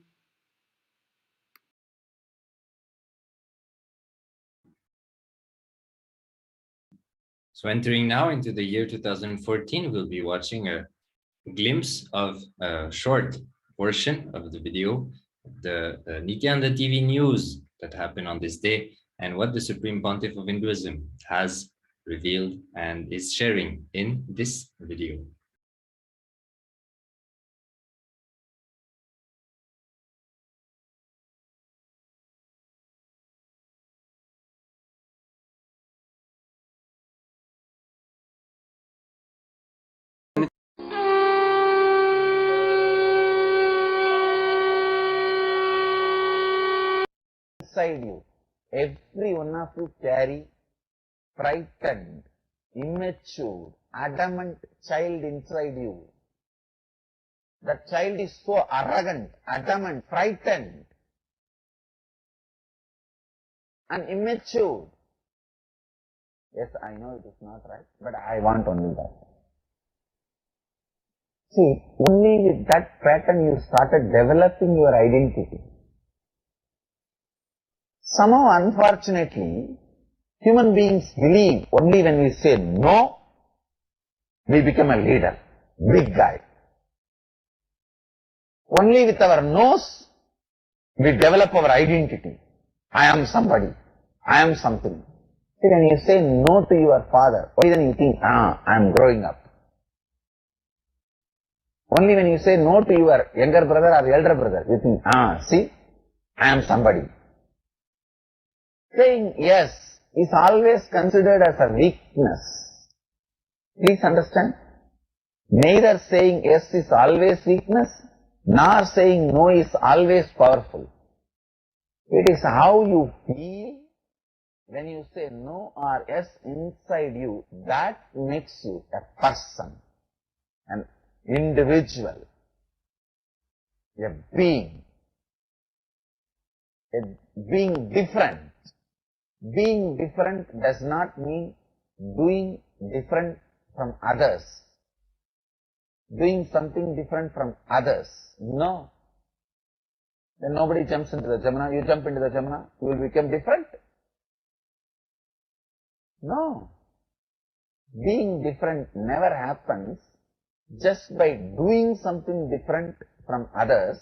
So entering now into the year 2014, we'll be watching a glimpse of a short portion of the video, the Nithyananda TV news that happened on this day, and what the Supreme Pontiff of Hinduism has revealed and is sharing in this video. Inside you, every one of you carry frightened, immature, adamant child inside you. That child is so arrogant, adamant, frightened, and immature. Yes, I know it is not right, but I want only that. See, only with that pattern you started developing your identity. Somehow, unfortunately, human beings believe only when we say no, we become a leader, big guy. Only with our nose, we develop our identity. I am somebody, I am something. See, when you say no to your father, only then you think, I am growing up. Only when you say no to your younger brother or elder brother, you think, see, I am somebody. Saying yes is always considered as a weakness. Please understand. Neither saying yes is always weakness, nor saying no is always powerful. It is how you feel when you say no or yes inside you that makes you a person, an individual, a being different. Being different does not mean doing different from others, doing something different from others. No. Then nobody jumps into the Jamuna, you jump into the Jamuna, you will become different. No. Being different never happens just by doing something different from others.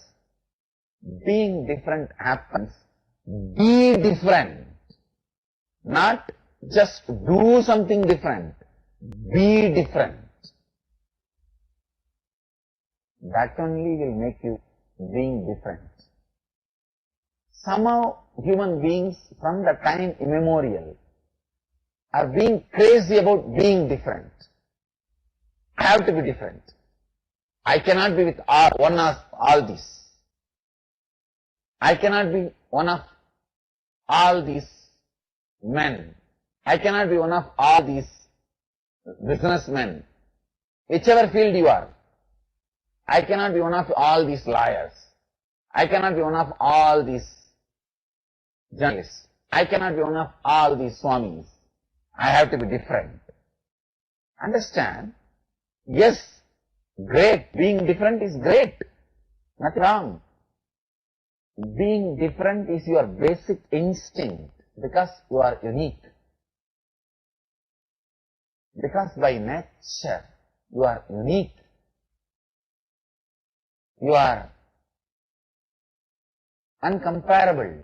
Being different happens, be different. Not just do something different, be different. That only will make you being different. Somehow human beings from the time immemorial are being crazy about being different. I have to be different. I cannot be with one of all these. I cannot be one of all these men. I cannot be one of all these businessmen. Whichever field you are. I cannot be one of all these lawyers. I cannot be one of all these journalists. I cannot be one of all these swamis. I have to be different. Understand? Yes, great. Being different is great. Nothing wrong. Being different is your basic instinct because you are unique. Because by nature you are unique. You are uncomparable.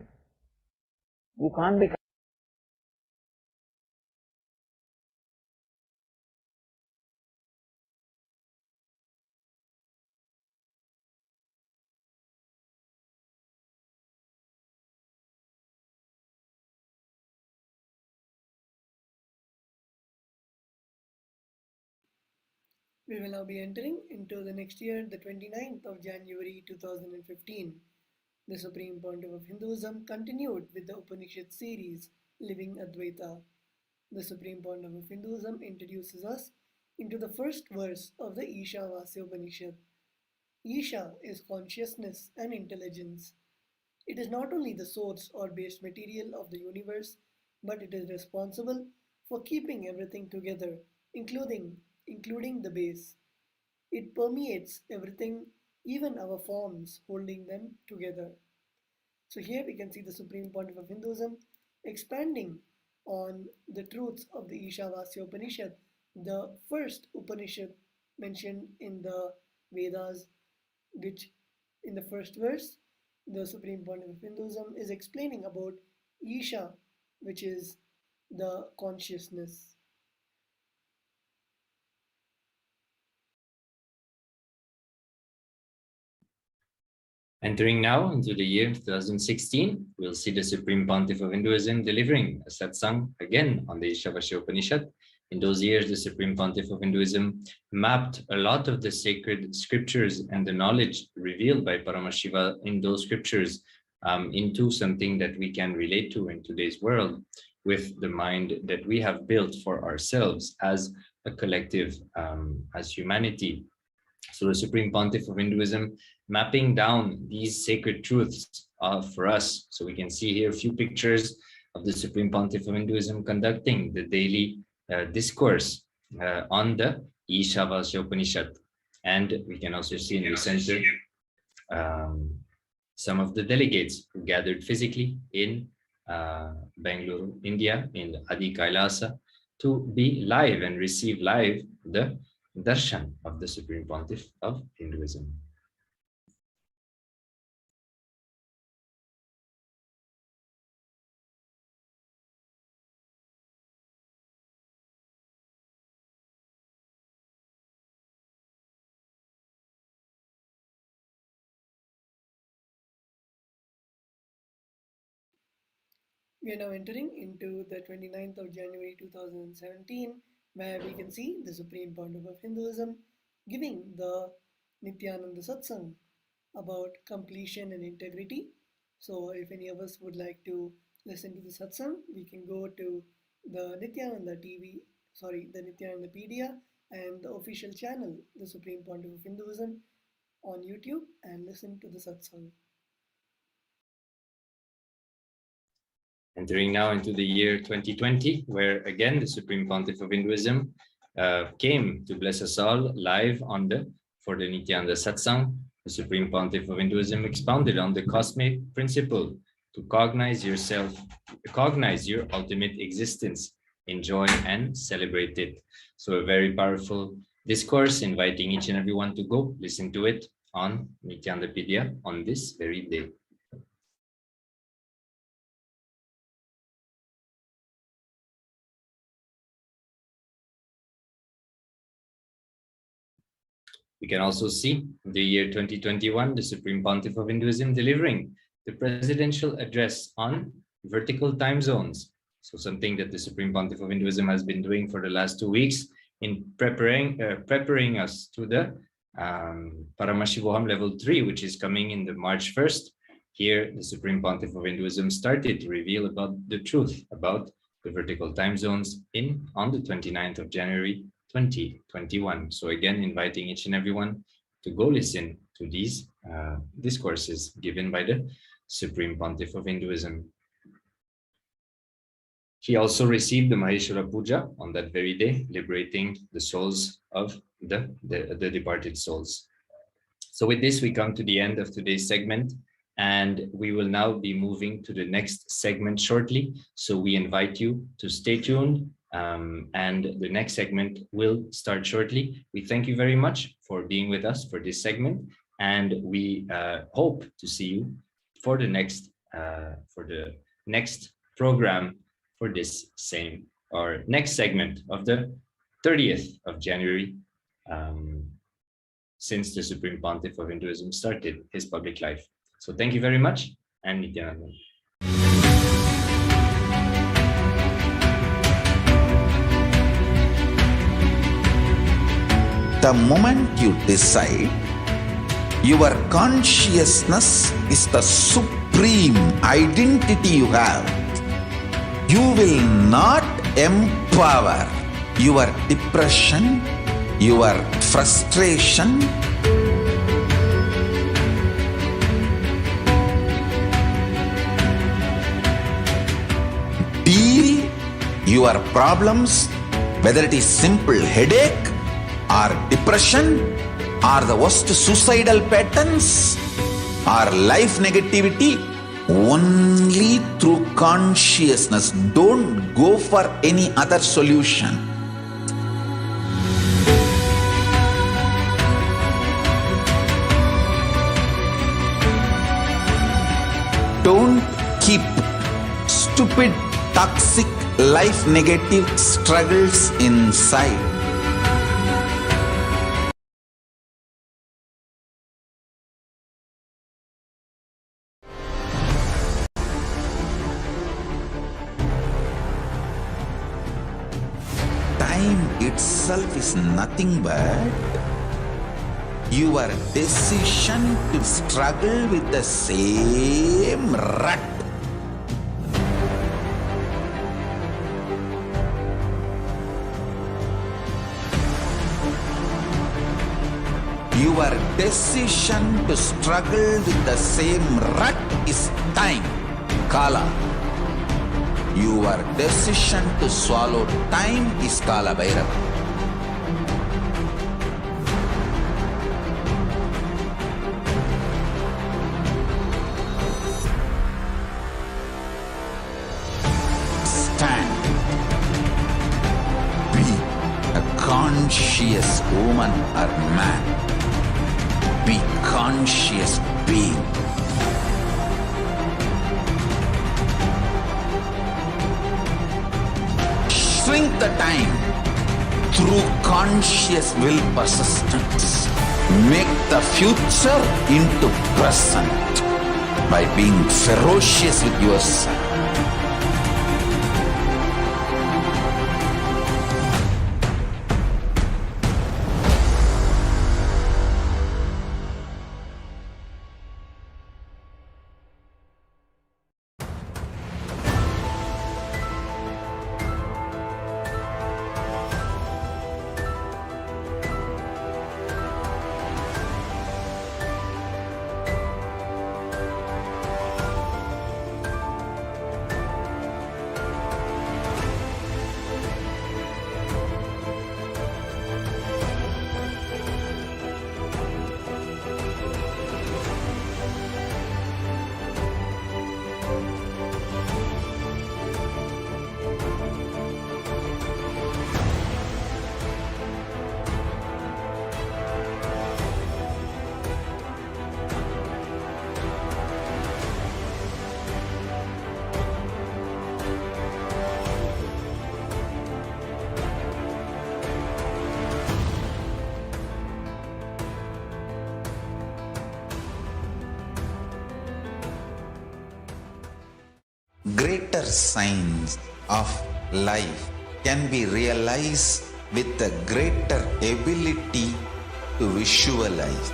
You can't be. We will now be entering into the next year, the 29th of January 2015. The Supreme Pontiff of Hinduism continued with the Upanishad series, Living Advaita. The Supreme Pontiff of Hinduism introduces us into the first verse of the Ishavasya Upanishad. Isha is consciousness and intelligence. It is not only the source or base material of the universe, but it is responsible for keeping everything together, including the base. It permeates everything, even our forms, holding them together. So here we can see the Supreme Pontiff of Hinduism expanding on the truths of the Ishavasya Upanishad, the first Upanishad mentioned in the Vedas, which in the first verse, the Supreme Pontiff of Hinduism is explaining about Isha, which is the consciousness. Entering now into the year 2016, we'll see the Supreme Pontiff of Hinduism delivering a satsang again on the Ishavasya Upanishad. In those years, the Supreme Pontiff of Hinduism mapped a lot of the sacred scriptures and the knowledge revealed by Paramashiva in those scriptures into something that we can relate to in today's world with the mind that we have built for ourselves as a collective, as humanity. So the Supreme Pontiff of Hinduism mapping down these sacred truths for us. So we can see here a few pictures of the Supreme Pontiff of Hinduism conducting the daily discourse on the Ishavasya Upanishad. And we can also see in the center some of the delegates who gathered physically in Bangalore, India, in Adi Kailasa, to be live and receive live the Darshan of the Supreme Pontiff of Hinduism. We are now entering into the 29th of January 2017, where we can see the Supreme Pontiff of Hinduism giving the Nithyananda Satsang about completion and integrity. So if any of us would like to listen to the Satsang, we can go to the Nithyananda Nithyanandapedia and the official channel, the Supreme Pontiff of Hinduism, on YouTube and listen to the Satsang. Entering now into the year 2020, where again the Supreme Pontiff of Hinduism came to bless us all live for the Nithyananda Satsang. The Supreme Pontiff of Hinduism expounded on the cosmic principle to cognize yourself, cognize your ultimate existence, enjoy and celebrate it. So a very powerful discourse, inviting each and everyone to go listen to it on Nithyanandapedia on this very day. We can also see the year 2021, the Supreme Pontiff of Hinduism delivering the presidential address on vertical time zones. So something that the Supreme Pontiff of Hinduism has been doing for the last 2 weeks in preparing us to the Paramashivoham level 3, which is coming in the March 1st. Here, the Supreme Pontiff of Hinduism started to reveal about the truth about the vertical time zones on the 29th of January 2021. So again, inviting each and everyone to go listen to these discourses given by the Supreme Pontiff of Hinduism. He also received the Maheshwara Puja on that very day, liberating the souls of the departed souls. So with this, we come to the end of today's segment, and we will now be moving to the next segment shortly. So we invite you to stay tuned. And the next segment will start shortly. We thank you very much for being with us for this segment, and we hope to see you for the next program for this same or next segment of the 30th of January, since the Supreme Pontiff of Hinduism started his public life. So thank you very much, and Nithyananda. The moment you decide, your consciousness is the supreme identity you have. You will not empower your depression, your frustration, deal your problems, whether it is simple headache, or depression, or the worst suicidal patterns, or life negativity, only through consciousness. Don't go for any other solution. Don't keep stupid, toxic, life negative struggles inside. Time itself is nothing but your decision to struggle with the same rut. Your decision to struggle with the same rut is time, Kala. Your decision to swallow time is Kala Bhairava. Stand. Be a conscious woman or man. Be conscious being. Shrink the time through conscious will persistence. Make the future into present by being ferocious with yourself. Greater signs of life can be realized with a greater ability to visualize.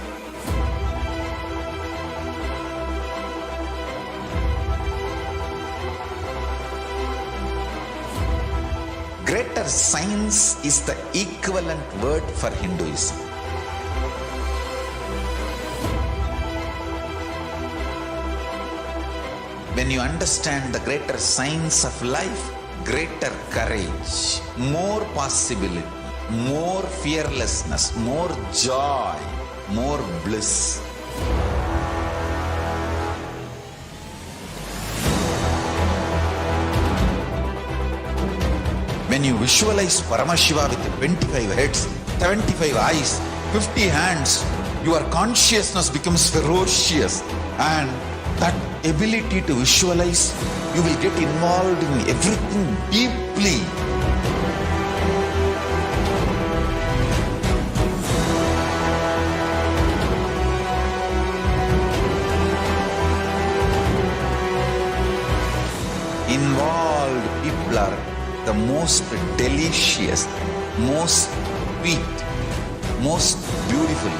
Greater science is the equivalent word for Hinduism. When you understand the greater science of life, greater courage, more possibility, more fearlessness, more joy, more bliss. When you visualize Paramashiva with 25 heads, 75 eyes, 50 hands, your consciousness becomes ferocious, and that ability to visualize, you will get involved in everything deeply. Involved people are the most delicious, most sweet, most beautiful,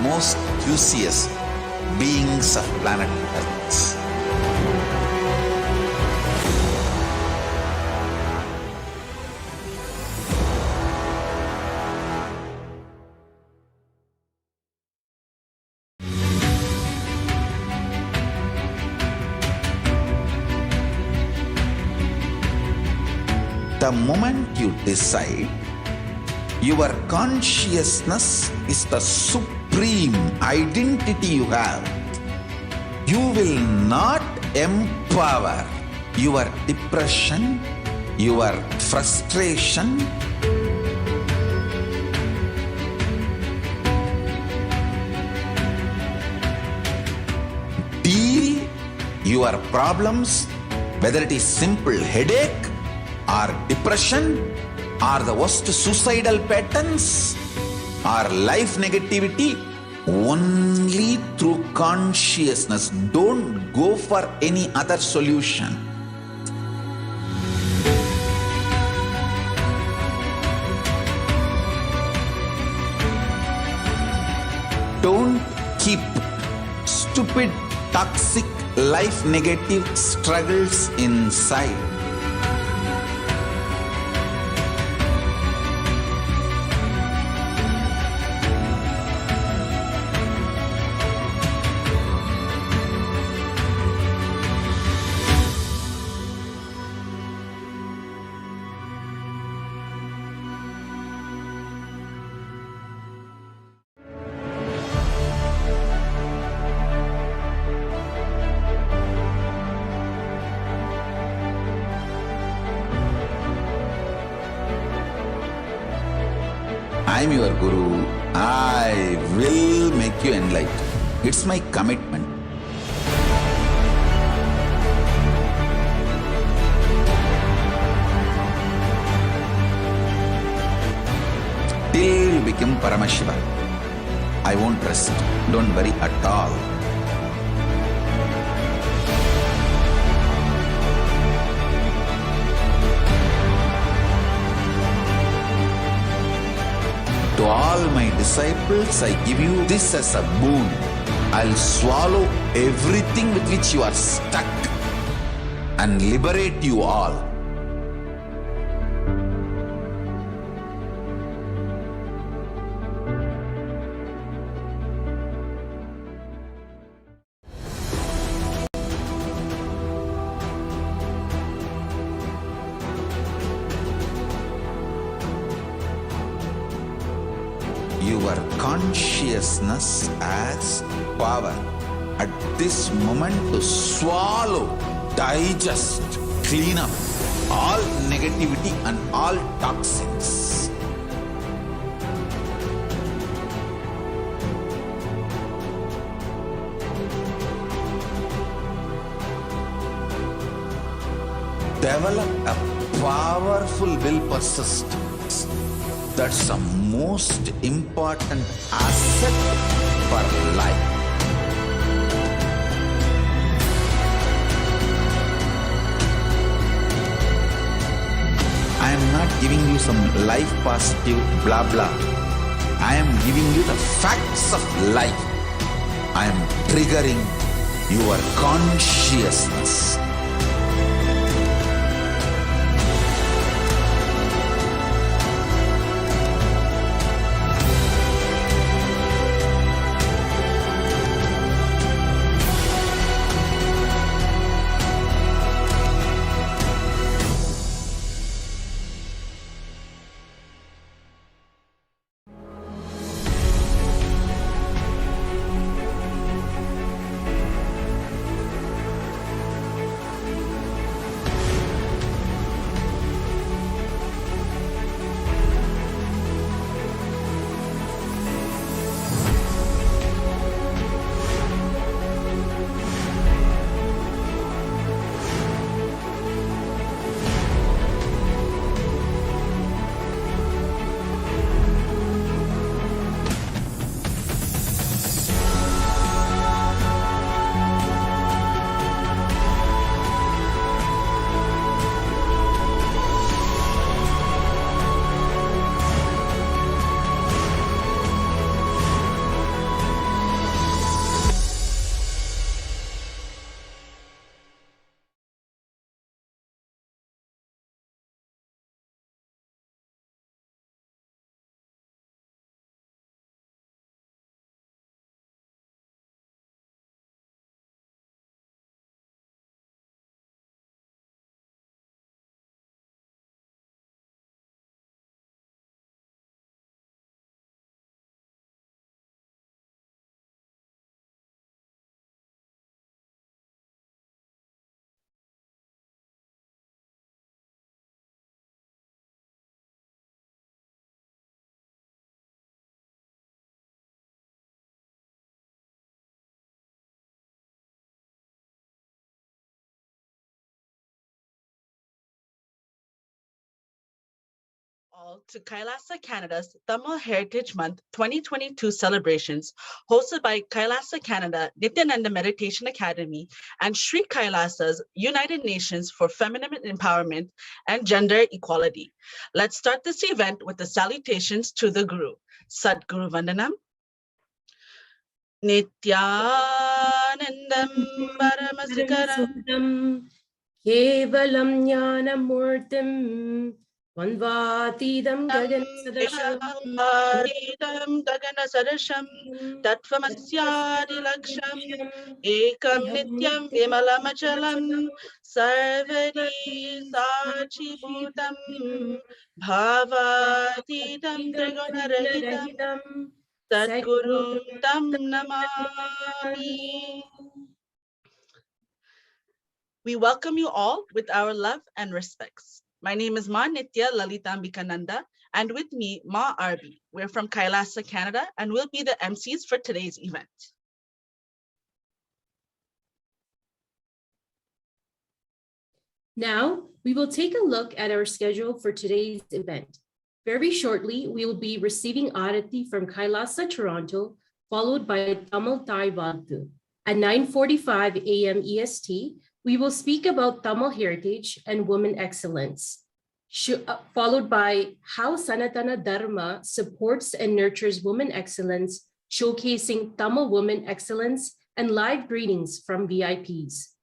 most juiciest beings of planet Earth. The moment you decide, your consciousness is the supreme identity you have. You will not empower your depression, your frustration, deal your problems, whether it is simple headache or depression or the worst suicidal patterns or life negativity, only through consciousness. Don't go for any other solution. Don't keep stupid, toxic, life negative struggles inside. I am your Guru. I will make you enlightened. It's my commitment. Till you become Paramashiva, I won't rest. Don't worry at all. To all my disciples, I give you this as a boon. I'll swallow everything with which you are stuck and liberate you all. Your consciousness as power at this moment to swallow, digest, clean up all negativity and all toxins. Develop a powerful will persistence. That's the most important asset for life. I am not giving you some life positive blah blah. I am giving you the facts of life. I am triggering your consciousness. all to Kailasa Canada's Tamil Heritage Month 2022 celebrations hosted by Kailasa Canada Nithyananda Meditation Academy and Shri Kailasa's United Nations for Feminine Empowerment and Gender Equality. Let's start this event with the salutations to the Guru. Sadguru Vandanam. Nithyanandam Paramashivoham Kevalam Jnanamurtim Vanvatidam Gagana Sadasham Tattvamasya Laksham Ekam Nityam Vimalamachalam Sarvadi Sachi Bhutam Bhavatidam Trigunarahitam Sadguru Tam Namami. We welcome you all with our love and respects. My name is Ma Nitya Lalitambikananda, and with me, Ma Arbi. We're from Kailasa, Canada, and we'll be the MCs for today's event. Now, we will take a look at our schedule for today's event. Very shortly, we will be receiving Arati from Kailasa, Toronto, followed by Tamil Thai Valtu. At 9:45 a.m. EST, we will speak about Tamil heritage and women excellence, followed by how Sanatana Dharma supports and nurtures women excellence, showcasing Tamil women excellence and live greetings from VIPs.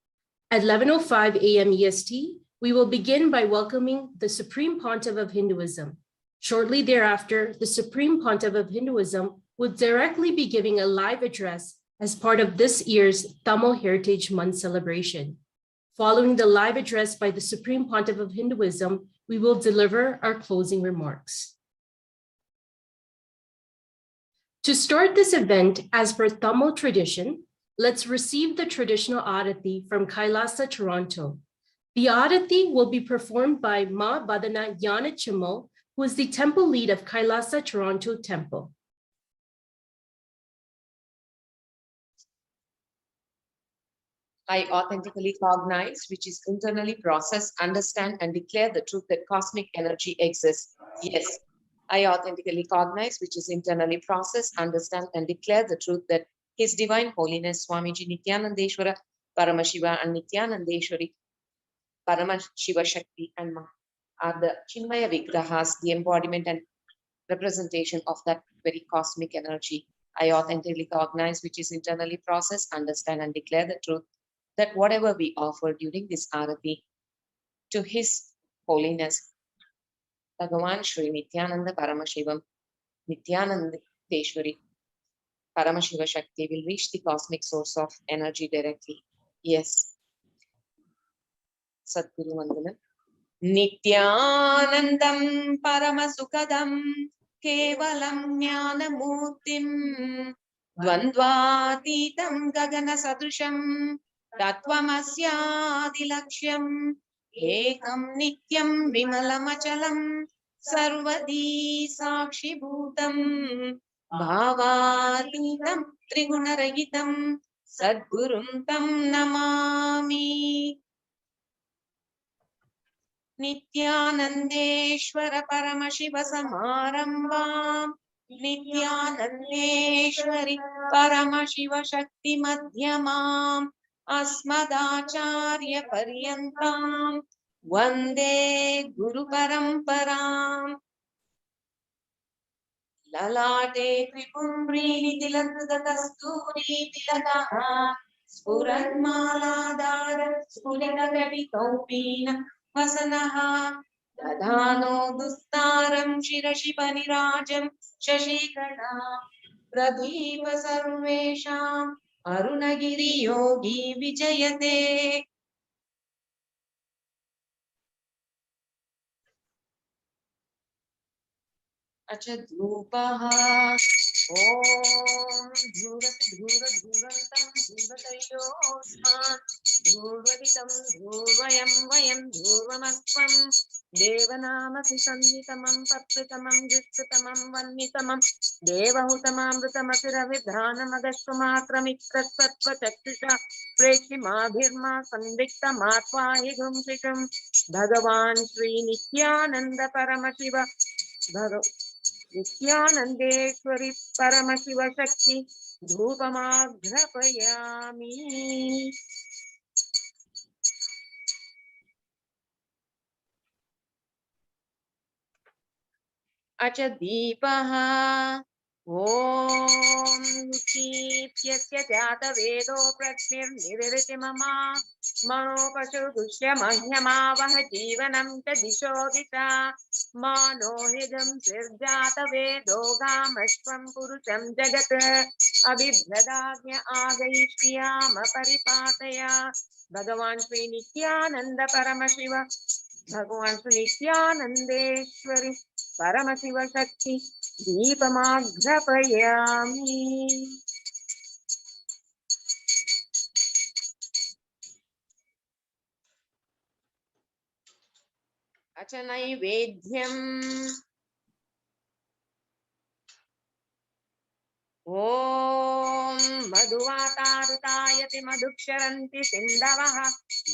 At 11:05 a.m. EST, we will begin by welcoming the Supreme Pontiff of Hinduism. Shortly thereafter, the Supreme Pontiff of Hinduism will directly be giving a live address as part of this year's Tamil Heritage Month celebration. Following the live address by the Supreme Pontiff of Hinduism, we will deliver our closing remarks. To start this event, as per Tamil tradition, let's receive the traditional Arati from Kailasa, Toronto. The Arati will be performed by Ma Badana Yanachimo, who is the temple lead of Kailasa, Toronto Temple. I authentically cognize, which is internally process, understand, and declare the truth that cosmic energy exists. Yes, I authentically cognize, which is internally process, understand, and declare the truth that His Divine Holiness Swamiji Nithyanandeshwara Paramashiva and Nithyanandeshwari Paramashiva Shakti and Ma are the Chinmaya Vigrahas, the embodiment and representation of that very cosmic energy. I authentically cognize, which is internally process, understand, and declare the truth that whatever we offer during this Arati to His Holiness Bhagavan Shri Nithyananda Paramashivam, Nithyanandeshwari Paramashiva Shakti will reach the cosmic source of energy directly. Yes. Sadguru Vandanam. Nithyanandam Paramasukadam Kevalam Jnanamurtim Dvandvatitam Gagana Sadrusham Tattvamasya-dilaksham Ekam Nityam Vimalamachalam Sarvadi Sakshi Bhutam Bhavatitam Trigunarahitam Sadgurum Tam Namami. Nithyanandeshwara Paramashiva Samarambam Nithyanandeshwari Paramashiva Shakti Madhyamam Asmadacharya Paryantam Vande Guru Paramparam. Lalate Tripumbri Tiladasturi Tiladaha Spuranmaladara Spurigagati Kaupina Vasanaha Dadhano Dustaram Shirashipanirajam Shashikana Pradhipa Sarvesham Arunagiri Yogi Vijayate. Achadrupaha Om Dhurati Dhura Dhurantam Dhuratayosman Dhurvaditam Dhurvayam Vayam Dhurvamasvam Devanamasi Sannitamam Patritamam Jitsatamam Vannitamam Devahutamamritamasiravidhanam Agashvamatramikratvatva Chakshisha Prekshimabhirma Sandikta Matvahi Gumsikam Bhagavan Shri Nithyananda Paramashiva नित्यानन्देश्वरि परमशिवशक्ति धूपमाघ्रपयामि अच दीपः ॐ दीप्यस्य जातवेदो प्रज्ञर्निरृति मम मनोपशुदुष्य मह्यमावह जीवनं च दिशो दिशा मानो हिदं सिर्जातवेदो गामश्वं पुरुषं जगत् अबिभ्रदाज्ञ आगैष्याम परिपातया भगवान् श्री नित्यानन्द परमशिव भगवान् श्री नित्यानन्देश्वरि परमशिवशक्ति दीपमाघ्रपयामि अच नैवेद्यम् ॐ मधुवातारुतायति मधुक्षरन्ति सिन्धवः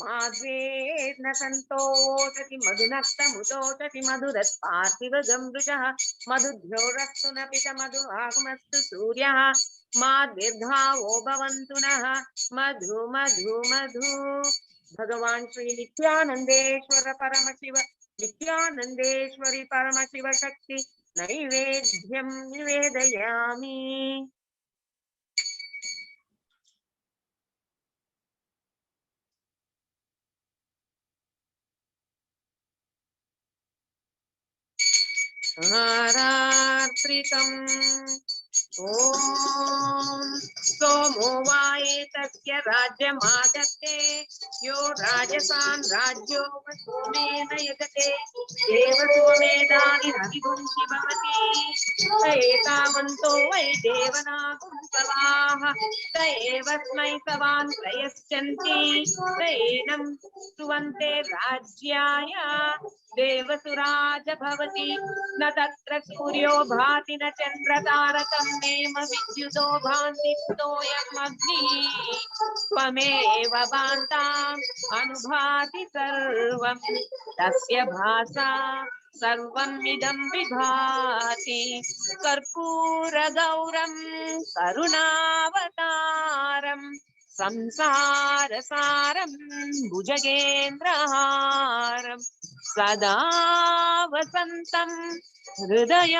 माध्वेर्न सन्तोषति मधुनक्तमुतोषति मधुरत्पार्थिवगम्भृजः मधुद्योरस्तु न पितमधुवाग्मस्तु सूर्यः माद्विर्धावो भवन्तु नः मधु मधु मधु भगवान् श्री नित्यानन्देश्वर परमशिव नित्यानन्देश्वरि परमशिव शक्ति नैवेद्यं निवेदयामि हारार्त्रिकम् ॐ सोमो वायेतस्य राज्यमादत्ते यो राजसान् राज्यो सोमेन यजते देवसोमेधानि रविगुंसि भवति स एतावन्तो वै देवनागुंसवाः स एवस्मै सवान् प्रयश्चन्ति स एनं स्तुवन्ते राज्याय देवसुराज भवति न तत्र सूर्यो भाति न चन्द्रतारकं नेम विद्युतो भान्ति सोऽयमग्निः त्वमेव भान्ताम् अनुभाति सर्वं तस्य भासा सर्वमिदं विभाति कर्पूरगौरं करुणावतारं संसारसारं भुजगेन्द्रहारं सदा वसन्तं हृदयारविन्दे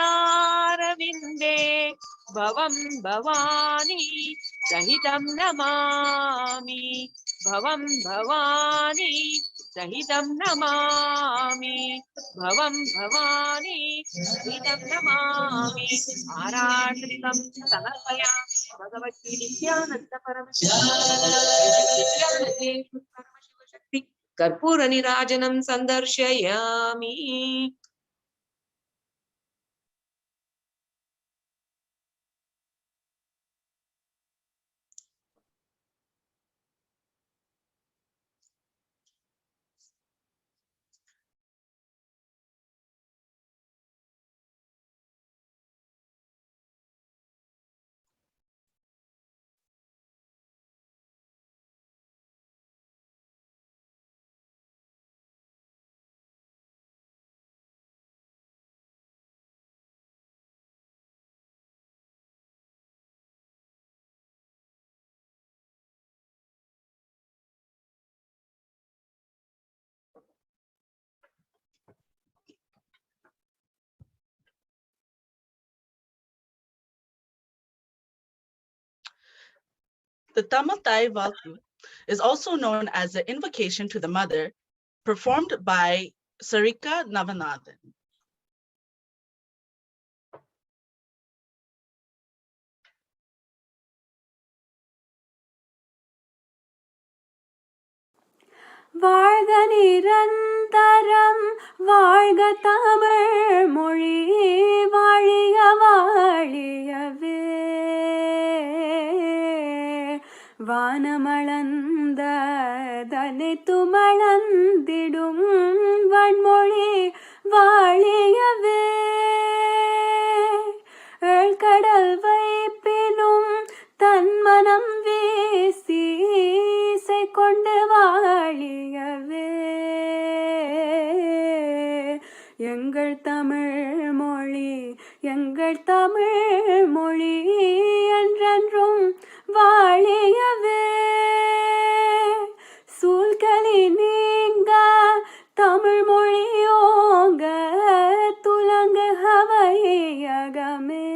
भवं भवानी सहितं नमामि भवं भवानी सहितं नमामि भवं भवानी सहितं नमामि आरात्रिकं समर्पयामि Bhagwati Nityanand परमशिवशक्ति कर्पूरनीराजनं सन्दर्शयामि The Tamil Thai Valku is also known as the Invocation to the Mother, performed by Sarika Navanathan. வாழ்க நிரந்தரம் வாழ்க தமிழ் மொழி வாழிய வாழியவே வானமளந்த தனித்து மளந்திடும் வன்மொழி வாழியவே ஏழ்கடல் வைப்பினும் தன்மனம் வீசி இசை கொண்டு வாழியவே எங்கள் தமிழ் மொழி எங்கள் தமிழ் மொழி என்றென்றும் வாழியவே சூழ்களி நீங்க தமிழ் மொழியோங்க துலங்க ஹவையகமே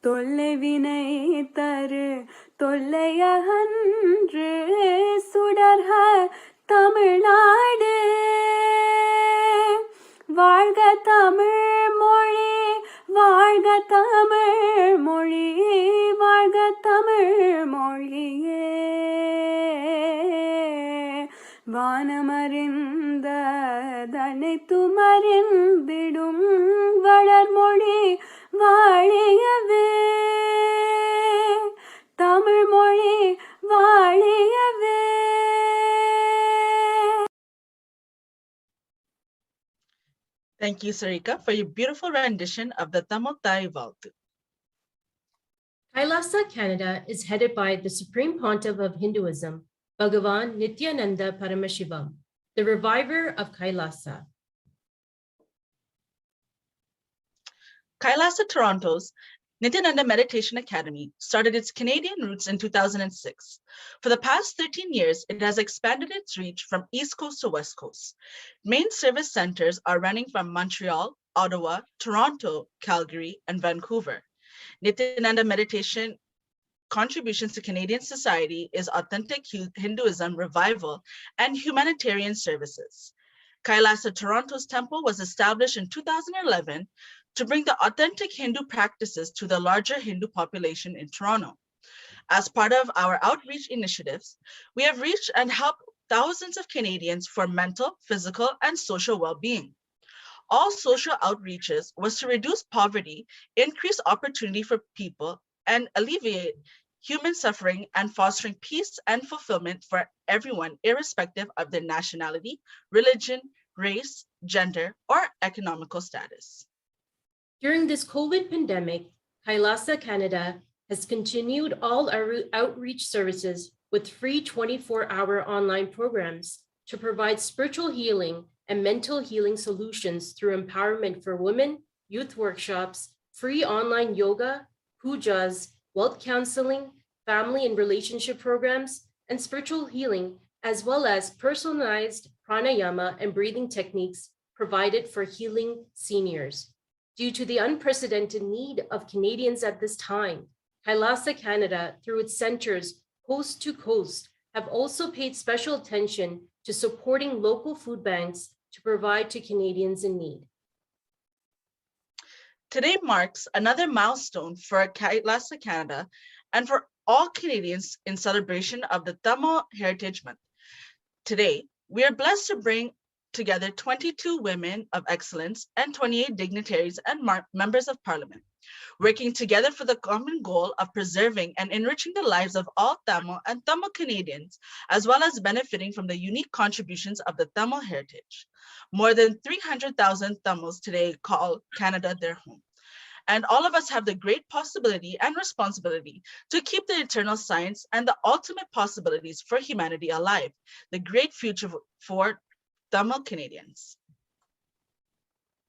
தொல்லை வினை தரு தொல்லையகன்று சுடர்க தமிழ்நாடு வாழ்க தமிழ் மொழி வாழ்க தமிழ் மொழி வாழ்க தமிழ் மொழியே வானமறிந்த தனைத்துமறிந்திடும் வளர்மொழி வாழியவே தமிழ் மொழி வாழியவே. Thank you, Sarika, for your beautiful rendition of the Tamil Thai Valtu. Kailasa, Canada is headed by the Supreme Pontiff of Hinduism, Bhagavan Nithyananda Paramashivam, the reviver of Kailasa. Kailasa Toronto's Nithyananda Meditation Academy started its Canadian roots in 2006. For the past 13 years, it has expanded its reach from East Coast to West Coast. Main service centers are running from Montreal, Ottawa, Toronto, Calgary, and Vancouver. Nithyananda Meditation contributions to Canadian society is authentic Hinduism revival and humanitarian services. Kailasa Toronto's temple was established in 2011 to bring the authentic Hindu practices to the larger Hindu population in Toronto. As part of our outreach initiatives, we have reached and helped thousands of Canadians for mental, physical, and social well-being. All social outreaches was to reduce poverty, increase opportunity for people, and alleviate human suffering and fostering peace and fulfillment for everyone, irrespective of their nationality, religion, race, gender, or economical status. During this COVID pandemic, Kailasa Canada has continued all our outreach services with free 24-hour online programs to provide spiritual healing and mental healing solutions through empowerment for women, youth workshops, free online yoga, pujas, wealth counseling, family and relationship programs, and spiritual healing, as well as personalized pranayama and breathing techniques provided for healing seniors. Due to the unprecedented need of Canadians at this time, Kailasa Canada, through its centers coast to coast, have also paid special attention to supporting local food banks to provide to Canadians in need. Today marks another milestone for Kailasa Canada and for all Canadians in celebration of the Tamil Heritage Month. Today, we are blessed to bring together 22 women of excellence and 28 dignitaries and members of parliament, working together for the common goal of preserving and enriching the lives of all Tamil and Tamil Canadians, as well as benefiting from the unique contributions of the Tamil heritage. More than 300,000 Tamils today call Canada their home. And all of us have the great possibility and responsibility to keep the eternal science and the ultimate possibilities for humanity alive, the great future for Tamil Canadians.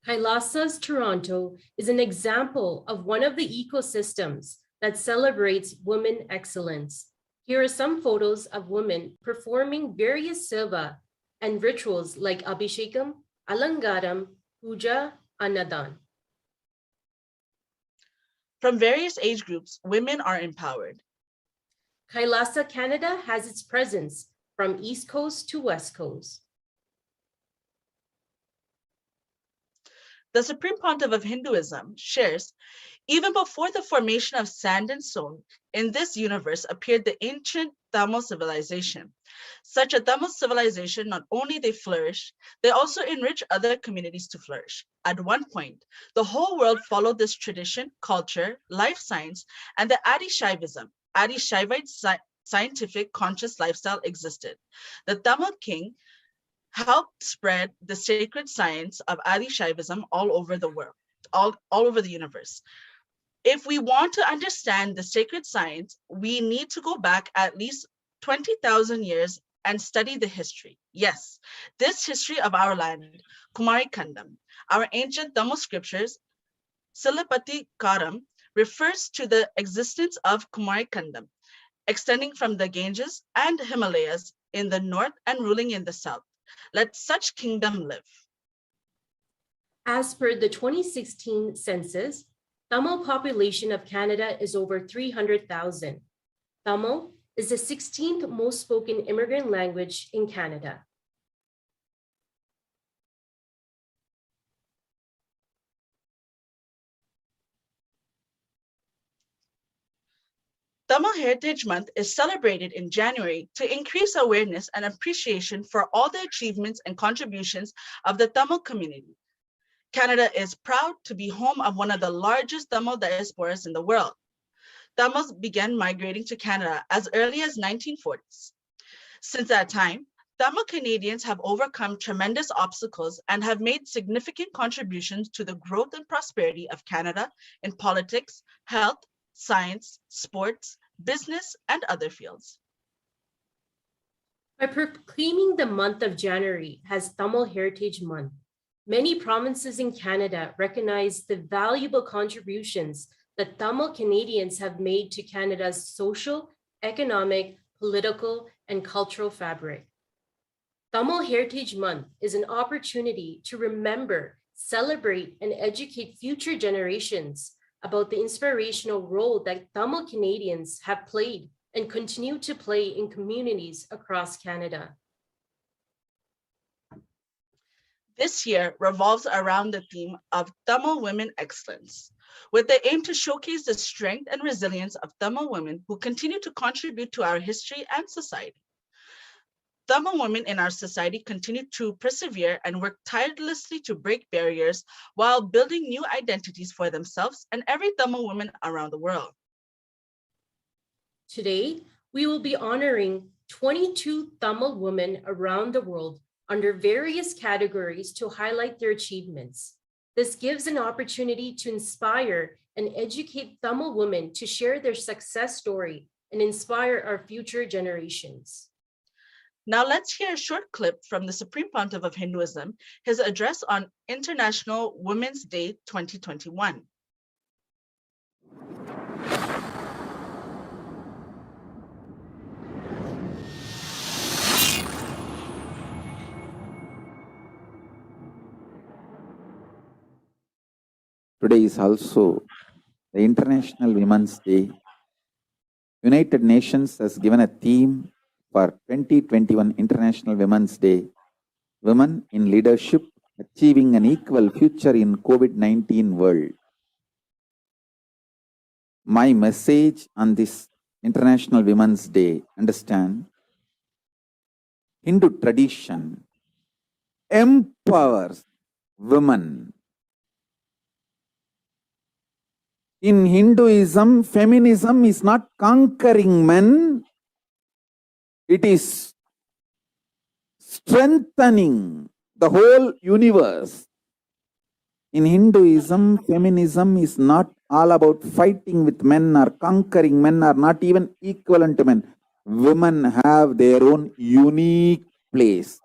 Kailasa's Toronto is an example of one of the ecosystems that celebrates women excellence. Here are some photos of women performing various seva and rituals like Abhishekam, Alangaram, Puja, Annadan. From various age groups, women are empowered. Kailasa Canada has its presence from East Coast to West Coast. The Supreme Pontiff of Hinduism shares, even before the formation of sand and stone, in this universe appeared the ancient Tamil civilization. Such a Tamil civilization, not only they flourish, they also enrich other communities to flourish. At one point, the whole world followed this tradition, culture, life science, and the Adi Shaivite scientific conscious lifestyle existed. The Tamil king helped spread the sacred science of Adi Shaivism all over the world, all over the universe. If we want to understand the sacred science, we need to go back at least 20,000 years and study the history. Yes, this history of our land, Kumari Kandam, our ancient Tamil scriptures, Silapati Karam, refers to the existence of Kumari Kandam, extending from the Ganges and Himalayas in the north and ruling in the south. Let such kingdom live. As per the 2016 census, Tamil population of Canada is over 300,000. Tamil is the 16th most spoken immigrant language in Canada. Tamil Heritage Month is celebrated in January to increase awareness and appreciation for all the achievements and contributions of the Tamil community. Canada is proud to be home of one of the largest Tamil diasporas in the world. Tamils began migrating to Canada as early as 1940s. Since that time, Tamil Canadians have overcome tremendous obstacles and have made significant contributions to the growth and prosperity of Canada in politics, health, science, sports, business, and other fields. By proclaiming the month of January as Tamil Heritage Month, many provinces in Canada recognize the valuable contributions that Tamil Canadians have made to Canada's social, economic, political, and cultural fabric. Tamil Heritage Month is an opportunity to remember, celebrate, and educate future generations about the inspirational role that Tamil Canadians have played and continue to play in communities across Canada. This year revolves around the theme of Tamil Women Excellence, with the aim to showcase the strength and resilience of Tamil women who continue to contribute to our history and society. Tamil women in our society continue to persevere and work tirelessly to break barriers while building new identities for themselves and every Tamil woman around the world. Today, we will be honoring 22 Tamil women around the world under various categories to highlight their achievements. This gives an opportunity to inspire and educate Tamil women to share their success story and inspire our future generations. Now let's hear a short clip from the Supreme Pontiff of Hinduism, his address on International Women's Day 2021. Today is also the International Women's Day. United Nations has given a theme for 2021 International Women's Day, Women in Leadership, Achieving an Equal Future in COVID-19 World. My message on this International Women's Day, understand, Hindu tradition empowers women. In Hinduism, feminism is not conquering men, it is strengthening the whole universe. In Hinduism, feminism is not all about fighting with men or conquering men or not even equivalent to men. Women have their own unique place.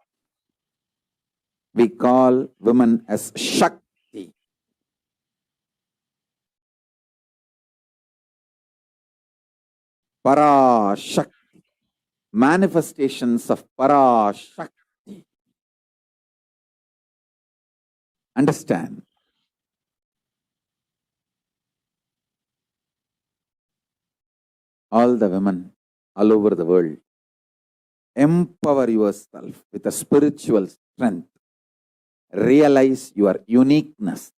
We call women as Shakti. Parashakti. Manifestations of Parashakti. Understand? All the women all over the world, empower yourself with a spiritual strength. Realize your uniqueness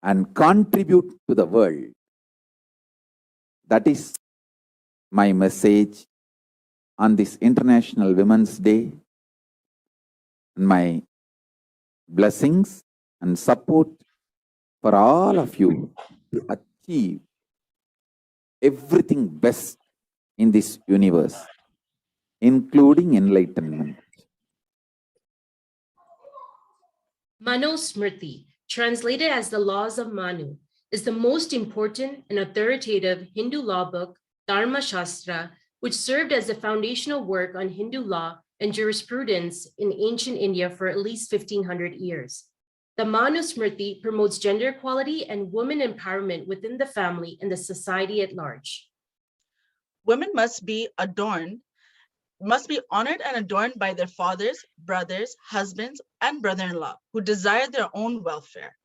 and contribute to the world. That is my message on this International Women's Day. My blessings and support for all of you to achieve everything best in this universe, including enlightenment. Manu Smriti, translated as the Laws of Manu, is the most important and authoritative Hindu law book, Dharma Shastra, which served as a foundational work on Hindu law and jurisprudence in ancient India for at least 1500 years. The Manusmriti promotes gender equality and women empowerment within the family and the society at large. Women must be honored and adorned by their fathers, brothers, husbands, and brother-in-law who desire their own welfare.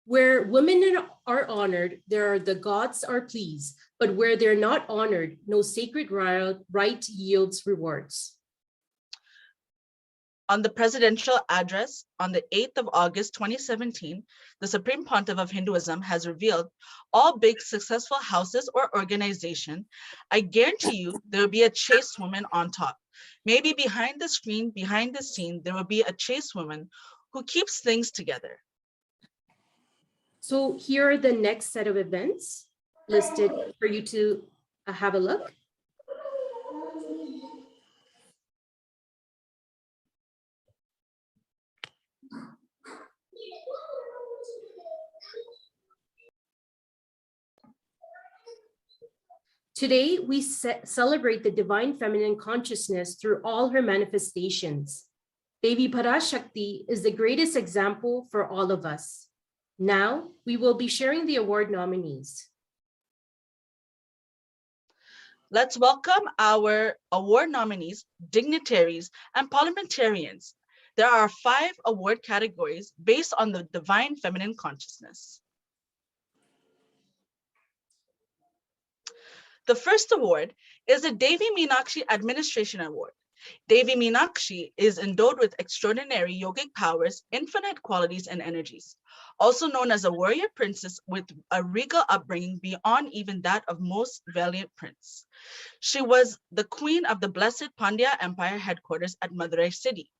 Where women are honored, the gods are pleased, but where they're not honored, no sacred right yields rewards. On the presidential address on the 8th of August 2017, the Supreme Pontiff of Hinduism has revealed all big successful houses or organization, I guarantee you there will be a chaste woman on top. Maybe behind the screen, behind the scene, there will be a chaste woman who keeps things together. So here are the next set of events listed for you to have a look. Today, we celebrate the divine feminine consciousness through all her manifestations. Devi Parashakti is the greatest example for all of us. Now, we will be sharing the award nominees. Let's welcome our award nominees, dignitaries, and parliamentarians. There are 5 award categories based on the divine feminine consciousness. The first award is the Devi Meenakshi Administration Award. Devi Meenakshi is endowed with extraordinary yogic powers, infinite qualities and energies. Also known as a warrior princess with a regal upbringing beyond even that of most valiant prince. She was the queen of the blessed Pandya Empire headquarters at Madurai city.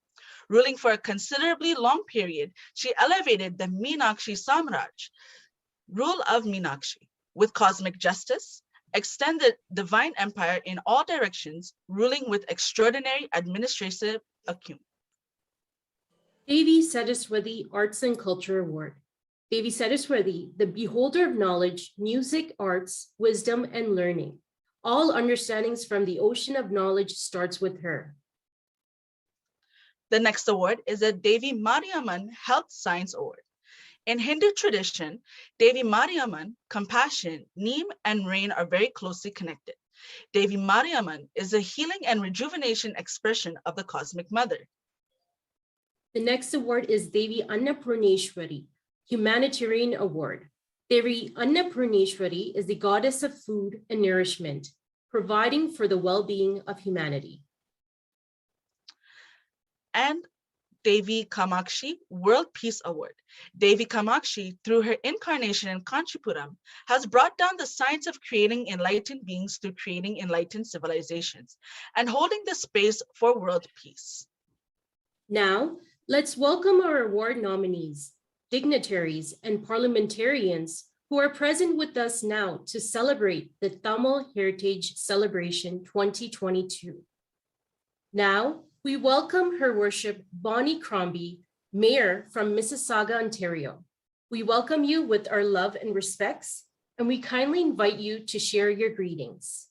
Ruling for a considerably long period, she elevated the Meenakshi Samraj, rule of Meenakshi, with cosmic justice, extended divine empire in all directions, ruling with extraordinary administrative acumen. Devi Saraswati Arts and Culture Award. Devi Saraswati, the beholder of knowledge, music, arts, wisdom, and learning. All understandings from the ocean of knowledge starts with her. The next award is a Devi Mariamman Health Science Award. In Hindu tradition, Devi Mariamman, compassion, neem, and rain are very closely connected. Devi Mariamman is a healing and rejuvenation expression of the Cosmic Mother. The next award is Devi Annapurneshwari, Humanitarian Award. Devi Annapurneshwari is the goddess of food and nourishment, providing for the well-being of humanity. And Devi Kamakshi World Peace Award. Devi Kamakshi, through her incarnation in Kanchipuram, has brought down the science of creating enlightened beings through creating enlightened civilizations and holding the space for world peace. Now, let's welcome our award nominees, dignitaries, and parliamentarians who are present with us now to celebrate the Tamil Heritage Celebration 2022. Now, we welcome Her Worship Bonnie Crombie, Mayor from Mississauga, Ontario. We welcome you with our love and respects, and we kindly invite you to share your greetings.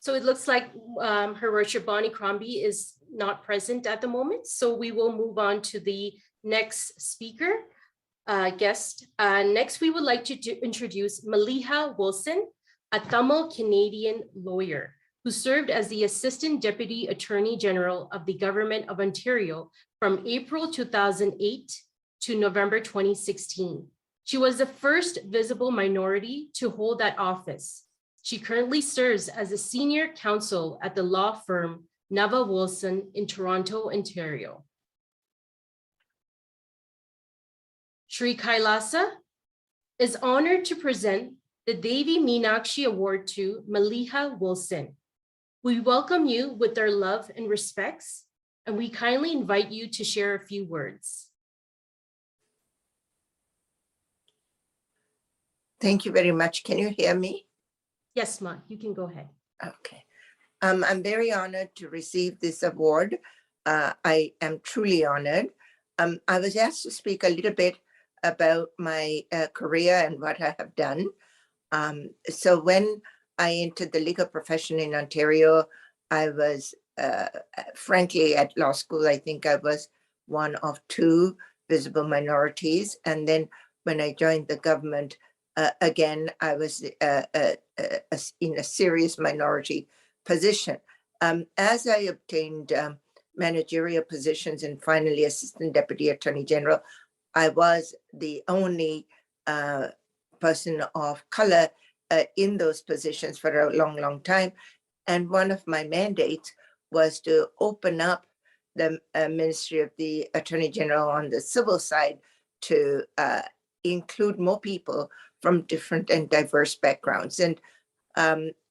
So it looks like Her Worship Bonnie Crombie is not present at the moment. So we will move on to the next speaker, guest. Next, we would like to introduce Maliha Wilson, a Tamil Canadian lawyer who served as the Assistant Deputy Attorney General of the Government of Ontario from April 2008 to November 2016. She was the first visible minority to hold that office. She currently serves as a senior counsel at the law firm Nava Wilson in Toronto, Ontario. Shri Kailasa is honored to present the Devi Meenakshi Award to Maliha Wilson. We welcome you with our love and respects, and we kindly invite you to share a few words. Thank you very much. Can you hear me? Yes, Ma, you can go ahead. Okay. I'm very honored to receive this award. I am truly honored. I was asked to speak a little bit about my career and what I have done. So when I entered the legal profession in Ontario, I was frankly at law school, I think I was one of two visible minorities. And then when I joined the government, again, I was in a serious minority position. As I obtained managerial positions and finally Assistant Deputy Attorney General, I was the only person of color in those positions for a long, long time. And one of my mandates was to open up the Ministry of the Attorney General on the civil side to include more people from different and diverse backgrounds. And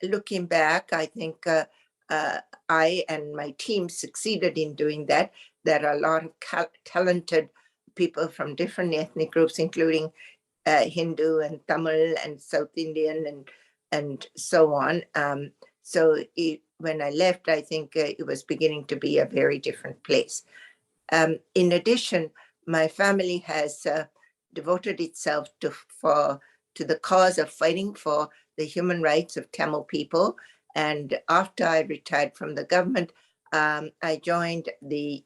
looking back, I think I and my team succeeded in doing that. There are a lot of talented people from different ethnic groups, including Hindu and Tamil and South Indian and so on. When I left, I think it was beginning to be a very different place. In addition, my family has devoted itself to the cause of fighting for the human rights of Tamil people. And after I retired from the government, I joined the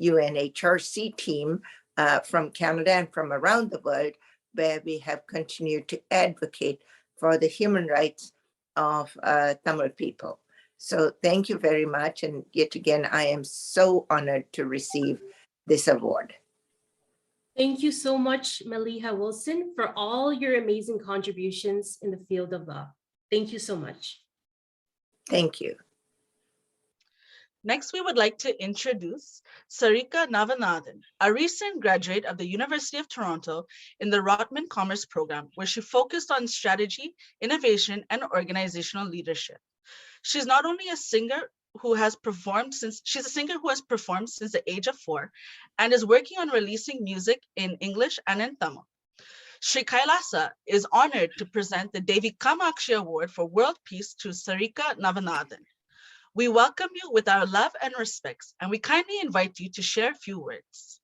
UNHRC team from Canada and from around the world, where we have continued to advocate for the human rights of Tamil people. So thank you very much. And yet again, I am so honored to receive this award. Thank you so much, Maliha Wilson, for all your amazing contributions in the field of law. Thank you so much. Thank you. Next, we would like to introduce Sarika Navanathan, a recent graduate of the University of Toronto in the Rotman Commerce Program, where she focused on strategy, innovation, and organizational leadership. She's not only a singer who has performed since the age of 4 and is working on releasing music in English and in Tamil. Shri Kailasa is honored to present the Devi Kamakshi Award for World Peace to Sarika Navanathan. We welcome you with our love and respects, and we kindly invite you to share a few words.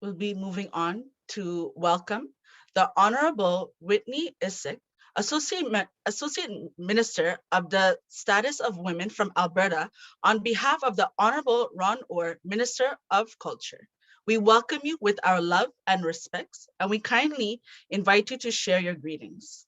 We'll be moving on to welcome the Honorable Whitney Isick, Associate Minister of the Status of Women from Alberta, on behalf of the Honorable Ron Orr, Minister of Culture. We welcome you with our love and respects, and we kindly invite you to share your greetings.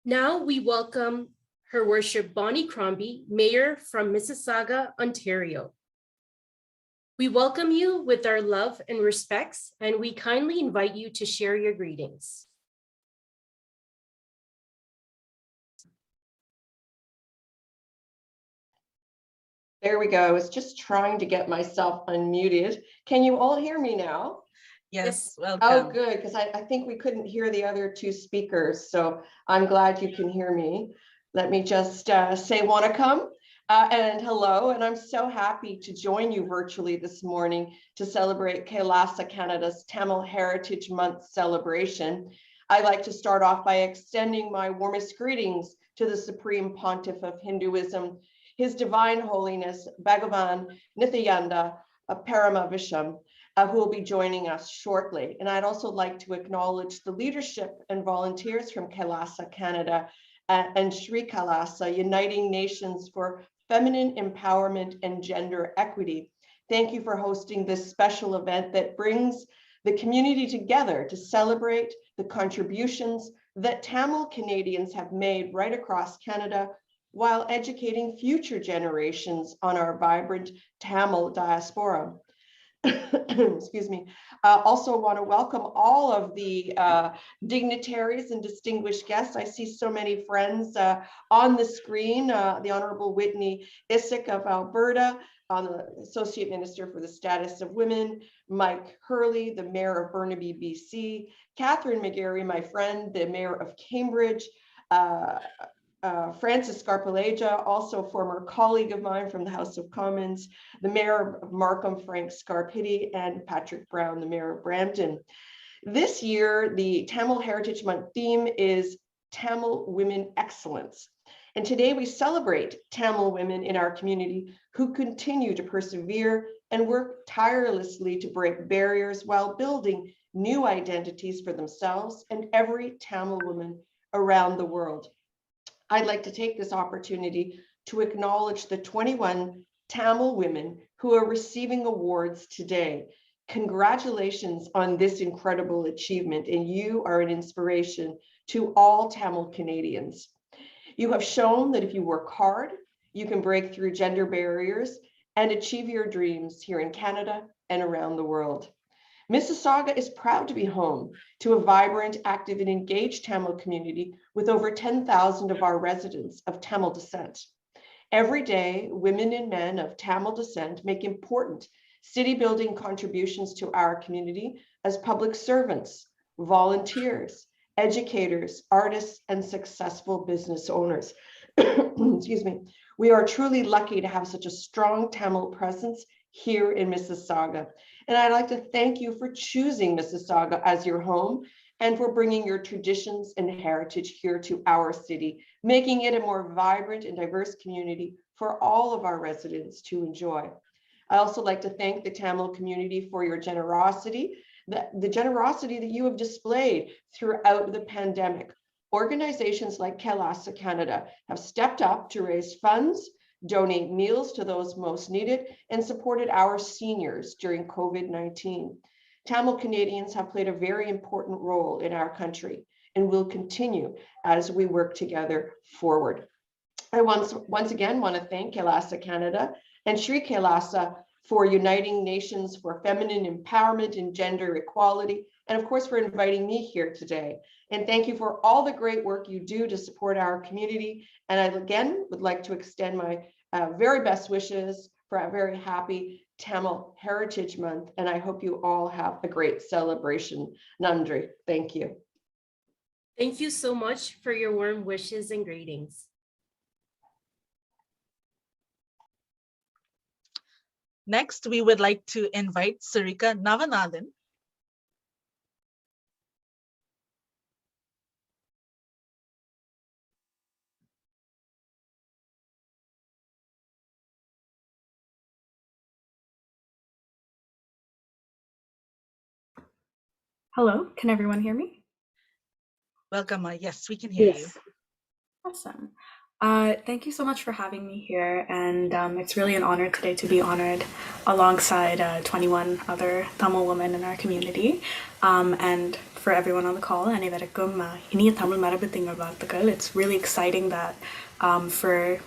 Now we welcome Her Worship Bonnie Crombie, Mayor from Mississauga, Ontario. We welcome you with our love and respects, and we kindly invite you to share your greetings. There we go. I was just trying to get myself unmuted. Can you all hear me now? Yes, welcome. Oh, good, because I think we couldn't hear the other two speakers, so I'm glad you can hear me. Let me just say wanakam. And hello, and I'm so happy to join you virtually this morning to celebrate Kailasa Canada's Tamil Heritage Month celebration. I'd like to start off by extending my warmest greetings to the Supreme Pontiff of Hinduism, His Divine Holiness Bhagavan Nithyananda Paramashivoham, who will be joining us shortly. And I'd also like to acknowledge the leadership and volunteers from Kailasa Canada and Shri Kailasa, Uniting Nations for Feminine Empowerment and Gender Equity. Thank you for hosting this special event that brings the community together to celebrate the contributions that Tamil Canadians have made right across Canada while educating future generations on our vibrant Tamil diaspora. Excuse me. Also want to welcome all of the dignitaries and distinguished guests. I see so many friends on the screen. The Honorable Whitney Isick of Alberta, the Associate Minister for the Status of Women, Mike Hurley, the Mayor of Burnaby, BC, Catherine McGarry, my friend, the Mayor of Cambridge, Francis Scarpaleja, also a former colleague of mine from the House of Commons, the Mayor of Markham, Frank Scarpitti, and Patrick Brown, the Mayor of Brampton. This year, the Tamil Heritage Month theme is Tamil Women Excellence. And today we celebrate Tamil women in our community who continue to persevere and work tirelessly to break barriers while building new identities for themselves and every Tamil woman around the world. I'd like to take this opportunity to acknowledge the 21 Tamil women who are receiving awards today. Congratulations on this incredible achievement, and you are an inspiration to all Tamil Canadians. You have shown that if you work hard, you can break through gender barriers and achieve your dreams here in Canada and around the world. Mississauga is proud to be home to a vibrant, active, and engaged Tamil community with over 10,000 of our residents of Tamil descent. Every day, women and men of Tamil descent make important city-building contributions to our community as public servants, volunteers, educators, artists, and successful business owners. Excuse me. We are truly lucky to have such a strong Tamil presence here in Mississauga. And I'd like to thank you for choosing Mississauga as your home and for bringing your traditions and heritage here to our city, making it a more vibrant and diverse community for all of our residents to enjoy. I also like to thank the Tamil community for your generosity, the generosity that you have displayed throughout the pandemic. Organizations like Kailaasa Canada have stepped up to raise funds, donate meals to those most needed, and supported our seniors during COVID-19. Tamil Canadians have played a very important role in our country and will continue as we work together forward. I once again want to thank Kailaasa Canada and Shri Kailasa for Uniting Nations for Feminine Empowerment and Gender Equality, and of course for inviting me here today. And thank you for all the great work you do to support our community. And I again would like to extend my very best wishes for a very happy Tamil Heritage Month. And I hope you all have a great celebration. Nandri, thank you. Thank you so much for your warm wishes and greetings. Next, we would like to invite Sarika Navanathan. Hello, can everyone hear me? Welcome. Yes, we can hear you. Awesome. Thank you so much for having me here, and it's really an honor today to be honored alongside 21 other Tamil women in our community. And for everyone on the call, it's really exciting that for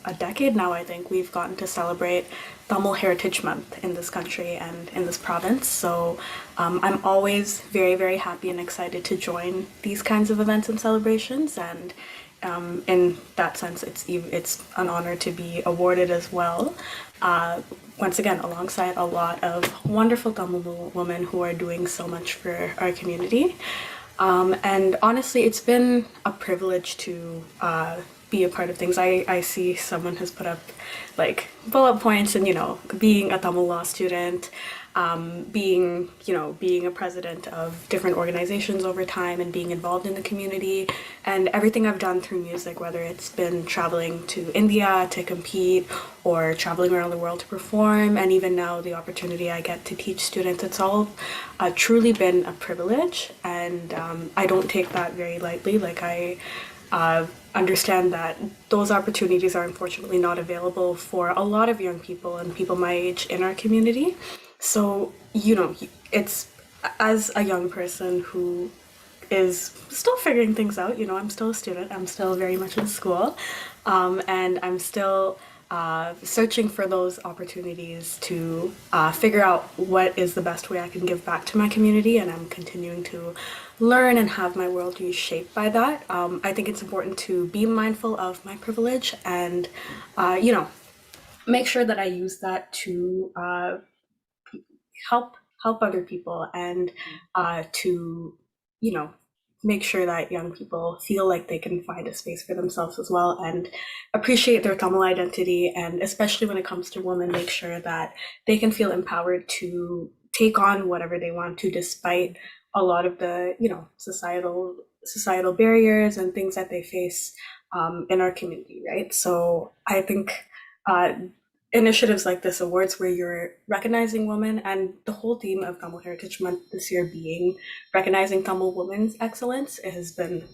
a decade now, I think, we've gotten to celebrate Tamil Heritage Month in this country and in this province. So I'm always very, very happy and excited to join these kinds of events and celebrations. And in that sense, it's an honor to be awarded as well. Once again, alongside a lot of wonderful Tamil women who are doing so much for our community. And honestly, it's been a privilege to be a part of things. I see someone has put up like bullet points and, being a Tamil law student, being a president of different organizations over time and being involved in the community, and everything I've done through music, whether it's been traveling to India to compete or traveling around the world to perform, and even now the opportunity I get to teach students, it's all truly been a privilege, and I don't take that very lightly. Like I understand that those opportunities are unfortunately not available for a lot of young people and people my age in our community. So, it's as a young person who is still figuring things out, I'm still a student, I'm still very much in school, and I'm still searching for those opportunities to figure out what is the best way I can give back to my community, and I'm continuing to learn and have my worldview shaped by that. I think it's important to be mindful of my privilege and, make sure that I use that to help other people and to make sure that young people feel like they can find a space for themselves as well and appreciate their Tamil identity, and especially when it comes to women, make sure that they can feel empowered to take on whatever they want to, despite a lot of the societal barriers and things that they face in our community, right? So I think initiatives like this, awards where you're recognizing women, and the whole theme of Tamil Heritage Month this year being recognizing Tamil women's excellence, it has been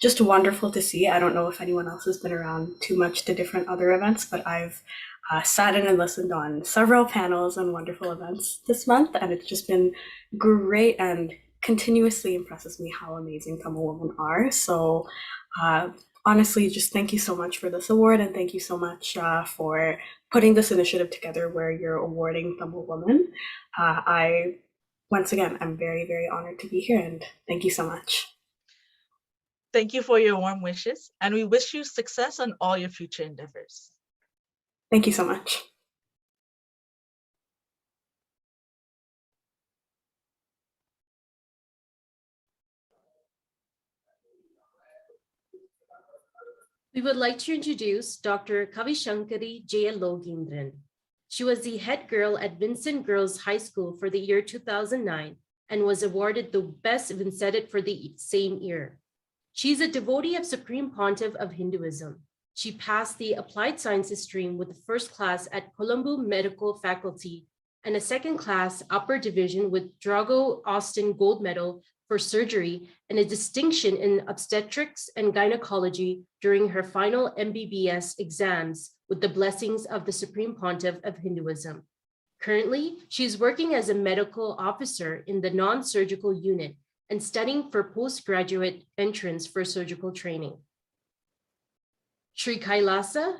just wonderful to see. I don't know if anyone else has been around too much to different other events, but I've sat in and listened on several panels and wonderful events this month, and it's just been great and continuously impresses me how amazing Tamil women are. So honestly, just thank you so much for this award, and thank you so much for putting this initiative together where you're awarding Tamil women. Once again, I'm very, very honored to be here, and thank you so much. Thank you for your warm wishes, and we wish you success on all your future endeavors. Thank you so much. We would like to introduce Dr. Kavishankari Jayalogendran. She was the head girl at Vincent Girls High School for the year 2009 and was awarded the Best Vincedit for the same year. She's a devotee of Supreme Pontiff of Hinduism. She passed the Applied Sciences stream with the first class at Colombo Medical Faculty and a second class upper division with Drago Austin Gold Medal for surgery and a distinction in obstetrics and gynecology during her final MBBS exams with the blessings of the Supreme Pontiff of Hinduism. Currently, she is working as a medical officer in the non-surgical unit and studying for postgraduate entrance for surgical training. Shri Kailasa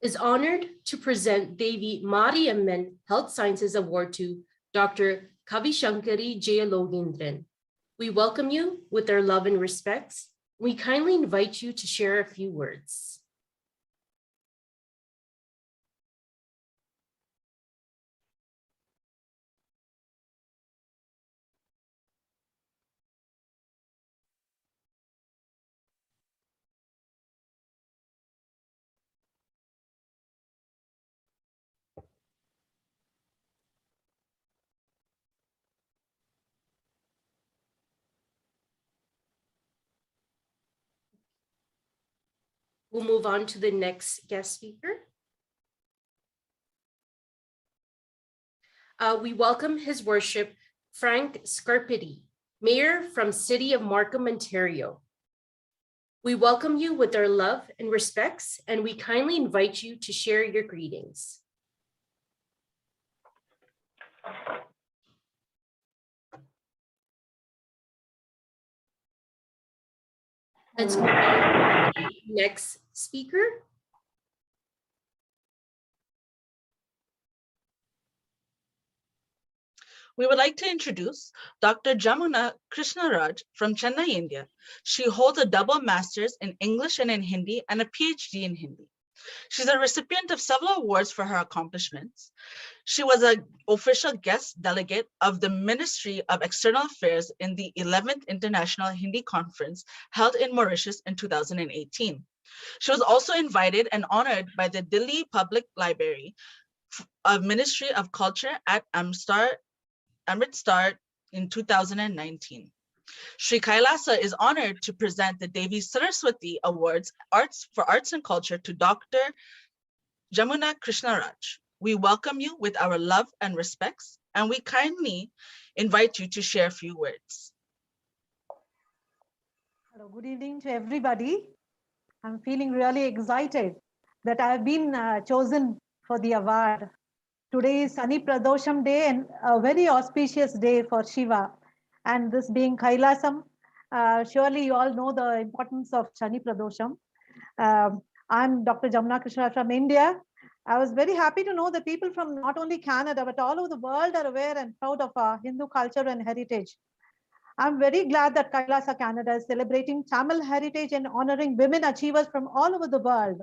is honored to present Devi Mariamman Health Sciences Award to Dr. Kavishankari Jayalogendran. We welcome you with our love and respects. We kindly invite you to share a few words. We'll move on to the next guest speaker. We welcome His Worship Frank Scarpitti, Mayor from City of Markham, Ontario. We welcome you with our love and respects, and we kindly invite you to share your greetings. Let's move on to the next speaker. We would like to introduce Dr. Jamuna Krishnaraj from Chennai, India. She holds a double master's in English and in Hindi and a PhD in Hindi. She's a recipient of several awards for her accomplishments. She was an official guest delegate of the Ministry of External Affairs in the 11th International Hindi Conference held in Mauritius in 2018. She was also invited and honored by the Delhi Public Library of Ministry of Culture at Amritsar in 2019. Shri Kailasa is honored to present the Devi Saraswati Awards for Arts and Culture to Dr. Jamuna Krishnaraj. We welcome you with our love and respects, and we kindly invite you to share a few words. Hello, good evening to everybody. I'm feeling really excited that I've been chosen for the award. Today is Sani Pradosham Day and a very auspicious day for Shiva. And this being Kailasam, surely you all know the importance of Sani Pradosham. I'm Dr. Jamuna Krishna from India. I was very happy to know that people from not only Canada, but all over the world are aware and proud of our Hindu culture and heritage. I'm very glad that Kailasa, Canada is celebrating Tamil heritage and honoring women achievers from all over the world,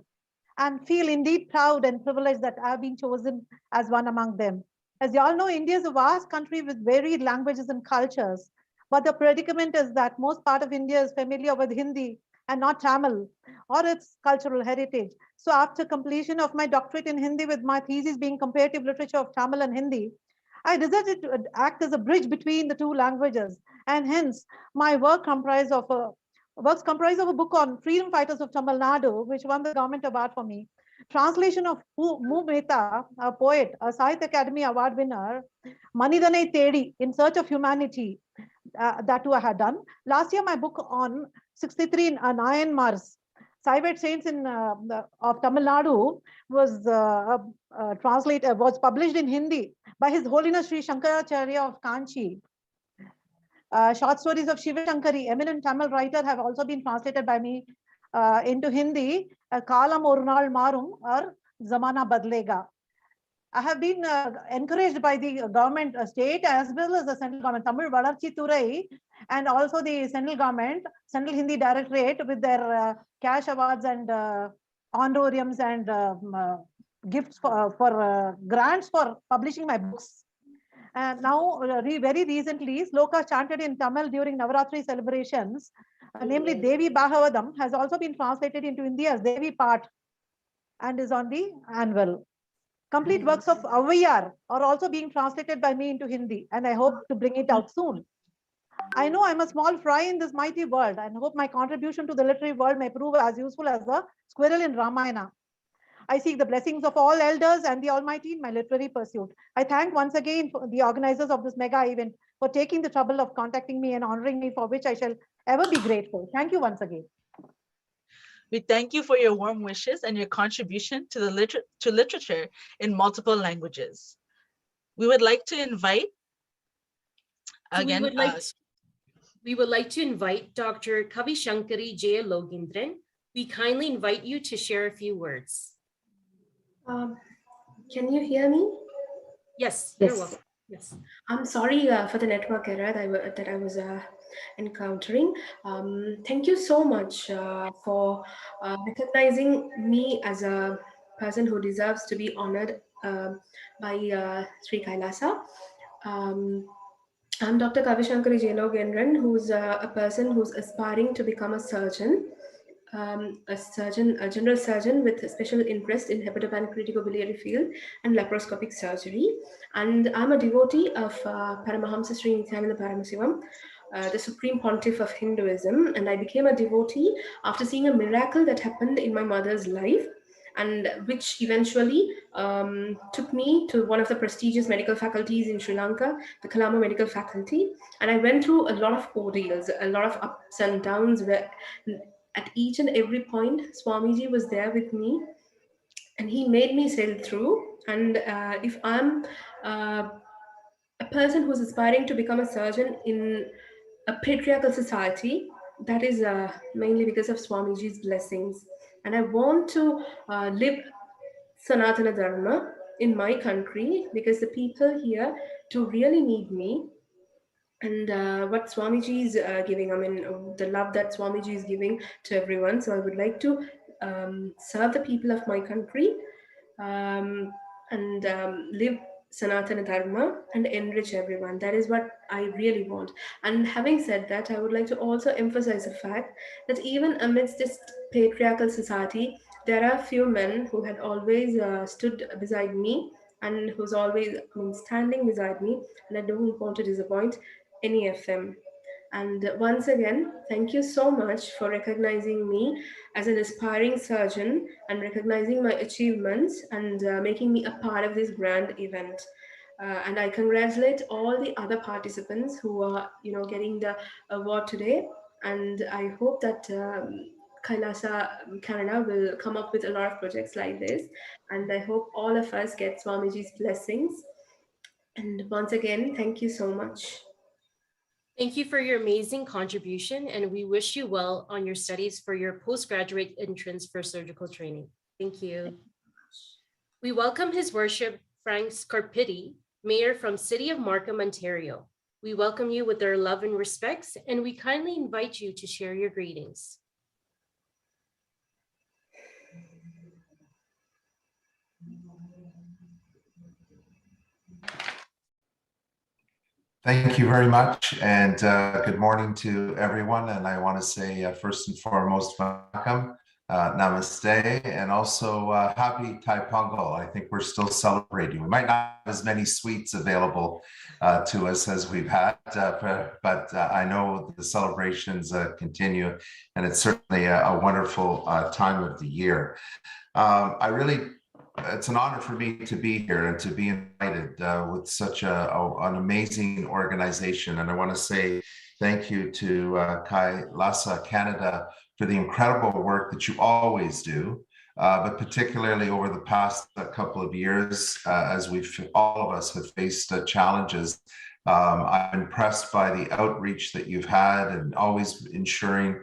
and feel indeed proud and privileged that I've been chosen as one among them. As you all know, India is a vast country with varied languages and cultures, but the predicament is that most part of India is familiar with Hindi and not Tamil or its cultural heritage. So after completion of my doctorate in Hindi with my thesis being comparative literature of Tamil and Hindi, I decided to act as a bridge between the two languages, and hence my works comprise of a book on freedom fighters of Tamil Nadu, which won the government award for me. Translation of Mu Mehta, a poet, a Sahitya Academy Award winner, Manidanai Tedi, In Search of Humanity, that too I had done. Last year, my book on 63 Nayan Mars, Saivate Saints of Tamil Nadu, was published in Hindi by His Holiness Sri Shankaracharya of Kanchi. Short stories of Shiva Shankari, eminent Tamil writer, have also been translated by me into Hindi. Kalam Oru Naal Marum or Zamana Badlega. I have been encouraged by the government, state as well as the central government, Tamil Valarchi Thurai, and also the central government, Central Hindi Directorate, with their cash awards and honorariums and gifts for grants for publishing my books. And now, very recently, sloka chanted in Tamil during Navaratri celebrations, namely Devi Bhagavatam, has also been translated into Hindi as Devi Part and is on the anvil. Complete works of Avayar are also being translated by me into Hindi, and I hope to bring it out soon. I know I'm a small fry in this mighty world, and hope my contribution to the literary world may prove as useful as the squirrel in Ramayana. I seek the blessings of all elders and the Almighty in my literary pursuit. I thank once again the organizers of this mega event for taking the trouble of contacting me and honoring me, for which I shall ever be grateful. Thank you once again. We thank you for your warm wishes and your contribution to the literature in multiple languages. We would like to invite again. We would like to invite Dr. Kavi Shankari J. Logindran. We kindly invite you to share a few words. Can you hear me? Yes, you're welcome. Yes. I'm sorry for the network error that I was encountering. Thank you so much for recognizing me as a person who deserves to be honored by Shri Kailasa. I'm Dr. Kavi Shankari Jailogendran, who's a person who's aspiring to become a surgeon. A general surgeon with a special interest in hepatopancreatic biliary field and laparoscopic surgery. And I'm a devotee of Paramahamsa Shri Nithyananda Paramashivam, the Supreme Pontiff of Hinduism. And I became a devotee after seeing a miracle that happened in my mother's life, and which eventually took me to one of the prestigious medical faculties in Sri Lanka, the Kalama Medical Faculty. And I went through a lot of ordeals, a lot of ups and downs, where at each and every point, Swamiji was there with me, and he made me sail through. And if I'm a person who's aspiring to become a surgeon in a patriarchal society, that is mainly because of Swamiji's blessings. And I want to live Sanatana Dharma in my country, because the people here do really need me. And what Swamiji is giving, I mean, the love that Swamiji is giving to everyone. So I would like to serve the people of my country and live Sanatana Dharma and enrich everyone. That is what I really want. And having said that, I would like to also emphasize the fact that even amidst this patriarchal society, there are few men who had always stood beside me and who's always standing beside me, and I don't want to disappoint any of them. And once again, thank you so much for recognizing me as an aspiring surgeon and recognizing my achievements and making me a part of this grand event. And I congratulate all the other participants who are, getting the award today. And I hope that Kailasa Canada will come up with a lot of projects like this. And I hope all of us get Swamiji's blessings. And once again, thank you so much. Thank you for your amazing contribution, and we wish you well on your studies for your postgraduate entrance for surgical training. Thank you. We welcome His Worship Frank Scarpitti, Mayor from City of Markham, Ontario. We welcome you with our love and respects, and we kindly invite you to share your greetings. Thank you very much, and good morning to everyone. And I want to say first and foremost, welcome, namaste, and also happy Thai Pongal. I think we're still celebrating. We might not have as many sweets available to us as we've had, but I know the celebrations continue, and it's certainly a wonderful time of the year. It's an honor for me to be here and to be invited with such an amazing organization. And I want to say thank you to Kailaasa Canada for the incredible work that you always do, but particularly over the past couple of years, as all of us have faced challenges. I'm impressed by the outreach that you've had and always ensuring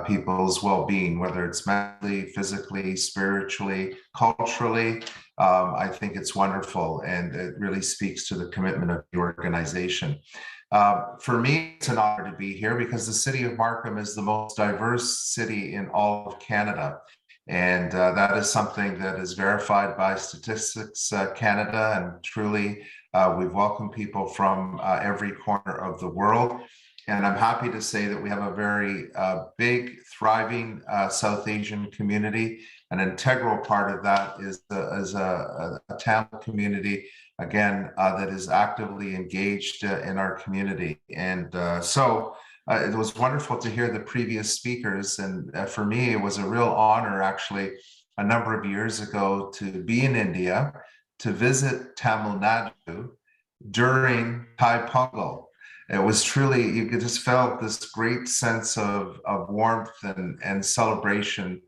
people's well-being, whether it's mentally, physically, spiritually, culturally. I think it's wonderful, and it really speaks to the commitment of the organization. For me, it's an honor to be here because the City of Markham is the most diverse city in all of Canada. And that is something that is verified by Statistics Canada, and truly we've welcomed people from every corner of the world. And I'm happy to say that we have a very big, thriving South Asian community. An integral part of that is a Tamil community, again, that is actively engaged in our community. And so it was wonderful to hear the previous speakers. And for me, it was a real honor, actually, a number of years ago to be in India, to visit Tamil Nadu during Thai Pongal. It was truly, you just felt this great sense of warmth and celebration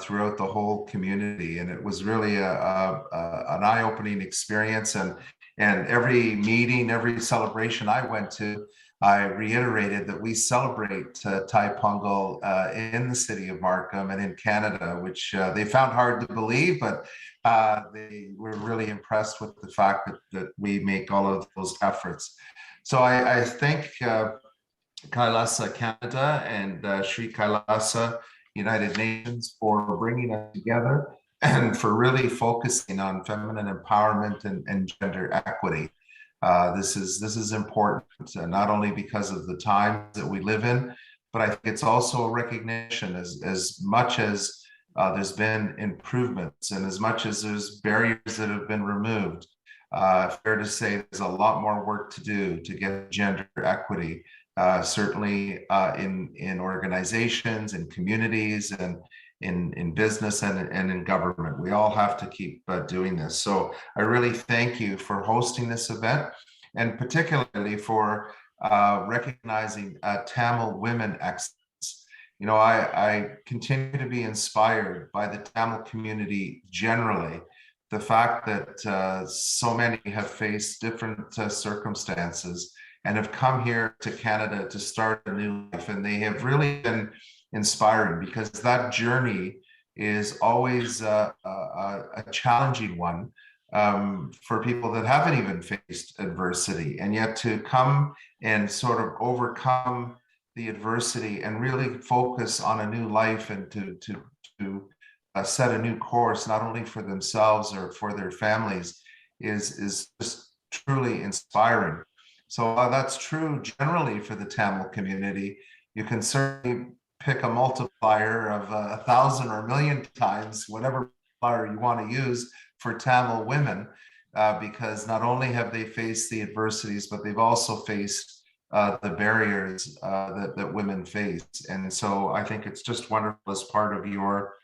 throughout the whole community. And it was really an eye-opening experience. And every meeting, every celebration I went to, I reiterated that we celebrate Thai Pongal in the City of Markham and in Canada, which they found hard to believe, but they were really impressed with the fact that we make all of those efforts. So I thank Kailaasa Canada and Shri Kailasa United Nations for bringing us together and for really focusing on feminine empowerment and gender equity. This is important, not only because of the times that we live in, but I think it's also a recognition as much as there's been improvements and as much as there's barriers that have been removed. Fair to say there's a lot more work to do to get gender equity, certainly in organizations, in communities, and in business and in government. We all have to keep doing this. So I really thank you for hosting this event, and particularly for recognizing Tamil women excellence. You know, I continue to be inspired by the Tamil community generally. The fact that so many have faced different circumstances and have come here to Canada to start a new life, and they have really been inspiring because that journey is always a challenging one for people that haven't even faced adversity, and yet to come and sort of overcome the adversity and really focus on a new life and to set a new course, not only for themselves or for their families, is just truly inspiring. So that's true generally for the Tamil community. You can certainly pick a multiplier of 1,000 or 1,000,000 times, whatever multiplier you want to use for Tamil women, because not only have they faced the adversities, but they've also faced the barriers that women face. And so I think it's just wonderful as part of your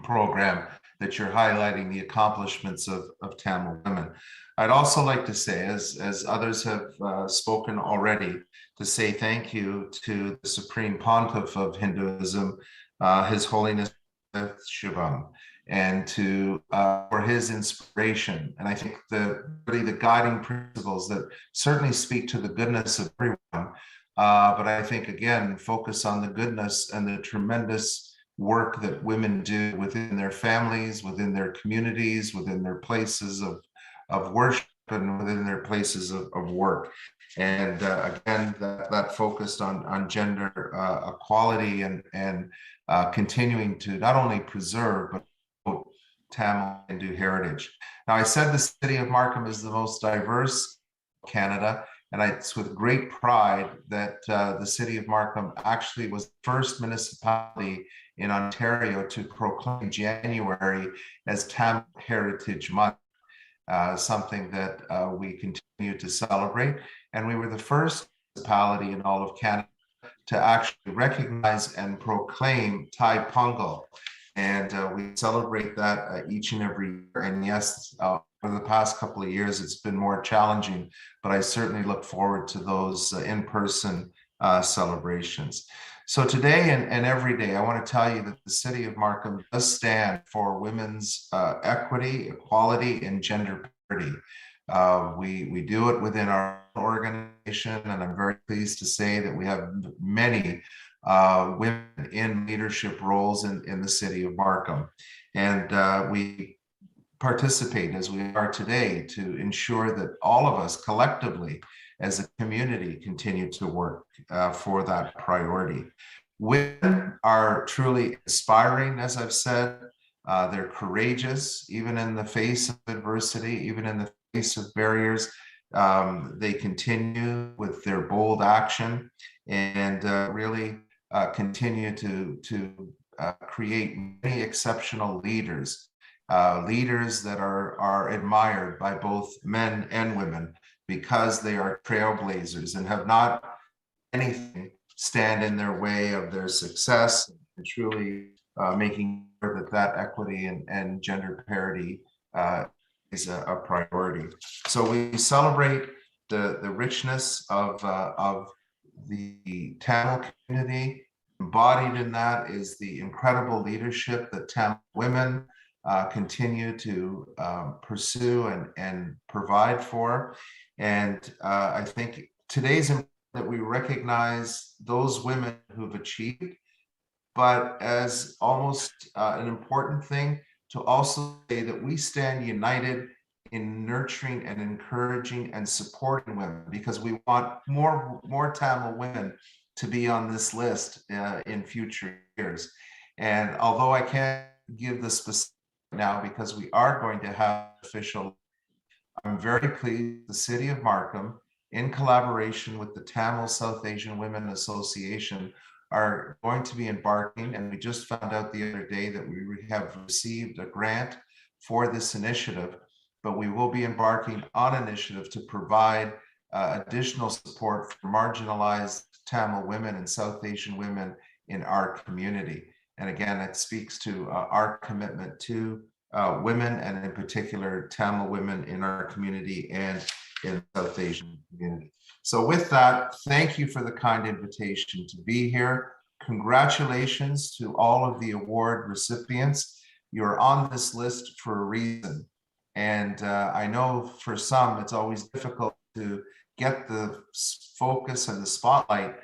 program that you're highlighting the accomplishments of Tamil women. I'd also like to say, as others have spoken already, to say thank you to the Supreme Pontiff of Hinduism, His Holiness Shivam, and to for his inspiration. And I think really the guiding principles that certainly speak to the goodness of everyone, but I think again focus on the goodness and the tremendous work that women do within their families, within their communities, within their places of worship, and within their places of work. And again, that focused on gender equality and continuing to not only preserve, but promote Tamil Hindu heritage. Now, I said the city of Markham is the most diverse in Canada, and it's with great pride that the city of Markham actually was the first municipality in Ontario to proclaim January as Tamil Heritage Month, something that we continue to celebrate. And we were the first municipality in all of Canada to actually recognize and proclaim Thai Pongal. And we celebrate that each and every year. And yes, for the past couple of years, it's been more challenging, but I certainly look forward to those in-person celebrations. So today and every day, I want to tell you that the city of Markham does stand for women's equity, equality, and gender parity. We do it within our organization, and I'm very pleased to say that we have many women in leadership roles in the city of Markham. And we participate as we are today to ensure that all of us collectively as a community continue to work for that priority. Women are truly inspiring, as I've said. They're courageous, even in the face of adversity, even in the face of barriers. They continue with their bold action and really continue to create many exceptional leaders, leaders that are admired by both men and women because they are trailblazers and have not anything stand in their way of their success, and truly making sure that equity and gender parity is a priority. So we celebrate the richness of the Tamil community. Embodied in that is the incredible leadership that Tamil women continue to pursue and provide for. And I think today's important that we recognize those women who've achieved, but as almost an important thing to also say that we stand united in nurturing and encouraging and supporting women, because we want more Tamil women to be on this list in future years. And although I can't give the specific now because we are going to have official, I'm very pleased the city of Markham, in collaboration with the Tamil South Asian Women Association, are going to be embarking, and we just found out the other day that we have received a grant for this initiative, but we will be embarking on an initiative to provide additional support for marginalized Tamil women and South Asian women in our community. And again, it speaks to our commitment to women, and in particular Tamil women in our community and in the South Asian community. So with that, thank you for the kind invitation to be here. Congratulations to all of the award recipients. You're on this list for a reason. And I know for some, it's always difficult to get the focus and the spotlight.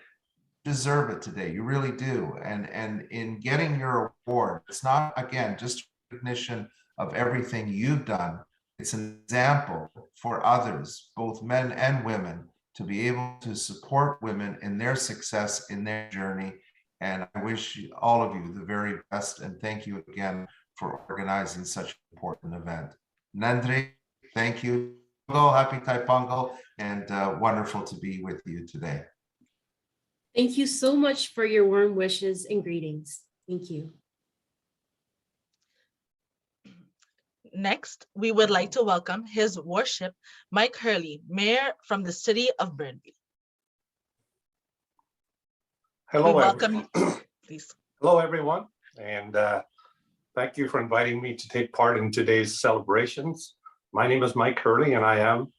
You deserve it today, you really do. And in getting your award, it's not, again, just recognition of everything you've done. It's an example for others, both men and women, to be able to support women in their success, in their journey. And I wish all of you the very best. And thank you again for organizing such an important event. Nandri, Thank you. Happy Taipongo, and wonderful to be with you today. Thank you so much for your warm wishes and greetings. Thank you. Next, we would like to welcome His Worship Mike Hurley, Mayor from the City of Burnaby. Hello, we welcome you. Please. Hello, everyone, and thank you for inviting me to take part in today's celebrations. My name is Mike Hurley, and I am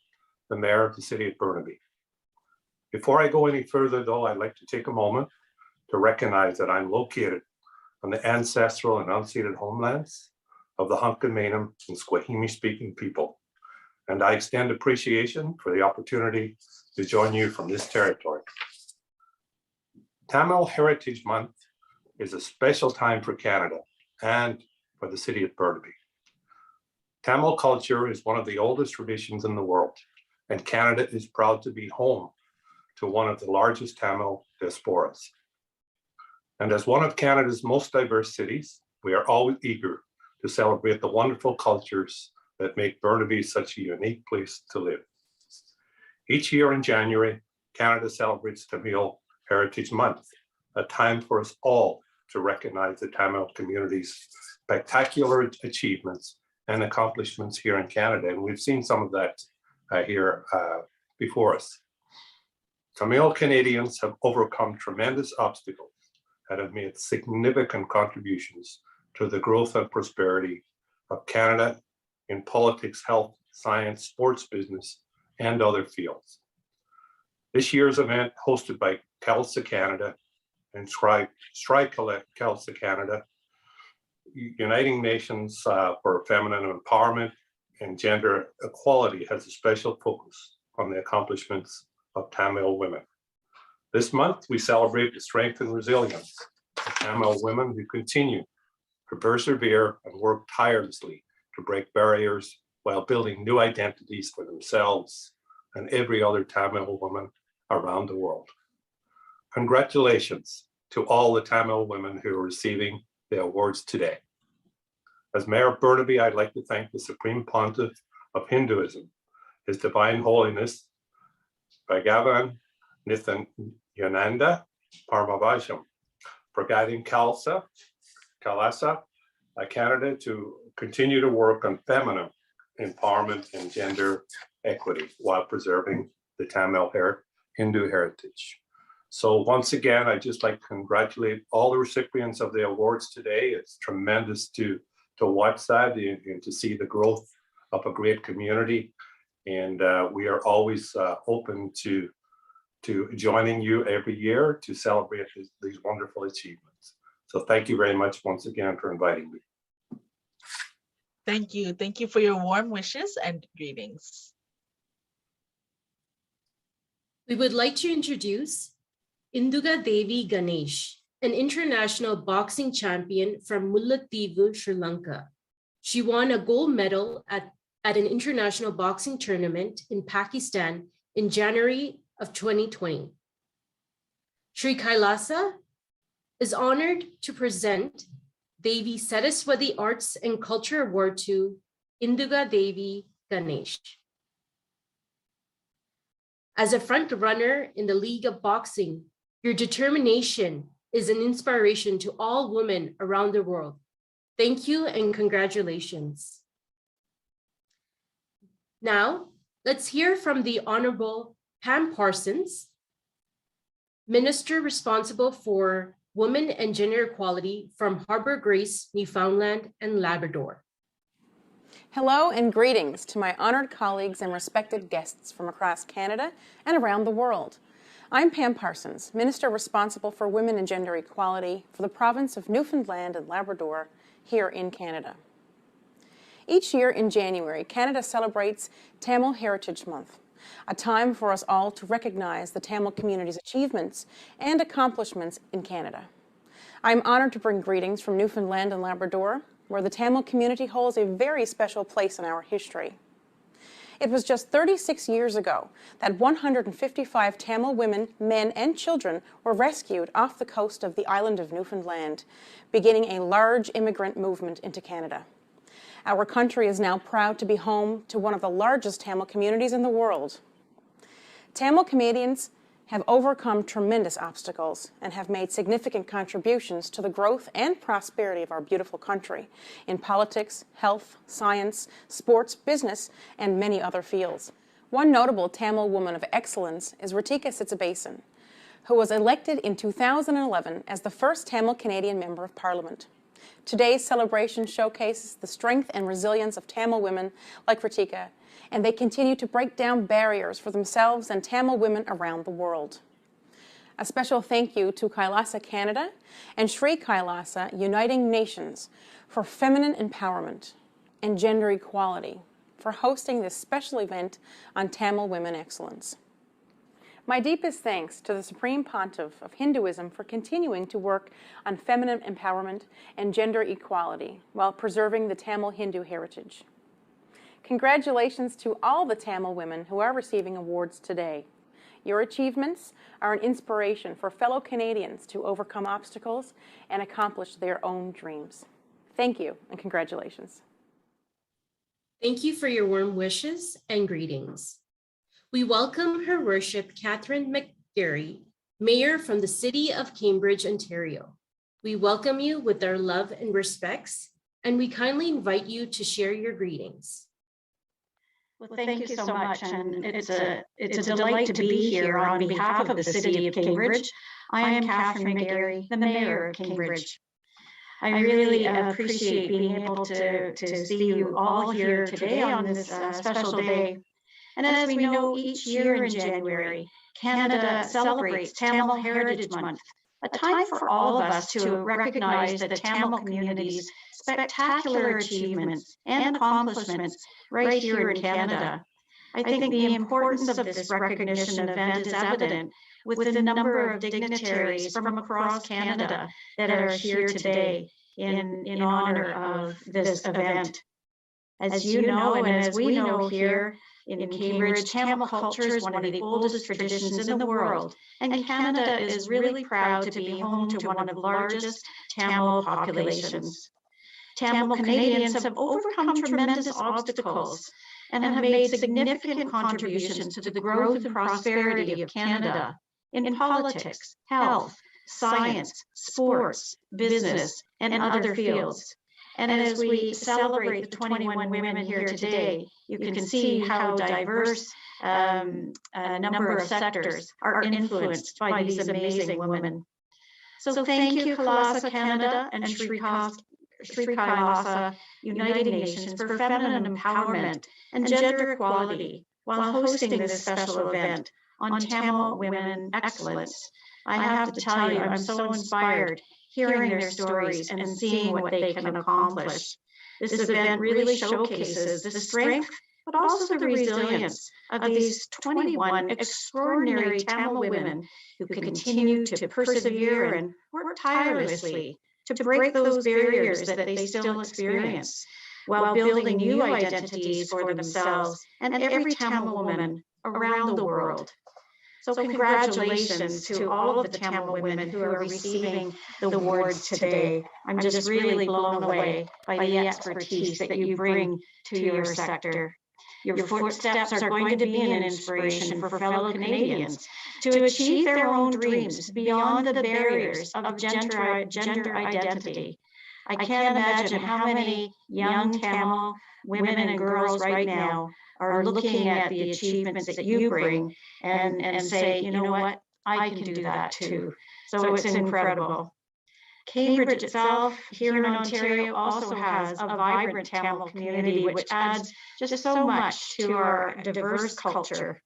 the Mayor of the City of Burnaby. Before I go any further, though, I'd like to take a moment to recognize that I'm located on the ancestral and unceded homelands of the Hunkaminam and Squamish-speaking people, and I extend appreciation for the opportunity to join you from this territory. Tamil Heritage Month is a special time for Canada and for the City of Burnaby. Tamil culture is one of the oldest traditions in the world, and Canada is proud to be home to one of the largest Tamil diasporas. And as one of Canada's most diverse cities, we are always eager to celebrate the wonderful cultures that make Burnaby such a unique place to live. Each year in January, Canada celebrates Tamil Heritage Month, a time for us all to recognize the Tamil community's spectacular achievements and accomplishments here in Canada. And we've seen some of that here before us. Tamil Canadians have overcome tremendous obstacles and have made significant contributions to the growth and prosperity of Canada in politics, health, science, sports, business, and other fields. This year's event, hosted by Kailaasa Canada and Shri Kailasa Canada, Uniting Nations for Feminine Empowerment and Gender Equality, has a special focus on the accomplishments of Tamil women. This month, we celebrate the strength and resilience of Tamil women who continue to persevere and work tirelessly to break barriers while building new identities for themselves and every other Tamil woman around the world. Congratulations to all the Tamil women who are receiving the awards today. As Mayor of Burnaby, I'd like to thank the Supreme Pontiff of Hinduism, His Divine Holiness, Bhagavan Nithyananda Paramashivam, for guiding Kailaasa Canada to continue to work on feminine empowerment and gender equity while preserving the Tamil Hindu heritage. So once again, I'd just like to congratulate all the recipients of the awards today. It's tremendous to watch that and to see the growth of a great community. And we are always open to joining you every year to celebrate these wonderful achievements. So thank you very much once again for inviting me. Thank you. Thank you for your warm wishes and greetings. We would like to introduce Induga Devi Ganesh, an international boxing champion from Mullaitivu, Sri Lanka. She won a gold medal at an international boxing tournament in Pakistan in January of 2020. Shri Kailasa is honored to present Devi Saraswati Arts and Culture Award to Induga Devi Ganesh. As a front runner in the League of Boxing, your determination is an inspiration to all women around the world. Thank you and congratulations. Now, let's hear from the Honorable Pam Parsons, Minister responsible for Women and Gender Equality from Harbor Grace, Newfoundland and Labrador. Hello and greetings to my honored colleagues and respected guests from across Canada and around the world. I'm Pam Parsons, Minister responsible for Women and Gender Equality for the province of Newfoundland and Labrador here in Canada. Each year in January, Canada celebrates Tamil Heritage Month, a time for us all to recognize the Tamil community's achievements and accomplishments in Canada. I'm honored to bring greetings from Newfoundland and Labrador, where the Tamil community holds a very special place in our history. It was just 36 years ago that 155 Tamil women, men, and children were rescued off the coast of the island of Newfoundland, beginning a large immigrant movement into Canada. Our country is now proud to be home to one of the largest Tamil communities in the world. Tamil Canadians have overcome tremendous obstacles and have made significant contributions to the growth and prosperity of our beautiful country in politics, health, science, sports, business, and many other fields. One notable Tamil woman of excellence is Ritika Sitsabasan, who was elected in 2011 as the first Tamil Canadian Member of Parliament. Today's celebration showcases the strength and resilience of Tamil women like Ritika, and they continue to break down barriers for themselves and Tamil women around the world. A special thank you to Kailaasa Canada and Shri Kailasa Uniting Nations for feminine empowerment and gender equality for hosting this special event on Tamil women excellence. My deepest thanks to the Supreme Pontiff of Hinduism for continuing to work on feminine empowerment and gender equality while preserving the Tamil Hindu heritage. Congratulations to all the Tamil women who are receiving awards today. Your achievements are an inspiration for fellow Canadians to overcome obstacles and accomplish their own dreams. Thank you and congratulations. Thank you for your warm wishes and greetings. We welcome Her Worship Catherine McGarry, Mayor from the City of Cambridge, Ontario. We welcome you with our love and respects, and we kindly invite you to share your greetings. Well, thank you so much, and it's a delight to be here on behalf of the City of Cambridge. I am Catherine McGarry, the Mayor of Cambridge. I really appreciate being able to see you all here today on this special day. And as we know, each year in January, Canada celebrates Tamil Heritage Month, a time for all of us to recognize the Tamil community's spectacular achievements and accomplishments right here in Canada. I think the importance of this recognition event is evident with the number of dignitaries from across Canada that are here today in honor of this event. As you know, and as we know here in Cambridge, Tamil culture is one of the oldest traditions in the world, and Canada is really proud to be home to one of the largest Tamil populations. Tamil Canadians have overcome tremendous obstacles and have made significant contributions to the growth and prosperity of Canada in politics, health, science, sports, business, and other fields. And as we celebrate the 21 women here today, you can see how diverse a number of sectors are influenced by these amazing women. So thank you, Kailaasa Canada and Shri Kailasa Uniting Nations for feminine empowerment and gender equality while hosting this special event on Tamil women excellence. I have to tell you, I'm so inspired hearing their stories and seeing what they can accomplish. This event really showcases the strength, but also the resilience of these 21 extraordinary Tamil women who continue to persevere and work tirelessly to break those barriers that they still experience while building new identities for themselves and every Tamil woman around the world. So congratulations to all of the Tamil women who are receiving the awards today. I'm just really blown away by the expertise that you bring to your sector. Your footsteps are going to be an inspiration for fellow Canadians to achieve their own dreams beyond the barriers of gender identity. I can't imagine how many young Tamil women and girls right now are looking at the achievements that you bring and say, you know what, I can do that too. So it's incredible. Cambridge itself here in Ontario also has a vibrant Tamil community, which adds just so much to our diverse culture.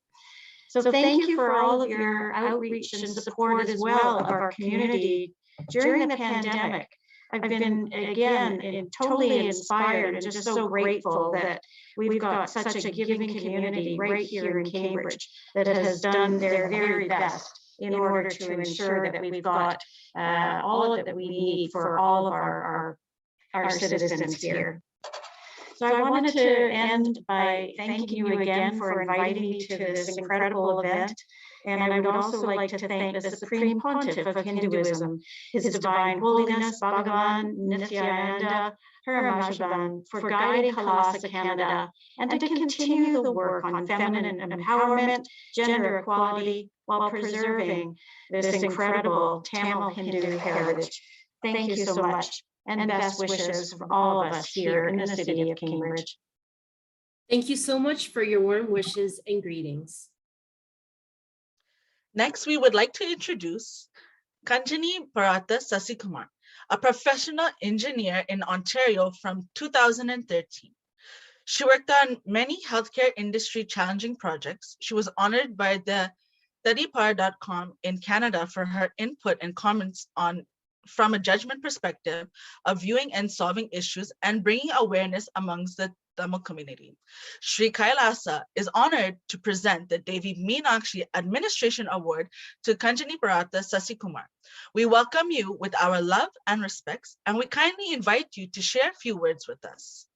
So thank you for all of your outreach and support as well of our community during the pandemic. I've been, again, totally inspired and just so grateful that we've got such a giving community right here in Cambridge that has done their very best in order to ensure that we've got all that we need for all of our citizens here. So I wanted to end by thanking you again for inviting me to this incredible event. And I would also like to thank the Supreme Pontiff of Hinduism, His Divine Holiness Bhagavan Nithyananda Paramashivam, for guiding Kailaasa Canada and to continue the work on feminine empowerment, gender equality, while preserving this incredible Tamil Hindu heritage. Thank you so much, and best wishes from all of us here in the city of Cambridge. Thank you so much for your warm wishes and greetings. Next, we would like to introduce Kanjani Bharata Sasikumar, a professional engineer in Ontario from 2013. She worked on many healthcare industry challenging projects. She was honored by the studypar.com in Canada for her input and comments on from a judgment perspective of viewing and solving issues and bringing awareness amongst the Tamil community. Shri Kailasa is honored to present the Devi Meenakshi Administration Award to Kanjani Bharata Sasikumar. We welcome you with our love and respects, and we kindly invite you to share a few words with us.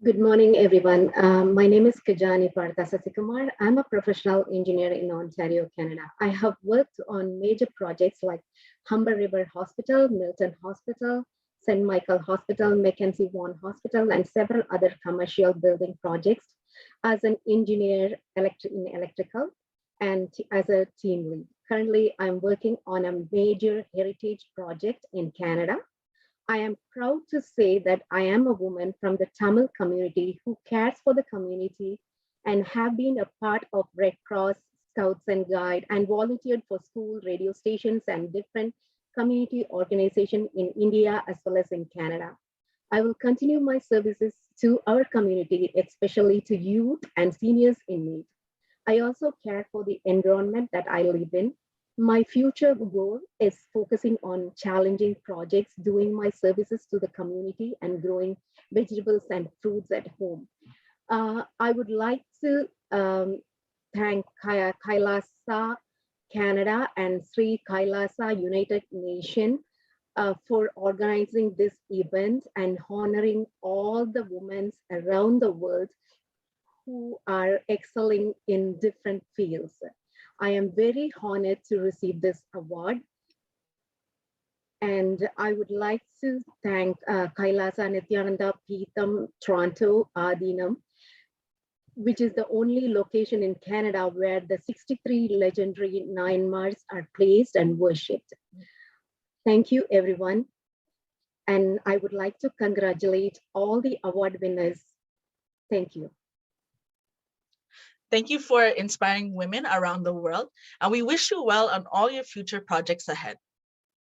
Good morning, everyone. My name is Kanjani Bharata Sasikumar. I'm a professional engineer in Ontario, Canada. I have worked on major projects like Humber River Hospital, Milton Hospital, St. Michael Hospital, Mackenzie Vaughan Hospital, and several other commercial building projects as an engineer in electrical and as a team lead. Currently, I'm working on a major heritage project in Canada. I am proud to say that I am a woman from the Tamil community who cares for the community and have been a part of Red Cross, Scouts and Guide, and volunteered for school radio stations and different community organizations in India as well as in Canada. I will continue my services to our community, especially to youth and seniors in need. I also care for the environment that I live in. My future goal is focusing on challenging projects, doing my services to the community and growing vegetables and fruits at home. I would like to thank Kailaasa Canada and Shri Kailasa United Nations for organizing this event and honoring all the women around the world who are excelling in different fields. I am very honored to receive this award. And I would like to thank Kailasa Nithyananda Paramashivam Toronto Adinam, which is the only location in Canada where the 63 legendary Nayanmars are placed and worshipped. Thank you, everyone. And I would like to congratulate all the award winners. Thank you. Thank you for inspiring women around the world, and we wish you well on all your future projects ahead.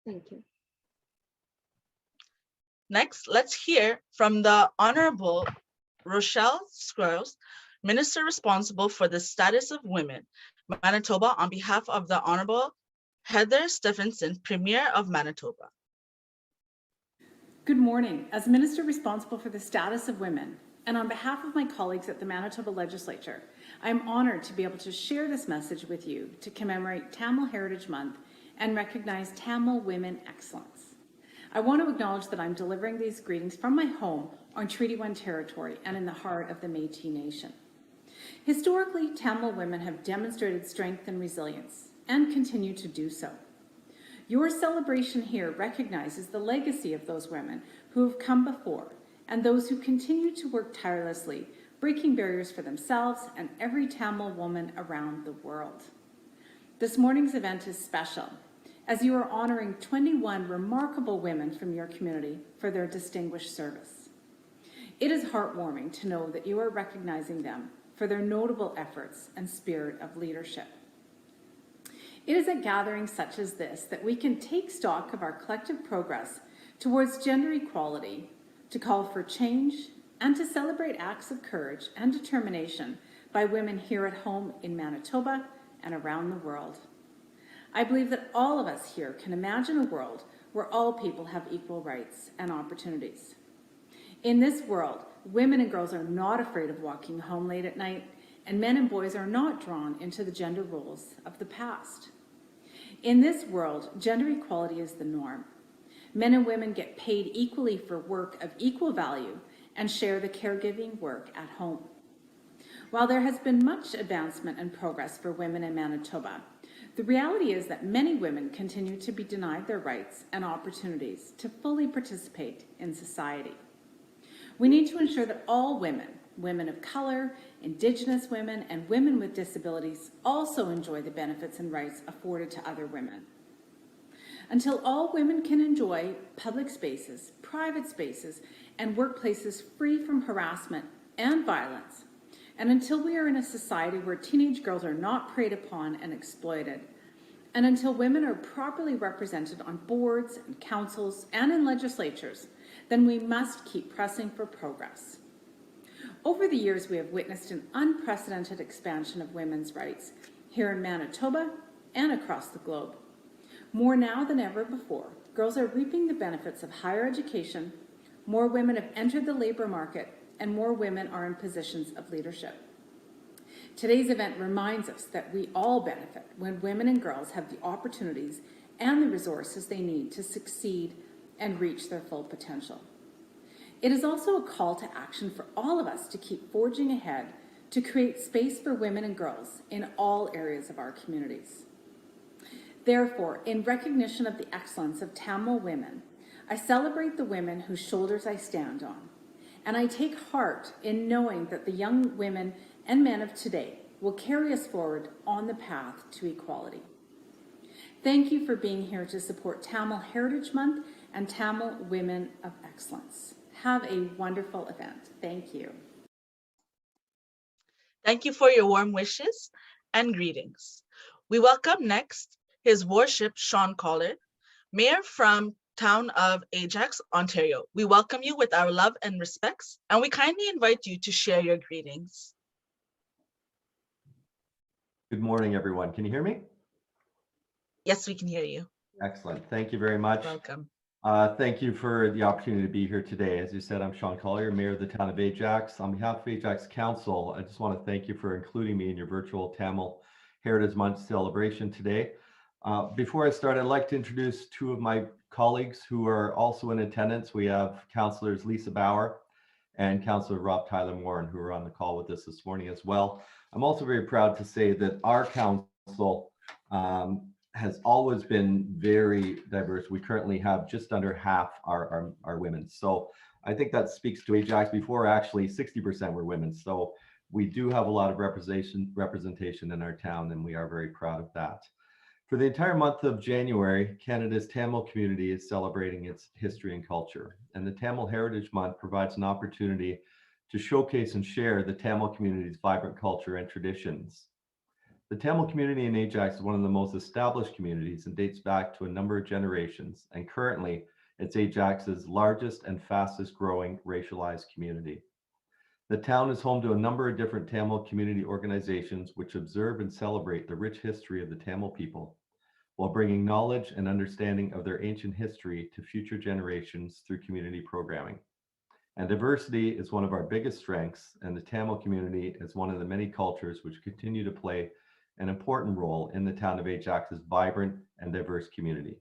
Thank you. Next, let's hear from the Honorable Rochelle Squires, Minister responsible for the status of women, Manitoba, on behalf of the Honorable Heather Stephenson, Premier of Manitoba. Good morning. As Minister responsible for the status of women, and on behalf of my colleagues at the Manitoba Legislature, I am honored to be able to share this message with you to commemorate Tamil Heritage Month and recognize Tamil women excellence. I want to acknowledge that I'm delivering these greetings from my home on Treaty 1 territory and in the heart of the Métis Nation. Historically, Tamil women have demonstrated strength and resilience and continue to do so. Your celebration here recognizes the legacy of those women who have come before and those who continue to work tirelessly, breaking barriers for themselves and every Tamil woman around the world. This morning's event is special, as you are honoring 21 remarkable women from your community for their distinguished service. It is heartwarming to know that you are recognizing them for their notable efforts and spirit of leadership. It is at gatherings such as this that we can take stock of our collective progress towards gender equality, to call for change, and to celebrate acts of courage and determination by women here at home in Manitoba and around the world. I believe that all of us here can imagine a world where all people have equal rights and opportunities. In this world, women and girls are not afraid of walking home late at night, and men and boys are not drawn into the gender roles of the past. In this world, gender equality is the norm. Men and women get paid equally for work of equal value and share the caregiving work at home. While there has been much advancement and progress for women in Manitoba, the reality is that many women continue to be denied their rights and opportunities to fully participate in society. We need to ensure that all women, women of color, Indigenous women, and women with disabilities also enjoy the benefits and rights afforded to other women. Until all women can enjoy public spaces, private spaces, and workplaces free from harassment and violence, and until we are in a society where teenage girls are not preyed upon and exploited, and until women are properly represented on boards and councils and in legislatures, then we must keep pressing for progress. Over the years, we have witnessed an unprecedented expansion of women's rights here in Manitoba and across the globe. More now than ever before, girls are reaping the benefits of higher education, more women have entered the labor market, and more women are in positions of leadership. Today's event reminds us that we all benefit when women and girls have the opportunities and the resources they need to succeed and reach their full potential. It is also a call to action for all of us to keep forging ahead to create space for women and girls in all areas of our communities. Therefore, in recognition of the excellence of Tamil women, I celebrate the women whose shoulders I stand on, and I take heart in knowing that the young women and men of today will carry us forward on the path to equality. Thank you for being here to support Tamil Heritage Month and Tamil Women of Excellence. Have a wonderful event. Thank you. Thank you for your warm wishes and greetings. We welcome next His Worship Sean Collard, Mayor from Town of Ajax, Ontario. We welcome you with our love and respects, and we kindly invite you to share your greetings. Good morning, everyone. Can you hear me? Yes, we can hear you. Excellent. Thank you very much. Welcome. Thank you for the opportunity to be here today. As you said, I'm Sean Collier, Mayor of the Town of Ajax. On behalf of Ajax Council, I just want to thank you for including me in your virtual Tamil Heritage Month celebration today. Before I start, I'd like to introduce two of my colleagues who are also in attendance. We have Councillors Lisa Bauer and Councillor Rob Tyler Warren, who are on the call with us this morning as well. I'm also very proud to say that our council has always been very diverse. We currently have just under half our women. So I think that speaks to Ajax. Before, actually 60% were women. So we do have a lot of representation in our town, and we are very proud of that. For the entire month of January, Canada's Tamil community is celebrating its history and culture. And the Tamil Heritage Month provides an opportunity to showcase and share the Tamil community's vibrant culture and traditions. The Tamil community in Ajax is one of the most established communities and dates back to a number of generations. And currently, it's Ajax's largest and fastest growing racialized community. The town is home to a number of different Tamil community organizations which observe and celebrate the rich history of the Tamil people, while bringing knowledge and understanding of their ancient history to future generations through community programming. And diversity is one of our biggest strengths, and the Tamil community is one of the many cultures which continue to play an important role in the town of Ajax's vibrant and diverse community.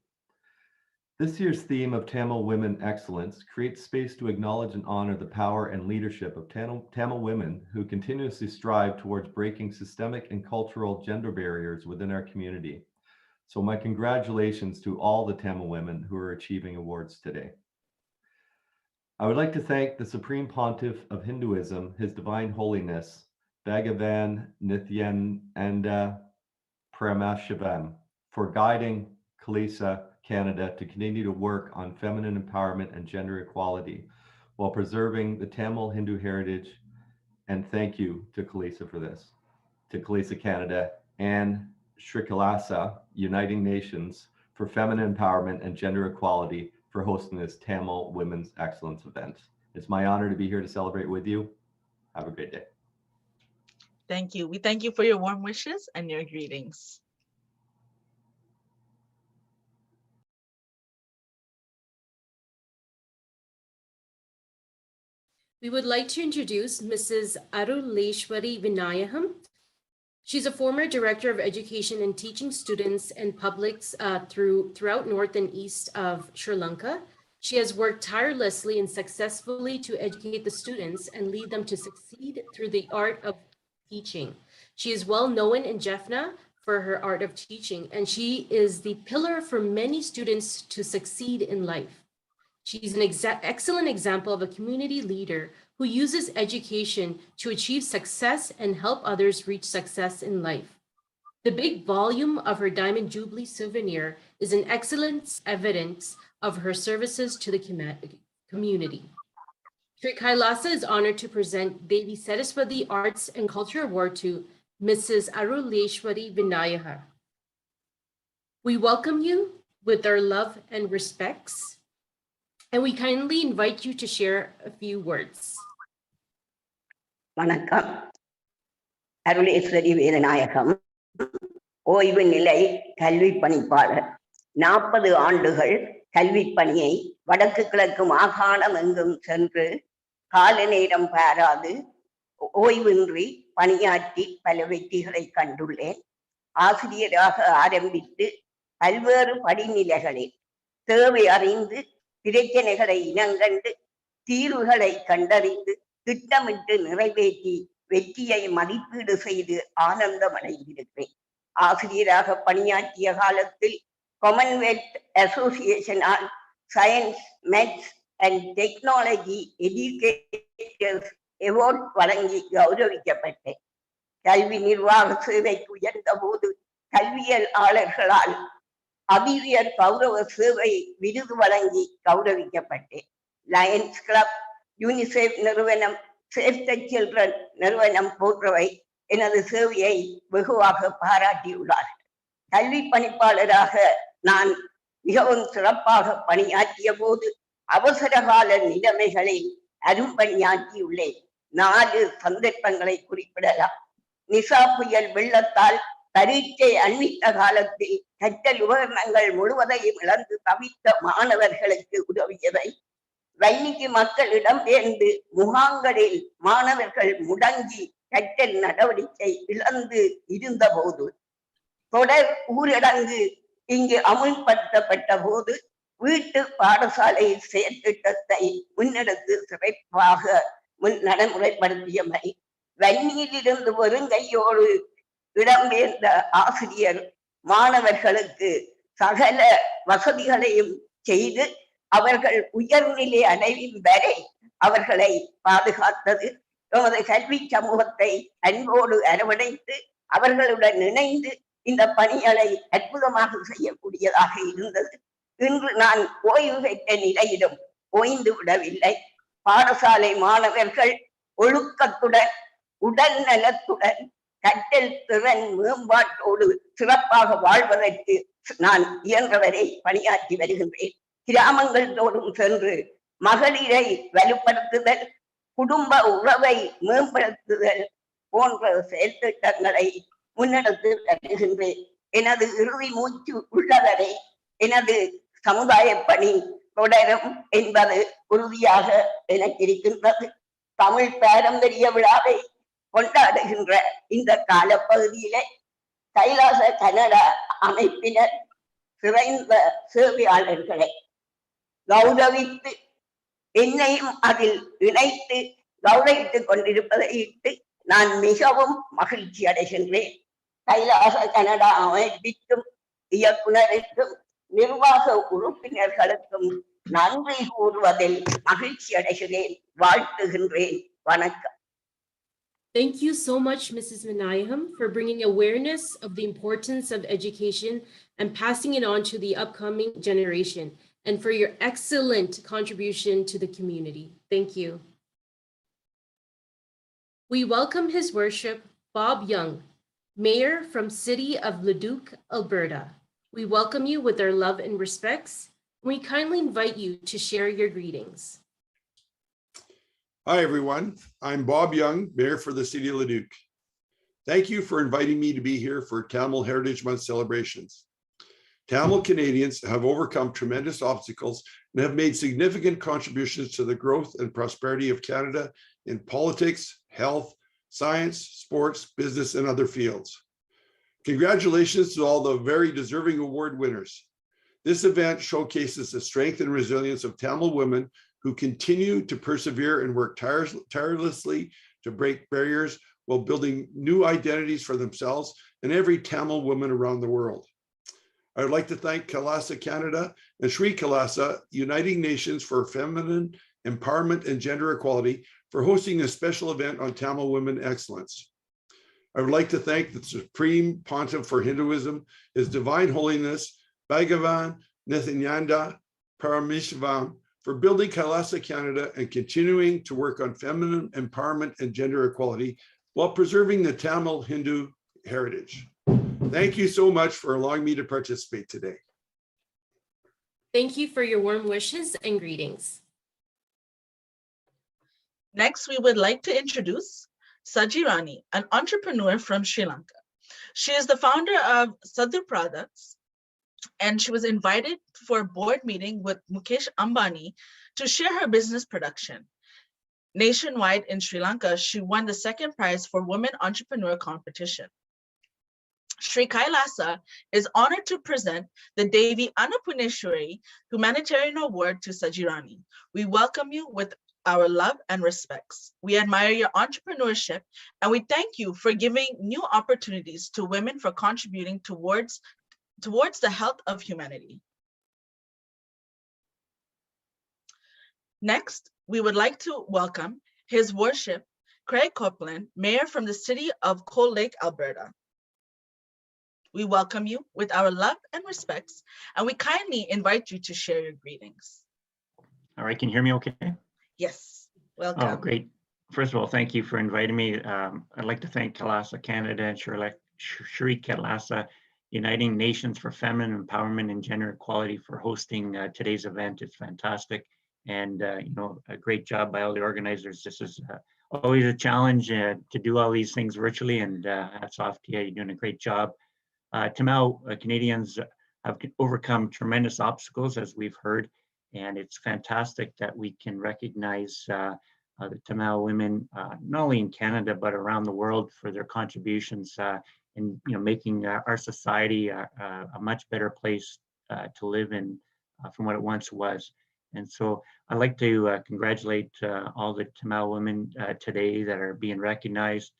This year's theme of Tamil Women Excellence creates space to acknowledge and honor the power and leadership of Tamil women who continuously strive towards breaking systemic and cultural gender barriers within our community. So my congratulations to all the Tamil women who are achieving awards today. I would like to thank the Supreme Pontiff of Hinduism, His Divine Holiness, Bhagavan Nithyananda Paramashivam, for guiding Kailaasa, Canada, to continue to work on feminine empowerment and gender equality while preserving the Tamil Hindu heritage. And thank you to Kailaasa for this, to Kailaasa Canada and Shri Kailasa, Uniting Nations for Feminine Empowerment and Gender Equality, for hosting this Tamil Women's Excellence event. It's my honor to be here to celebrate with you. Have a great day. Thank you. We thank you for your warm wishes and your greetings. We would like to introduce Mrs. Aruleshwari Vinayaham. She's a former Director of Education and teaching students and publics throughout North and East of Sri Lanka. She has worked tirelessly and successfully to educate the students and lead them to succeed through the art of teaching. She is well known in Jaffna for her art of teaching, and she is the pillar for many students to succeed in life. She's an excellent example of a community leader who uses education to achieve success and help others reach success in life. The big volume of her Diamond Jubilee souvenir is an excellent evidence of her services to the community. Shri Kailasa is honored to present Devi Saraswati Arts and Culture Award to Mrs. Aruleshwari Vinayaka. We welcome you with our love and respects, and we kindly invite you to share a few words. வணக்கம். அருளேஸ்வரி வேதநாயகம், ஓய்வு நிலை கல்வி பணிப்பாளர். 40 ஆண்டுகள் கல்வி பணியை வடக்கு கிழக்கு மாகாணம் எங்கும் சென்று கால நேரம் பாராது ஓய்வின்றி பணியாற்றி பல வெற்றிகளை கண்டுள்ளேன். ஆசிரியராக ஆரம்பித்து பல்வேறு படிநிலைகளில் தேவை அறிந்து பிரச்சனைகளை இனங்கண்டு தீர்வுகளை கண்டறிந்து திட்டமிட்டு நிறைவேற்றி வெற்றியை மதிப்பீடு செய்து ஆனந்தம் அடைந்திருக்கிறேன். ஆசிரியராக பணியாற்றிய காலத்தில் காமன்வெல்த் அசோசியேஷனால் science, maths and technology educators award வழங்கி கௌரவிக்கப்பட்டேன். கல்வி நிர்வாக சேவைக்கு உயர்ந்த போது கல்வியலாளர்களால் அபிவியர் கௌரவ சேவை விருது வழங்கி கௌரவிக்கப்பட்டேன். லயன்ஸ் கிளப், யூனிசெஃப் நிறுவனம், சேவ் த சில்ட்ரன் நிறுவனம் போன்றவை எனது சேவையை வெகுவாக பாராட்டியுள்ளார்கள். கல்வி பணிப்பாளராக நான் மிகவும் சிறப்பாக பணியாற்றிய போது அவசரகால நிலைமைகளில் அரும்பணியாற்றியுள்ளேன். 4 சந்தர்ப்பங்களை குறிப்பிடலாம். நிசா புயல் வெள்ளத்தால் பரீட்சை அண்மித்த காலத்தில் கற்றல் உபகரணங்கள் முழுவதையும் இழந்து தவித்த மாணவர்களுக்கு உதவியவை, வன்னிக்கு மக்களிடம் பெயர்ந்து முகாம்களில் மாணவர்கள் முடங்கி கற்றல் நடவடிக்கை இழந்து இருந்த போது, தொடர் ஊரடங்கு இங்கு அமுல்படுத்தப்பட்ட போது வீட்டு பாடசாலை செயற்திட்டத்தை முன்னெடுத்து சிறப்பாக நடைமுறைப்படுத்தியமை, வன்னியிலிருந்து வருங்கையோடு இடம்பெயர்ந்த ஆசிரியர் மாணவர்களுக்கு சகல வசதிகளையும் செய்து அவர்கள் உயர்நிலை அடையும் வரை அவர்களை பாதுகாத்தது, எமது கல்வி சமூகத்தை அன்போடு அரவணைத்து அவர்களுடன் இணைந்து இந்த பணிகளை அற்புதமாக செய்யக்கூடியதாக இருந்தது. இன்று நான் ஓய்வு பெற்ற நிலையிலும் ஓய்ந்து விடவில்லை. பாடசாலை மாணவர்கள் ஒழுக்கத்துடன் உடல் நலத்துடன் கற்றல் திறன் மேம்பாட்டோடு சிறப்பாக வாழ்வதற்கு நான் இயன்றவரை பணியாற்றி வருகின்றேன். கிராமங்கள் தோறும் சென்று மகளிரை வலுப்படுத்துதல், குடும்ப உறவை மேம்படுத்துதல் போன்ற செயல் திட்டங்களை முன்னெடுத்து வருகின்றேன். எனது இறுதி மூச்சு உள்ளவரை எனது சமுதாய பணி தொடரும் என்பது உறுதியாக எனக்கு இருக்கின்றது. தமிழ் பாரம்பரிய விழாவை கொண்டாடுகின்ற இந்த காலப்பகுதியிலே கைலாச கனடா அமைப்பினர் சிறந்த சேவையாளர்களை கௌரவித்து என்னையும் அதில் இணைத்து கௌரவித்துக் கொண்டிருப்பதை இட்டு நான் மிகவும் மகிழ்ச்சி அடைகின்றேன். கைலாச கனடா அமைப்பிற்கும் இயக்குனருக்கும் நிர்வாக உறுப்பினர்களுக்கும் நன்றி கூறுவதில் மகிழ்ச்சி அடைகிறேன், வாழ்த்துகின்றேன். வணக்கம். Thank you so much, Mrs. Vinayam, for bringing awareness of the importance of education and passing it on to the upcoming generation, and for your excellent contribution to the community. Thank you. We welcome His Worship Bob Young, Mayor from City of Leduc, Alberta. We welcome you with our love and respects. We kindly invite you to share your greetings. Hi, everyone. I'm Bob Young, Mayor for the City of Leduc. Thank you for inviting me to be here for Tamil Heritage Month celebrations. Tamil Canadians have overcome tremendous obstacles and have made significant contributions to the growth and prosperity of Canada in politics, health, science, sports, business, and other fields. Congratulations to all the very deserving award winners. This event showcases the strength and resilience of Tamil women who continue to persevere and work tirelessly to break barriers while building new identities for themselves and every Tamil woman around the world. I would like to thank Kailaasa Canada and Shri Kailasa, Uniting Nations for Feminine Empowerment and Gender Equality, for hosting this special event on Tamil women excellence. I would like to thank the Supreme Pontiff for Hinduism, His Divine Holiness, Bhagavan Nithyananda Paramashivoham, for building Kailaasa Canada and continuing to work on feminine empowerment and gender equality while preserving the Tamil Hindu heritage. Thank you so much for allowing me to participate today. Thank you for your warm wishes and greetings. Next, we would like to introduce Sajirani, an entrepreneur from Sri Lanka. She is the founder of Sadhu Products, and she was invited for a board meeting with Mukesh Ambani to share her business production. Nationwide in Sri Lanka, she won the second prize for Women Entrepreneur Competition. Shri Kailasa is honored to present the Devi Annapuneshwari Humanitarian Award to Sajirani. We welcome you with our love and respects. We admire your entrepreneurship, and we thank you for giving new opportunities to women for contributing towards the health of humanity. Next, we would like to welcome His Worship Craig Copeland, Mayor from the city of Cold Lake, Alberta. We welcome you with our love and respects, and we kindly invite you to share your greetings. All right, can you hear me okay? Yes, welcome. Oh, great. First of all, thank you for inviting me. I'd like to thank Kailaasa Canada and Shri Kailasa, Uniting Nations for Feminine Empowerment and Gender Equality, for hosting today's event. It's fantastic. And, a great job by all the organizers. This is always a challenge to do all these things virtually, and hats off to you. You're doing a great job. Tamil Canadians have overcome tremendous obstacles, as we've heard, and it's fantastic that we can recognize the Tamil women, not only in Canada, but around the world, for their contributions in making our society a much better place to live in from what it once was. And so I'd like to congratulate all the Tamil women today that are being recognized.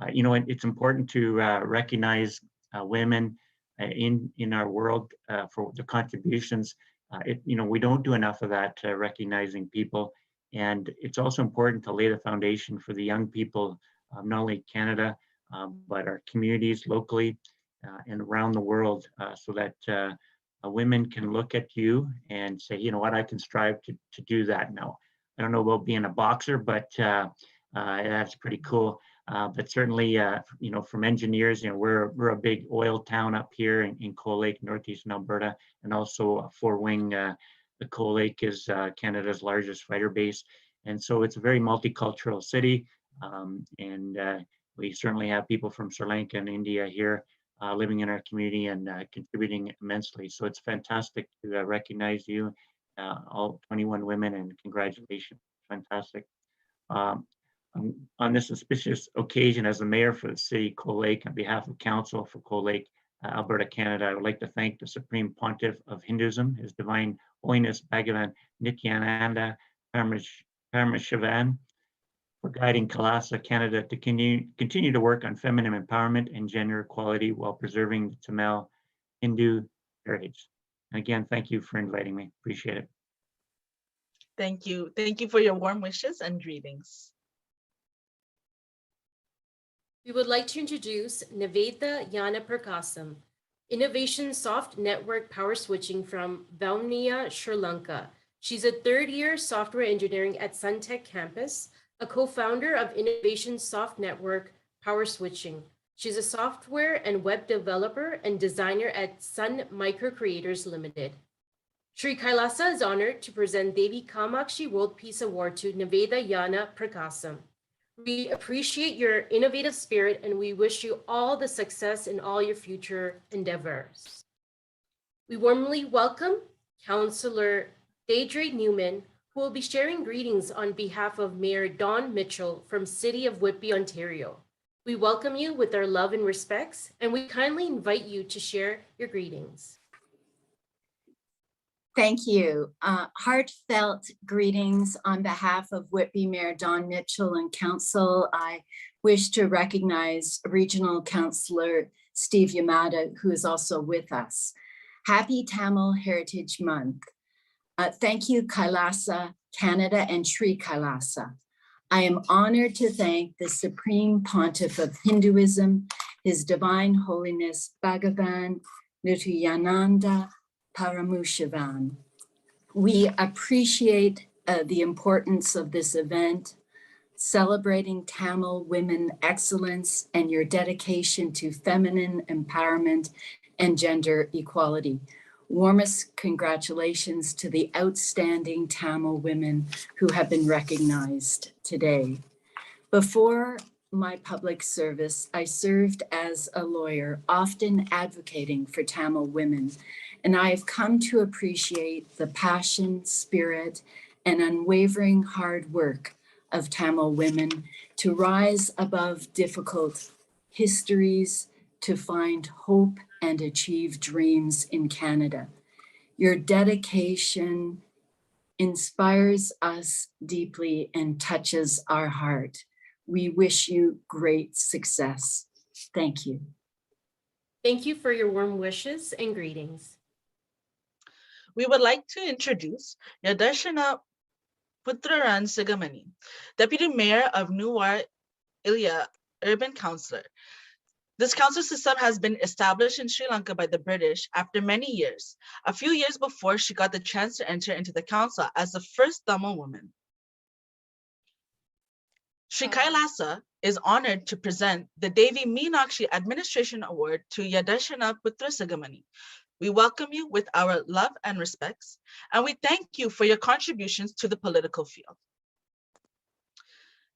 It's important to recognize women in our world for the contributions. We don't do enough of that, recognizing people. And it's also important to lay the foundation for the young people, not only Canada, but our communities locally and around the world, so that women can look at you and say, you know what, I can strive to do that now. I don't know about being a boxer, but that's pretty cool. But certainly, from engineers, we're a big oil town up here in Cold Lake, northeastern Alberta, and also Fort Wing. The Cold Lake is Canada's largest fighter base. And so it's a very multicultural city. And we certainly have people from Sri Lanka and India here living in our community and contributing immensely. So it's fantastic to recognize you, all 21 women, and congratulations. Fantastic. On this auspicious occasion, as the mayor for the city of Cold Lake, on behalf of Council for Cold Lake, Alberta, Canada, I would like to thank the Supreme Pontiff of Hinduism, His Divine Holiness Bhagavan Nithyananda Paramashivam, for guiding Kailaasa Canada to continue to work on feminine empowerment and gender equality while preserving the Tamil Hindu heritage. And again, thank you for inviting me. Appreciate it. Thank you. Thank you for your warm wishes and greetings. We would like to introduce Niveda Yana Prakasam, Innovation Soft Network Power Switching from Valmia, Sri Lanka. She's a third-year software engineering at Suntech campus, a co-founder of Innovation Soft Network Power Switching. She's a software and web developer and designer at Sun Micro Creators Limited. Shri Kailasa is honored to present Devi Kamakshi World Peace Award to Niveda Yana Prakasam. We appreciate your innovative spirit, and we wish you all the success in all your future endeavors. We warmly welcome Councillor Deidre Newman, who will be sharing greetings on behalf of Mayor Don Mitchell from City of Whitby, Ontario. We welcome you with our love and respects, and we kindly invite you to share your greetings. Thank you. Heartfelt greetings on behalf of Whitby Mayor Don Mitchell and Council. I wish to recognize Regional Councillor Steve Yamada, who is also with us. Happy Tamil Heritage Month. Thank you, Kailasa, Canada, and Shri Kailasa. I am honored to thank the Supreme Pontiff of Hinduism, His Divine Holiness Bhagavan Nithyananda Paramashivam. We appreciate the importance of this event, celebrating Tamil women excellence and your dedication to feminine empowerment and gender equality. Warmest congratulations to the outstanding Tamil women who have been recognized today. Before my public service, I served as a lawyer, often advocating for Tamil women, and I have come to appreciate the passion, spirit, and unwavering hard work of Tamil women to rise above difficult histories, to find hope and achieve dreams in Canada. Your dedication inspires us deeply and touches our heart. We wish you great success. Thank you. Thank you for your warm wishes and greetings. We would like to introduce Darshan Putraran Sigamani, Deputy Mayor of Nuwar Ilya Urban Councillor. This council system has been established in Sri Lanka by the British after many years, a few years before she got the chance to enter into the council as the first Tamil woman. Shri Kailasa is honored to present the Devi Meenakshi Administration Award to Yadarshana Putra Sigamani. We welcome you with our love and respects, and we thank you for your contributions to the political field.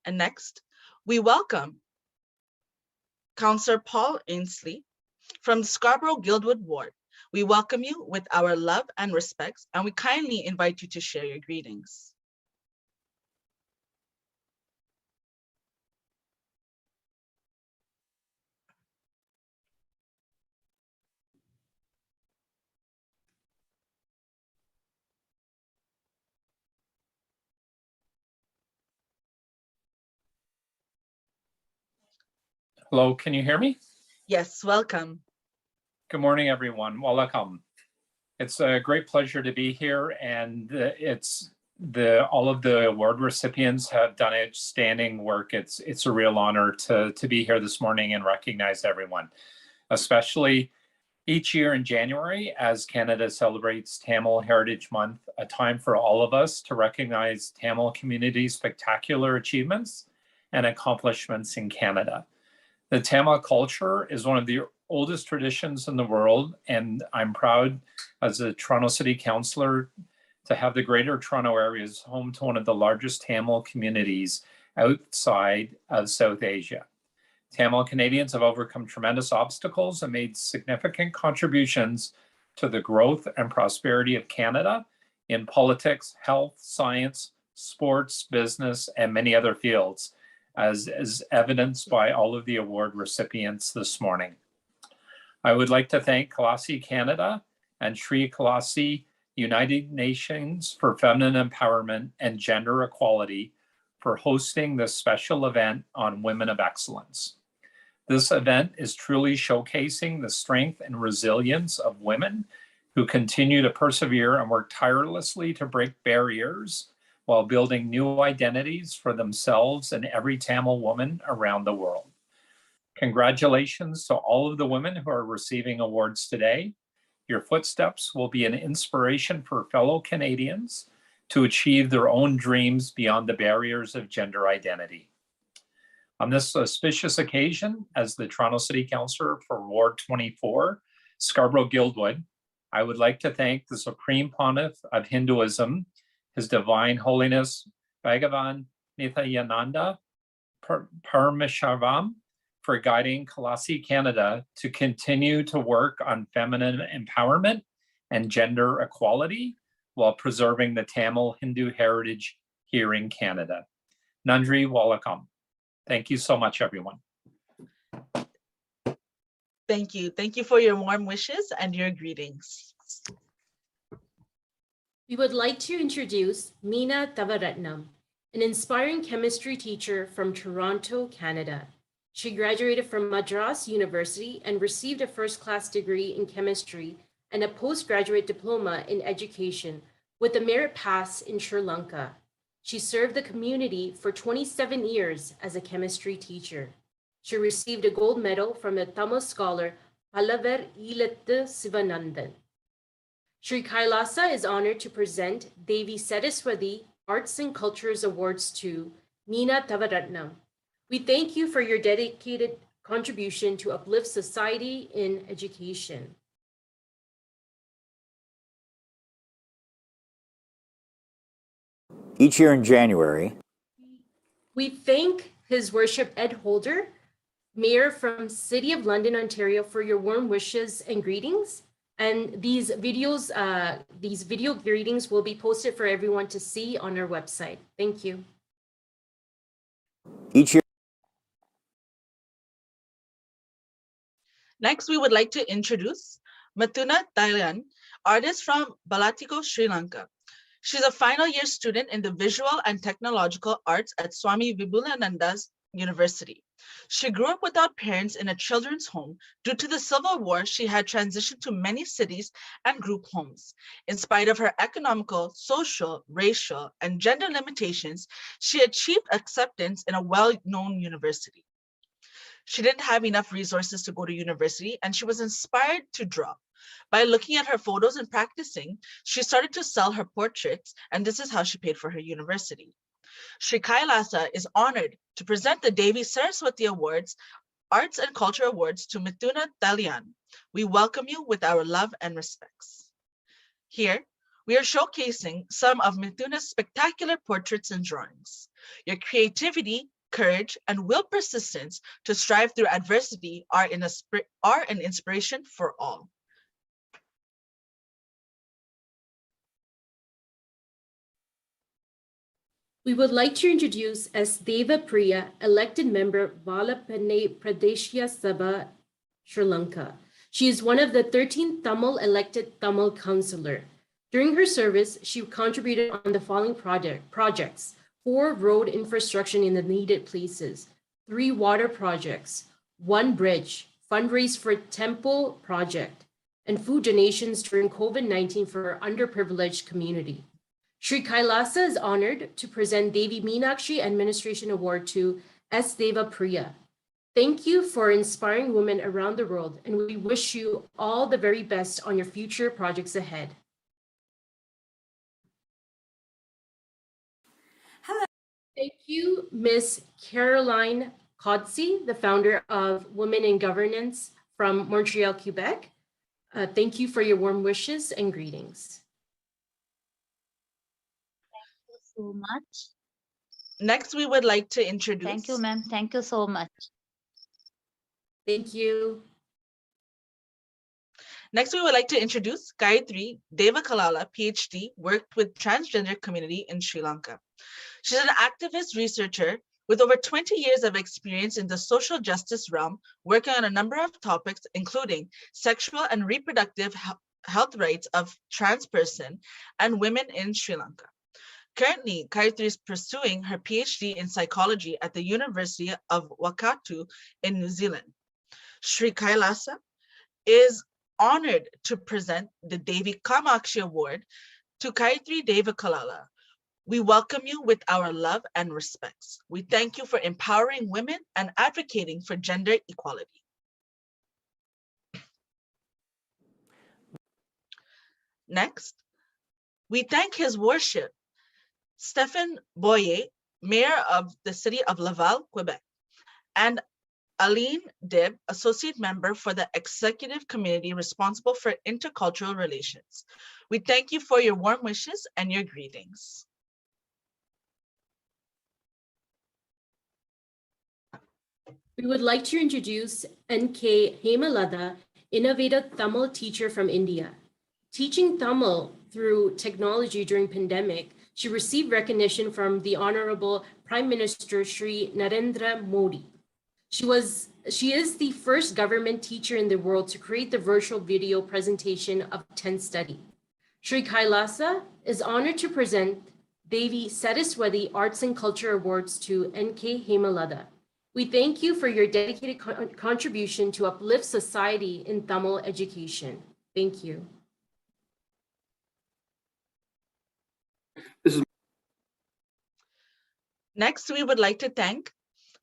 And next, we welcome Councillor Paul Ainsley from Scarborough Guildwood Ward. We welcome you with our love and respects, and we kindly invite you to share your greetings. Hello, can you hear me? Yes, welcome. Good morning, everyone. Welcome. It's a great pleasure to be here, and all of the award recipients have done outstanding work. It's a real honor to be here this morning and recognize everyone, especially each year in January as Canada celebrates Tamil Heritage Month, a time for all of us to recognize Tamil community's spectacular achievements and accomplishments in Canada. The Tamil culture is one of the oldest traditions in the world, and I'm proud as a Toronto City Councillor to have the Greater Toronto area as home to one of the largest Tamil communities outside of South Asia. Tamil Canadians have overcome tremendous obstacles and made significant contributions to the growth and prosperity of Canada in politics, health, science, sports, business, and many other fields, as is evidenced by all of the award recipients this morning. I would like to thank Kailasa Canada and Shri Kailasa United Nations for Feminine Empowerment and Gender Equality for hosting this special event on Women of Excellence. This event is truly showcasing the strength and resilience of women who continue to persevere and work tirelessly to break barriers while building new identities for themselves and every Tamil woman around the world. Congratulations to all of the women who are receiving awards today. Your footsteps will be an inspiration for fellow Canadians to achieve their own dreams beyond the barriers of gender identity. On this auspicious occasion, as the Toronto City Councillor for Ward 24, Scarborough Guildwood, I would like to thank the Supreme Pontiff of Hinduism, His Divine Holiness Bhagavan Nithyananda Paramashivoham, for guiding Kailasa Canada to continue to work on feminine empowerment and gender equality while preserving the Tamil Hindu heritage here in Canada. Nandri Walakam. Thank you so much, everyone. Thank you. Thank you for your warm wishes and your greetings. We would like to introduce Meena Tavaratnam, an inspiring chemistry teacher from Toronto, Canada. She graduated from Madras University and received a first-class degree in chemistry and a postgraduate diploma in education with a merit pass in Sri Lanka. She served the community for 27 years as a chemistry teacher. She received a gold medal from the Tamil scholar Pallavar Ilathu Sivanandan. Shri Kailasa is honored to present Devi Saraswati Arts and Cultures Awards to Meena Tavaratnam. We thank you for your dedicated contribution to uplift society in education. Each year in January, we thank His Worship Ed Holder, Mayor from City of London, Ontario, for your warm wishes and greetings. And these video greetings will be posted for everyone to see on our website. Thank you. Each year. Next, we would like to introduce Mithuna Thailand, artist from Balatiko, Sri Lanka. She's a final year student in the Visual and Technological Arts at Swami Vibulananda's University. She grew up without parents in a children's home. Due to the Civil War, she had transitioned to many cities and group homes. In spite of her economical, social, racial, and gender limitations, she achieved acceptance in a well-known university. She didn't have enough resources to go to university, and she was inspired to draw. By looking at her photos and practicing, she started to sell her portraits, and this is how she paid for her university. Shri Kailasa is honored to present the Devi Saraswati Awards, Arts and Culture Awards to Mithuna Thailand. We welcome you with our love and respects. Here, we are showcasing some of Mithuna's spectacular portraits and drawings. Your creativity, courage, and will persistence to strive through adversity are an inspiration for all. We would like to introduce S. Deva Priya, elected member, Valapane Pradeshya Sabha, Sri Lanka. She is one of the 13 Tamil elected Tamil councillor. During her service, she contributed on the following projects: 4 road infrastructure in the needed places, 3 water projects, 1 bridge, fundraise for temple project, and food donations during COVID-19 for our underprivileged community. Shri Kailasa is honored to present Devi Meenakshi Administration Award to S. Deva Priya. Thank you for inspiring women around the world, and we wish you all the very best on your future projects ahead. Hello. Thank you, Ms. Caroline Codsey, the founder of Women in Governance from Montreal, Quebec. Thank you for your warm wishes and greetings. So much. Next, we would like to introduce. Thank you, ma'am. Thank you so much. Thank you. Next, we would like to introduce Gayatri Devakalala, PhD, worked with transgender community in Sri Lanka. She's an activist researcher with over 20 years of experience in the social justice realm, working on a number of topics, including sexual and reproductive health rights of trans person and women in Sri Lanka. Currently, Gayatri is pursuing her PhD in psychology at the University of Waikato in New Zealand. Shri Kailasa is honored to present the Devi Kamakshi Award to Gayatri Devakalala. We welcome you with our love and respects. We thank you for empowering women and advocating for gender equality. Next, we thank His Worship Stephen Boyer, Mayor of the City of Laval, Quebec, and Aline Dib, Associate Member for the Executive Committee responsible for intercultural relations. We thank you for your warm wishes and your greetings. We would like to introduce N.K. Hemalada, innovative Tamil teacher from India. Teaching Tamil through technology during pandemic, she received recognition from the Honorable Prime Minister Shri Narendra Modi. She is the first government teacher in the world to create the virtual video presentation of 10th study. Shri Kailasa is honored to present Devi Saraswati Arts and Culture Awards to N.K. Hemalada. We thank you for your dedicated contribution to uplift society in Tamil education. Thank you. Next, we would like to thank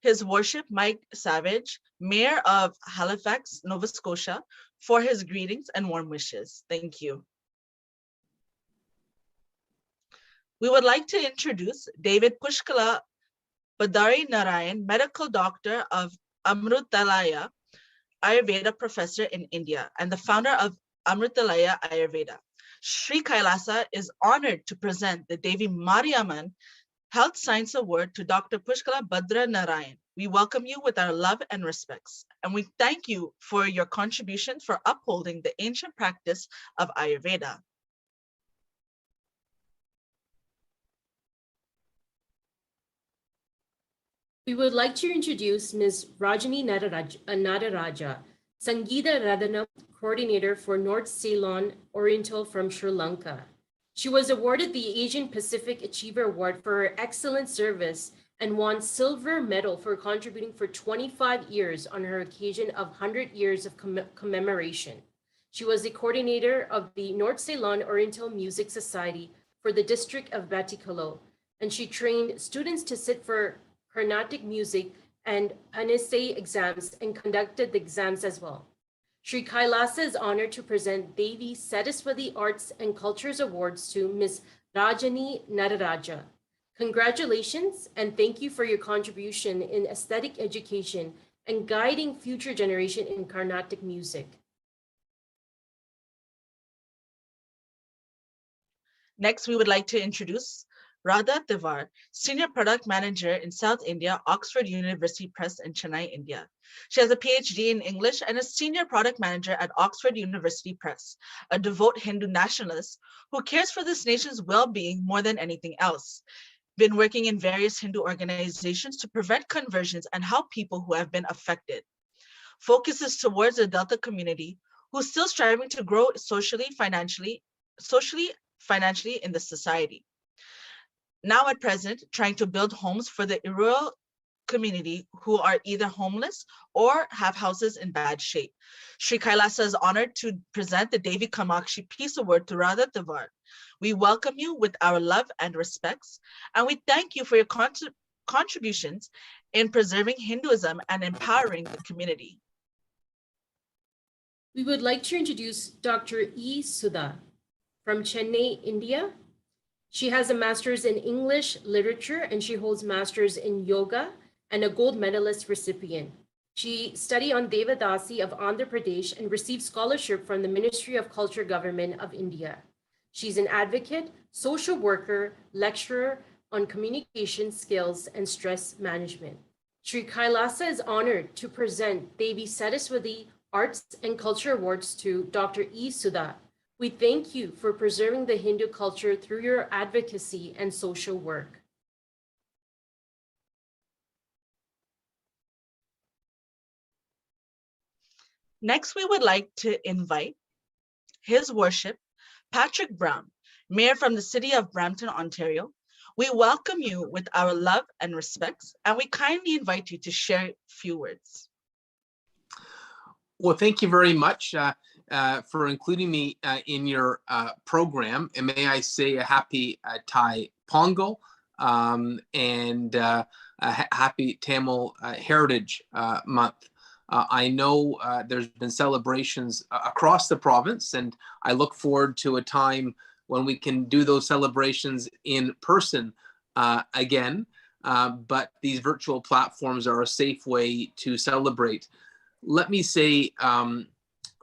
His Worship Mike Savage, Mayor of Halifax, Nova Scotia, for his greetings and warm wishes. Thank you. We would like to introduce David Pushkala Badari Narayan, Medical Doctor of Amrutalaya Ayurveda Professor in India and the founder of Amrutalaya Ayurveda. Shri Kailasa is honored to present the Devi Mariamman Health Science Award to Dr. Pushkala Badra Narayan. We welcome you with our love and respects, and we thank you for your contribution for upholding the ancient practice of Ayurveda. We would like to introduce Ms. Rajani Nadaraja, Sangeeta Radhanam Coordinator for North Ceylon Oriental from Sri Lanka. She was awarded the Asian Pacific Achiever Award for her excellent service and won silver medal for contributing for 25 years on her occasion of 100 years of commemoration. She was the coordinator of the North Ceylon Oriental Music Society for the district of Batticaloa, and she trained students to sit for Carnatic music and Panissei exams and conducted the exams as well. Shri Kailasa is honored to present Devi Saraswati Arts and Cultures Awards to Ms. Rajani Nadaraja. Congratulations and thank you for your contribution in aesthetic education and guiding future generation in Carnatic music. Next, we would like to introduce Radha Tiwar, Senior Product Manager in South India, Oxford University Press in Chennai, India. She has a PhD in English and a Senior Product Manager at Oxford University Press, a devout Hindu nationalist who cares for this nation's well-being more than anything else. Been working in various Hindu organizations to prevent conversions and help people who have been affected. Focuses towards the Delta community who's still striving to grow socially, financially in the society. Now at present, trying to build homes for the rural community who are either homeless or have houses in bad shape. Shri Kailasa is honored to present the Devi Kamakshi Peace Award to Radha Tiwar. We welcome you with our love and respects, and we thank you for your contributions in preserving Hinduism and empowering the community. We would like to introduce Dr. E. Sudha from Chennai, India. She has a master's in English literature and she holds masters in yoga and a gold medalist recipient. She studied on Devadasi of Andhra Pradesh and received scholarship from the Ministry of Culture Government of India. She's an advocate, social worker, lecturer on communication skills and stress management. Shri Kailasa is honored to present Devi Saraswati Arts and Culture Awards to Dr. E. Sudha. We thank you for preserving the Hindu culture through your advocacy and social work. Next, we would like to invite His Worship Patrick Brown, Mayor from the City of Brampton, Ontario. We welcome you with our love and respects, and we kindly invite you to share a few words. Well, thank you very much for including me in your program. And may I say a happy Thai Pongal and a happy Tamil Heritage Month. I know there's been celebrations across the province, and I look forward to a time when we can do those celebrations in person again. But these virtual platforms are a safe way to celebrate. Let me say,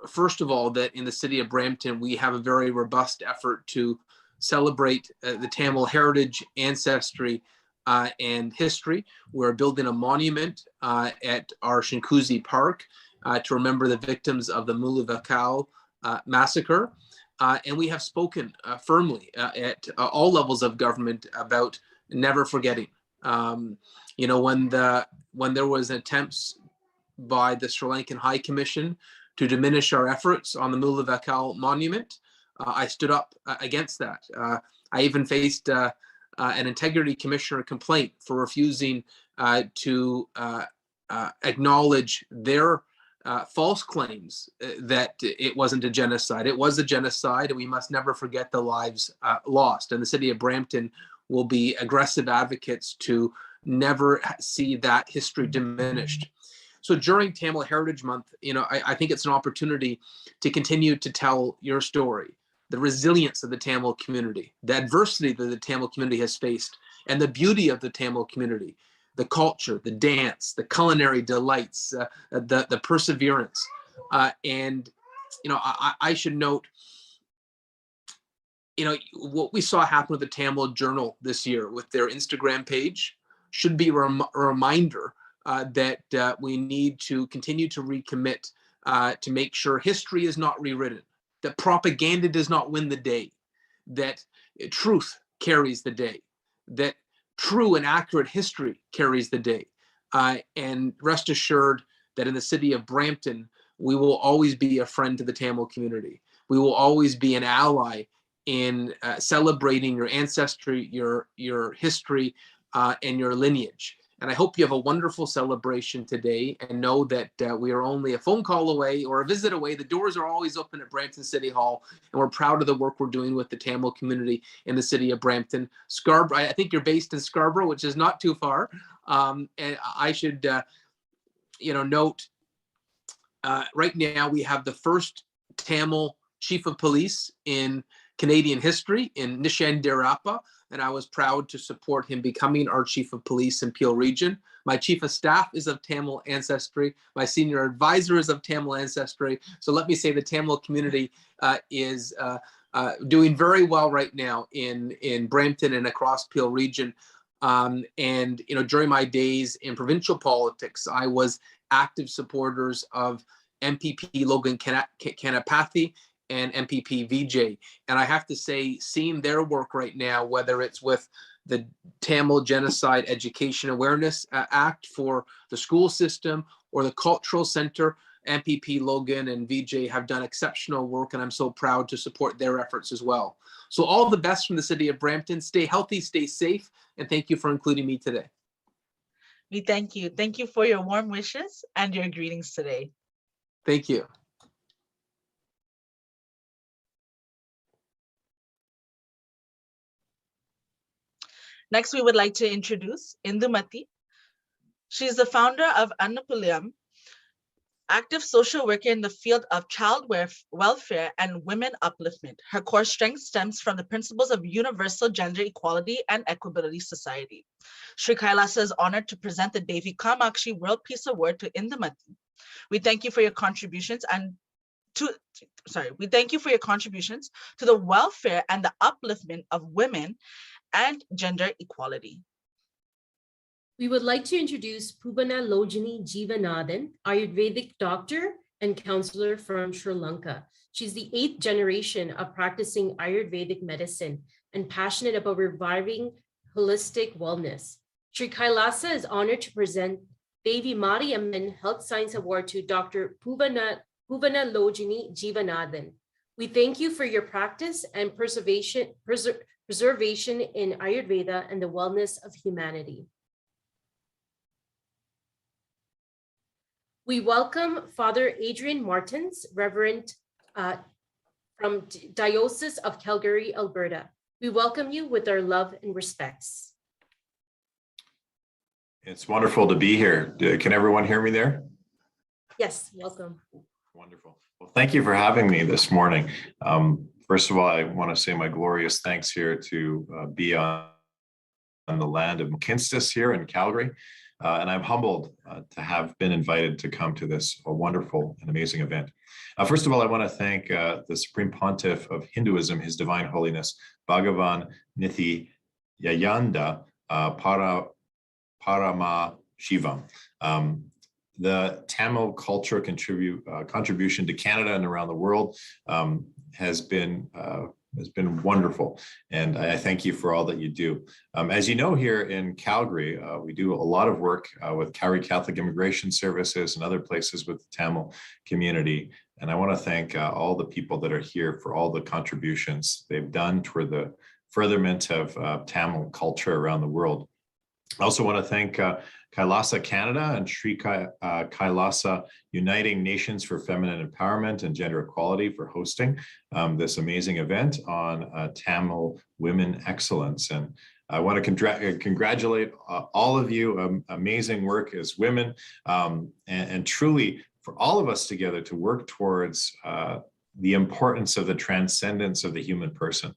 first of all, that in the city of Brampton, we have a very robust effort to celebrate the Tamil heritage, ancestry, and history. We're building a monument at our Shinkuzi Park to remember the victims of the Mulavakal massacre. And we have spoken firmly at all levels of government about never forgetting. You know, when there was attempts by the Sri Lankan High Commission to diminish our efforts on the Mulavakal monument, I stood up against that. I even faced an integrity commissioner complaint for refusing to acknowledge their false claims that it wasn't a genocide. It was a genocide, and we must never forget the lives lost. And the city of Brampton will be aggressive advocates to never see that history diminished. So during Tamil Heritage Month, I think it's an opportunity to continue to tell your story, the resilience of the Tamil community, the adversity that the Tamil community has faced, and the beauty of the Tamil community, the culture, the dance, the culinary delights, the perseverance. And I should note, what we saw happen with the Tamil Journal this year with their Instagram page should be a reminder that we need to continue to recommit to make sure history is not rewritten, that propaganda does not win the day, that truth carries the day, that true and accurate history carries the day. And rest assured that in the city of Brampton, we will always be a friend to the Tamil community. We will always be an ally in celebrating your ancestry, your history, and your lineage. And I hope you have a wonderful celebration today, and know that we are only a phone call away or a visit away. The doors are always open at Brampton City Hall, and we're proud of the work we're doing with the Tamil community in the city of Brampton. Scarborough, I think you're based in Scarborough, which is not too far. And I should, note, right now we have the first Tamil chief of police in Canadian history in Nishan Derappa, and I was proud to support him becoming our chief of police in Peel Region. My chief of staff is of Tamil ancestry. My senior advisor is of Tamil ancestry. So let me say the Tamil community is doing very well right now in Brampton and across Peel Region. And during my days in provincial politics, I was active supporters of MPP Logan Kanapathy and MPP VJ. And I have to say, seeing their work right now, whether it's with the Tamil Genocide Education Awareness Act for the school system or the Cultural Center, MPP Logan and VJ have done exceptional work, and I'm so proud to support their efforts as well. So all the best from the city of Brampton. Stay healthy, stay safe, and thank you for including me today. We thank you. Thank you for your warm wishes and your greetings today. Thank you. Next, we would like to introduce Indumati. She is the founder of Annapulayam, active social worker in the field of child welfare and women upliftment. Her core strength stems from the principles of universal gender equality and equitability society. Shri Kailasa is honored to present the Devi Kamakshi World Peace Award to Indumati. We thank you for your contributions to the welfare and the upliftment of women and gender equality. We would like to introduce Pubana Lojini Jeevanathan, Ayurvedic doctor and counselor from Sri Lanka. She's the 8th generation of practicing Ayurvedic medicine and passionate about reviving holistic wellness. Shri Kailasa is honored to present Devi Mariamman Health Science Award to Dr. Pubana Lojini Jeevanathan. We thank you for your practice and preservation in Ayurveda and the wellness of humanity. We welcome Father Adrian Martins, Reverend from Diocese of Calgary, Alberta. We welcome you with our love and respects. It's wonderful to be here. Can everyone hear me there? Yes, welcome. Wonderful. Well, thank you for having me this morning. First of all, I want to say my glorious thanks here to be on the land of McKinstis here in Calgary. And I'm humbled to have been invited to come to this wonderful and amazing event. First of all, I want to thank the Supreme Pontiff of Hinduism, His Divine Holiness, Bhagavan Nithyananda Paramashivam. The Tamil culture contribution to Canada and around the world has been has been wonderful. And I thank you for all that you do. As you know, here in Calgary, we do a lot of work with Calgary Catholic Immigration Services and other places with the Tamil community. And I want to thank all the people that are here for all the contributions they've done toward the furtherment of Tamil culture around the world. I also want to thank Kailaasa Canada and Shri Kailasa Uniting Nations for Feminine Empowerment and Gender Equality for hosting this amazing event on Tamil women excellence. And I want to congratulate all of you. Amazing work as women, and truly for all of us together to work towards the importance of the transcendence of the human person.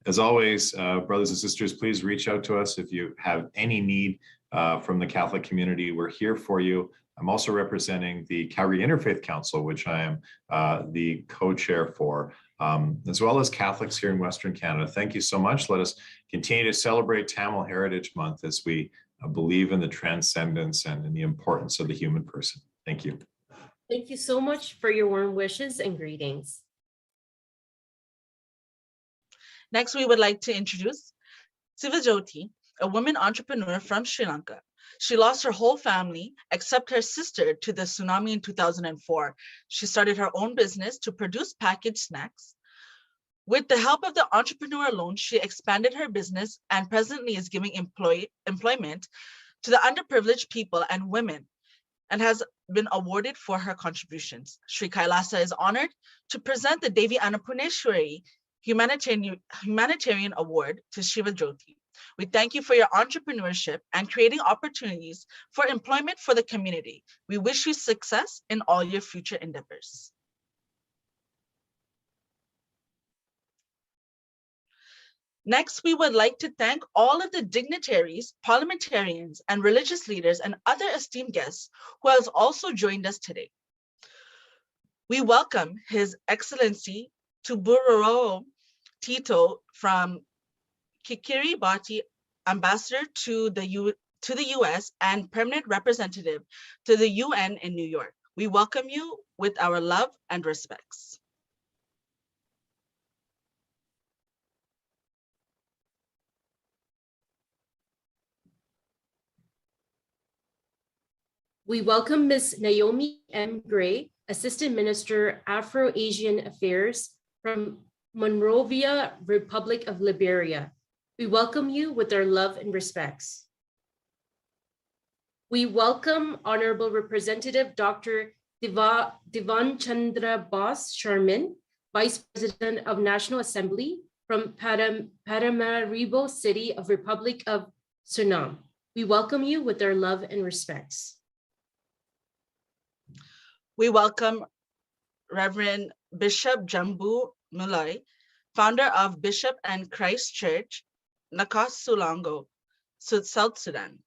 As always, brothers and sisters, please reach out to us if you have any need from the Catholic community. We're here for you. I'm also representing the Calgary Interfaith Council, which I am the co-chair for, as well as Catholics here in Western Canada. Thank you so much. Let us continue to celebrate Tamil Heritage Month as we believe in the transcendence and in the importance of the human person. Thank you. Thank you so much for your warm wishes and greetings. Next, we would like to introduce Sivajoti, a woman entrepreneur from Sri Lanka. She lost her whole family except her sister to the tsunami in 2004. She started her own business to produce packaged snacks. With the help of the entrepreneur loan, she expanded her business and presently is giving employment to the underprivileged people and women, and has been awarded for her contributions. Shri Kailasa is honored to present the Devi Annapuneshwari Humanitarian Award to Shivajoti. We thank you for your entrepreneurship and creating opportunities for employment for the community. We wish you success in all your future endeavors. Next, we would like to thank all of the dignitaries, parliamentarians, and religious leaders and other esteemed guests who has also joined us today. We welcome His Excellency Tuburaro Tito from Kiribati, Ambassador to the US and Permanent Representative to the UN in New York. We welcome you with our love and respects. We welcome Ms. Naomi M. Gray, Assistant Minister, Afro-Asian Affairs from Monrovia, Republic of Liberia. We welcome you with our love and respects. We welcome Honorable Representative Dr. Divan Chandra Bose Sharman, Vice President of National Assembly from Paramaribo City of Republic of Suriname. We welcome you with our love and respects. We welcome Reverend Bishop Jambu Mulai, founder of Bishop and Christ Church, Nakasulango, South Sudan.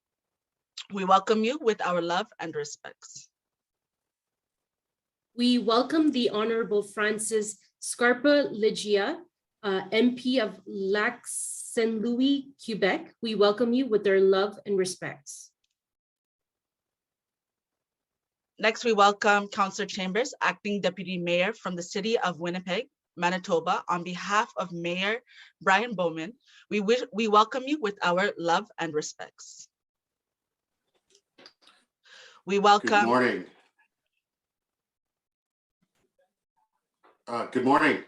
We welcome you with our love and respects. We welcome the Honorable Francis Scarpa Ligia, MP of Lac Saint Louis, Quebec. We welcome you with our love and respects. Next, we welcome Councillor Chambers, Acting Deputy Mayor from the City of Winnipeg, Manitoba. On behalf of Mayor Brian Bowman, we welcome you with our love and respects. We welcome. Good morning. Good morning.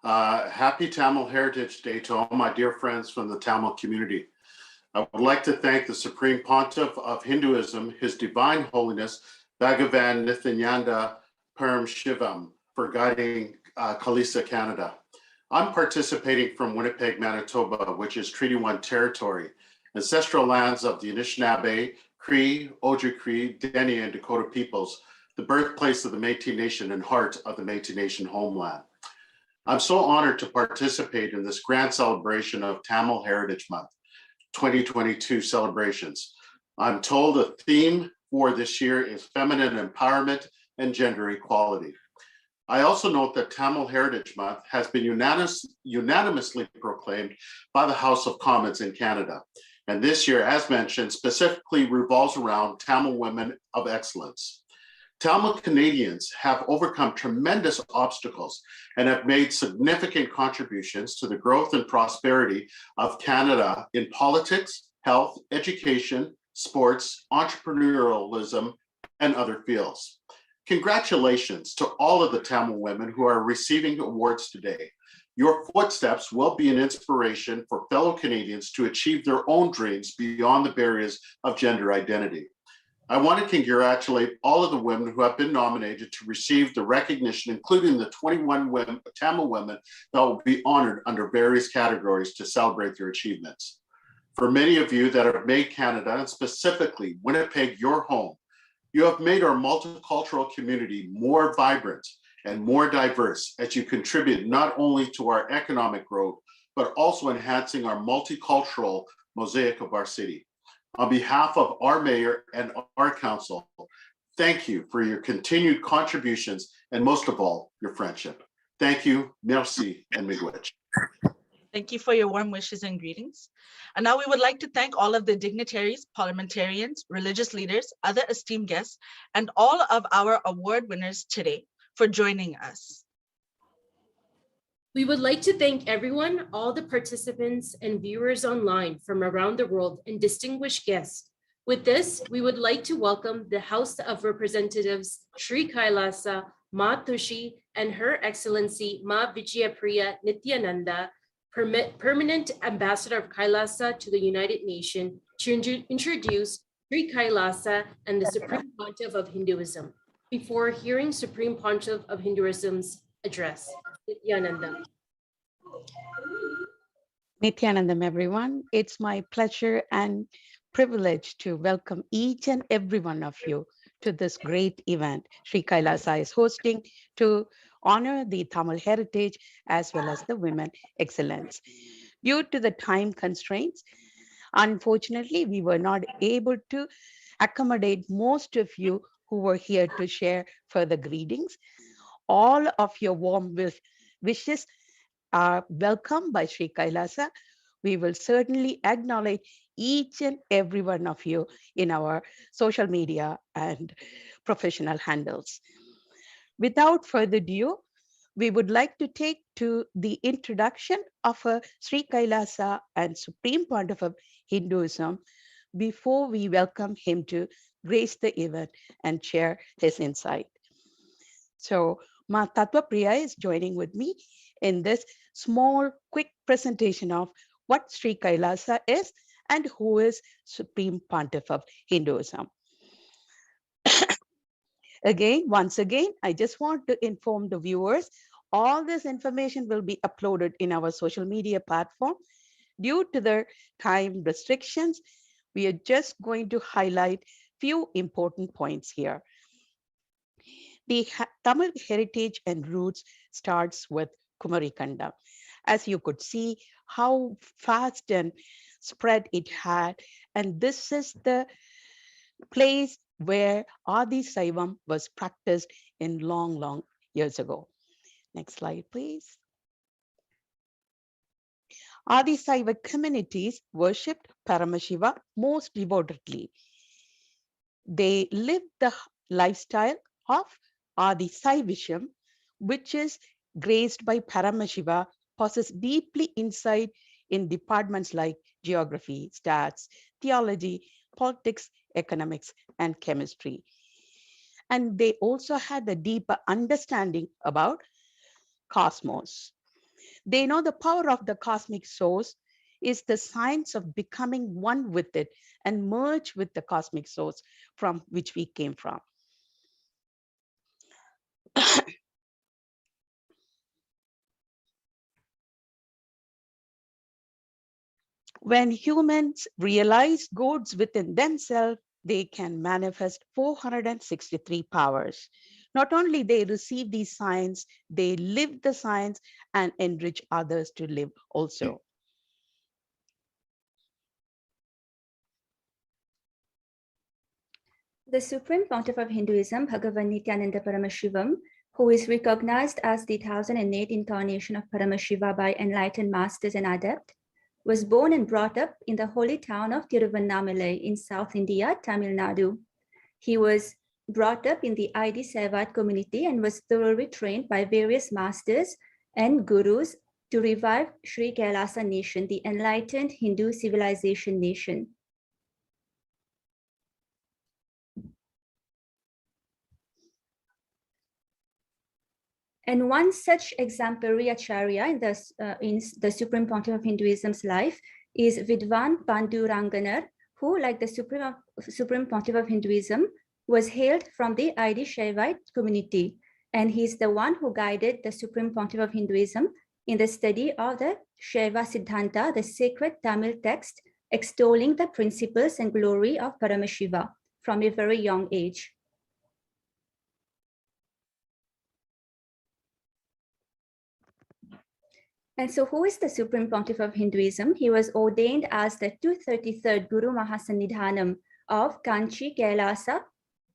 Happy Tamil Heritage Day to all my dear friends from the Tamil community. I would like to thank the Supreme Pontiff of Hinduism, His Divine Holiness, Bhagavan Nithyananda Paramashivoham, for guiding Kailaasa, Canada. I'm participating from Winnipeg, Manitoba, which is Treaty 1 territory, ancestral lands of the Anishinaabe, Cree, Ojibwe, Dene, and Dakota peoples, the birthplace of the Métis Nation and heart of the Métis Nation homeland. I'm so honored to participate in this grand celebration of Tamil Heritage Month 2022 celebrations. I'm told the theme for this year is feminine empowerment and gender equality. I also note that Tamil Heritage Month has been unanimously proclaimed by the House of Commons in Canada. And this year, as mentioned, specifically revolves around Tamil women of excellence. Tamil Canadians have overcome tremendous obstacles and have made significant contributions to the growth and prosperity of Canada in politics, health, education, sports, entrepreneurialism, and other fields. Congratulations to all of the Tamil women who are receiving awards today. Your footsteps will be an inspiration for fellow Canadians to achieve their own dreams beyond the barriers of gender identity. I want to congratulate all of the women who have been nominated to receive the recognition, including the 21 women, Tamil women that will be honored under various categories to celebrate their achievements. For many of you that have made Canada, and specifically Winnipeg, your home, you have made our multicultural community more vibrant and more diverse as you contribute not only to our economic growth, but also enhancing our multicultural mosaic of our city. On behalf of our mayor and our council, thank you for your continued contributions and most of all, your friendship. Thank you, merci, and miigwech. Thank you for your warm wishes and greetings. And now we would like to thank all of the dignitaries, parliamentarians, religious leaders, other esteemed guests, and all of our award winners today for joining us. We would like to thank everyone, all the participants and viewers online from around the world and distinguished guests. With this, we would like to welcome the House of Representatives, Shri Kailasa, Ma Tushi, and Her Excellency Ma Vijayapriya Nithyananda, Permanent Ambassador of Kailaasa to the United Nations, to introduce Shri Kailasa and the Supreme Pontiff of Hinduism. Before hearing Supreme Pontiff of Hinduism's address, Nithyananda. Nithyanandam, everyone. It's my pleasure and privilege to welcome each and every one of you to this great event Shri Kailasa is hosting to honor the Tamil heritage as well as the women excellence. Due to the time constraints, unfortunately, we were not able to accommodate most of you who were here to share further greetings. All of your warm wishes are welcome by Shri Kailasa. We will certainly acknowledge each and every one of you in our social media and professional handles. Without further ado, we would like to take to the introduction of Shri Kailasa and Supreme Pontiff of Hinduism before we welcome him to grace the event and share his insight. So Ma Tattva Priya is joining with me in this small, quick presentation of what Shri Kailasa is and who is Supreme Pontiff of Hinduism. Once again, I just want to inform the viewers, all this information will be uploaded in our social media platform. Due to the time restrictions, we are just going to highlight few important points here. The Tamil heritage and roots starts with Kumarikandam. As you could see, how fast and spread it had. And this is the place where Adi Saivam was practiced in long years ago. Next slide, please. Adi Saiva communities worshipped Paramashiva most devotedly. They lived the lifestyle of Adi Saivisham, which is graced by Paramashiva, possessed deeply insight in departments like geography, stats, theology, politics, economics, and chemistry. And they also had a deeper understanding about cosmos. They know the power of the cosmic source is the science of becoming one with it and merge with the cosmic source from which we came from. When humans realize gods within themselves, they can manifest 463 powers. Not only they receive these signs, they live the signs and enrich others to live also. The Supreme Pontiff of Hinduism, Bhagavan Nithyananda Paramashivam, who is recognized as the 1008 incarnation of Paramashiva by enlightened masters and adepts, was born and brought up in the holy town of Tiruvannamalai in South India, Tamil Nadu. He was brought up in the ID Saivat community and was thoroughly trained by various masters and gurus to revive Shri Kailasa nation, the enlightened Hindu civilization nation. And one such exemplary acharya in the Supreme Pontiff of Hinduism's life is Vidwan Panduranganar, who, like the Supreme Pontiff of Hinduism, was hailed from the ID Shaivite community. And he's the one who guided the Supreme Pontiff of Hinduism in the study of the Shaiva Siddhanta, the sacred Tamil text extolling the principles and glory of Paramashiva from a very young age. And so who is the Supreme Pontiff of Hinduism? He was ordained as the 233rd Guru Mahasannidhanam of Kanchi Kailasa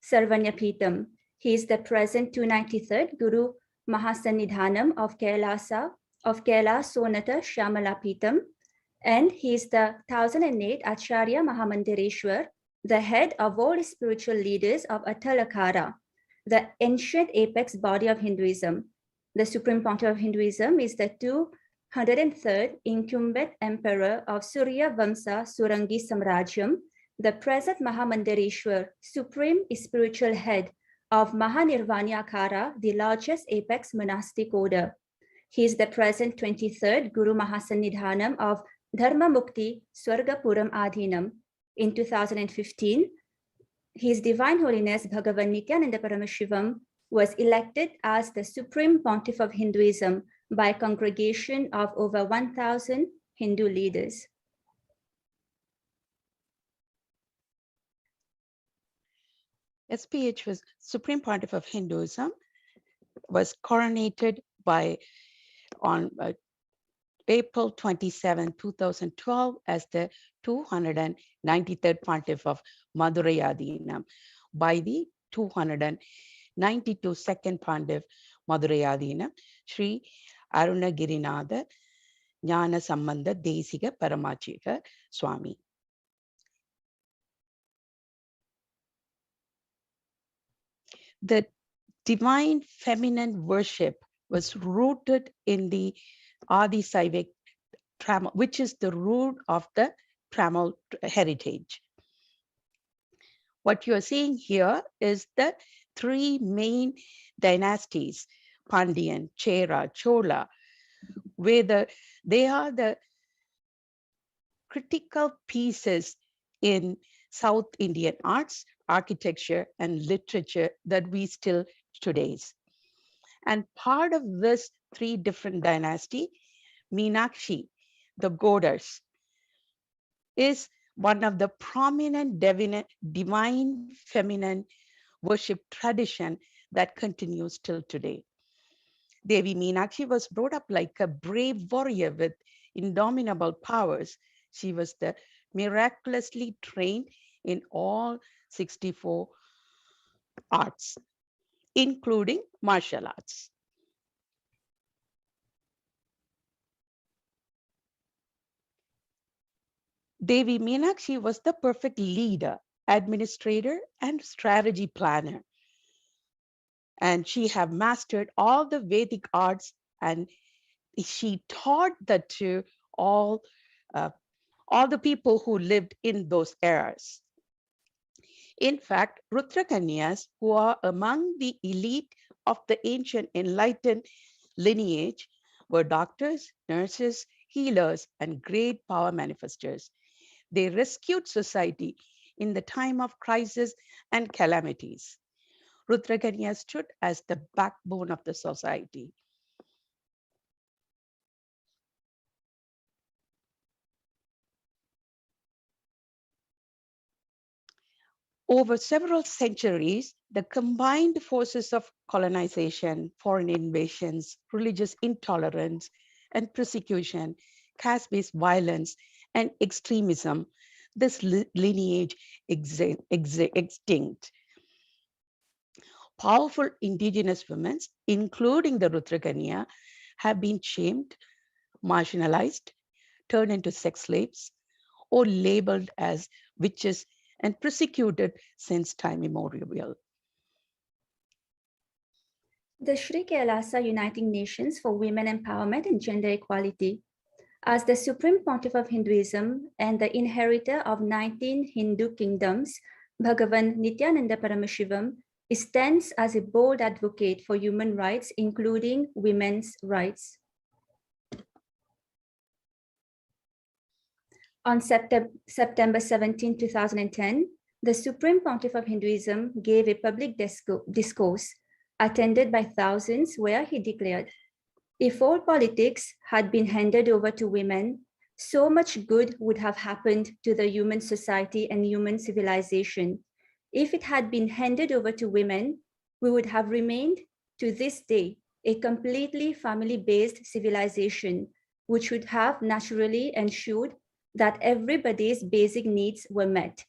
Sarvanyapitam. He is the present 293rd Guru Mahasannidhanam of Kailasa, of Kailasonata Shamalapitam. And he is the 1008 Acharya Mahamandireshwar, the head of all spiritual leaders of Atalakara, the ancient apex body of Hinduism. The Supreme Pontiff of Hinduism is the 203rd incumbent emperor of Surya Vamsa Surangi Samrajyam, the present Mahamandireshwar, supreme spiritual head of Mahanirvanyakara, the largest apex monastic order. He is the present 23rd Guru Mahasannidhanam of Dharma Mukti Swargapuram Adhinam. In 2015, His Divine Holiness Bhagavan Nithyananda Paramashivam was elected as the Supreme Pontiff of Hinduism by a congregation of over 1,000 Hindu leaders. SPH was Supreme Pontiff of Hinduism, was coronated on April 27, 2012 as the 293rd Pontiff of Madurai Adhinam by the 292nd Pontiff Madurai Adhinam, Shri Arunagirinatha Jnana Sambandha Desika Paramachiva Swami. The divine feminine worship was rooted in the Adi Saivik Tramal, which is the root of the Tramal heritage. What you are seeing here is the three main dynasties, Pandyan, Chera, Chola, where they are the critical pieces in South Indian arts, architecture, and literature that we still today's. And part of this three different dynasty, Meenakshi, the goddess, is one of the prominent divine feminine worship tradition that continues till today. Devi Meenakshi was brought up like a brave warrior with indomitable powers. She was miraculously trained in all 64 arts, including martial arts. Devi Meenakshi was the perfect leader, administrator, and strategy planner. And she have mastered all the Vedic arts, and she taught that to all the people who lived in those eras. In fact, Rudrakanyas, who are among the elite of the ancient enlightened lineage, were doctors, nurses, healers, and great power manifestors. They rescued society in the time of crisis and calamities. Rudrakanyas stood as the backbone of the society. Over several centuries, the combined forces of colonization, foreign invasions, religious intolerance and persecution, caste-based violence, and extremism, this lineage extinct. Powerful indigenous women, including the Rudrakanya, have been shamed, marginalized, turned into sex slaves, or labeled as witches and persecuted since time immemorial. The Shri Kailasa Uniting Nations for Women Empowerment and Gender Equality. As the Supreme Pontiff of Hinduism and the inheritor of 19 Hindu kingdoms, Bhagavan Nithyananda Paramashivam stands as a bold advocate for human rights, including women's rights. On September 17, 2010, the Supreme Pontiff of Hinduism gave a public discourse attended by thousands where he declared, "If all politics had been handed over to women, so much good would have happened to the human society and human civilization. If it had been handed over to women, we would have remained to this day a completely family-based civilization, which would have naturally ensured that everybody's basic needs were met.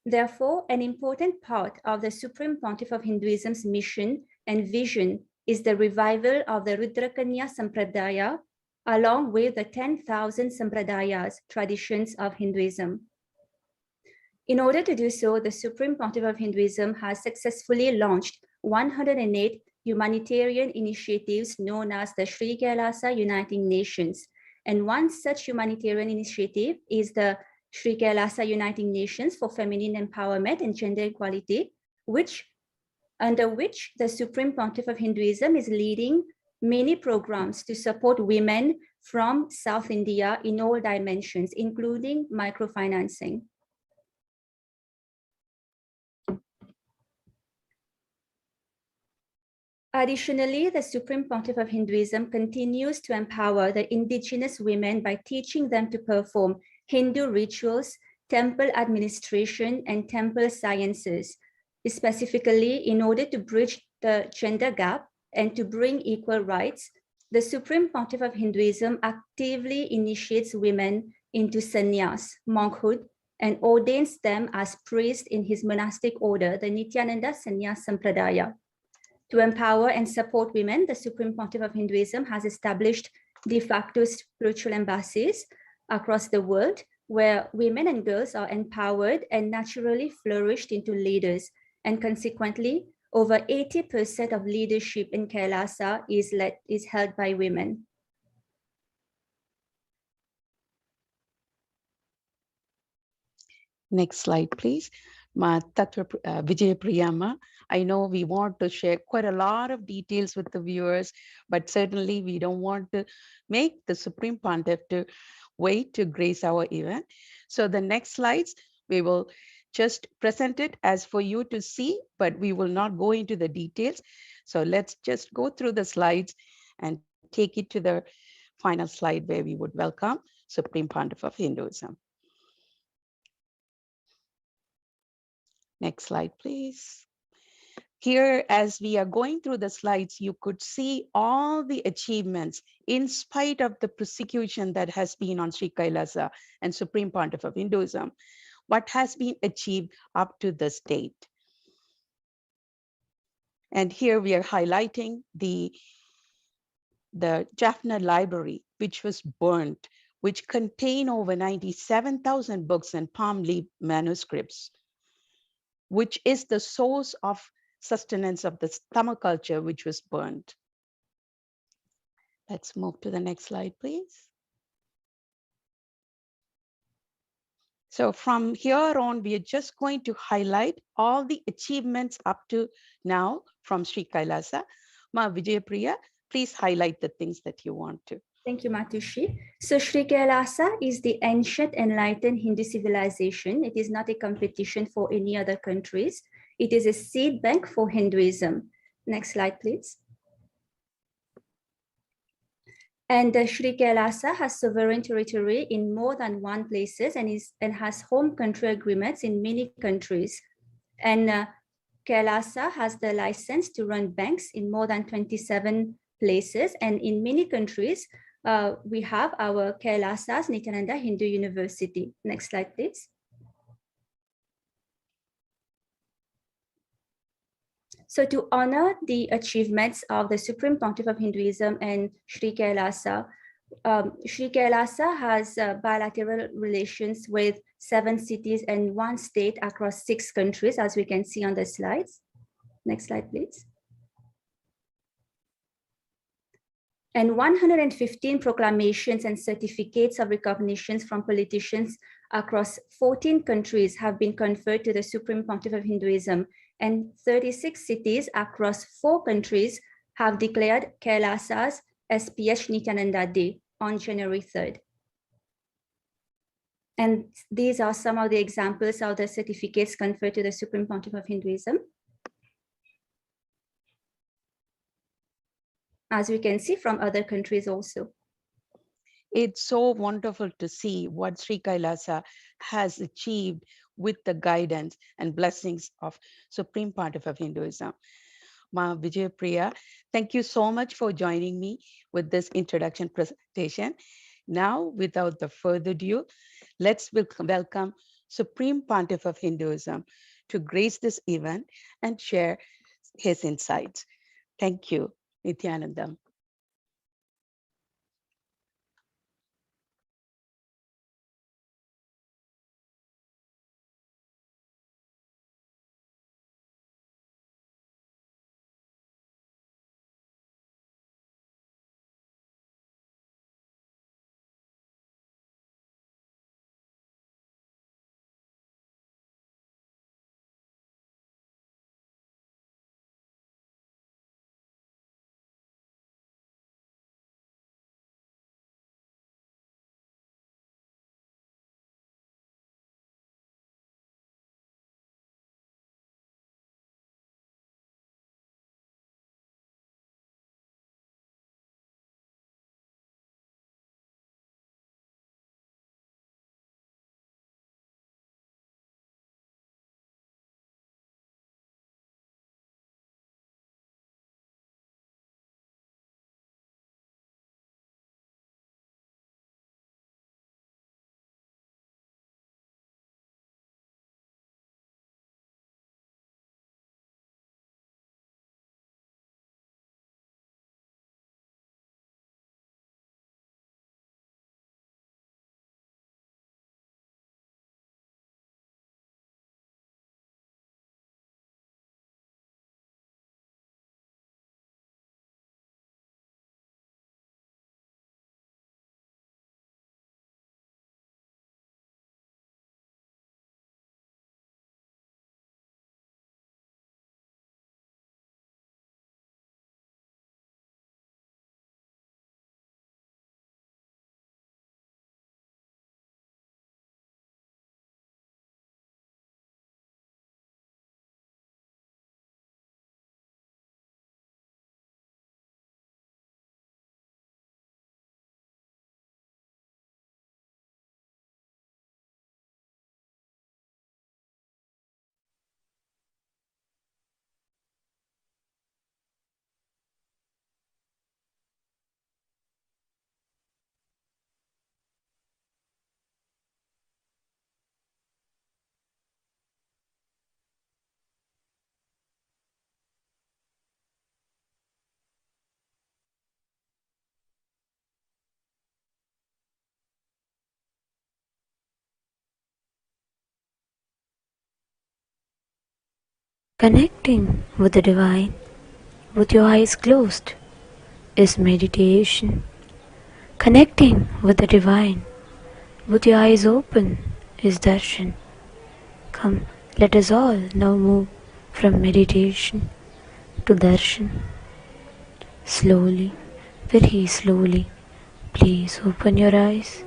Therefore, an important part of the Supreme Pontiff of Hinduism's mission and vision is the revival of the Rudrakanya Sampradaya, along with the 10,000 Sampradayas, traditions of Hinduism. In order to do so, the Supreme Pontiff of Hinduism has successfully launched 108 humanitarian initiatives known as the Shri Kailasa Uniting Nations. And one such humanitarian initiative is the Shri Kailasa Uniting Nations for Feminine Empowerment and Gender Equality, under which the Supreme Pontiff of Hinduism is leading many programs to support women from South India in all dimensions, including microfinancing. Additionally, the Supreme Pontiff of Hinduism continues to empower the indigenous women by teaching them to perform Hindu rituals, temple administration, and temple sciences, specifically in order to bridge the gender gap and to bring equal rights. The Supreme Pontiff of Hinduism actively initiates women into sannyas, monkhood, and ordains them as priests in his monastic order, the Nithyananda Sannyas Sampradaya. To empower and support women, the Supreme Pontiff of Hinduism has established de facto spiritual embassies across the world, where women and girls are empowered and naturally flourished into leaders. And consequently, over 80% of leadership in Kailasa is held by women. Next slide, please. Vijay Priyama. I know we want to share quite a lot of details with the viewers, but certainly we don't want to make the Supreme Pontiff to wait to grace our event. So the next slides, we will just present it as for you to see, but we will not go into the details. So let's just go through the slides and take it to the final slide where we would welcome Supreme Pontiff of Hinduism. Next slide, please. Here, as we are going through the slides, you could see all the achievements in spite of the persecution that has been on Shri Kailasa and Supreme Pontiff of Hinduism, what has been achieved up to this date. And here we are highlighting the Jaffna Library, which was burnt, which contained over 97,000 books and palm leaf manuscripts, which is the source of sustenance of the Tamil culture, which was burnt. Let's move to the next slide, please. So from here on, we are just going to highlight all the achievements up to now from Shri Kailasa. Ma Vijayapriya, please highlight the things that you want to. Thank you, Matushi. So Shri Kailasa is the ancient enlightened Hindu civilization. It is not a competition for any other countries. It is a seed bank for Hinduism. Next slide, please. And Shri Kailasa has sovereign territory in more than one places and has home country agreements in many countries. And Kailasa has the license to run banks in more than 27 places. And in many countries, we have our Kailasa's Nithyananda Hindu University. Next slide, please. So to honor the achievements of the Supreme Pontiff of Hinduism and Shri Kailasa, Shri Kailasa has bilateral relations with 7 cities and 1 state across 6 countries, as we can see on the slides. Next slide, please. and 115 proclamations and certificates of recognitions from politicians across 14 countries have been conferred to the Supreme Pontiff of Hinduism, and 36 cities across 4 countries have declared Kailasa's SPH Nithyananda Day on January 3rd. And these are some of the examples of the certificates conferred to the Supreme Pontiff of Hinduism. As we can see from other countries also. It's so wonderful to see what Shri Kailasa has achieved with the guidance and blessings of Supreme Pontiff of Hinduism. Ma Vijay Priya, thank you so much for joining me with this introduction presentation. Now, without the further ado, let's welcome Supreme Pontiff of Hinduism to grace this event and share his insights. Thank you, Nithyanandam. Connecting with the divine with your eyes closed is meditation. Connecting with the divine with your eyes open is darshan. Come, let us all now move from meditation to darshan. Slowly, very slowly, please open your eyes.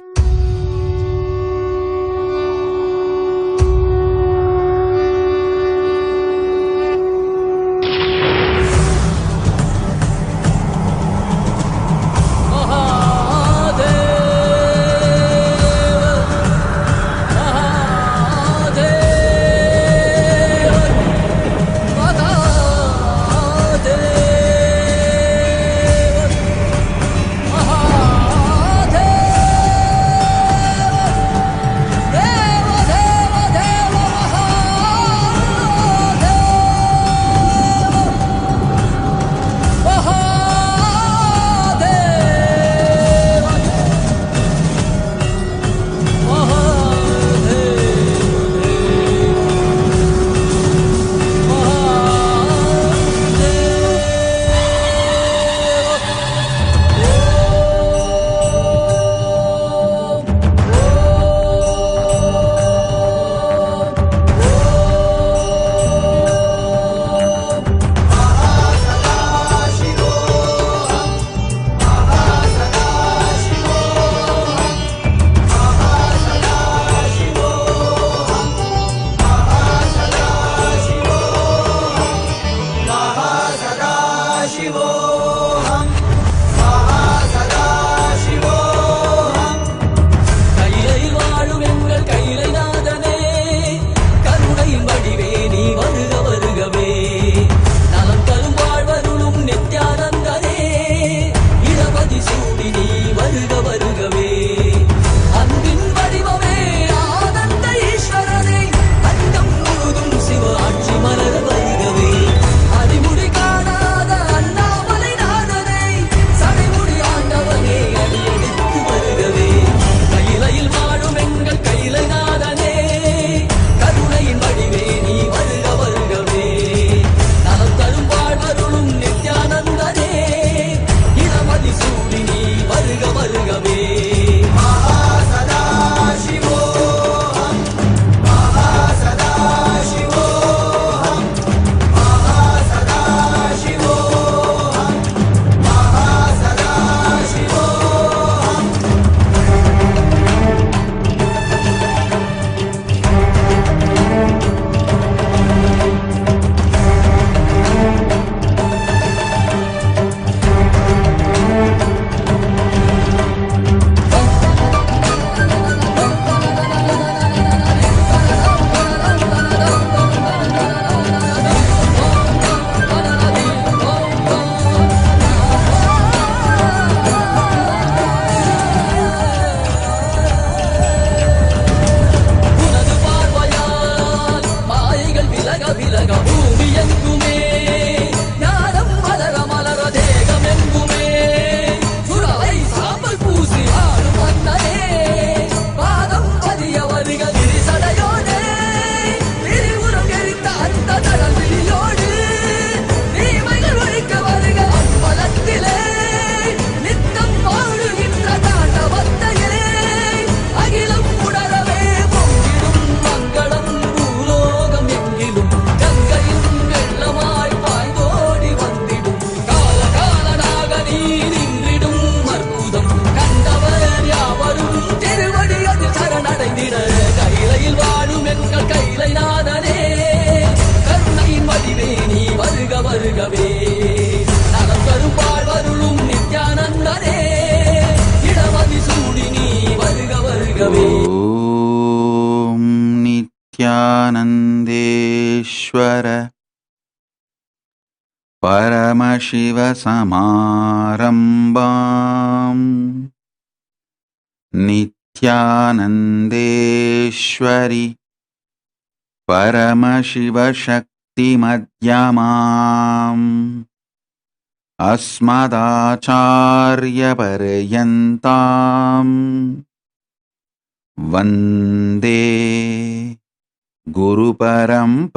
नित्यानन्देश्वर परमशिवसमारम्भाम् नित्यानन्देश्वरि परमशिवशक्तिमध्यमाम् अस्मदाचार्यपर्यन्ताम् वन्दे गुरुपरम्पराम्.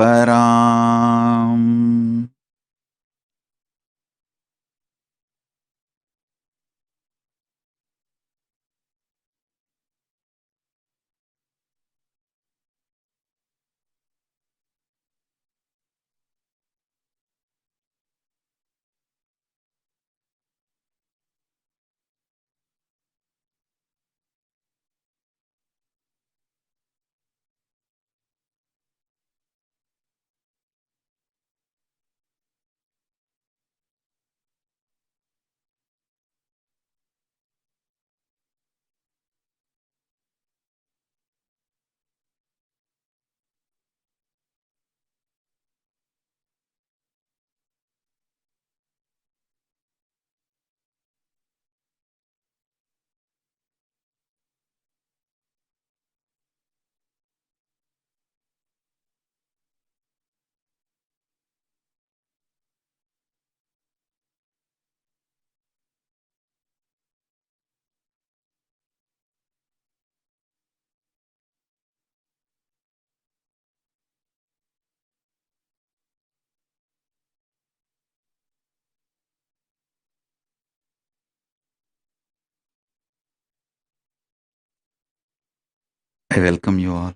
I welcome you all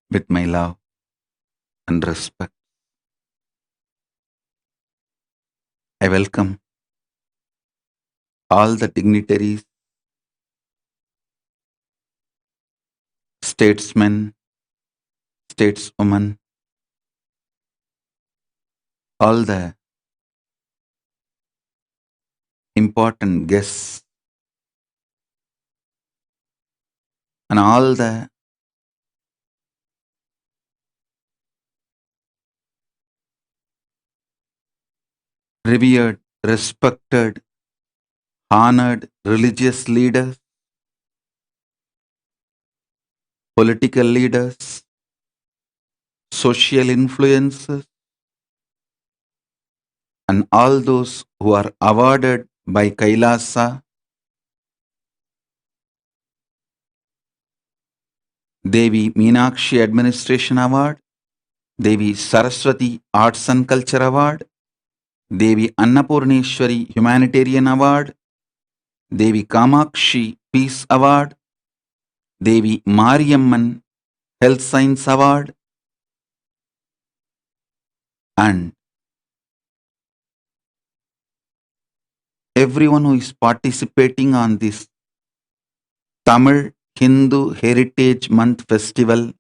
with my love and respect. I welcome all the dignitaries, statesmen, stateswomen, all the important guests, and all the revered, respected, honored religious leaders, political leaders, social influencers, and all those who are awarded by Kailasa, Devi Meenakshi Administration Award, Devi Saraswati Arts and Culture Award, Devi Annapurneshwari Humanitarian Award, Devi Kamakshi Peace Award, Devi Mariamman Health Science Award, and everyone who is participating on this Tamil Hindu Heritage Month Festival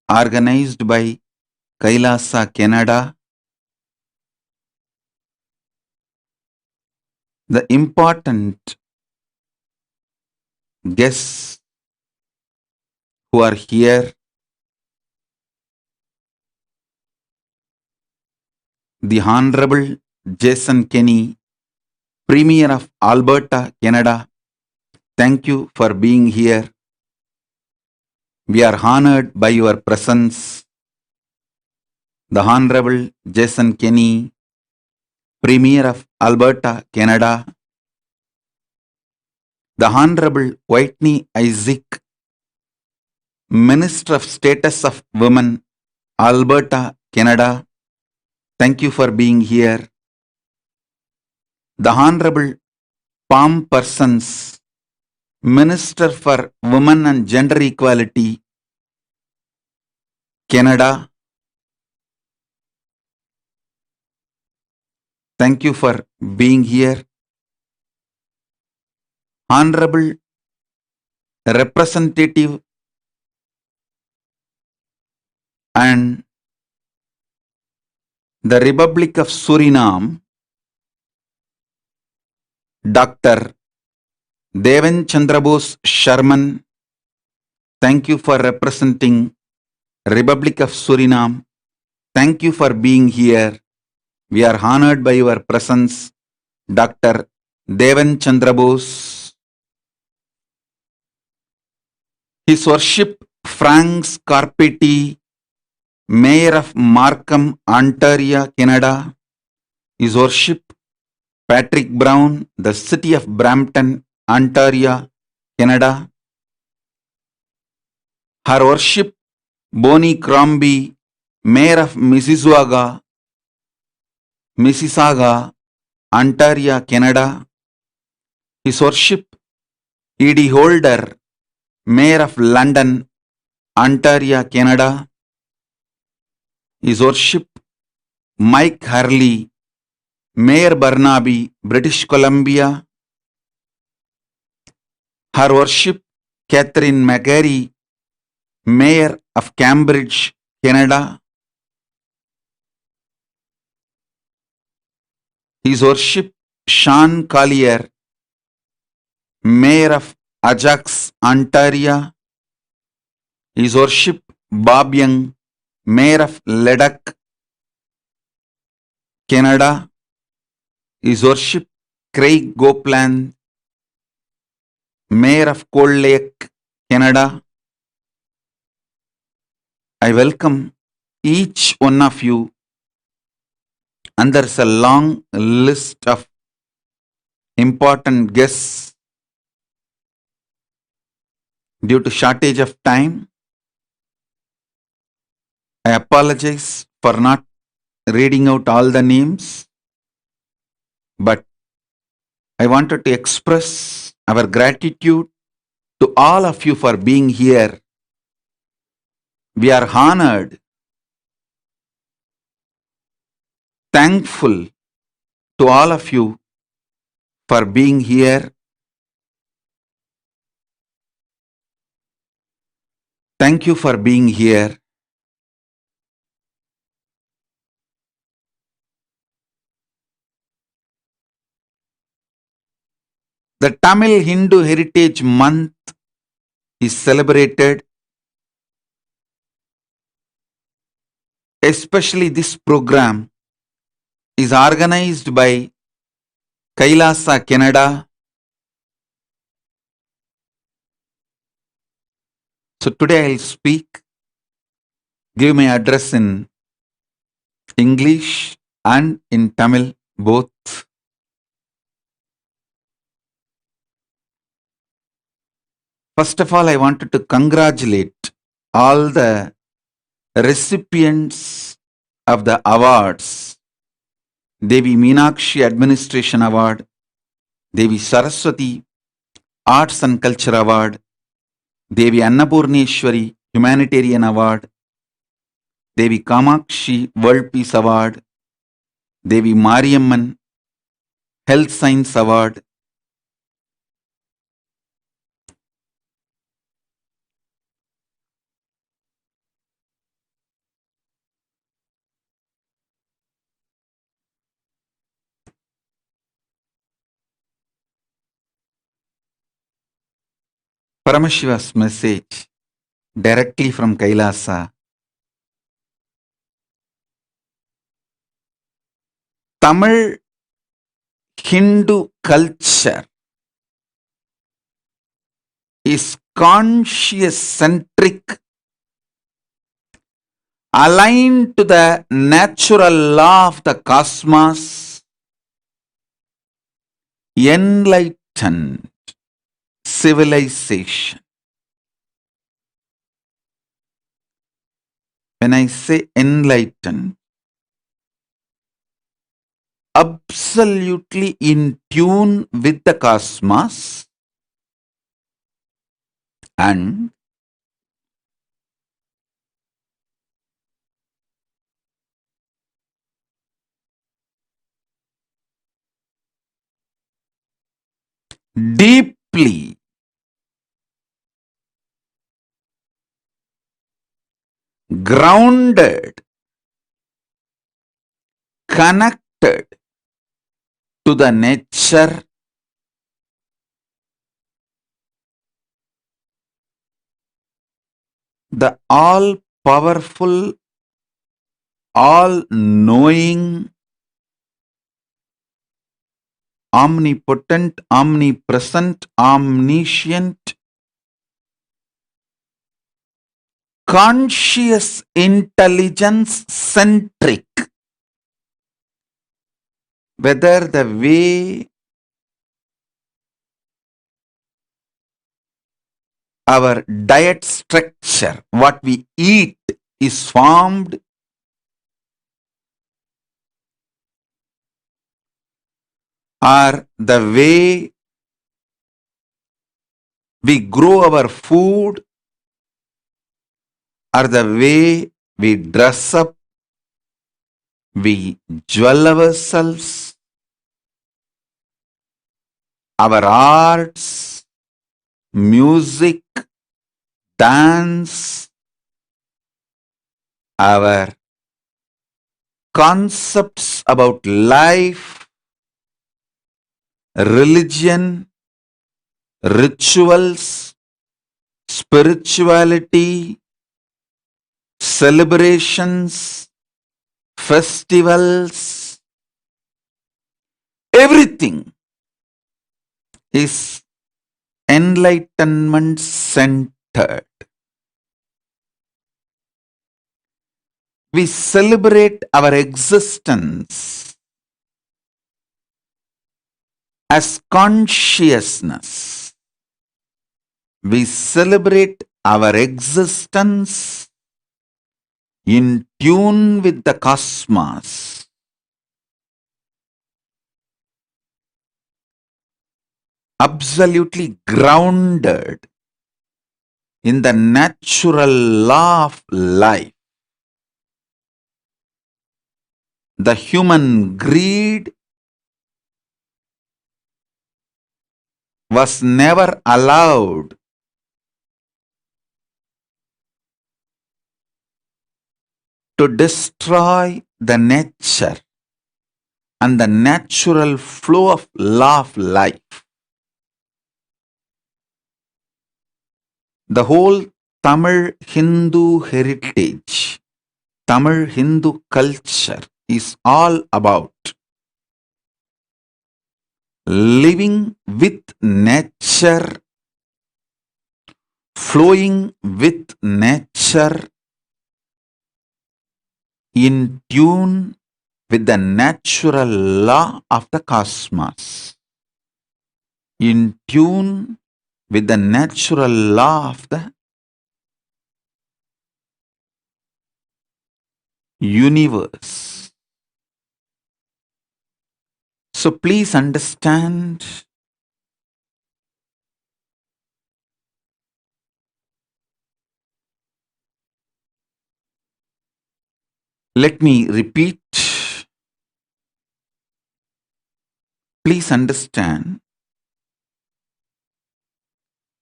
organized by Kailaasa, Canada. The important guests who are here, the Honorable Jason Kenney, Premier of Alberta, Canada. Thank you for being here. We are honored by your presence. The Honorable Jason Kenney, Premier of Alberta, Canada. The Honorable Whitney Isaac, Minister of Status of Women, Alberta, Canada. Thank you for being here. The Honorable Palm Persons, Minister for Women and Gender Equality, Canada. Thank you for being here. Honorable Representative and the Republic of Suriname, Dr. Devan Chandrabose Sharman. Thank you for representing Republic of Suriname, thank you for being here. We are honored by your presence, Dr. Devan Chandra Bose. His Worship Frank Scarpetti, Mayor of Markham, Ontario, Canada. His Worship Patrick Brown, the City of Brampton, Ontario, Canada. Her Worship Bonnie Crombie, Mayor of Mississauga, Ontario, Canada. His Worship E.D. Holder, Mayor of London, Ontario, Canada. His Worship Mike Hurley, Mayor Burnaby, British Columbia. Her Worship Catherine McGarry, Mayor of Cambridge, Canada. His Worship Sean Collier, Mayor of Ajax, Ontario. His Worship Bob Young, Mayor of Leduc, Canada. His Worship Craig Gopland, Mayor of Cold Lake, Canada. I welcome each one of you, and there's a long list of important guests. Due to shortage of time, I apologize for not reading out all the names, but I wanted to express our gratitude to all of you for being here. We are honored, thankful to all of you for being here. Thank you for being here. The Tamil Hindu Heritage Month is celebrated. Especially this program is organized by Kailaasa, Canada. So today I'll give my address in English and in Tamil both. First of all, I wanted to congratulate all the recipients of the awards. Devi Meenakshi Administration Award, Devi Saraswati Arts and Culture Award, Devi Annapurneshwari Humanitarian Award, Devi Kamakshi World Peace Award, Devi Mariamman Health Science Award, Paramashiva's message directly from Kailaasa. Tamil Hindu culture is conscious-centric, aligned to the natural law of the cosmos, enlightened civilization. When I say enlightened, absolutely in tune with the cosmos and deeply grounded, connected to the nature, the all powerful, all-knowing, omnipotent, omnipresent, omniscient, conscious intelligence centric, whether the way our diet structure, what we eat, is formed, or the way we grow our food, or the way we dress up, we jewel ourselves, our arts, music, dance, our concepts about life, religion, rituals, spirituality, celebrations, festivals, everything is enlightenment centered. We celebrate our existence as consciousness. We celebrate our existence in tune with the cosmos. Absolutely grounded in the natural law of life. The human greed was never allowed to destroy the nature and the natural flow of law of life. The whole Tamil Hindu heritage, Tamil Hindu culture is all about living with nature, flowing with nature, in tune with the natural law of the cosmos, in tune with the natural law of the universe. So please understand, let me repeat, please understand,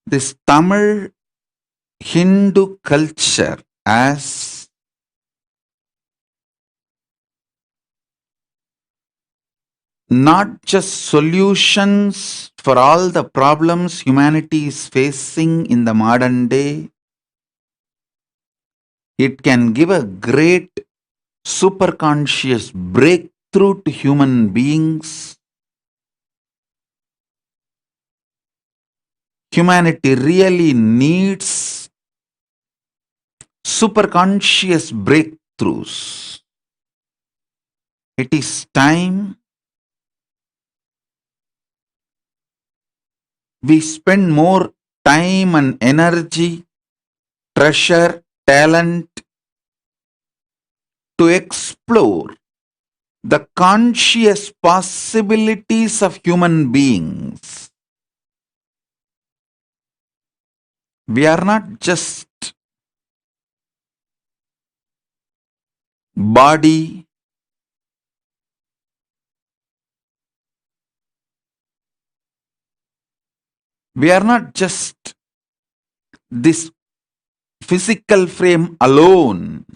this Tamil Hindu culture as not just solutions for all the problems humanity is facing in the modern day. It can give a great superconscious breakthrough to human beings. Humanity really needs superconscious breakthroughs. It is time we spend more time and energy, treasure, talent to explore the conscious possibilities of human beings. We are not just body, we are not just this physical frame alone,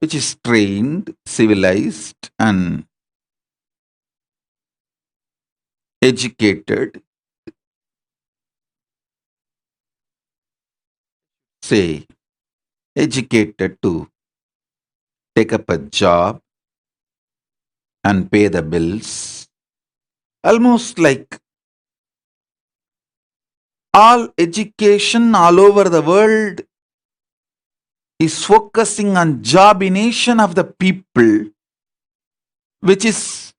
which is trained, civilized, and educated. Say, educated to take up a job and pay the bills. Almost like all education all over the world is focusing on jobination of the people, which is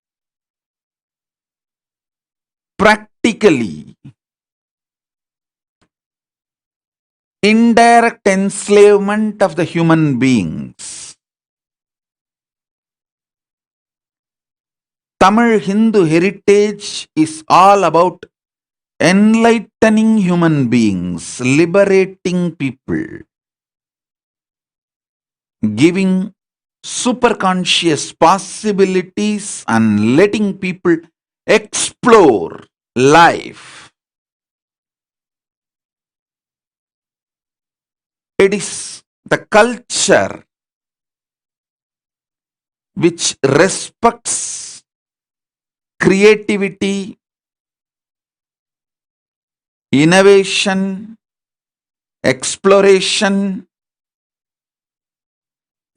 practically indirect enslavement of the human beings. Tamil Hindu heritage is all about enlightening human beings, liberating people, giving superconscious possibilities and letting people explore life. It is the culture which respects creativity, innovation, exploration,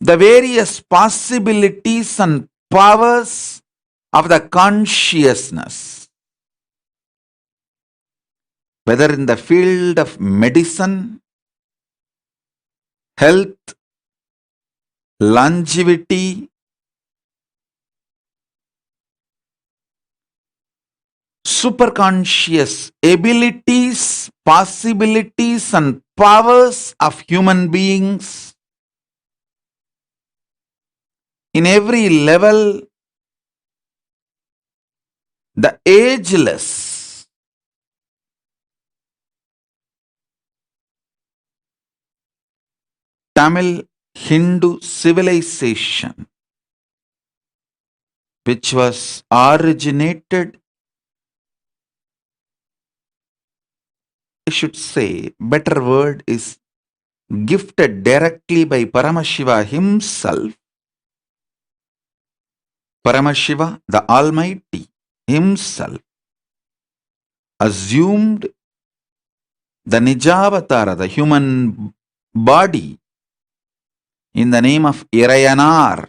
the various possibilities and powers of the consciousness, whether in the field of medicine, health, longevity, superconscious abilities, possibilities and powers of human beings. In every level, the ageless Tamil Hindu civilization, which was originated, I should say, better word is gifted directly by Paramashiva himself. Paramashiva, the Almighty himself, assumed the Nijavatara, the human body, in the name of Irayanar,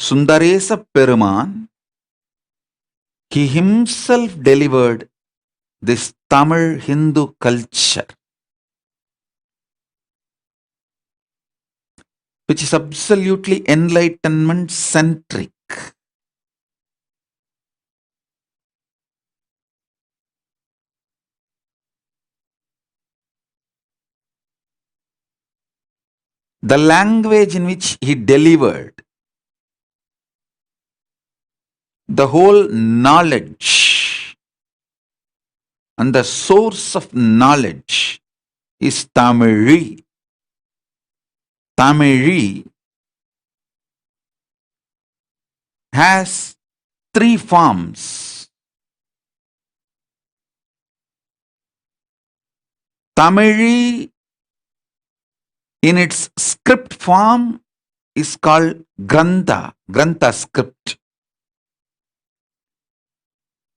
Sundaresa Peruman. He himself delivered this Tamil Hindu culture, which is absolutely enlightenment centric. The language in which he delivered the whole knowledge and the source of knowledge is Tamil. Tamil has three forms. Tamil in its script form is called Grantha script.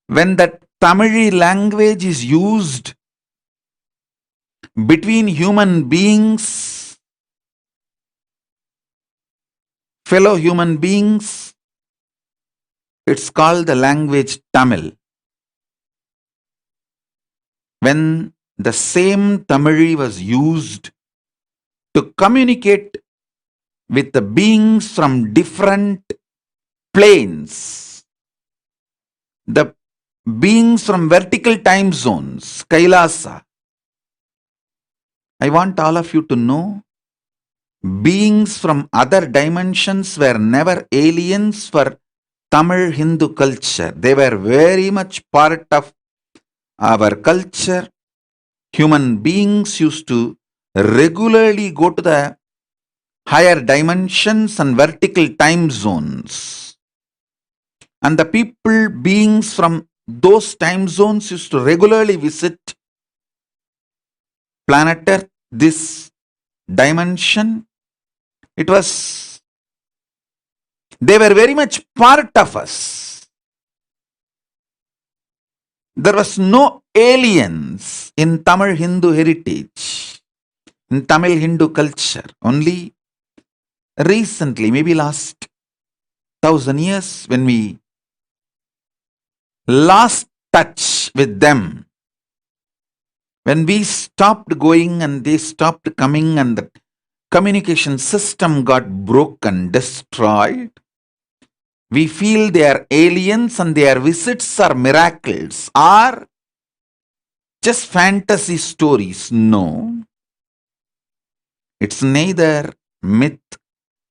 When that Tamil language is used between human beings, fellow human beings, it's called the language Tamil. When the same Tamil was used to communicate with the beings from different planes, the beings from vertical time zones, Kailasa. I want all of you to know, beings from other dimensions were never aliens for Tamil Hindu culture. They were very much part of our culture. Human beings used to regularly go to the higher dimensions and vertical time zones. And the people, beings from those time zones used to regularly visit planet Earth, this dimension. They were very much part of us. There was no aliens in Tamil Hindu heritage. in Tamil Hindu culture. Only recently, maybe last 1,000 years, when we lost touch with them, when we stopped going and they stopped coming and the communication system got broken, destroyed, we feel they are aliens and their visits are miracles or just fantasy stories. No, it's neither myth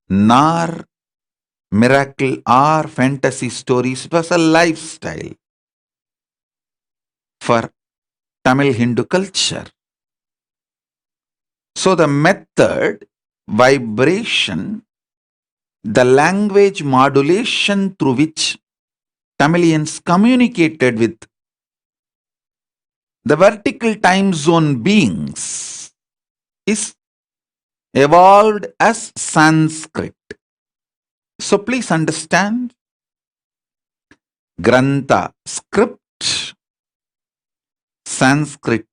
nor miracle or fantasy stories. It was a lifestyle for Tamil Hindu culture. So the method, vibration, the language modulation through which Tamilians communicated with the vertical time zone beings is evolved as Sanskrit. So please understand, Grantha, script, Sanskrit,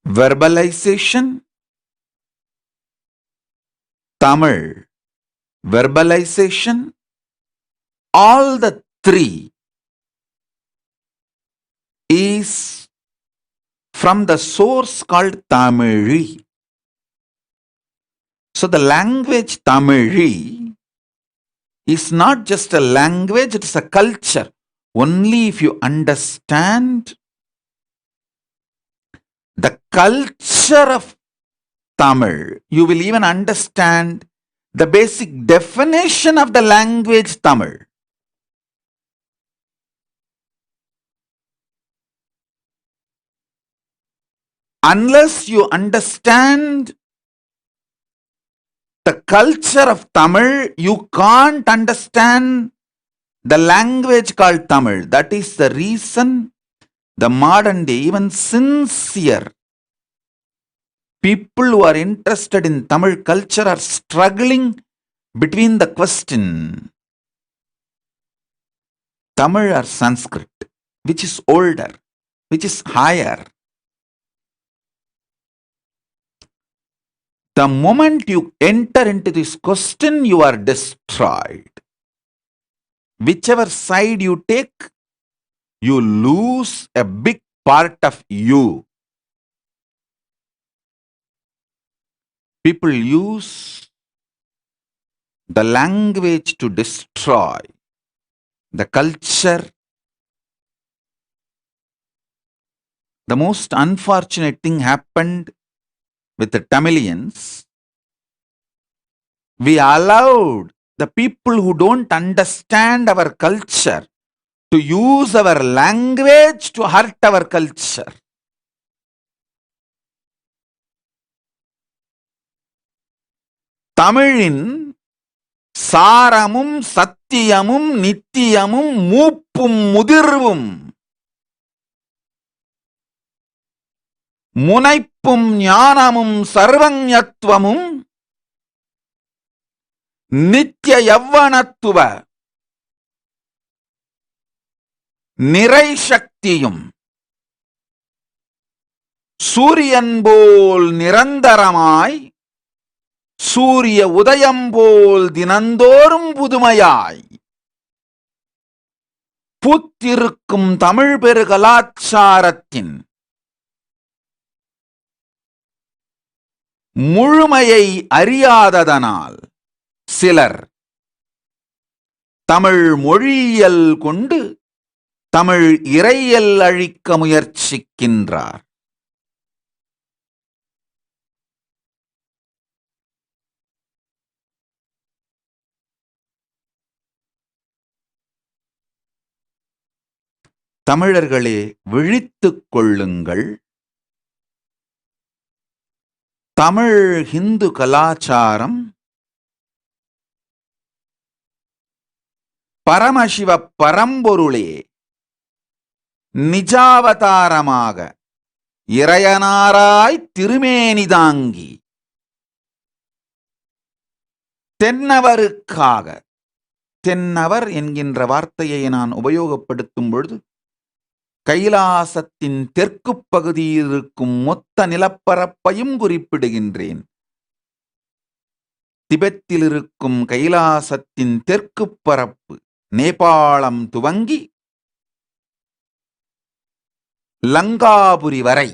verbalization, Tamil, verbalization, all the three is from the source called Tamili. So the language Tamili is not just a language, it is a culture. Only if you understand the culture of Tamil, you will even understand the basic definition of the language Tamil. Unless you understand the culture of Tamil, you can't understand the language called Tamil. That is the reason the modern day, even sincere people who are interested in Tamil culture are struggling between the question, Tamil or Sanskrit, which is older, which is higher. The moment you enter into this question, you are destroyed. Whichever side you take, you lose a big part of you. People use the language to destroy the culture. The most unfortunate thing happened with the Tamilians. We allowed the people who don't understand our culture to use our language to hurt our culture. தமிழின் சாரமும் சத்தியமும் நித்தியமும் மூப்பும் முதிர்வும் முனைப்பும் ஞானமும் சர்வஞத்துவமும் நித்திய யவ்வனத்துவ நிறை சக்தியும் சூரியன் போல் நிரந்தரமாய் சூரிய உதயம் போல் தினந்தோறும் புதுமையாய் பூத்திருக்கும் தமிழ் பெரு கலாச்சாரத்தின் முழுமையை அறியாததனால் சிலர் தமிழ் மொழியியல் கொண்டு தமிழ் இறையியல் அழிக்க முயற்சிக்கின்றார். தமிழர்களே, விழித்துக் கொள்ளுங்கள். தமிழ் ஹிந்து கலாச்சாரம் பரமசிவ பரம்பொருளே நிஜாவதாரமாக இறையனாராய் திருமேனி தாங்கி தென்னவருக்காக, தென்னவர் என்கின்ற வார்த்தையை நான் உபயோகப்படுத்தும் பொழுது கைலாசத்தின் தெற்கு பகுதியில் இருக்கும் மொத்த நிலப்பரப்பையும் குறிப்பிடுகின்றேன். திபெத்தில் இருக்கும் கைலாசத்தின் தெற்கு பரப்பு நேபாளம் துவங்கி லங்காபுரி வரை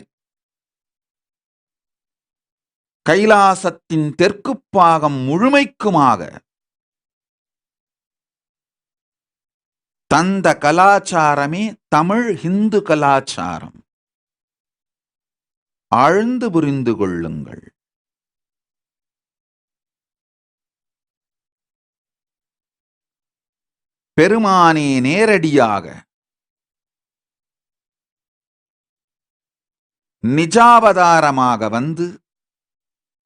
கைலாசத்தின் தெற்கு பாகம் முழுமைக்குமாக தந்த கலாச்சாரமே தமிழ் ஹிந்து கலாச்சாரம். ஆழ்ந்து புரிந்து கொள்ளுங்கள். பெருமானே நேரடியாக நிஜாவதாரமாக வந்து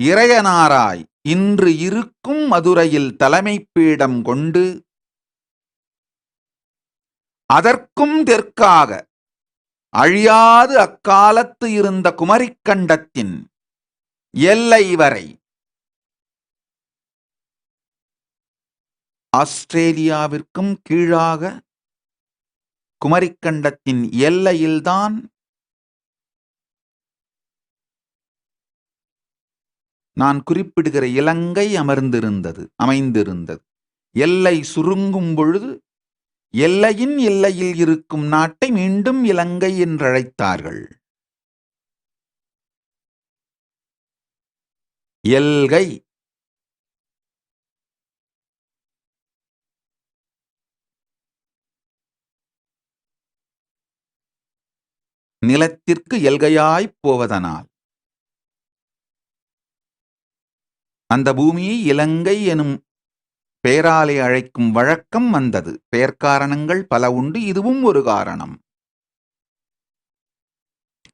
இறையனாராய் இன்று இருக்கும் மதுரையில் தலைமை பீடம் கொண்டு அதற்கும் தெற்காக அழியாது அக்காலத்து இருந்த குமரிக்கண்டத்தின் எல்லை வரை ஆஸ்திரேலியாவிற்கும் கீழாக குமரிக்கண்டத்தின் எல்லையில்தான் நான் குறிப்பிடுகிற இலங்கை அமைந்திருந்தது. எல்லை சுருங்கும் பொழுது எல்லையின் எல்லையில் இருக்கும் நாட்டை மீண்டும் இலங்கை என்றழைத்தார்கள். எல்கை நிலத்திற்கு எல்கையாய்ப் போவதனால் அந்த பூமியை இலங்கை எனும் பெயராலே அழைக்கும் வழக்கம் வந்தது. பெயர்க்காரணங்கள் பல உண்டு, இதுவும் ஒரு காரணம்.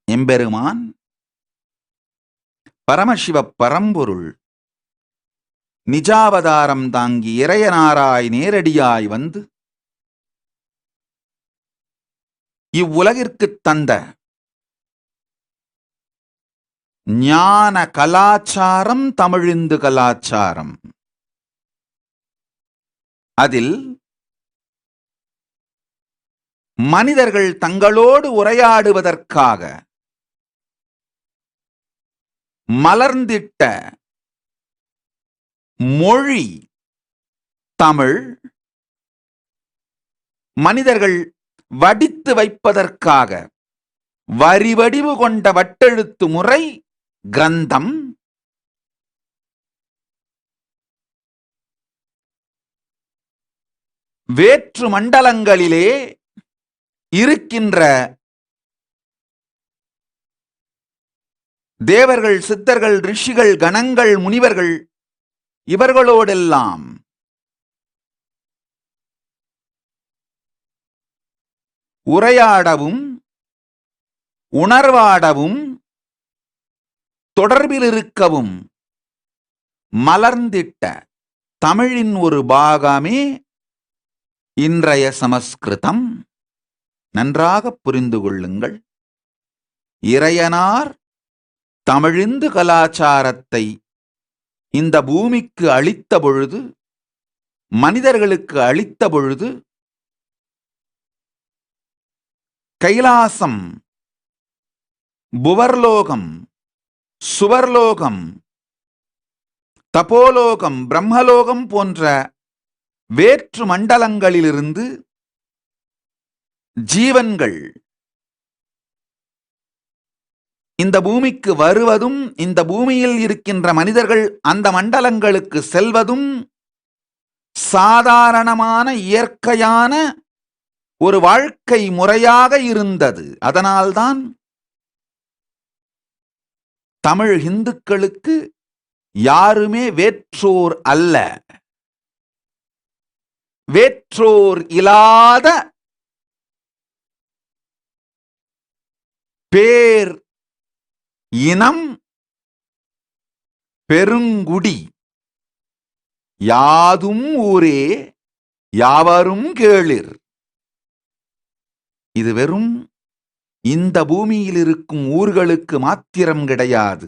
எம்பெருமான் பரமசிவ பரம்பொருள் நிஜாவதாரம் தாங்கி இறையனாராய் நேரடியாய் வந்து இவ்வுலகிற்கு தந்த ஞான கலாச்சாரம் தமிழிந்து கலாச்சாரம். அதில் மனிதர்கள் தங்களோடு உரையாடுவதற்காக மலர்ந்திட்ட மொழி தமிழ். மனிதர்கள் வடித்து வைப்பதற்காக வரிவடிவு கொண்ட வட்டெழுத்து முறை கிரந்தம். வேற்று மண்டலங்களிலே இருக்கின்ற தேவர்கள், சித்தர்கள், ரிஷிகள், கணங்கள், முனிவர்கள் இவர்களோடெல்லாம் உரையாடவும் உணர்வாடவும் தொடர்பில் இருக்கவும் மலர்ந்திட்ட தமிழின் ஒரு பாகமே இன்றைய சமஸ்கிருதம். நன்றாக புரிந்து கொள்ளுங்கள். இறையனார் தமிழிந்து கலாச்சாரத்தை இந்த பூமிக்கு அளித்த பொழுது, மனிதர்களுக்கு அளித்த பொழுது, கைலாசம், புவர்லோகம், சுவர்லோகம், தபோலோகம், பிரம்மலோகம் போன்ற வேற்று மண்டலங்களிலிருந்து ஜீவன்கள் இந்த பூமிக்கு வருவதும், இந்த பூமியில் இருக்கின்ற மனிதர்கள் அந்த மண்டலங்களுக்கு செல்வதும் சாதாரணமான இயற்கையான ஒரு வாழ்க்கை முறையாக இருந்தது. அதனால்தான் தமிழ் இந்துக்களுக்கு யாருமே வேற்றோர் அல்ல. வேற்றோர் இல்லாத பேர் இனம் பெருங்குடி. யாதும் ஊரே யாவரும் கேளிர். இது வெறும் இந்த பூமியில் இருக்கும் ஊர்களுக்கு மாத்திரம் கிடையாது,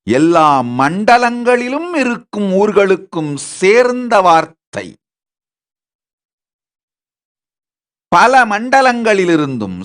எல்லா மண்டலங்களிலும் இருக்கும் ஊர்களுக்கும் சேர்ந்த வார்த்தை. பல மண்டலங்களிலிருந்தும்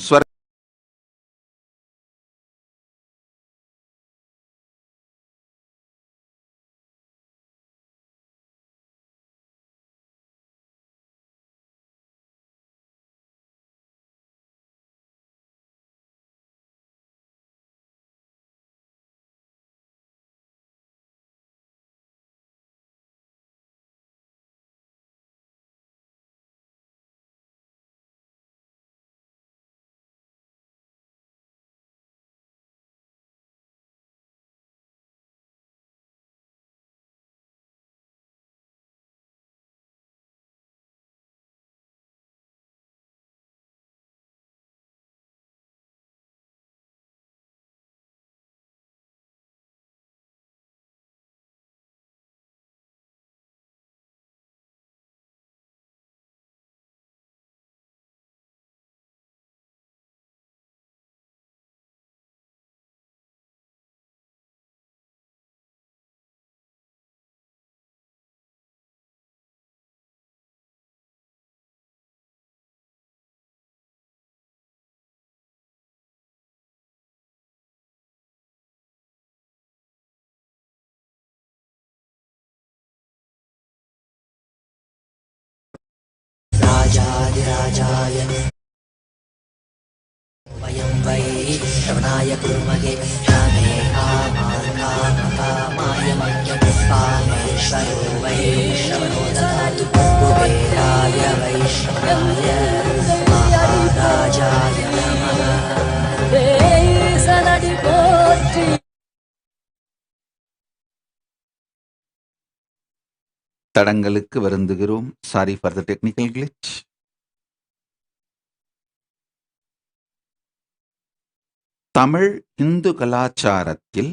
कविराजाय वयं वै श्रवणाय कुर्महे कामे कामाय कामेश्वरो वै श्रवणो ददातु कुबेराय वै श्रवणाय महाराजाय नमः தடங்களுக்கு வருந்துகிறோம். Sorry for the technical glitch. Tamil Hindu கலாச்சாரத்தில்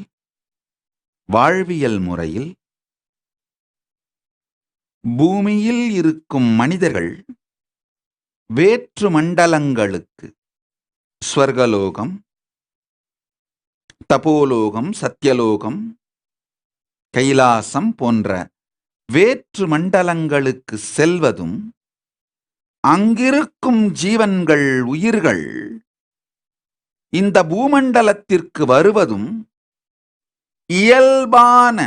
வாழ்வியல் முறையில் பூமியில் இருக்கும் மனிதர்கள் வேற்று மண்டலங்களுக்கு ஸ்வர்கலோகம், தபோலோகம், சத்தியலோகம், கைலாசம் போன்ற வேற்று மண்டலங்களுக்கு செல்வதும் அங்கிருக்கும் ஜீவன்கள் உயிர்கள் இந்த பூமண்டலத்திற்கு வருவதும் இயல்பான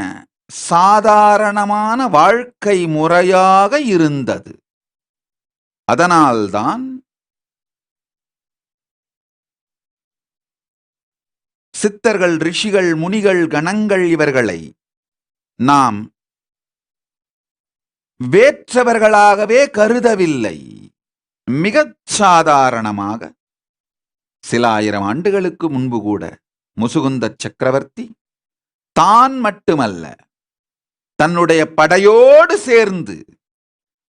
சாதாரணமான வாழ்க்கை முறையாக இருந்தது. அதனால்தான் சித்தர்கள், ரிஷிகள், முனிகள், கணங்கள் இவர்களை நாம் வேற்றவர்களாகவே கருதவில்லை. மிகச் சாதாரணமாக சில ஆயிரம் ஆண்டுகளுக்கு முன்பு கூட முசுகுந்த சக்கரவர்த்தி தான் மட்டுமல்ல, தன்னுடைய படையோடு சேர்ந்து,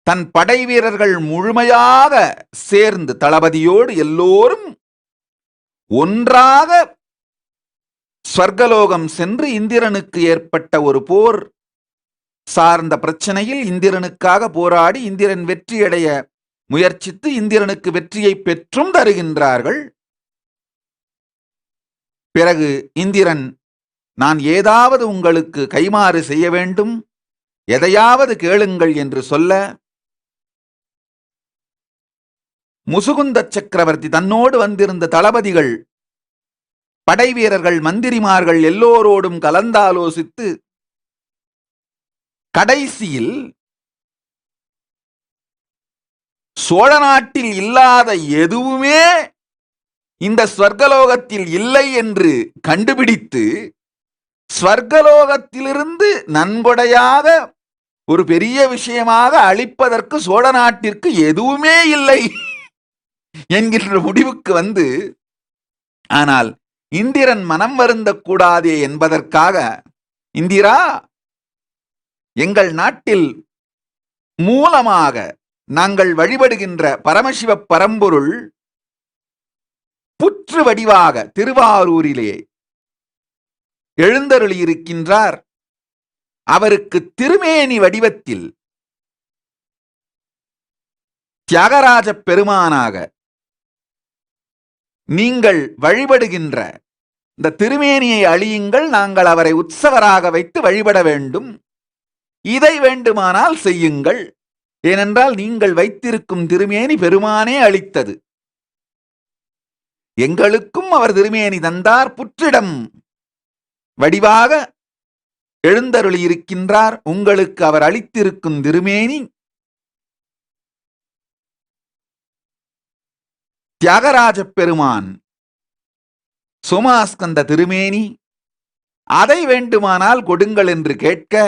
தன் படை வீரர்கள் முழுமையாக சேர்ந்து, தளபதியோடு எல்லோரும் ஒன்றாக ஸ்வர்கலோகம் சென்று இந்திரனுக்கு ஏற்பட்ட ஒரு போர் சார்ந்த பிரச்சனையில் இந்திரனுக்காக போராடி இந்திரன் வெற்றியடைய முயற்சித்து இந்திரனுக்கு வெற்றியை பெற்றும் தருகின்றார்கள். பிறகு இந்திரன், நான் ஏதாவது உங்களுக்கு கைமாறு செய்ய வேண்டும், எதையாவது கேளுங்கள் என்று சொல்ல, முசுகுந்த சக்கரவர்த்தி தன்னோடு வந்திருந்த தளபதிகள், படை வீரர்கள், மந்திரிமார்கள் எல்லோரோடும் கலந்தாலோசித்து கடைசியில் சோழ நாட்டில் இல்லாத எதுவுமே இந்த ஸ்வர்கலோகத்தில் இல்லை என்று கண்டுபிடித்து, ஸ்வர்கலோகத்திலிருந்து நன்கொடையாக ஒரு பெரிய விஷயமாக அளிப்பதற்கு சோழ நாட்டிற்கு எதுவுமே இல்லை என்கின்ற முடிவுக்கு வந்து, ஆனால் இந்திரன் மனம் வருந்தக்கூடாதே என்பதற்காக, இந்திரா, எங்கள் நாட்டில் மூலமாக நாங்கள் வழிபடுகின்ற பரமசிவ பரம்பொருள் புற்று வடிவாக திருவாரூரிலே எழுந்தருளியிருக்கின்றார். அவருக்கு திருமேனி வடிவத்தில் தியாகராஜ பெருமானாக நீங்கள் வழிபடுகின்ற இந்த திருமேனியை அழியுங்கள், நாங்கள் அவரை உற்சவராக வைத்து வழிபட வேண்டும், இதை வேண்டுமானால் செய்யுங்கள், ஏனென்றால் நீங்கள் வைத்திருக்கும் திருமேனி பெருமானே அளித்தது, எங்களுக்கும் அவர் திருமேனி தந்தார், புற்றிடம் வடிவாக எழுந்தருளியிருக்கின்றார், உங்களுக்கு அவர் அளித்திருக்கும் திருமேனி தியாகராஜ பெருமான் சோமாஸ்கந்த திருமேனி, அதை வேண்டுமானால் கொடுங்கள் என்று கேட்க,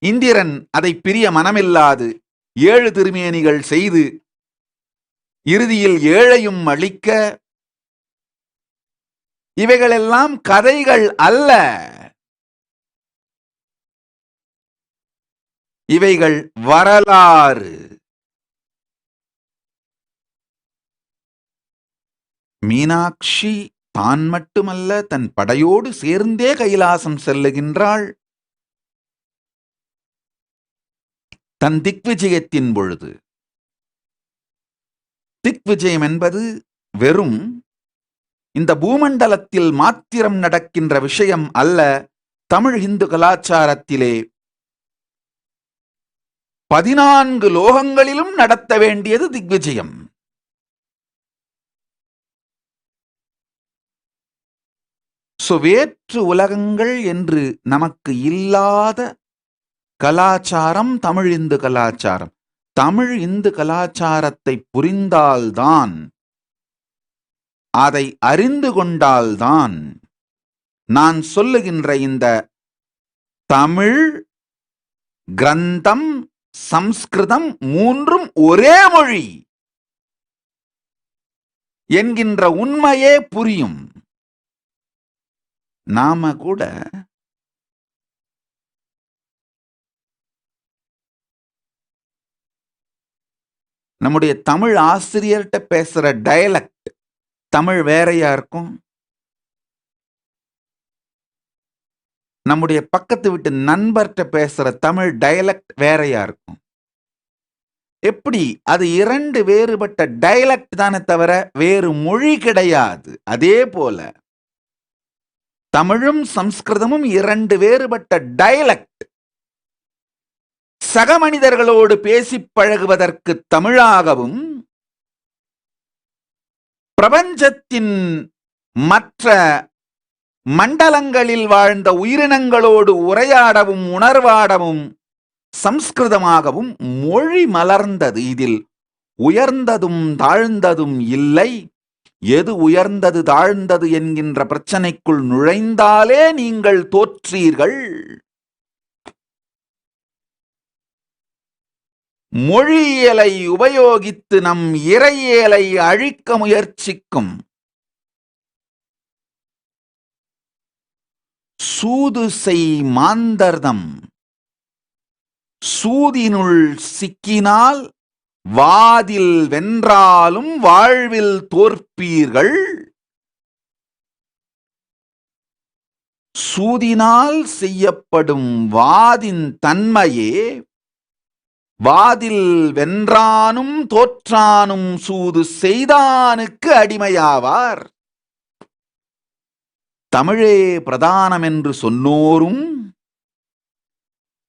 இந்திரன் அதை பிரிய மனமில்லாது 7 திருமேனிகள் செய்து இறுதியில் 7ஐயும் அளிக்க, இவைகளெல்லாம் கதைகள் அல்ல, இவைகள் வரலாறு. மீனாட்சி தான் மட்டுமல்ல, தன் படையோடு சேர்ந்தே கைலாசம் செல்லுகின்றாள். தன் திக்விஜயத்தின் பொழுது, திக்விஜயம் என்பது வெறும் இந்த பூமண்டலத்தில் மாத்திரம் நடக்கின்ற விஷயம் அல்ல. தமிழ் இந்து கலாச்சாரத்திலே 14 லோகங்களிலும் நடத்த வேண்டியது திக்விஜயம். வேற்று உலகங்கள் என்று நமக்கு இல்லாத கலாச்சாரம் தமிழ் இந்து கலாச்சாரம். தமிழ் இந்து கலாச்சாரத்தை புரிந்தால்தான், அதை அறிந்து கொண்டால்தான் நான் சொல்லுகின்ற இந்த தமிழ், கிரந்தம், சம்ஸ்கிருதம் மூன்றும் ஒரே மொழி என்கின்ற உண்மையே புரியும். நாம கூட நம்முடைய தமிழ் ஆசிரியர்கிட்ட பேசுற டயலக்ட் தமிழ் வேறையா இருக்கும். நம்முடைய பக்கத்து வீட்டு நண்பர்கிட்ட பேசுற தமிழ் டயலக்ட் வேறையா இருக்கும். எப்படி? அது இரண்டு வேறுபட்ட டயலக்ட் தானே தவிர வேறு மொழி கிடையாது. அதே போல தமிழும் சம்ஸ்கிருதமும் இரண்டு வேறுபட்ட டயலக்ட். சக மனிதர்களோடு பேசி பழகுவதற்கு தமிழாகவும், பிரபஞ்சத்தின் மற்ற மண்டலங்களில் வாழ்ந்த உயிரினங்களோடு உரையாடவும் உணர்வாடவும் சம்ஸ்கிருதமாகவும் மொழி மலர்ந்தது. இதில் உயர்ந்ததும் தாழ்ந்ததும் இல்லை. எது உயர்ந்தது தாழ்ந்தது என்கின்ற பிரச்சனைக்குள் நுழைந்தாலே நீங்கள் தோற்றீர்கள். மொழியியலை உபயோகித்து நம் இறையியலை அழிக்க முயற்சிக்கும் சூது செய் மாந்தர்தம் சூதினுள் சிக்கினால் வாதில் வென்றாலும் வாழ்வில் தோற்பீர்கள். சூதினால் செய்யப்படும் வாதின் தன்மையே வாதில் வென்றானும் தோற்றானும் சூது செய்தானுக்கு அடிமையாவார். தமிழே பிரதானம் என்று சொன்னோரும்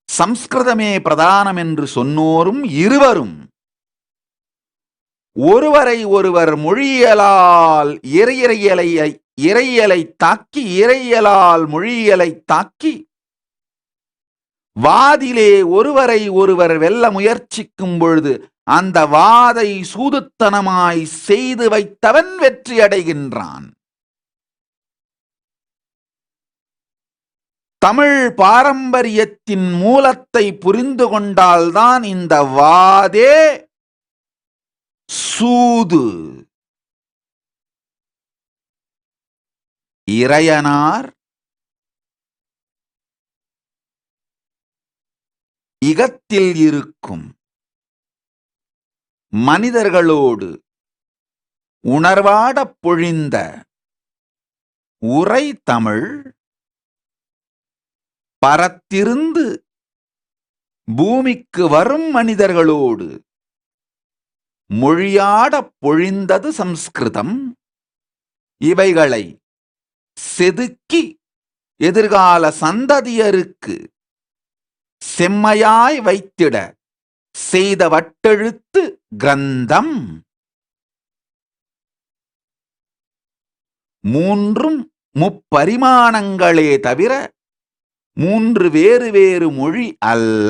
சம்ஸ்கிருதமே பிரதானம் என்று சொன்னோரும் இருவரும் ஒருவரை ஒருவர் மொழியியலால் இறையியலை தாக்கி, இறையியலால் மொழியியலை தாக்கி, வாதிலே ஒருவரை ஒருவர் வெல்ல முயற்சிக்கும் பொழுது அந்த வாதை சூதுத்தனமாய் செய்து வைத்தவன் வெற்றி அடைகின்றான். தமிழ் பாரம்பரியத்தின் மூலத்தை புரிந்து கொண்டால்தான் இந்த வாதே சூது. இறையனார் இகத்தில் இருக்கும் மனிதர்களோடு உணர்வாடப் பொழிந்த உரை தமிழ் பரத்திருந்து பூமிக்கு வரும் மனிதர்களோடு மொழியாடப் பொழிந்தது சம்ஸ்கிருதம். இவைகளை செதுக்கி எதிர்கால சந்ததியருக்கு செம்மையாய் வைத்திட செய்த வட்டெழுத்து கிரந்தம். மூன்றும் முப்பரிமாணங்களே தவிர மூன்று வேறு வேறு மொழி அல்ல.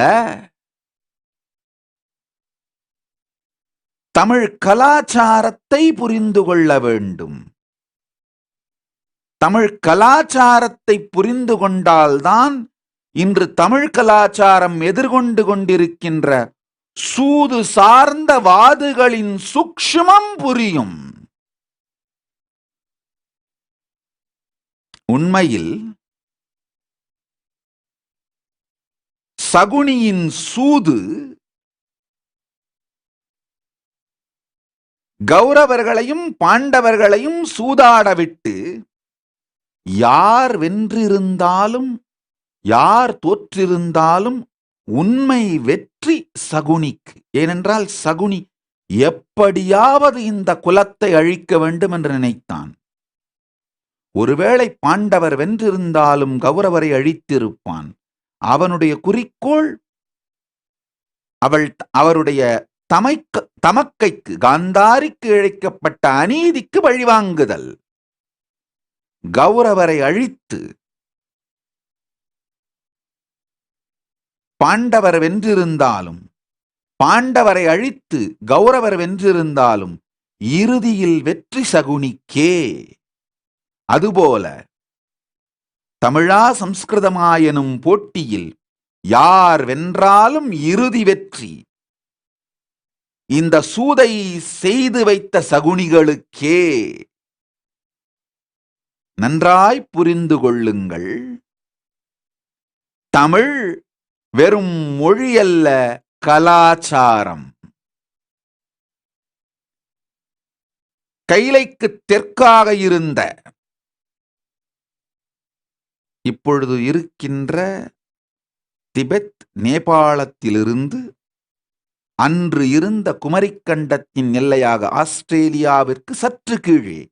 தமிழ் கலாச்சாரத்தை புரிந்து கொள்ள வேண்டும். தமிழ் கலாச்சாரத்தை புரிந்து கொண்டால்தான் இன்று தமிழ் கலாச்சாரம் எதிர்கொண்டு கொண்டிருக்கின்ற சூது சார்ந்த வாதுகளின் சூக்ஷ்மம் புரியும். உண்மையில் சகுனியின் சூது கௌரவர்களையும் பாண்டவர்களையும் சூதாடவிட்டு யார் வென்றிருந்தாலும் யார் தோற்றிருந்தாலும் உண்மை வெற்றி சகுனிக்கு. ஏனென்றால் சகுனி எப்படியாவது இந்த குலத்தை அழிக்க வேண்டும் என்று நினைத்தான். ஒருவேளை பாண்டவர் வென்றிருந்தாலும் கௌரவரை அழித்திருப்பான். அவனுடைய குறிக்கோள் அவருடைய தமக்கைக்கு காந்தாரிக்கு இழைக்கப்பட்ட அநீதிக்கு வழிவாங்குதல். கௌரவரை அழித்து பாண்டவர் வென்றிருந்தாலும் பாண்டவரை அழித்து கௌரவர் வென்றிருந்தாலும் இறுதியில் வெற்றி சகுனிக்கே. அதுபோல தமிழா சம்ஸ்கிருதமா எனும் போட்டியில் யார் வென்றாலும் இறுதி வெற்றி இந்த சூதை செய்து வைத்த சகுனிகளுக்கே. நன்றாய் புரிந்து கொள்ளுங்கள். தமிழ் வெறும் மொழியல்ல, கலாச்சாரம். கைலைக்கு தெற்காக இருந்த இப்பொழுது இருக்கின்ற திபெத், நேபாளத்திலிருந்து அன்று இருந்த குமரிக்கண்டத்தின் எல்லையாக ஆஸ்திரேலியாவிற்கு சற்று கீழே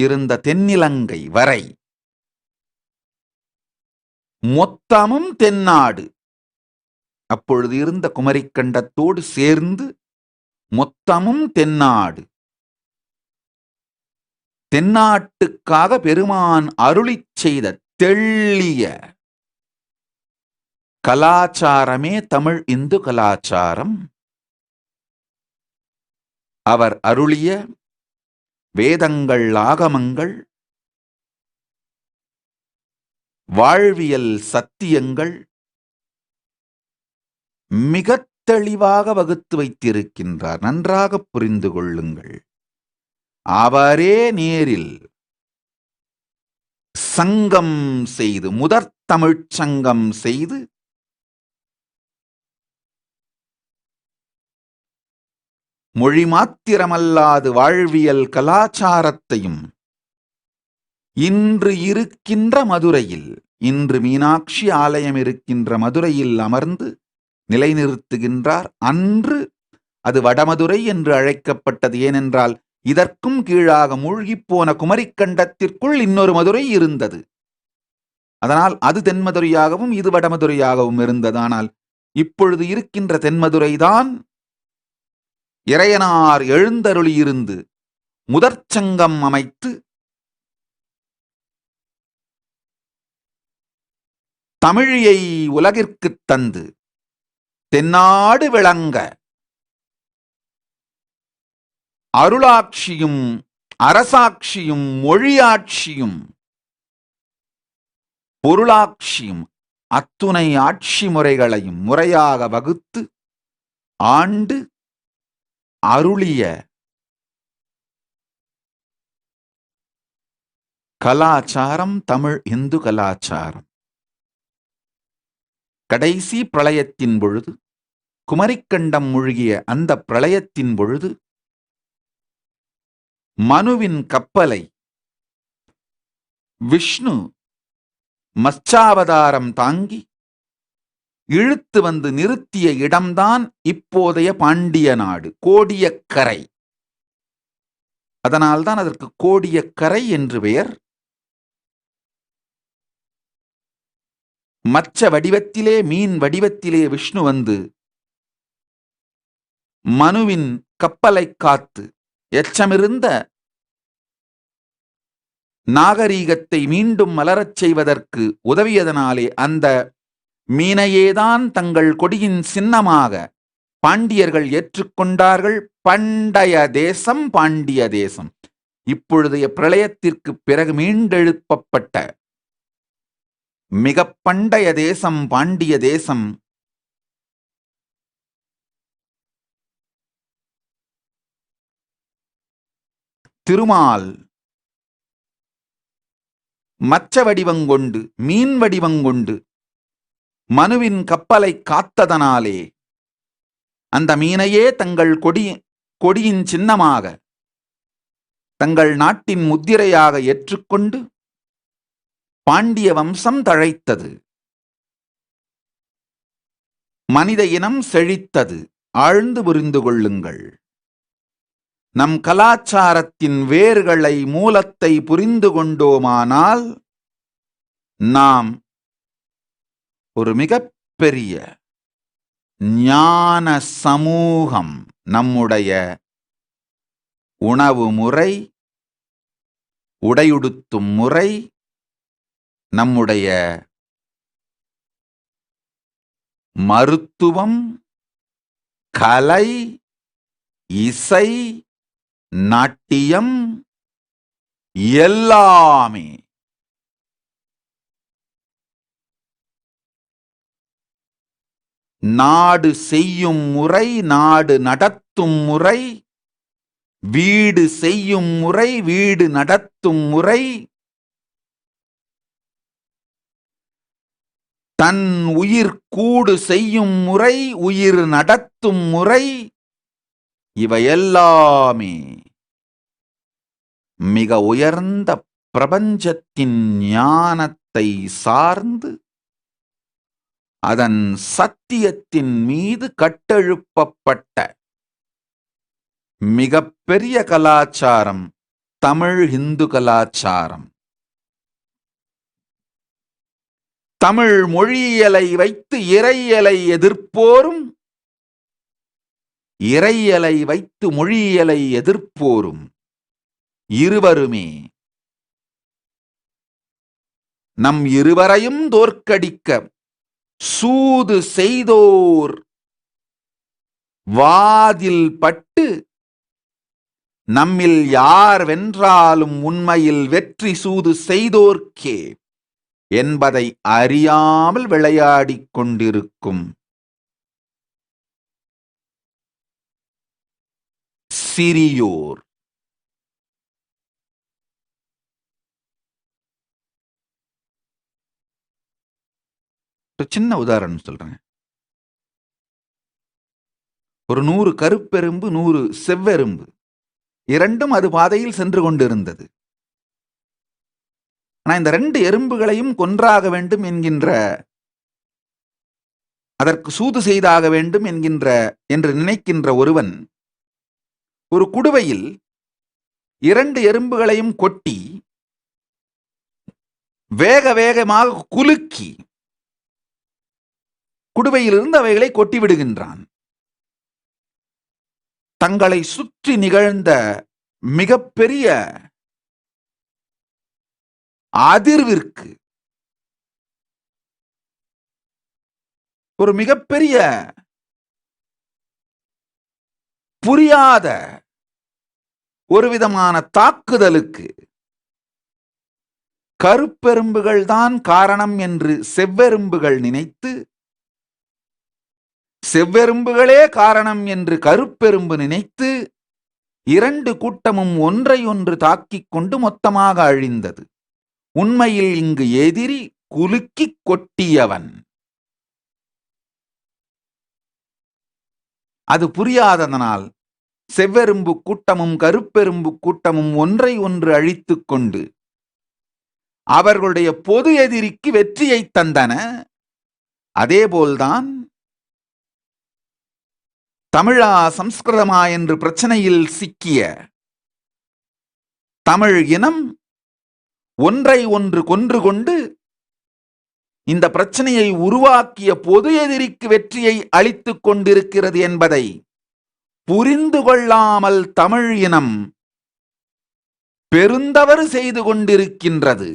இருந்த தென்னிலங்கை வரை மொத்தமும் தென்னாடு. அப்பொழுது இருந்த குமரிக்கண்டத்தோடு சேர்ந்து மொத்தமும் தென்னாடு. தென்னாட்டுக்காக பெருமான் அருளிச் செய்த தெள்ளிய கலாச்சாரமே தமிழ் இந்து கலாச்சாரம். அவர் அருளிய வேதங்கள், ஆகமங்கள், வாழ்வியல் சத்தியங்கள் மிகத் தெளிவாக வகுத்து வைத்திருக்கின்றார். நன்றாக புரிந்து கொள்ளுங்கள். அவரே நேரில் சங்கம் செய்து, முதற் தமிழ்ச் சங்கம் செய்து மொழி மாத்திரமல்லாது வாழ்வியல் கலாச்சாரத்தையும் இன்று இருக்கின்ற மதுரையில், இன்று மீனாட்சி ஆலயம் இருக்கின்ற மதுரையில் அமர்ந்து நிலைநிறுத்துகின்றார். அன்று அது வடமதுரை என்று அழைக்கப்பட்டது. ஏனென்றால் இதற்கும் கீழாக மூழ்கிப்போன குமரிக்கண்டத்திற்குள் இன்னொரு மதுரை இருந்தது. அதனால் அது தென்மதுரையாகவும் இது வடமதுரையாகவும் இருந்தது. ஆனால் இப்பொழுது இருக்கின்ற தென்மதுரைதான் இறையனார் எழுந்தருளியிருந்து முதற்சங்கம் அமைத்து தமிழியை உலகிற்குத் தந்து தென்னாடு விளங்க அருளாட்சியும் அரசாட்சியும் மொழியாட்சியும் பொருளாட்சியும் அத்துணை ஆட்சி முறைகளையும் முறையாக வகுத்து ஆண்டு அருளிய கலாச்சாரம் தமிழ் இந்து கலாச்சாரம். கடைசி பிரளயத்தின் பொழுது, குமரிக்கண்டம் மூழ்கிய அந்த பிரளயத்தின் பொழுது மனுவின் கப்பலை விஷ்ணு மத்ஸ்யாவதாரம் தாங்கி இழுத்து வந்து நிறுத்திய இடம்தான் இப்போதைய பாண்டிய நாடு, கோடியக்கரை. அதனால்தான் அதற்கு கோடியக்கரை என்று பெயர். மச்ச வடிவத்திலே, மீன் வடிவத்திலே விஷ்ணு வந்து மனுவின் கப்பலை காத்து எச்சமிருந்த நாகரீகத்தை மீண்டும் மலரச் செய்வதற்கு உதவியதனாலே அந்த மீனையேதான் தங்கள் கொடியின் சின்னமாக பாண்டியர்கள் ஏற்றுக்கொண்டார்கள். பண்டைய தேசம் பாண்டிய தேசம். இப்பொழுதைய பிரளயத்திற்கு பிறகு மீண்டெழுப்பப்பட்ட மிக பண்டைய தேசம் பாண்டிய தேசம். திருமால் மச்ச வடிவங்கொண்டு, மீன் வடிவங்கொண்டு மனுவின் கப்பலை காத்ததனாலே அந்த மீனையே தங்கள் கொடியின் சின்னமாக, தங்கள் நாட்டின் முத்திரையாக ஏற்றுக்கொண்டு பாண்டிய வம்சம் தழைத்தது. மனித இனம் செழித்தது. ஆழ்ந்து புரிந்து கொள்ளுங்கள். நம் கலாச்சாரத்தின் வேர்களை, மூலத்தை புரிந்து கொண்டோமானால் நாம் ஒரு மிகப்பெரிய ஞான சமூகம். நம்முடைய உணவு முறை, உடையுடுத்தும் முறை, நம்முடைய மருத்துவம், கலை, இசை, நாட்டியம் எல்லாமே நாடு செய்யும் முறை, நாடு நடத்தும் முறை, வீடு செய்யும் முறை, வீடு நடத்தும் முறை, தன் உயிர் கூடு செய்யும் முறை, உயிர் நடத்தும் முறை, இவையெல்லாமே மிக உயர்ந்த பிரபஞ்சத்தின் ஞானத்தை சார்ந்து அதன் சத்தியத்தின் மீது கட்டெழுப்பப்பட்ட மிகப்பெரிய கலாச்சாரம் தமிழ் இந்து கலாச்சாரம். தமிழ் மொழியியலை வைத்து இறையியலை எதிர்ப்போரும், இறையியலை வைத்து மொழியியலை எதிர்ப்போரும் இருவருமே நம் இருவரையும் தோற்கடிக்க சூது செய்தோர் வாதில் பட்டு நம்மில் யார் வென்றாலும் உண்மையில் வெற்றி சூது செய்தோர்க்கே என்பதை அறியாமல் விளையாடிக் கொண்டிருக்கும் சிறியோர். சின்ன உதாரணம் சொல்றேன். ஒரு 100 கருப்பெரும்பு, 100 செவ்வெரும்பு, இரண்டும் அது பாதையில் சென்று கொண்டிருந்தது. ஆனா இந்த 2 எறும்புகளையும் கொன்றாக வேண்டும் என்கின்ற, அதற்கு சூது செய்தாக வேண்டும் என்கின்ற என்று நினைக்கின்ற ஒருவன் ஒரு குடுவையில் 2 எறும்புகளையும் கொட்டி வேக வேகமாக குலுக்கி குடுவையிலிருந்து அவைகளை கொட்டி விடுகின்றான். தங்களை சுற்றி நிகழ்ந்த மிகப்பெரிய அதிர்விற்கு, ஒரு மிகப்பெரிய புரியாத ஒரு விதமான தாக்குதலுக்கு கருப்பெரும்புகள் தான் காரணம் என்று செவ்வெரும்புகள் நினைத்து, செவ்வெரும்புகளே காரணம் என்று கருப்பெரும்பு நினைத்து, 2 கூட்டமும் ஒன்றை ஒன்று தாக்கிக் கொண்டு மொத்தமாக அழிந்தது. உண்மையில் இங்கு எதிரி குலுக்கி கொட்டியவன். அது புரியாததனால் செவ்வெரும்பு கூட்டமும் கருப்பெரும்பு கூட்டமும் ஒன்றை ஒன்று அழித்துக் கொண்டு அவர்களுடைய பொது எதிரிக்கு வெற்றியை தந்தன. அதேபோல்தான் தமிழா சம்ஸ்கிருதமா என்று பிரச்சனையில் சிக்கிய தமிழ் இனம் ஒன்றை ஒன்று கொன்று கொண்டு இந்த பிரச்சனையை உருவாக்கிய பொது எதிரிக்கு வெற்றியை அளித்துக் கொண்டிருக்கிறது என்பதை புரிந்து கொள்ளாமல் தமிழ் இனம் பெருந்தவறு செய்து கொண்டிருக்கின்றது.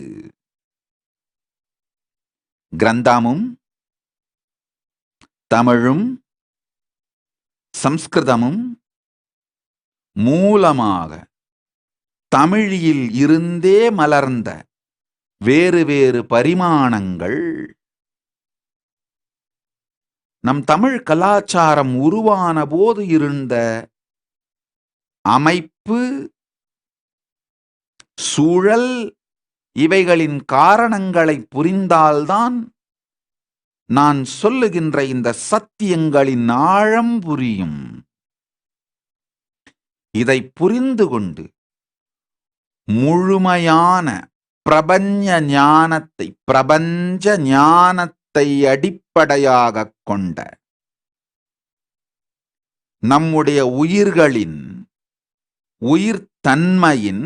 கிரந்தமும் தமிழும் சம்ஸ்கிருதமும் மூலமாக தமிழில் இருந்தே மலர்ந்த வேறு வேறு பரிமாணங்கள் நம் தமிழ் கலாச்சாரம் உருவான போது இருந்த அமைப்பு, சூழல், இவைகளின் காரணங்களை புரிந்தால்தான் நான் சொல்லுகின்ற இந்த சத்தியங்களின் ஆழம் புரியும். இதை புரிந்து கொண்டு முழுமையான பிரபஞ்ச ஞானத்தை அடிப்படையாக கொண்ட நம்முடைய உயிர்களின் உயிர்த்தன்மையின்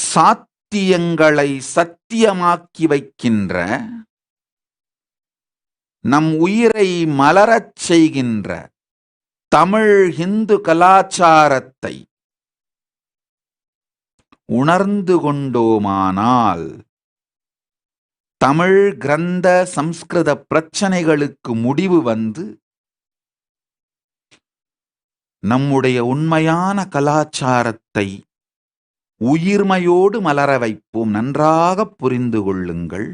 சாத்தியங்களை சத்தியமாக்கி வைக்கின்ற, நம் உயிரை மலரச் செய்கின்ற தமிழ் இந்து கலாச்சாரத்தை உணர்ந்து கொண்டோமானால் தமிழ் கிரந்த சம்ஸ்கிருத பிரச்சனைகளுக்கு முடிவு வந்து நம்முடைய உண்மையான கலாச்சாரத்தை உயிர்மையோடு மலர வைப்போம். நன்றாக புரிந்து கொள்ளுங்கள்.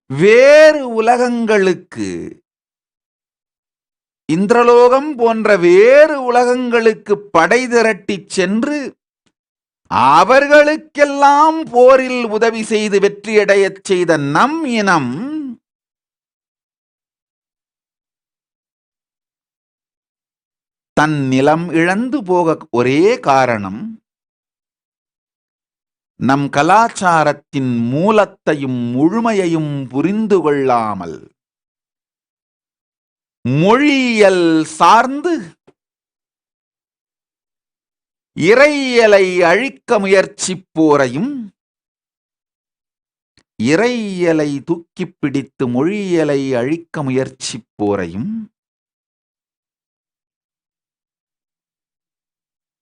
வேறு உலகங்களுக்கு, இந்திரலோகம் போன்ற வேறு உலகங்களுக்கு படை திரட்டிச் சென்று அவர்களுக்கெல்லாம் போரில் உதவி செய்து வெற்றியடையச் செய்த நம் இனம் தன் நிலம் இழந்து போக ஒரே காரணம் நம் கலாச்சாரத்தின் மூலத்தையும் முழுமையையும் புரிந்து கொள்ளாமல் மொழியியல் சார்ந்து இறையியலை அழிக்க முயற்சிப்போரையும், இறையியலை தூக்கிப் பிடித்து மொழியியலை அழிக்க முயற்சிப்போரையும்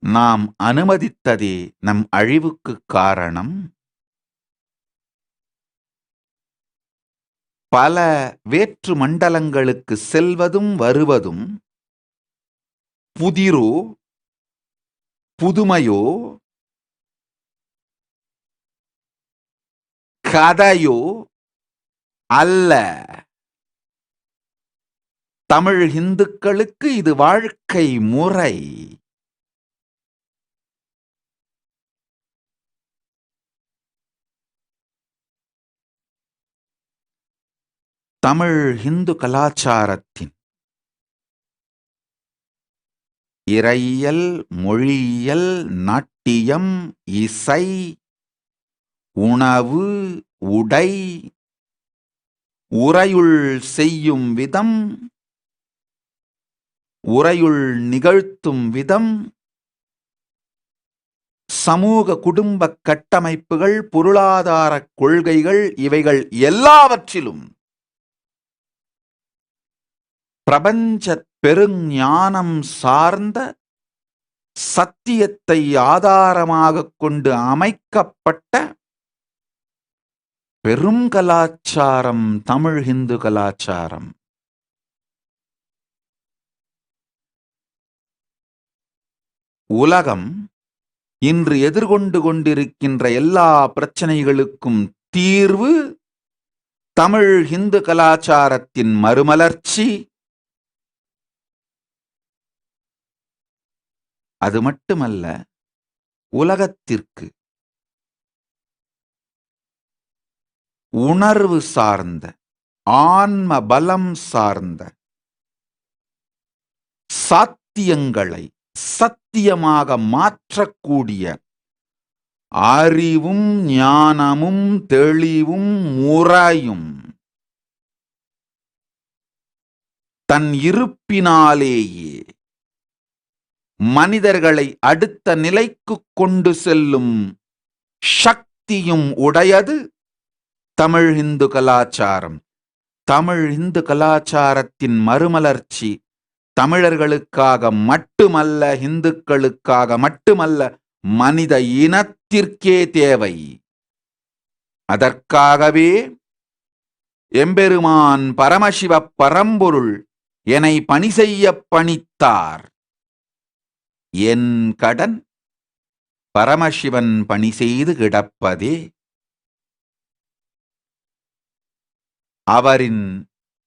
நாம் அனுமதித்ததே நம் அழிவுக்கு காரணம். பல வேற்று மண்டலங்களுக்கு செல்வதும் வருவதும் புதிரோ புதுமையோ கதையோ அல்ல. தமிழ் இந்துக்களுக்கு இது வாழ்க்கை முறை. தமிழ் இந்து கலாச்சாரத்தின் இறையியல், மொழியியல், நாட்டியம், இசை, உணவு, உடை, உரையுள் செய்யும் விதம், உரையுள் நிகழ்த்தும் விதம், சமூக குடும்ப கட்டமைப்புகள், பொருளாதார கொள்கைகள், இவைகள் எல்லாவற்றிலும் பிரபஞ்ச பெருஞானம் சார்ந்த சத்தியத்தை ஆதாரமாக கொண்டு அமைக்கப்பட்ட பெரும் கலாச்சாரம் தமிழ் இந்து கலாச்சாரம். உலகம் இன்று எதிர்கொண்டு கொண்டிருக்கின்ற எல்லா பிரச்சனைகளுக்கும் தீர்வு தமிழ் இந்து கலாச்சாரத்தின் மறுமலர்ச்சி. அது மட்டுமல்ல, உலகத்திற்கு உணர்வு சார்ந்த, ஆன்ம பலம் சார்ந்த சாத்தியங்களை சத்தியமாக மாற்றக்கூடிய அறிவும் ஞானமும் தெளிவும் முறையும் தன் இருப்பினாலேயே மனிதர்களை அடுத்த நிலைக்கு கொண்டு செல்லும் சக்தியும் உடையது தமிழ் இந்து கலாச்சாரம். தமிழ் இந்து கலாச்சாரத்தின் மறுமலர்ச்சி தமிழர்களுக்காக மட்டுமல்ல, இந்துக்களுக்காக மட்டுமல்ல, மனித இனத்திற்கே தேவை. அதற்காகவே எம்பெருமான் பரமசிவ பரம்பொருள் என்னை பணி செய்ய பணித்தார். என் கடன் பரமசிவன் பணி செய்து கிடப்பதே. அவரின்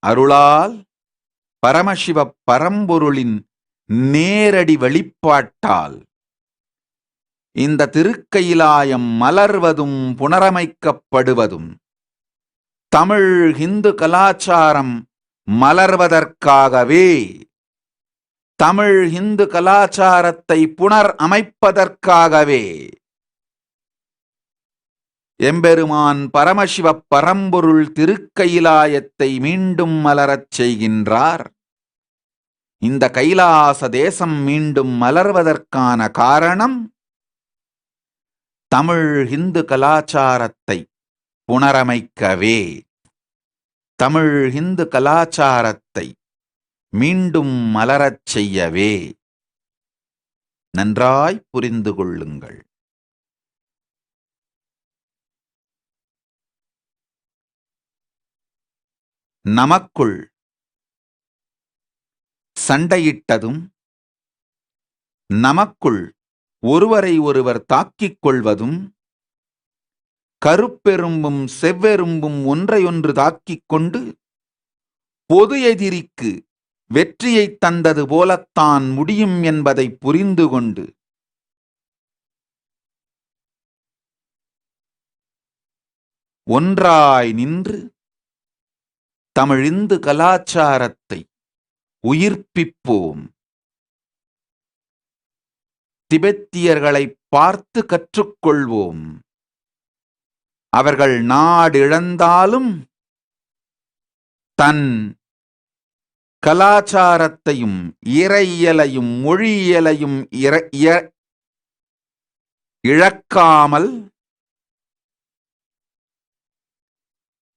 அருளால், பரமசிவ பரம்பொருளின் நேரடி வெளிப்பாட்டால் இந்த திருக்கையிலாயம் மலர்வதும் புனரமைக்கப்படுவதும் தமிழ் இந்து கலாச்சாரம் மலர்வதற்காகவே, தமிழ் இந்து கலாச்சாரத்தை புனர் அமைப்பதற்காகவே எம்பெருமான் பரமசிவ பரம்பொருள் திருக்கையிலாயத்தை மீண்டும் மலரச் செய்கின்றார். இந்த கைலாச தேசம் மீண்டும் மலர்வதற்கான காரணம் தமிழ் இந்து கலாச்சாரத்தை புனரமைக்கவே, தமிழ் இந்து கலாச்சாரத்தை மீண்டும் மலரச் செய்யவே. நன்றாய் புரிந்து கொள்ளுங்கள். நமக்குள் சண்டையிட்டதும், நமக்குள் ஒருவரை ஒருவர் தாக்கிக் கொள்வதும், கருப்பெரும்பும் செவ்வெரும்பும் ஒன்றையொன்று தாக்கிக் கொண்டு பொது எதிரிக்கு வெற்றியை தந்தது போலத்தான் முடியும் என்பதை புரிந்து கொண்டு ஒன்றாய் நின்று தமிழிந்து கலாச்சாரத்தை உயிர்ப்பிப்போம். திபெத்தியர்களை பார்த்து கற்றுக்கொள்வோம். அவர்கள் நாடிழந்தாலும் தன் கலாச்சாரத்தையும் இறையியலையும் மொழியியலையும் இழக்காமல்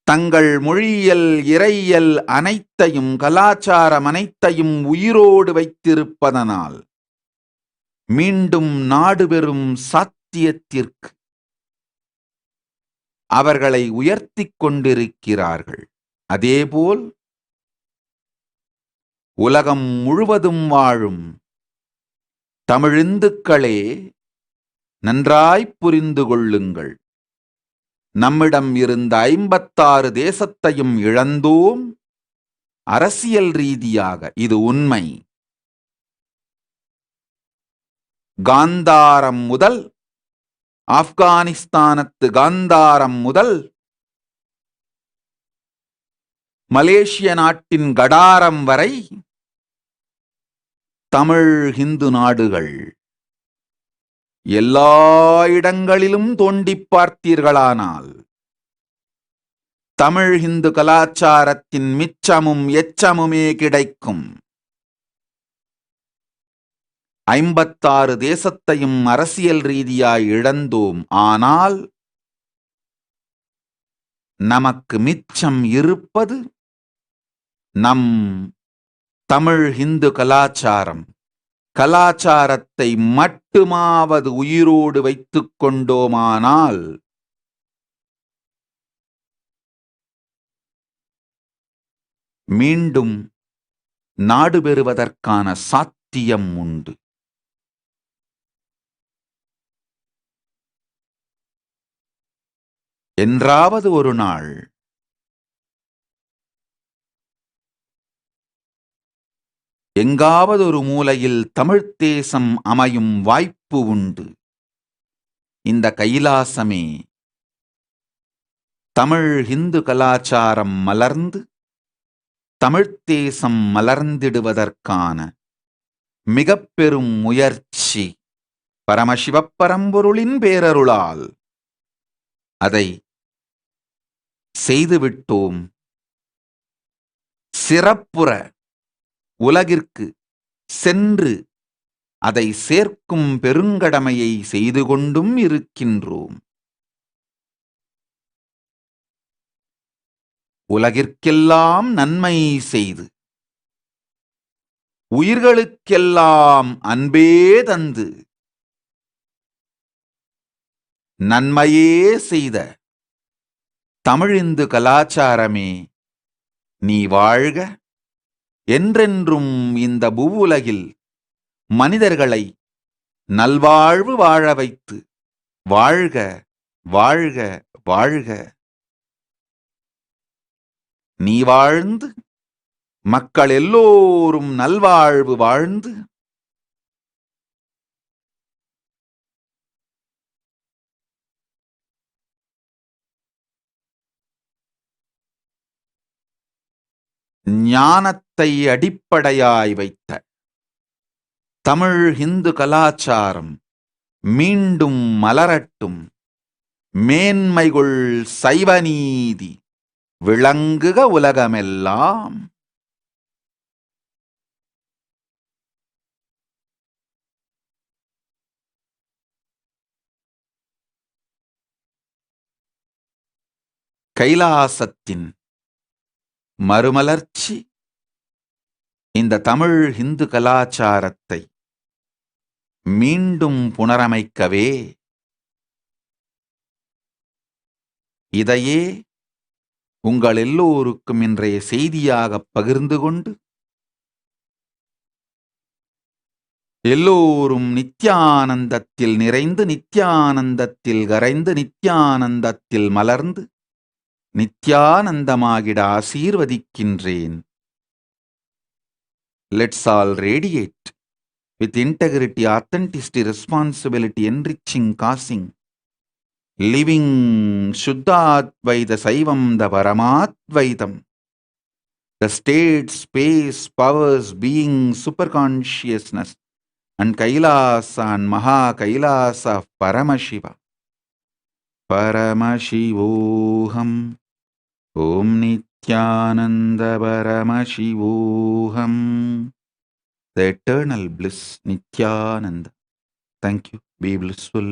தங்கள் மொழியியல் இறையியல் அனைத்தையும் கலாச்சாரம் அனைத்தையும் உயிரோடு வைத்திருப்பதனால் மீண்டும் நாடு பெறும் சாத்தியத்திற்கு அவர்களை உயர்த்திக் கொண்டிருக்கிறார்கள். அதேபோல் உலகம் முழுவதும் வாழும் தமிழிந்துக்களே நன்றாய் புரிந்து கொள்ளுங்கள். நம்மிடம் இருந்த 56 தேசத்தையும் இழந்தோம். அரசியல் ரீதியாக இது உண்மை. காந்தாரம் முதல், ஆப்கானிஸ்தானத்து காந்தாரம் முதல், மலேசிய நாட்டின் கடாரம் வரை தமிழ் ஹிந்து நாடுகள் எல்லா இடங்களிலும் தோண்டி பார்த்தீர்களானால் தமிழ் ஹிந்து கலாச்சாரத்தின் மிச்சமும் எச்சமுமே கிடைக்கும். 56 தேசத்தையும் அரசியல் ரீதியாய் இழந்தோம். ஆனால் நமக்கு மிச்சம் இருப்பது நம் தமிழ் ஹிந்து கலாச்சாரம். கலாச்சாரத்தை மட்டுமாவது உயிரோடு வைத்துக் கொண்டோமானால் மீண்டும் நாடு பெறுவதற்கான சாத்தியம் உண்டு. என்றாவது ஒரு நாள் எங்காவது ஒரு மூலையில் தமிழ்த் தேசம் அமையும் வாய்ப்பு உண்டு. இந்த கைலாசமே தமிழ் ஹிந்து கலாச்சாரம் மலர்ந்து தமிழ்த் தேசம் மலர்ந்திடுவதற்கான மிக பெரும் முயற்சி. பரமசிவப் பரம்பொருளின் பேரருளால் அதை செய்துவிட்டோம். சிறப்புற உலகிற்கு சென்று அதை சேர்க்கும் பெருங்கடமையை செய்து கொண்டும் இருக்கின்றோம். உலகிற்கெல்லாம் நன்மை செய்து உயிர்களுக்கெல்லாம் அன்பே தந்து நன்மையே செய்த தமிழிந்து கலாச்சாரமே நீ வாழ்க. என்றென்றும் இந்த பூவுலகில் மனிதர்களை நல்வாழ்வு வாழ வைத்து வாழ்க வாழ்க வாழ்க. நீ வாழ்ந்து மக்கள் எல்லோரும் நல்வாழ்வு வாழ்ந்து ஞானத்தை அடிப்படையாய் வைத்த தமிழ் ஹிந்து கலாச்சாரம் மீண்டும் மலரட்டும். மேன்மைகுள் சைவநீதி விளங்குக உலகமெல்லாம். கைலாசத்தின் மறுமலர்ச்சி இந்த தமிழ் ஹிந்து கலாச்சாரத்தை மீண்டும் புனரமைக்கவே இதையே உங்கள் எல்லோருக்கும் இன்றைய செய்தியாக பகிர்ந்து கொண்டு எல்லோரும் நித்யானந்தத்தில் நிறைந்து நித்யானந்தத்தில் கரைந்து நித்யானந்தத்தில் மலர்ந்து நித்யானந்தமாகிட ஆசீர்வதிக்கின்றேன். Let's all radiate with integrity, authenticity, responsibility, enriching, causing, living Shuddhadvaita Saivam, the Paramadvaitam, the state, space, powers, being, superconsciousness, and Kailasa and MahaKailasa of Paramashiva. Paramashivoham. Om Nithyananda Paramashivoham. The eternal bliss, Nithyananda. Thank you. Be blissful.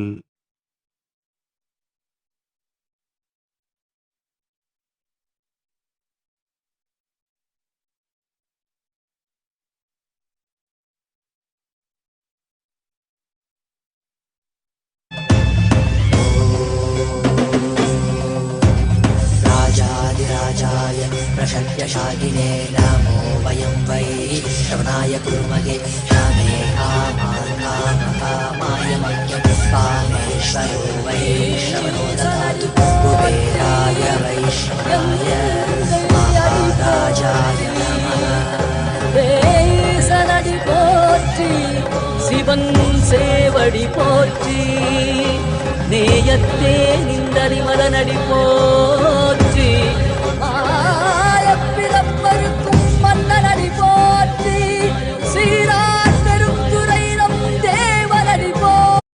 राजाधिराजाय प्रशत्यशालिने नमो वयं वै श्रवणाय कुर्महे कामे कामाय कामेश्वरो वै श्रवणो ददातु कुबेराय वैष्णवाय महाराजाय नमः சனடி போற்றி சிவன் சேவடி போற்றி நேயத்தே நின்றறி மலனடி போற்றி ஆயப்பிறப்பருக்கும் மன்னனடி போற்றி சீரார் பெருந்துரை நம் தேவனடி போற்றி.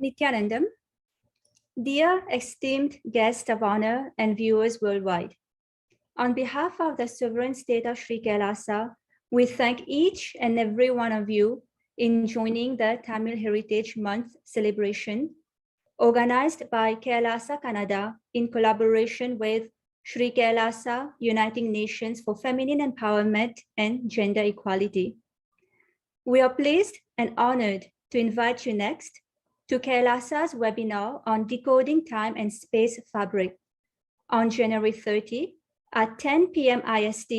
Nithyanandam. Dear esteemed guests of honor and viewers worldwide, on behalf of the sovereign state of Shri Kailasa, we thank each and every one of you in joining the Tamil Heritage Month celebration organized by Kailaasa, Canada in collaboration with Shri Kailasa, Uniting Nations for Feminine Empowerment and Gender Equality. We are pleased and honored to invite you next to Kailasa's webinar on decoding time and space fabric on January 30 at 10 p.m. IST,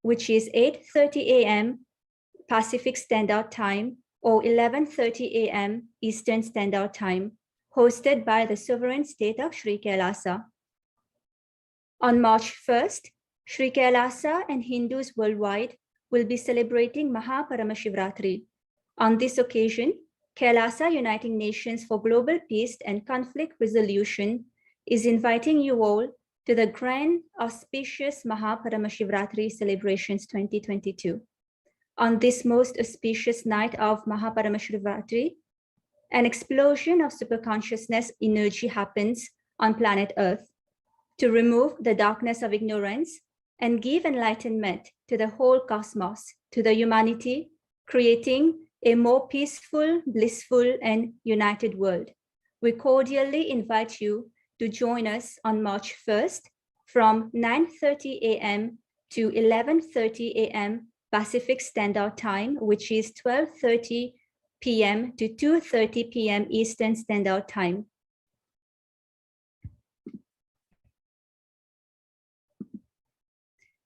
which is 8:30 a.m. Pacific Standard Time or 11:30 a.m. Eastern Standard Time, hosted by the sovereign state of Shri Kailasa. On March 1st, Shri Kailasa and Hindus worldwide will be celebrating MahaParamashivoham. On this occasion, Kailasa Uniting Nations for Global Peace and Conflict Resolution is inviting you all to the grand auspicious MahaParamashivoham celebrations 2022. On this most auspicious night of MahaParamashivoham, an explosion of superconsciousness energy happens on planet Earth to remove the darkness of ignorance and give enlightenment to the whole cosmos, to the humanity, creating a more peaceful, blissful, and united world. We cordially invite you to join us on March 1st from 9:30 a.m. to 11:30 a.m. Pacific Standard Time, which is 12:30 p.m. to 2:30 p.m. Eastern Standard Time.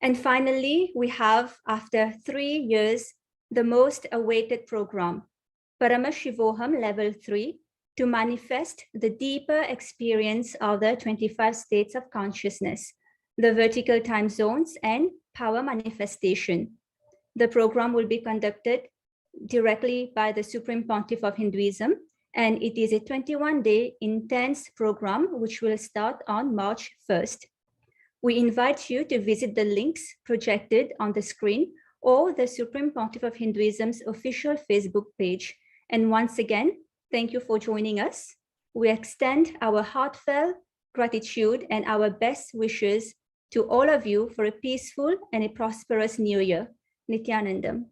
And finally, we have, after 3 years, the most awaited program, Paramashivoham Level 3, to manifest the deeper experience of the 25 states of consciousness, the vertical time zones, and power manifestation. The program will be conducted directly by the Supreme Pontiff of Hinduism, and it is a 21-day intense program which will start on March 1st. We invite you to visit the links projected on the screen or the Supreme Pontiff of Hinduism's official Facebook page. And once again, thank you for joining us. We extend our heartfelt gratitude and our best wishes to all of you for a peaceful and a prosperous new year. Nithyanandam.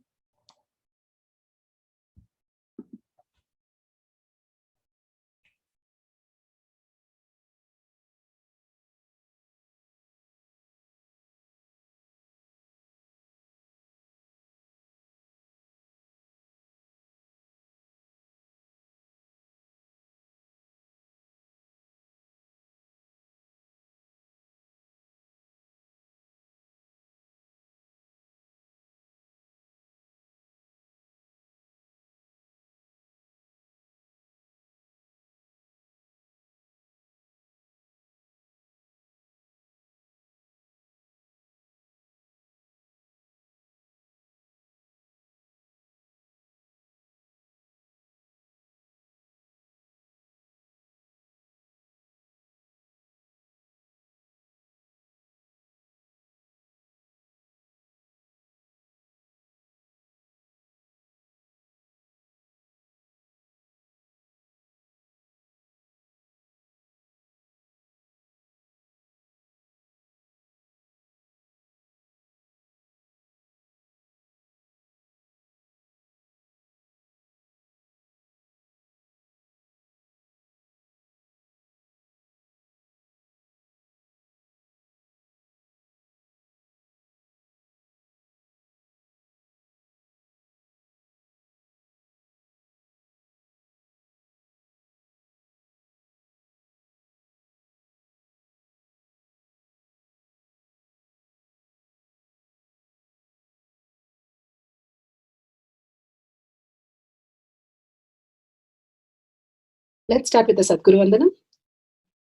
Let's start with the Sadguru Vandanam.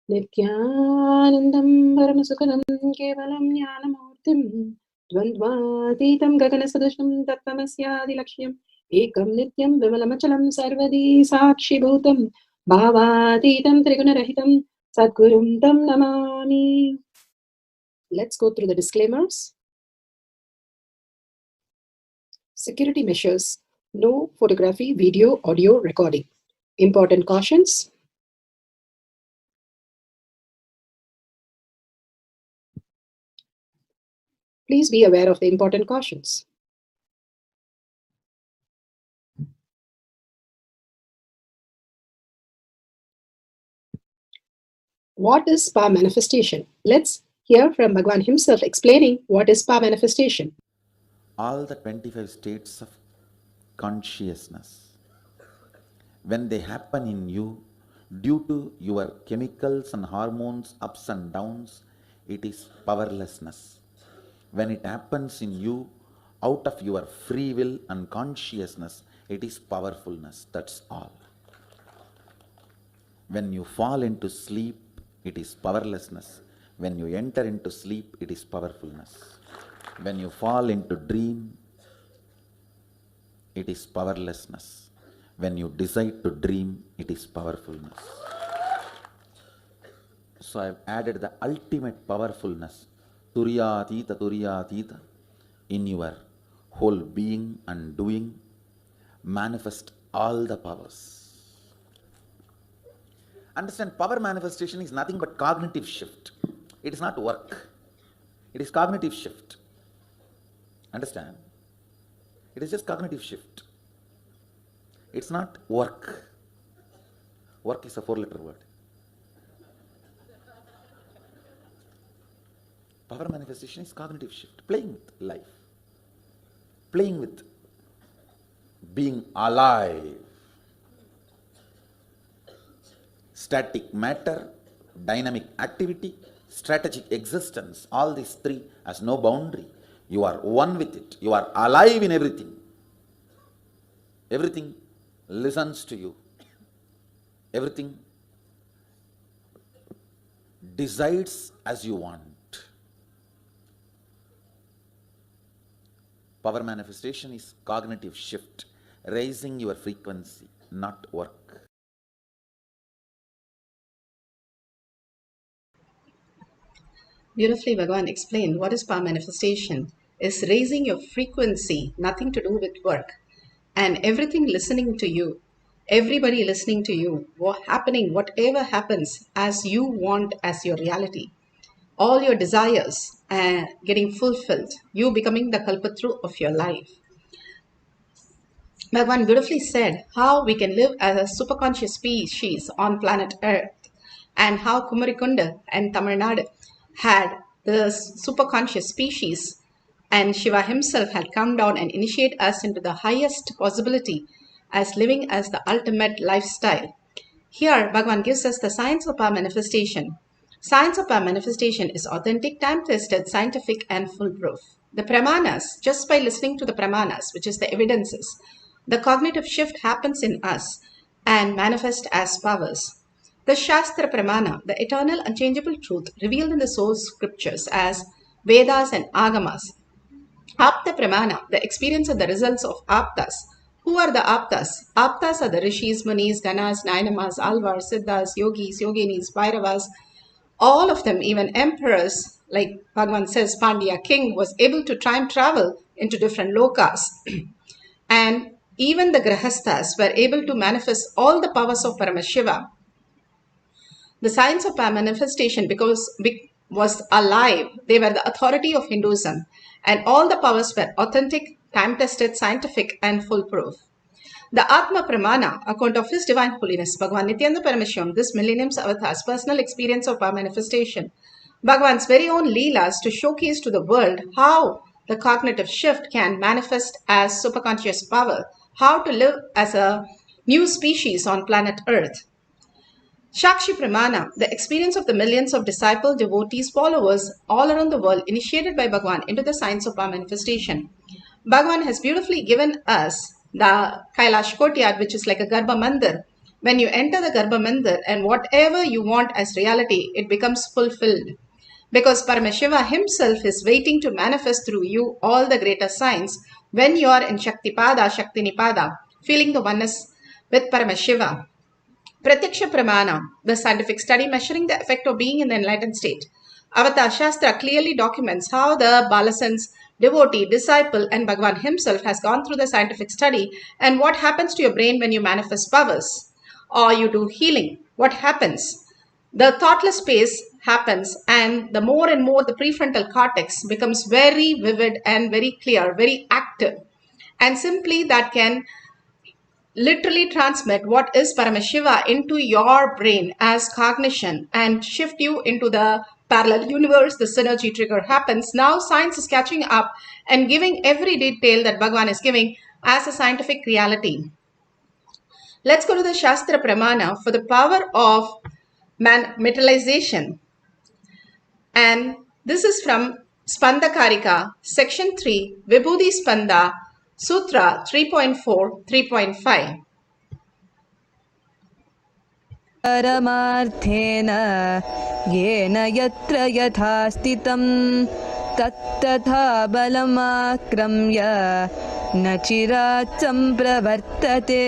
Nithyanandam Paramasukhanam Kevalam Jnanamurtim Dvandvatitam Gaganasadusam Tattvamasya Lakshmam Ekam Nityam Vimalamachalam Sarvadi Sakshi Bhutam Bhavatitam Trigunarahitam Sadgurum Tam Namami. Let's go through the disclaimers. Security measures. No photography, video, audio recording. Important cautions. Please be aware of the important cautions. What is spa manifestation? Let's hear from Bhagwan himself explaining what is spa manifestation. All the 25 states of consciousness, when they happen in you, due to your chemicals and hormones ups and downs, it is powerlessness. When it happens in you, out of your free will and consciousness, it is powerfulness. That's all. When you fall into sleep, it is powerlessness. When you enter into sleep, it is powerfulness. When you fall into dream, it is powerlessness. When you decide to dream, it is powerfulness. So I've added the ultimate powerfulness, Turyatita, in your whole being and doing. Manifest all the powers. Understand, power manifestation is nothing but cognitive shift. It is not work. It is cognitive shift. Understand? It is just cognitive shift. It's not work. Work is a 4-letter word. Power manifestation is cognitive shift. Playing with life. Playing with being alive. Static matter, dynamic activity, strategic existence, all these three has no boundary. You are one with it. You are alive in everything. Everything listens to you. Everything decides as you want. Power manifestation is cognitive shift, raising your frequency, not work. beautifully Bhagavan explained what is power manifestation. Is raising your frequency, nothing to do with work, and everything listening to you, everybody listening to you, whatever happens as you want as your reality, all your desires getting fulfilled, you becoming the kalpatru of your life. Bhagavan beautifully said how we can live as a superconscious species on planet Earth, and how Kumarikunda and Tamil Nadu had the superconscious species, and Shiva himself had come down and initiate us into the highest possibility as living as the ultimate lifestyle. Here, Bhagavan gives us the science of our manifestation. Science of our manifestation is authentic, time-tested, scientific, and foolproof. The pramanas, just by listening to the pramanas, which is the evidences, the cognitive shift happens in us and manifest as powers. The Shastra Pramana, the eternal unchangeable truth revealed in the source scriptures as Vedas and Agamas. Apta Pramana, the experience of the results of Aptas. Who are the Aptas? Aptas are the Rishis, Munis, Ganas, Nainamas, Alvars, Siddhas, Yogis, Yoginis, Bhairavas, all of them, even emperors, like Bhagavan says, Pandya king was able to time travel into different lokas. And even the Grahasthas were able to manifest all the powers of Paramashiva. The science of manifestation was alive. They were the authority of Hinduism, and all the powers were authentic, time-tested, scientific, and foolproof. The Atma Pramana, account of His Divine Holiness, Bhagavan Nithyananda Paramashivam, this millennium's avatar's personal experience of our manifestation, Bhagavan's very own Leelas to showcase to the world how the cognitive shift can manifest as superconscious power, how to live as a new species on planet Earth. Shakshi Pramana, the experience of the millions of disciples, devotees, followers all around the world initiated by Bhagavan into the science of our manifestation. Bhagavan has beautifully given us the Kailash Kotyad, which is like a Garbha Mandir. When you enter the Garbha Mandir and whatever you want as reality, it becomes fulfilled. Because Paramashiva himself is waiting to manifest through you all the greater signs when you are in Shaktipada, Shaktinipada, feeling the oneness with Paramashiva. Pratyaksha Pramana, the scientific study measuring the effect of being in the enlightened state. Avatar Shastra clearly documents how the Balasan's devotee, disciple, and Bhagavan himself has gone through the scientific study and what happens to your brain when you manifest powers or you do healing. What happens? The thoughtless space happens, and the more and more the prefrontal cortex becomes very vivid and very clear, very active. And simply that can literally transmit what is Paramashiva into your brain as cognition and shift you into the parallel universe. The synergy trigger happens. Now science is catching up and giving every detail that Bhagavan is giving as a scientific reality. Let's go to the Shastra Pramana for the power of metallization. And this is from Spanda Karika, section 3, Vibhuti Spanda, Sutra 3.4, 3.5. परमार्थेन येन यत्र यथा स्थितं तत्तथा बलमाक्रम्य न चिरात् सम्प्रवर्तते।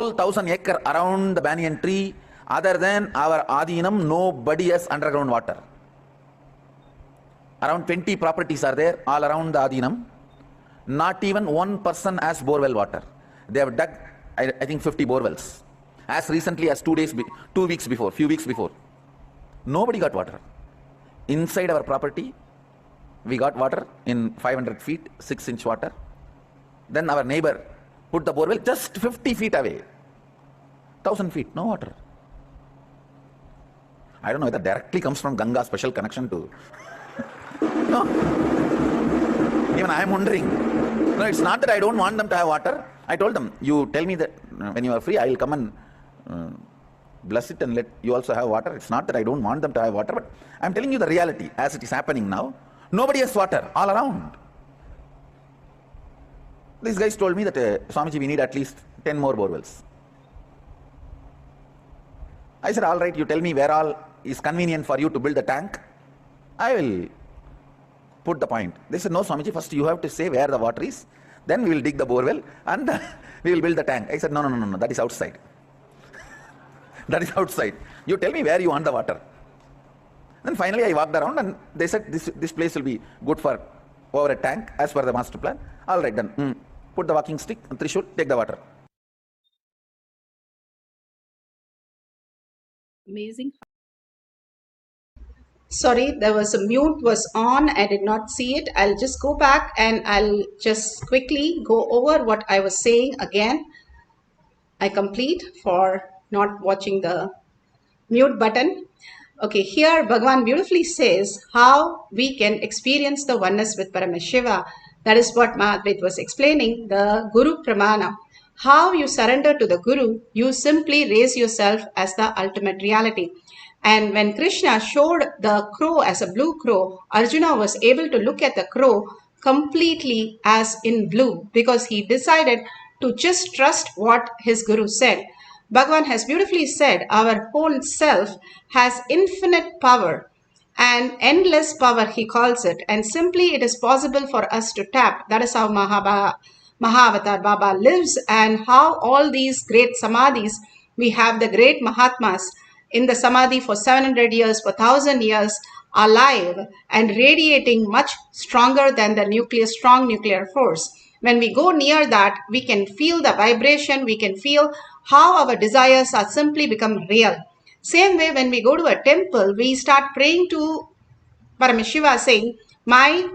1,000 acre around the banyan tree, other than our Adinam, nobody has underground water. Around 20 properties are there all around the Adinam. Not even one person has borewell water. They have dug, I think, 50 borewells. As recently as 2 weeks before, few weeks before. Nobody got water. Inside our property, we got water in 500 feet, 6-inch water. Then our neighbor put the borewell just 50 feet away. 1,000 feet, no water. I don't know whether directly comes from Ganga, special connection to. No. Even I am wondering. No, it's not that I don't want them to have water. I told them, you tell me that when you are free, I will come and bless it and let you also have water. It's not that I don't want them to have water, but I'm telling you the reality as it is happening now. Nobody has water all around. These guys told me that, Swamiji, we need at least 10 more borewells. I said, all right, you tell me where all is convenient for you to build a tank. I will put the point. They said, no, Swamiji, first you have to say where the water is. Then we will dig the borewell and we will build the tank. I said, no, that is outside. That is outside. You tell me where you want the water. Then finally I walked around and they said, this place will be good for over a tank as per the master plan. All right, then. Put the walking stick and Trishul, take the water. Amazing. Sorry, there was a mute was on. I did not see it. I'll just go back and I'll just quickly go over what I was saying again. I complete for not watching the mute button. Okay, here Bhagavan beautifully says how we can experience the oneness with Paramashiva. That is what Mahadvait was explaining, the Guru Pramana. How you surrender to the Guru, you simply raise yourself as the ultimate reality. And when Krishna showed the crow as a blue crow, Arjuna was able to look at the crow completely as in blue because he decided to just trust what his Guru said. Bhagavan has beautifully said our whole self has infinite power and endless power, he calls it, and simply it is possible for us to tap. That is how Mahavatar Baba lives, and how all these great samadhis, we have the great Mahatmas in the samadhi for 700 years, for 1,000 years, alive and radiating much stronger than the strong nuclear force. When we go near that, we can feel the vibration, we can feel how our desires are simply become real. Same way, when we go to a temple, we start praying to Paramashiva saying, my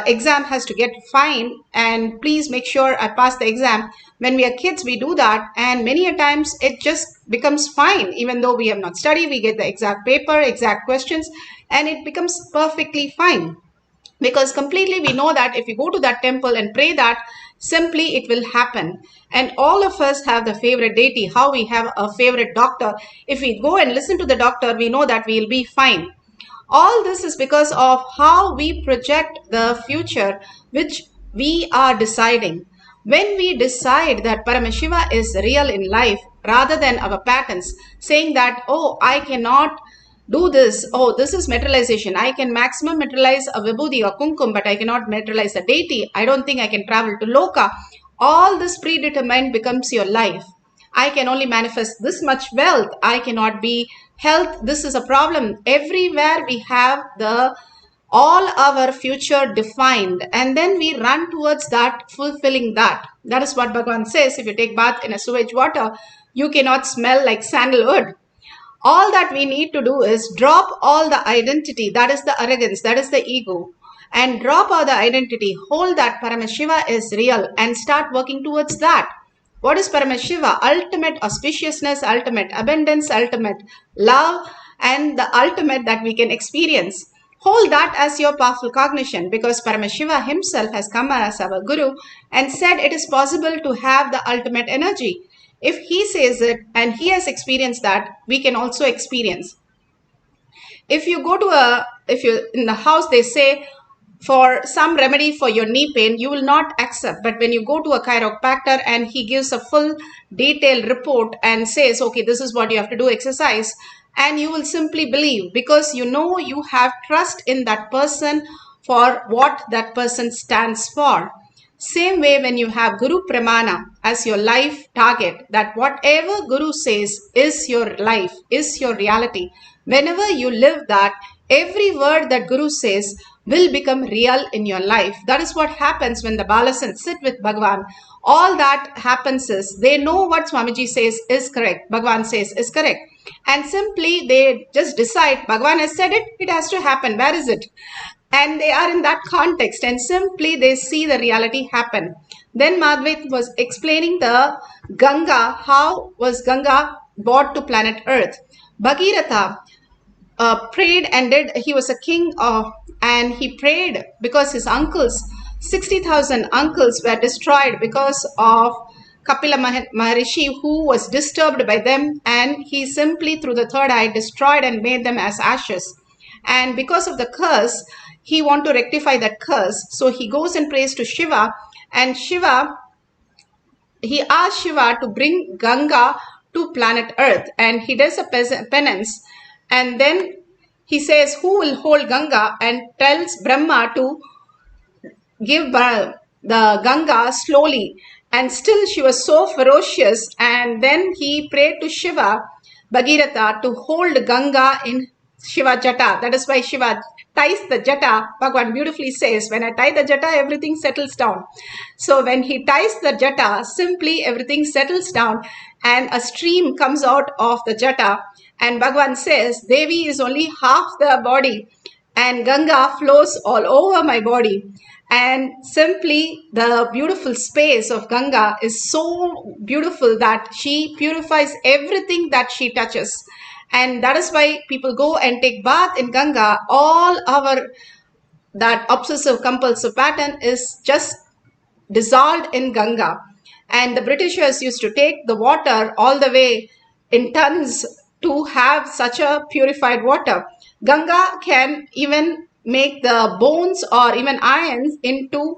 exam has to get fine and please make sure I pass the exam. When we are kids, we do that, and many a times it just becomes fine. Even though we have not studied, we get the exact paper, exact questions, and it becomes perfectly fine. Because completely we know that if we go to that temple and pray that, simply it will happen. And all of us have the favorite deity, how we have a favorite doctor. If we go and listen to the doctor, we know that we will be fine. All this is because of how we project the future, which we are deciding. When we decide that Paramashiva is real in life, rather than our patterns, saying that, oh, I cannot do this, oh, this is materialization, I can maximum materialize a vibhuti or kumkum, but I cannot materialize a deity, I don't think I can travel to Loka. All this predetermined becomes your life. I can only manifest this much wealth, I cannot be health, this is a problem. Everywhere we have all our future defined, and then we run towards that, fulfilling that. That is what Bhagavan says. If you take bath in a sewage water, you cannot smell like sandalwood. All that we need to do is drop all the identity, that is the arrogance, that is the ego, and drop all the identity, hold that Paramashiva is real and start working towards that. What is Paramashiva? Ultimate auspiciousness, ultimate abundance, ultimate love, and the ultimate that we can experience. Hold that as your powerful cognition, because Paramashiva himself has come as our Guru and said it is possible to have the ultimate energy. If he says it and he has experienced that, we can also experience. If you go to if you in the house, they say for some remedy for your knee pain, you will not accept. But when you go to a chiropractor and he gives a full detailed report and says, okay, this is what you have to do, exercise, and you will simply believe because you know you have trust in that person for what that person stands for. Same way, when you have Guru Pramana as your life target, that whatever Guru says is your life, is your reality. Whenever you live that, every word that Guru says will become real in your life. That is what happens when the Balasans sit with Bhagavan. All that happens is they know what Swamiji says is correct, Bhagavan says is correct. And simply they just decide, Bhagavan has said it, it has to happen. Where is it? And they are in that context and simply they see the reality happen. Then Madhvit was explaining the Ganga, how was Ganga brought to planet Earth. Bhagirath prayed and he was a king and he prayed because his uncles, 60,000 uncles were destroyed because of Kapila Maharishi, who was disturbed by them, and he simply through the third eye destroyed and made them as ashes. And because of the curse, he want to rectify that curse. So he goes and prays to Shiva, and he asked Shiva to bring Ganga to planet Earth, and he does a penance, and then he says, who will hold Ganga, and tells Brahma to give the Ganga slowly. And still she was so ferocious, and then he prayed to Shiva, Bhagiratha, to hold Ganga in Shiva Jata. That is why Shiva ties the Jata. Bhagavan beautifully says, when I tie the Jata, everything settles down. So when he ties the Jata, simply everything settles down and a stream comes out of the Jata. And Bhagavan says, Devi is only half the body and Ganga flows all over my body. And simply the beautiful space of Ganga is so beautiful that she purifies everything that she touches. And that is why people go and take bath in Ganga. All our that obsessive compulsive pattern is just dissolved in Ganga. And the Britishers used to take the water all the way in tons to have such a purified water. Ganga can even make the bones or even irons into,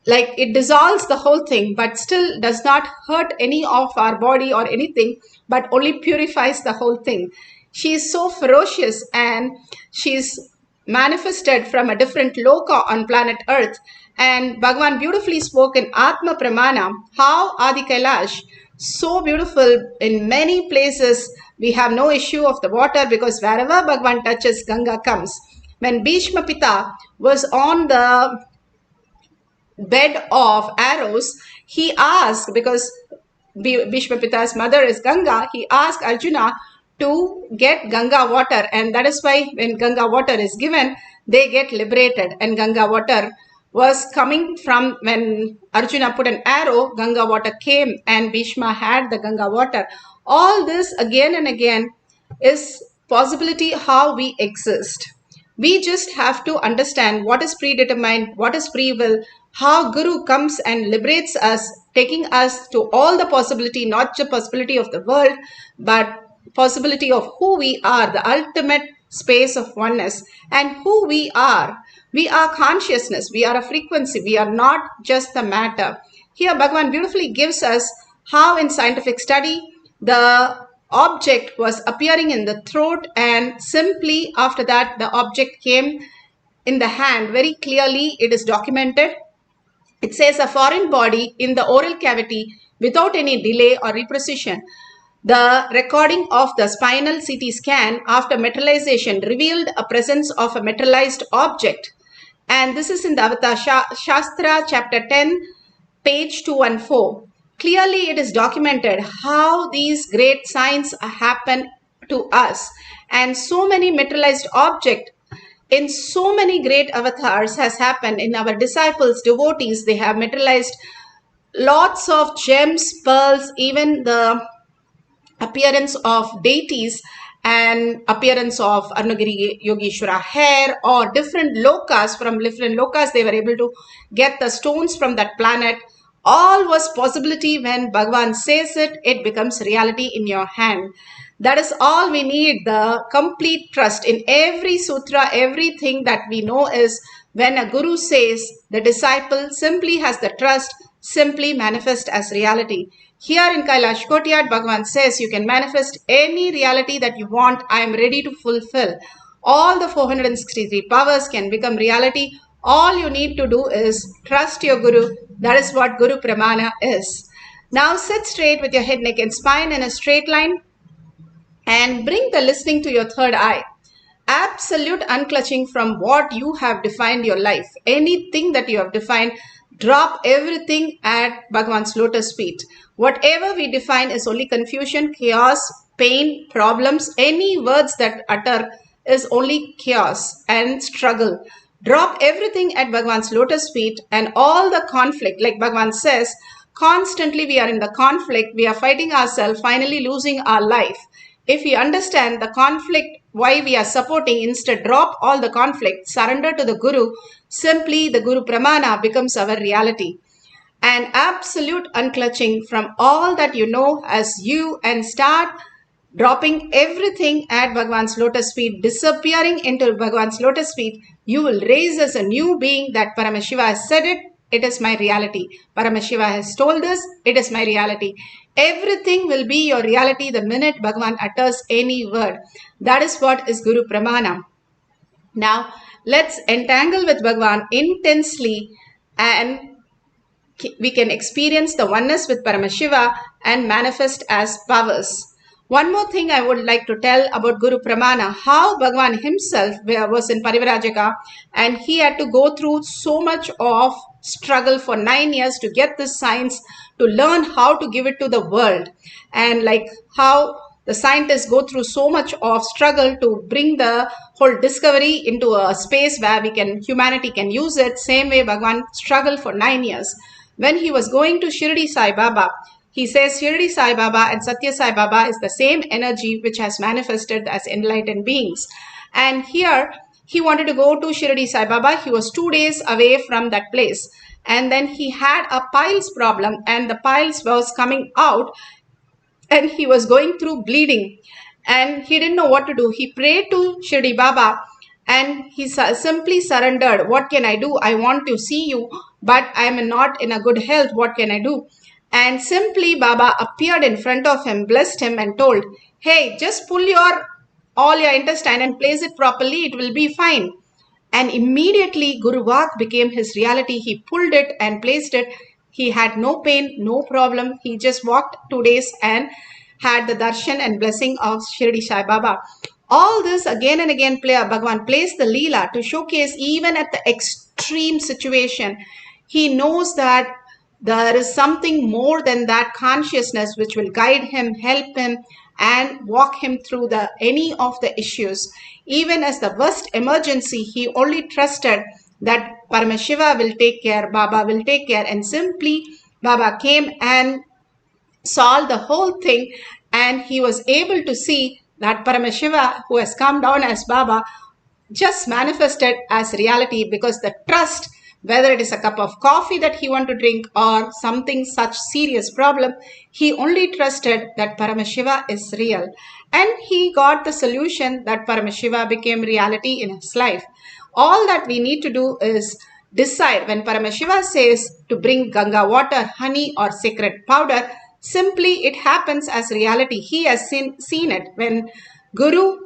like, it dissolves the whole thing, but still does not hurt any of our body or anything, but only purifies the whole thing. She is so ferocious, and she's manifested from a different loka on planet Earth. And Bhagavan beautifully spoke in Atma Pramana how Adi Kailash, so beautiful in many places. We have no issue of the water because wherever Bhagavan touches, Ganga comes. When Bhishma Pita was on the bed of arrows, he asked, because Bhishma Pita's mother is Ganga, he asked Arjuna to get Ganga water, and that is why when Ganga water is given, they get liberated. And Ganga water was coming from, when Arjuna put an arrow, Ganga water came and Bhishma had the Ganga water. All this again and again is possibility how we exist. We just have to understand what is predetermined, what is free will, how Guru comes and liberates us, taking us to all the possibility, not just possibility of the world, but possibility of who we are, the ultimate space of oneness, and who we are. We are consciousness, we are a frequency, we are not just the matter. Here Bhagavan beautifully gives us how in scientific study the object was appearing in the throat, and simply after that the object came in the hand. Very clearly it is documented. It says a foreign body in the oral cavity without any delay or reprecision. The recording of the spinal CT scan after materialization revealed a presence of a materialized object. And this is in the Avatar Shastra, chapter 10, page 214. Clearly, it is documented how these great signs happen to us. And so many materialized objects in so many great avatars has happened in our disciples, devotees. They have materialized lots of gems, pearls, even the appearance of deities and appearance of Arunagiri Yogeshwara hair or different lokas. From different lokas they were able to get the stones from that planet. All was possibility. When Bhagavan says it, it becomes reality in your hand. That is all we need, the complete trust in every sutra. Everything that we know is when a guru says, the disciple simply has the trust, simply manifest as reality. Here in Kailash Kotiyat, Bhagavan says you can manifest any reality that you want. I am ready to fulfill. All the 463 powers can become reality. All you need to do is trust your Guru. That is what Guru Pramana is. Now sit straight with your head, neck and spine in a straight line and bring the listening to your third eye. Absolute unclutching from what you have defined your life. Anything that you have defined, drop everything at Bhagavan's lotus feet. Whatever we define is only confusion, chaos, pain, problems. Any words that utter is only chaos and struggle. Drop everything at Bhagavan's lotus feet and all the conflict, like Bhagavan says, constantly we are in the conflict, we are fighting ourselves, finally losing our life. If we understand the conflict, why we are supporting, instead drop all the conflict, surrender to the Guru, simply the Guru Pramana becomes our reality. And absolute unclutching from all that you know as you and start dropping everything at Bhagavan's lotus feet, disappearing into Bhagavan's lotus feet, you will raise as a new being that Paramashiva has said it, it is my reality. Paramashiva has told us, it is my reality. Everything will be your reality the minute Bhagavan utters any word. That is what is Guru Pramana. Now, let's entangle with Bhagavan intensely and we can experience the oneness with Paramashiva and manifest as powers. One more thing I would like to tell about Guru Pramana, how Bhagavan himself was in Parivrajaka and he had to go through so much of struggle for 9 years to get this science, to learn how to give it to the world, and like how the scientists go through so much of struggle to bring the whole discovery into a space where humanity can use it. Same way Bhagavan struggled for 9 years. When he was going to Shirdi Sai Baba, he says Shirdi Sai Baba and Satya Sai Baba is the same energy which has manifested as enlightened beings. And here he wanted to go to Shirdi Sai Baba. He was 2 days away from that place. And then he had a piles problem and the piles was coming out and he was going through bleeding and he didn't know what to do. He prayed to Shirdi Baba and he simply surrendered. What can I do? I want to see you, but I am not in a good health. What can I do? And simply Baba appeared in front of him, blessed him and told, hey, just pull all your intestine and place it properly. It will be fine. And immediately Guru Vak became his reality. He pulled it and placed it. He had no pain, no problem. He just walked 2 days and had the darshan and blessing of Shirdi Sai Baba. All this again and again Bhagavan plays the Leela to showcase even at the extreme situation. He knows that there is something more than that consciousness which will guide him, help him and walk him through any of the issues. Even as the worst emergency, he only trusted that Paramashiva will take care, Baba will take care, and simply Baba came and solved the whole thing and he was able to see that Paramashiva, who has come down as Baba, just manifested as reality because the trust, whether it is a cup of coffee that he wanted to drink or something such serious problem, he only trusted that Paramashiva is real. And he got the solution that Paramashiva became reality in his life. All that we need to do is decide. When Paramashiva says to bring Ganga water, honey or sacred powder, simply it happens as reality. He has seen it. When Guru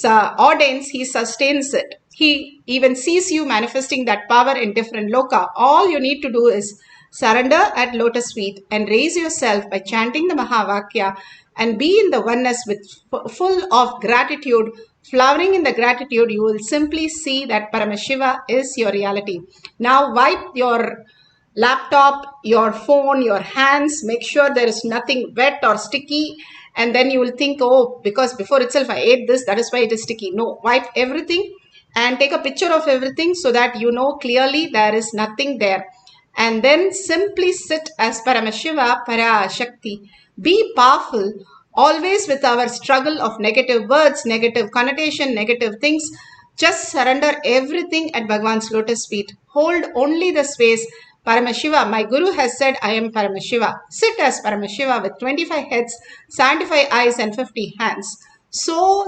ordains, he sustains it. He even sees you manifesting that power in different loka. All you need to do is surrender at lotus feet and raise yourself by chanting the Mahavakya and be in the oneness with full of gratitude. Flowering in the gratitude, you will simply see that Paramashiva is your reality. Now wipe your laptop, your phone, your hands, make sure there is nothing wet or sticky, and then you will think, oh, because before itself I ate this, that is why it is sticky. No, wipe everything and take a picture of everything so that you know clearly there is nothing there. And then simply sit as Paramashiva, Parashakti. Be powerful, always with our struggle of negative words, negative connotation, negative things. Just surrender everything at Bhagavan's lotus feet. Hold only the space. Paramashiva, my Guru has said I am Paramashiva. Sit as Paramashiva with 25 heads, 75 eyes and 50 hands. So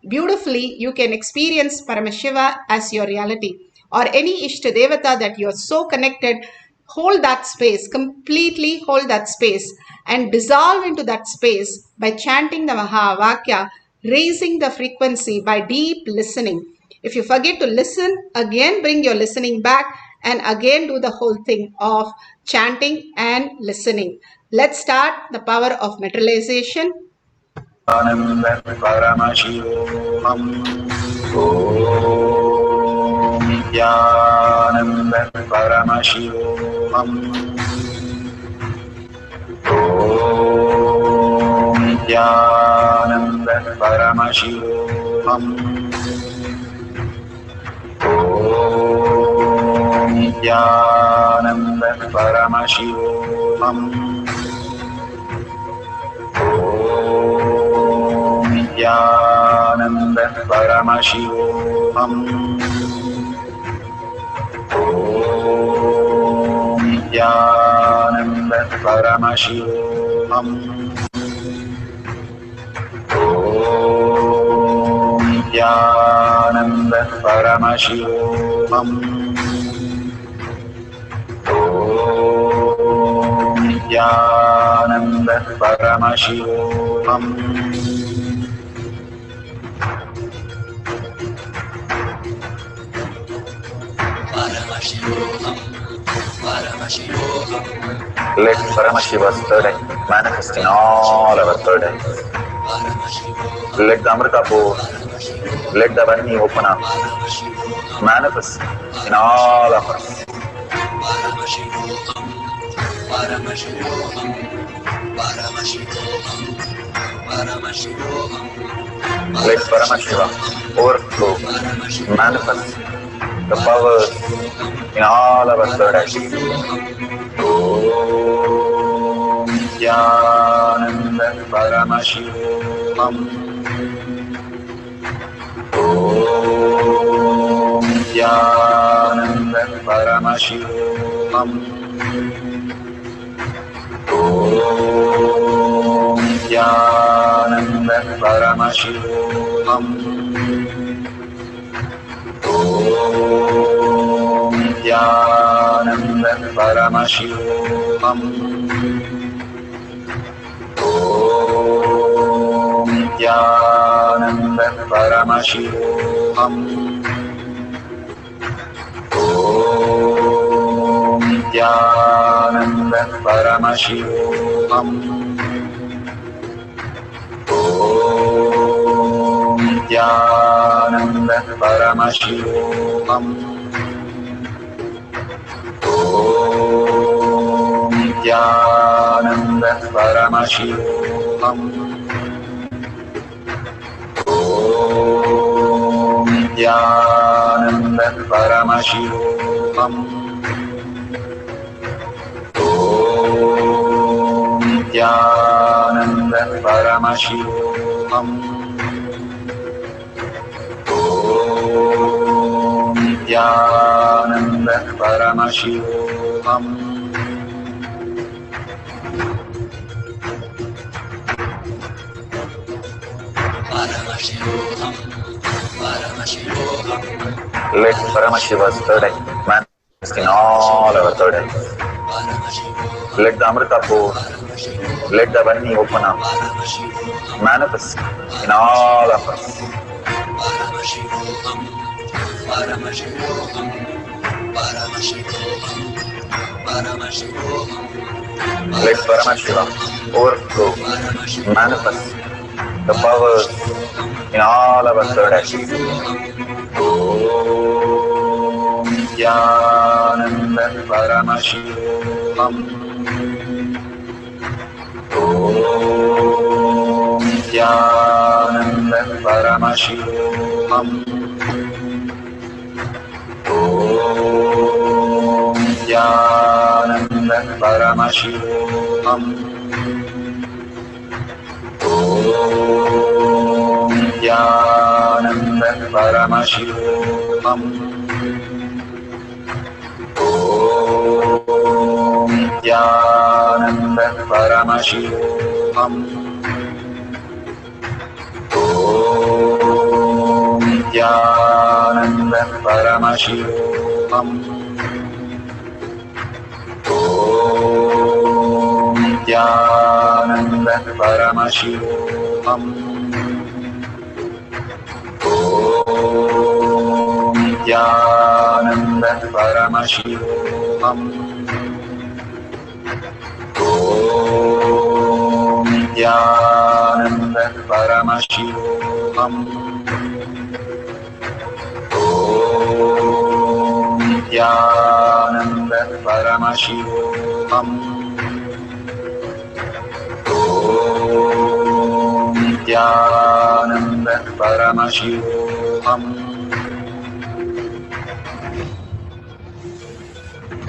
beautifully you can experience Paramashiva as your reality. Or any Ishta Devata that you are so connected, hold that space, completely hold that space and dissolve into that space by chanting the Mahavakya, raising the frequency by deep listening. If you forget to listen, again bring your listening back and again do the whole thing of chanting and listening. Let's start the power of materialization. MahaParamashivoham. Om Nithyananda Paramashivoham. Om Nithyananda Paramashivoham. Om Nithyananda Paramashivoham. Om Nithyananda Paramashivoham. Om Nithyananda Paramashivoham. Om Nithyananda Paramashivoham. Om Nithyananda Paramashivoham. Let Paramashiva's third eye manifest in all our third eyes. Let the Amrita pour, let the Varni open up, manifest in all of us. Let Paramashiva overflow, manifest the powers in all our third eyes. Om Nithyananda Paramashivoham. Om Nithyananda Paramashivoham. Om Nithyananda Paramashivoham. Om Nithyananda Paramashivoham. Om Nithyananda Paramashivoham. Om Nithyananda Paramashivoham. Om Nithyananda Paramashivoham. Om Nithyananda Paramashivoham. Om Nithyananda Paramashivoham. Om Nithyananda Paramashivoham. Om Nithyananda Paramashivoham. Let Paramashiva's third eye manifest in all our third eyes. Let the Amrita pour, let the Varni open up, manifest in all of us. Let Paramashiva overflow, manifest the powers in all our third eyes. Om Nithyananda Paramashivoham. Om Nithyananda Paramashivoham. Om Nithyananda Paramashivoham. Om Nithyananda Paramashivoham. Om Nithyananda Paramashivoham. Om Nithyananda Paramashivoham. Om Nithyananda Paramashivoham. Om Nityananda Paramashivoham. Om Nityananda Paramashivoham. Om Nityananda Paramashivoham. Om Nityananda Paramashivoham.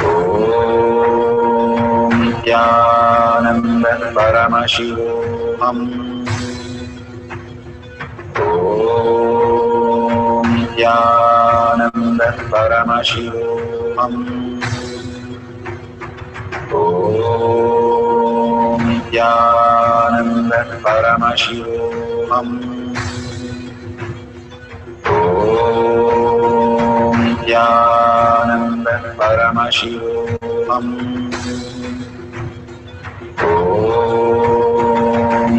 Om Nityananda Paramashivoham. Om Nityananda Paramashivoham. Om Nityananda Paramashivoham. Om Nityananda Paramashivoham. Om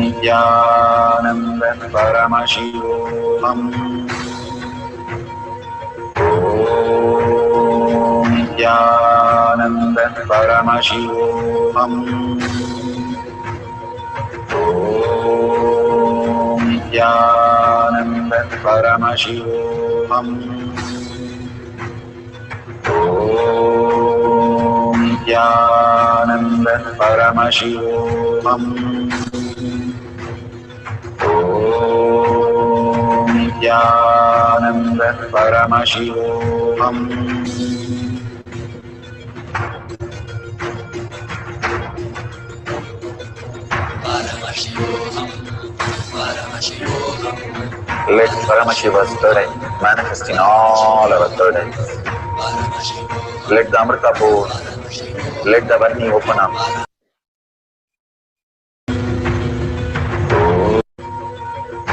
Nityananda Paramashivoham. Om Nityananda Paramashivoham. Om Nityananda Paramashivoham. Om Nityananda Paramashivoham. Om Nityananda Paramashivoham. Let Paramashiva's third eye manifest in all our third eyes. Let the Amrita pour, let the Varni open up.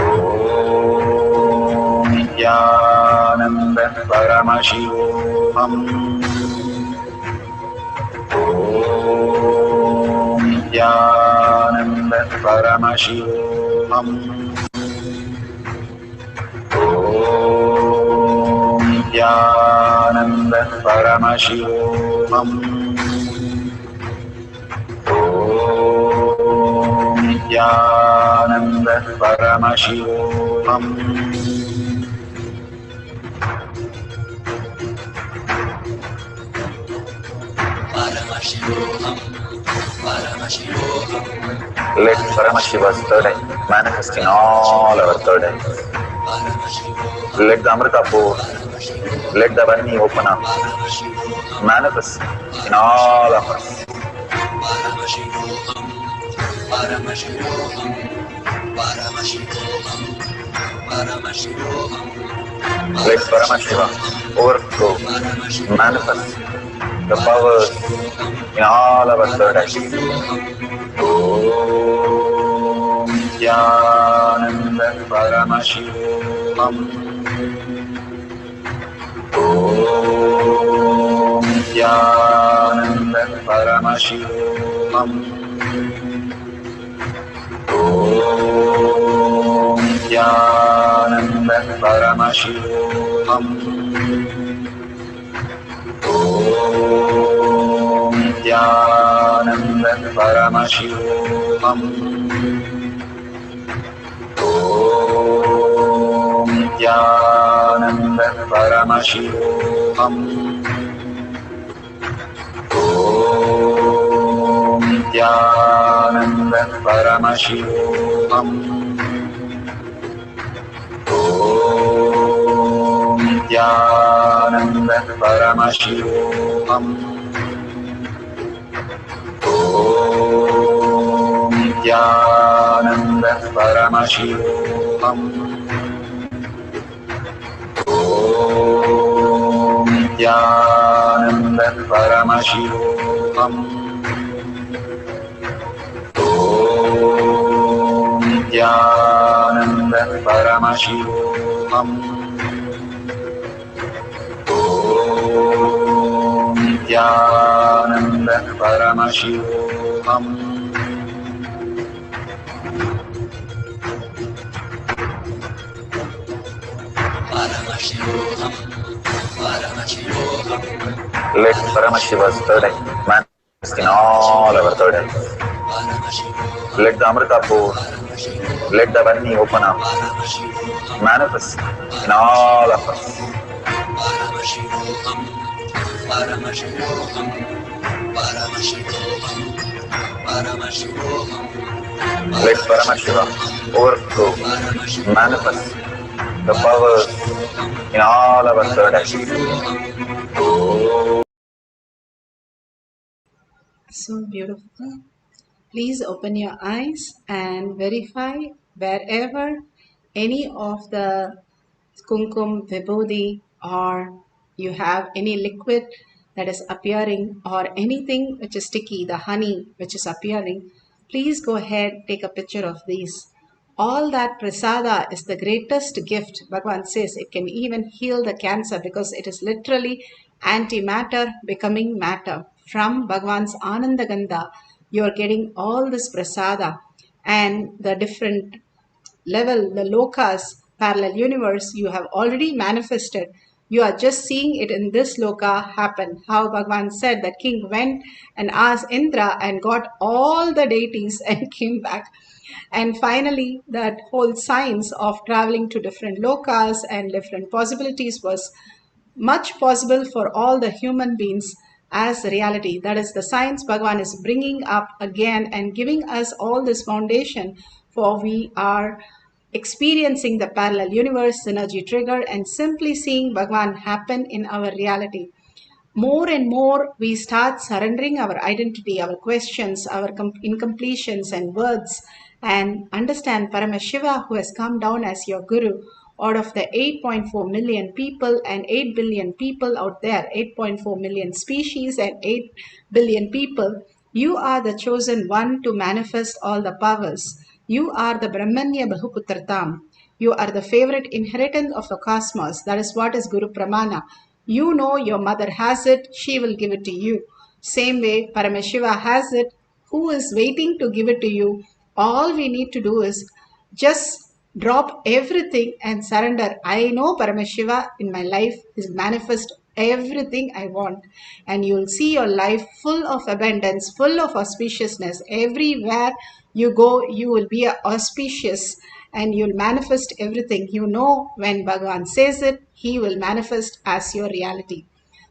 Om Nityananda Paramashivoham. Om Nityananda Paramashivoham. Om Nityananda Paramashivoham. Om Nityananda Paramashivoham. Let Paramashiva's third eye manifest in all our third eyes. Let the Amrita pour, let the Varni open up, manifest in all of us. Let Paramashiva overflow, manifest the powers in all our third eyes. Om Nityananda Paramashivoham. Om Nityananda Paramashivoham. Om Nityananda Paramashivoham. Om Nityananda Paramashivoham. Om Nityananda Paramashivoham. Om Nityananda Paramashivoham. Om Nityananda Paramashivoham. Om Nityananda Paramashivoham. Om Nityananda Paramashivoham. Om Nityananda Paramashivoham. Om Nityananda Paramashivoham. Paramashivoham. Let Paramashiva's third eye manifest in all our third eyes. Let the Amrita pour, let the Vani open up, manifest in all of us. Let Paramashiva overflow, manifest the powers in all our third eyes. So beautiful. Please open your eyes and verify wherever any of the kumkum, vibhuti, or you have any liquid that is appearing or anything which is sticky, the honey which is appearing, please go ahead, take a picture of these. All that prasada is the greatest gift. Bhagavan says it can even heal the cancer because it is literally antimatter becoming matter. From Bhagavan's Anandagandha, you are getting all this prasada and the different level, the lokas, parallel universe, you have already manifested. You are just seeing it in this loka happen. How Bhagavan said that king went and asked Indra and got all the deities and came back. And finally, that whole science of traveling to different lokas and different possibilities was much possible for all the human beings as reality. That is the science Bhagavan is bringing up again and giving us all this foundation, for we are experiencing the parallel universe synergy trigger and simply seeing Bhagavan happen in our reality. More and more we start surrendering our identity, our questions, our incompletions and words, and understand Paramashiva, who has come down as your Guru, out of the 8.4 million people and 8 billion people out there, 8.4 million species and 8 billion people. You are the chosen one to manifest all the powers. You are the Brahmanya Bahuputratam. You are the favorite inheritance of the cosmos. That is what is Guru Pramana. You know your mother has it, she will give it to you. Same way Paramashiva has it, who is waiting to give it to you. All we need to do is just drop everything and surrender. I know Paramashiva in my life is manifest everything I want, and you'll see your life full of abundance, full of auspiciousness. Everywhere you go, you will be auspicious and you'll manifest everything. You know, when Bhagavan says it, he will manifest as your reality.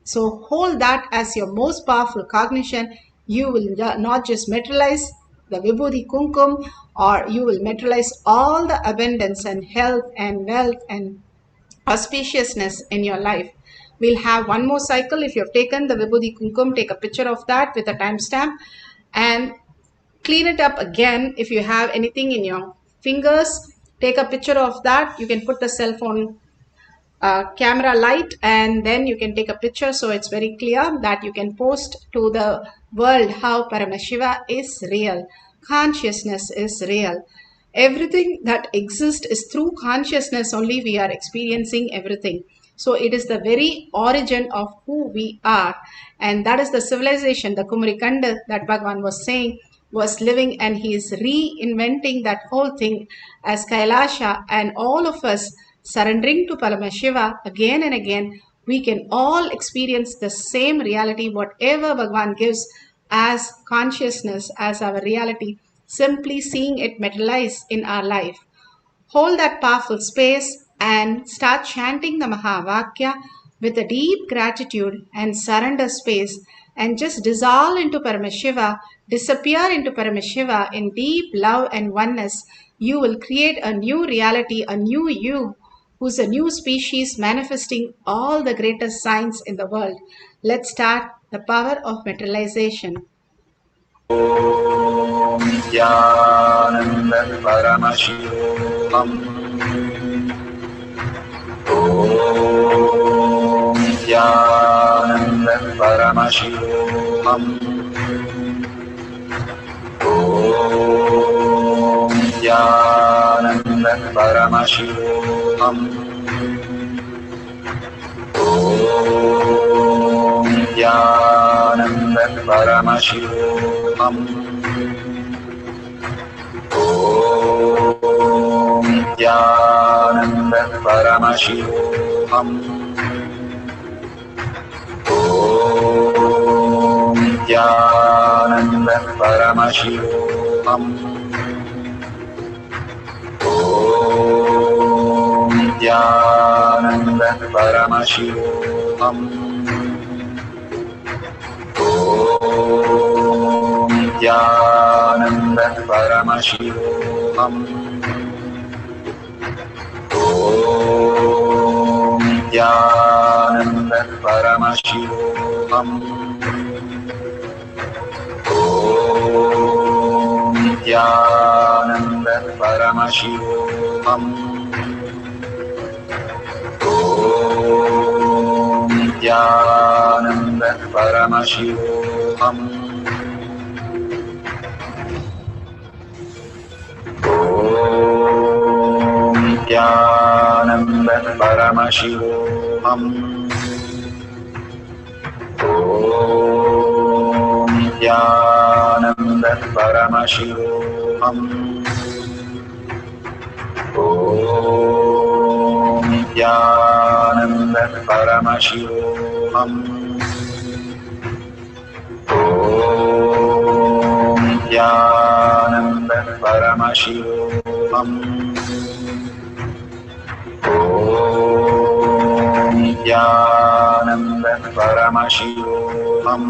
So hold that as your most powerful cognition. You will not just materialize the Vibhuti Kumkum, or you will materialize all the abundance and health and wealth and auspiciousness in your life. We'll have one more cycle. If you have taken the Vibhuti Kumkum, take a picture of that with a timestamp and clean it up again. If you have anything in your fingers, take a picture of that. You can put the cell phone camera light and then you can take a picture so it's very clear that you can post to the world how Paramashiva is real. Consciousness is real. Everything that exists is through consciousness only we are experiencing everything. So it is the very origin of who we are, and that is the civilization, the Kumarikanda that Bhagavan was saying was living, and he is reinventing that whole thing as Kailaasa, and all of us surrendering to Paramashiva again and again, we can all experience the same reality, whatever Bhagavan gives as consciousness, as our reality, simply seeing it materialize in our life. Hold that powerful space and start chanting the Mahavakya with a deep gratitude and surrender space, and just dissolve into Paramashiva, disappear into Paramashiva in deep love and oneness. You will create a new reality, a new you, who's a new species manifesting all the greatest signs in the world. Let's start the power of materialization. Om Nithyananda Paramashivoham. Om Nithyananda Paramashivoham. Om Nithyananda Paramashivoham. Om Nithyananda Paramashivoham. Om Nithyananda Paramashivoham. Om Nithyananda Paramashivoham. Om Nithyananda Paramashivoham. Om Nithyananda Paramashivoham. Om Nithyananda Paramashivoham. Om Nithyananda Paramashivoham. Om Nithyananda Paramashivoham. Om Nithyananda Paramashivoham. Om Nithyananda Paramashivoham. Om Nithyananda Paramashivoham. Om Nithyananda Paramashivoham. Om Nithyananda Paramashivoham. Om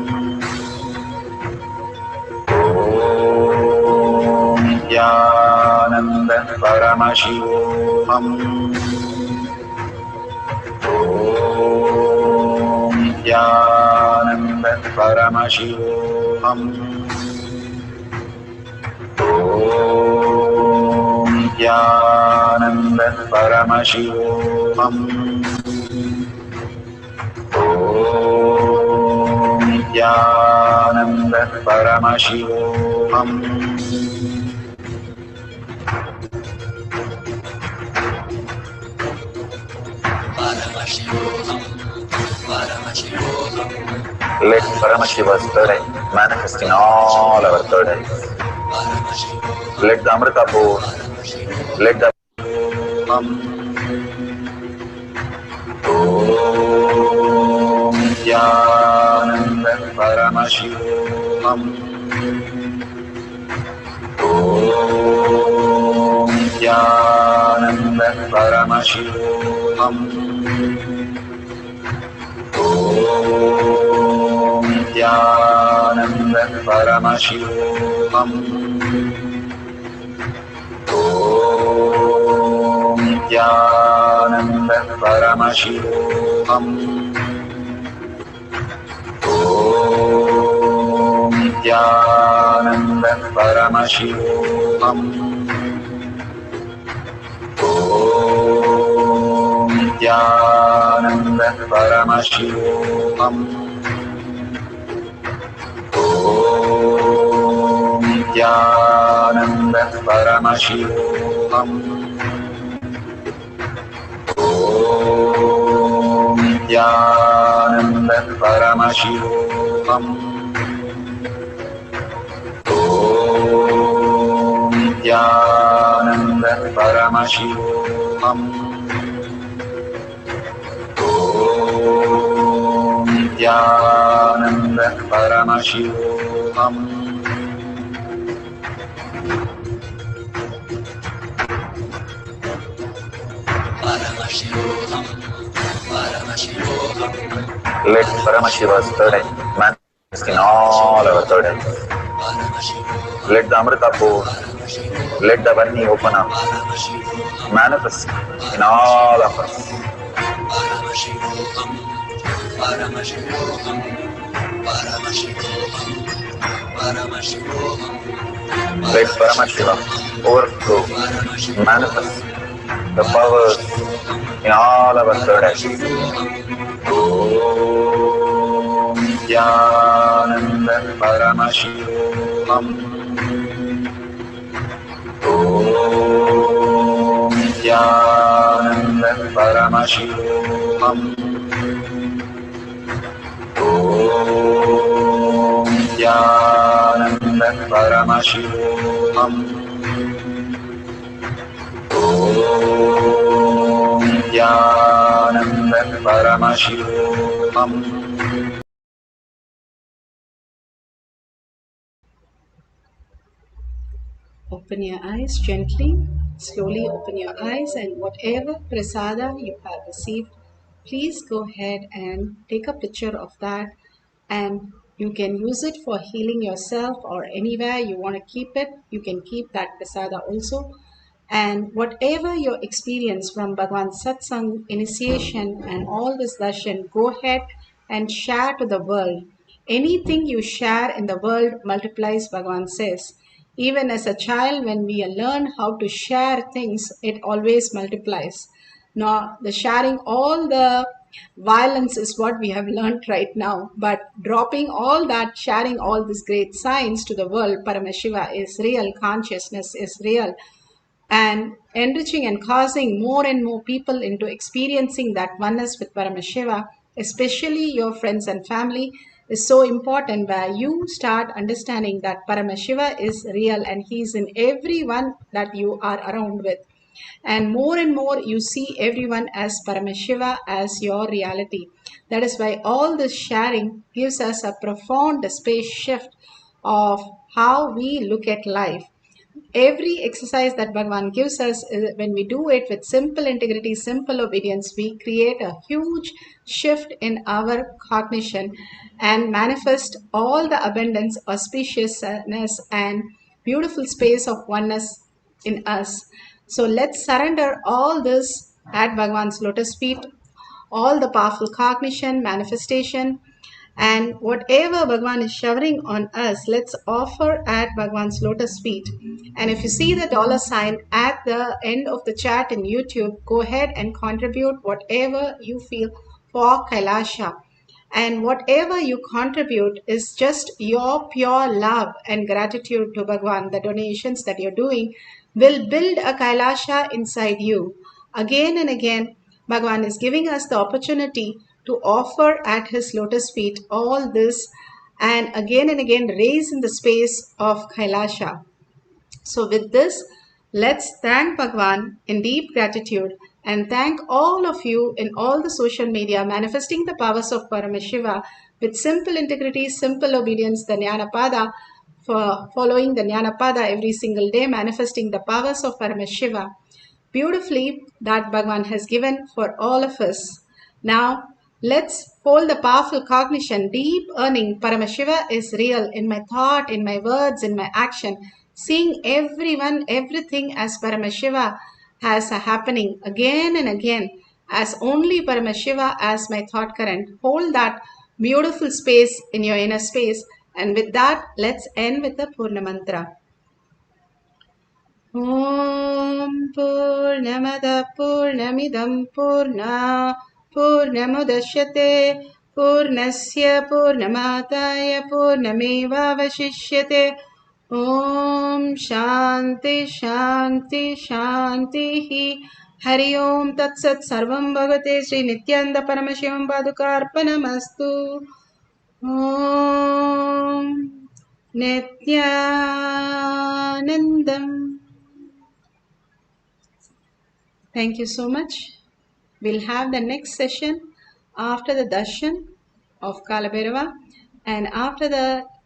Nithyananda Paramashivoham. Om Nithyananda Paramashivoham. Om Nithyananda Paramashivoham. Om Nithyananda Paramashivoham. Let Paramashiva's third eye manifest in all our third eyes. Let the Amrita pour, let the Om Nithyananda Paramashivoham. Om Nithyananda Paramashivoham. Om Nithyananda Paramashivoham. Om Nithyananda Paramashivoham. Om Nithyananda Paramashivoham. Om Nithyananda Paramashivoham. Om Nithyananda Paramashivoham. Om Nithyananda Paramashivoham. Om Nithyananda Paramashivoham. Om Nithyananda Paramashivoham. Let Paramashiva's third eye manifest in all our third eyes. Let the Amrita pour, let the Varni open up, manifest in all of us. Let Paramashiva overflow, manifest the powers in all our third eyes. Om Nithyananda Paramashivoham. Om Nithyananda Paramashivoham. Om Nithyananda Paramashivoham. Om Nithyananda Paramashivoham. Open your eyes gently, slowly open your eyes, and whatever prasada you have received, please go ahead and take a picture of that, and you can use it for healing yourself, or anywhere you want to keep it, you can keep that prasada also. And whatever your experience from Bhagwan's Satsang, initiation, and all this darshan, go ahead and share to the world. Anything you share in the world multiplies, Bhagwan says. Even as a child, when we learn how to share things, it always multiplies. Now, the sharing all the violence is what we have learned right now, but dropping all that, sharing all this great science to the world, Paramashiva is real, consciousness is real, and enriching and causing more and more people into experiencing that oneness with Paramashiva, especially your friends and family, is so important, where you start understanding that Paramashiva is real and he is in everyone that you are around with. And more you see everyone as Paramashiva, as your reality. That is why all this sharing gives us a profound space shift of how we look at life. Every exercise that Bhagavan gives us, when we do it with simple integrity, simple obedience, we create a huge shift in our cognition and manifest all the abundance, auspiciousness, and beautiful space of oneness in us. So let's surrender all this at Bhagavan's lotus feet, all the powerful cognition, manifestation, and whatever Bhagavan is showering on us, let's offer at Bhagavan's lotus feet. And if you see the dollar sign at the end of the chat in YouTube, go ahead and contribute whatever you feel for Kailaasa. And whatever you contribute is just your pure love and gratitude to Bhagavan. The donations that you're doing will build a Kailaasa inside you. Again and again, Bhagavan is giving us the opportunity to offer at his lotus feet all this, and again raise in the space of Kailaasa. So with this, let's thank Bhagavan in deep gratitude, and thank all of you in all the social media manifesting the powers of Paramashiva with simple integrity, simple obedience, the Jnanapada, for following the Jnanapada every single day, manifesting the powers of Paramashiva beautifully that Bhagavan has given for all of us. Now, let's hold the powerful cognition, deep earning. Paramashiva is real in my thought, in my words, in my action. Seeing everyone, everything as Paramashiva has a happening again and again, as only Paramashiva as my thought current. Hold that beautiful space in your inner space. And with that, let's end with the Purna Mantra. ॐ पूर्णमदः पूर्णमिदं पूर्णमुदच्यते पूर्णस्य पूर्णमादाय पूर्णमेवावशिष्यते ॐ शान्ति शान्ति शान्तिः हरि ओं तत्सत् सर्वं भगवते श्री नित्यानंद परमशिवं पादुकार्पणमस्तु ॐ नित्यानन्दम्. Thank you so much. We'll have the next session after the darshan of Kalabhairava, and after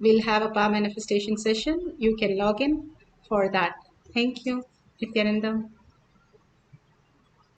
we'll have a power manifestation session. You can log in for that. Thank you. Nithyanandam.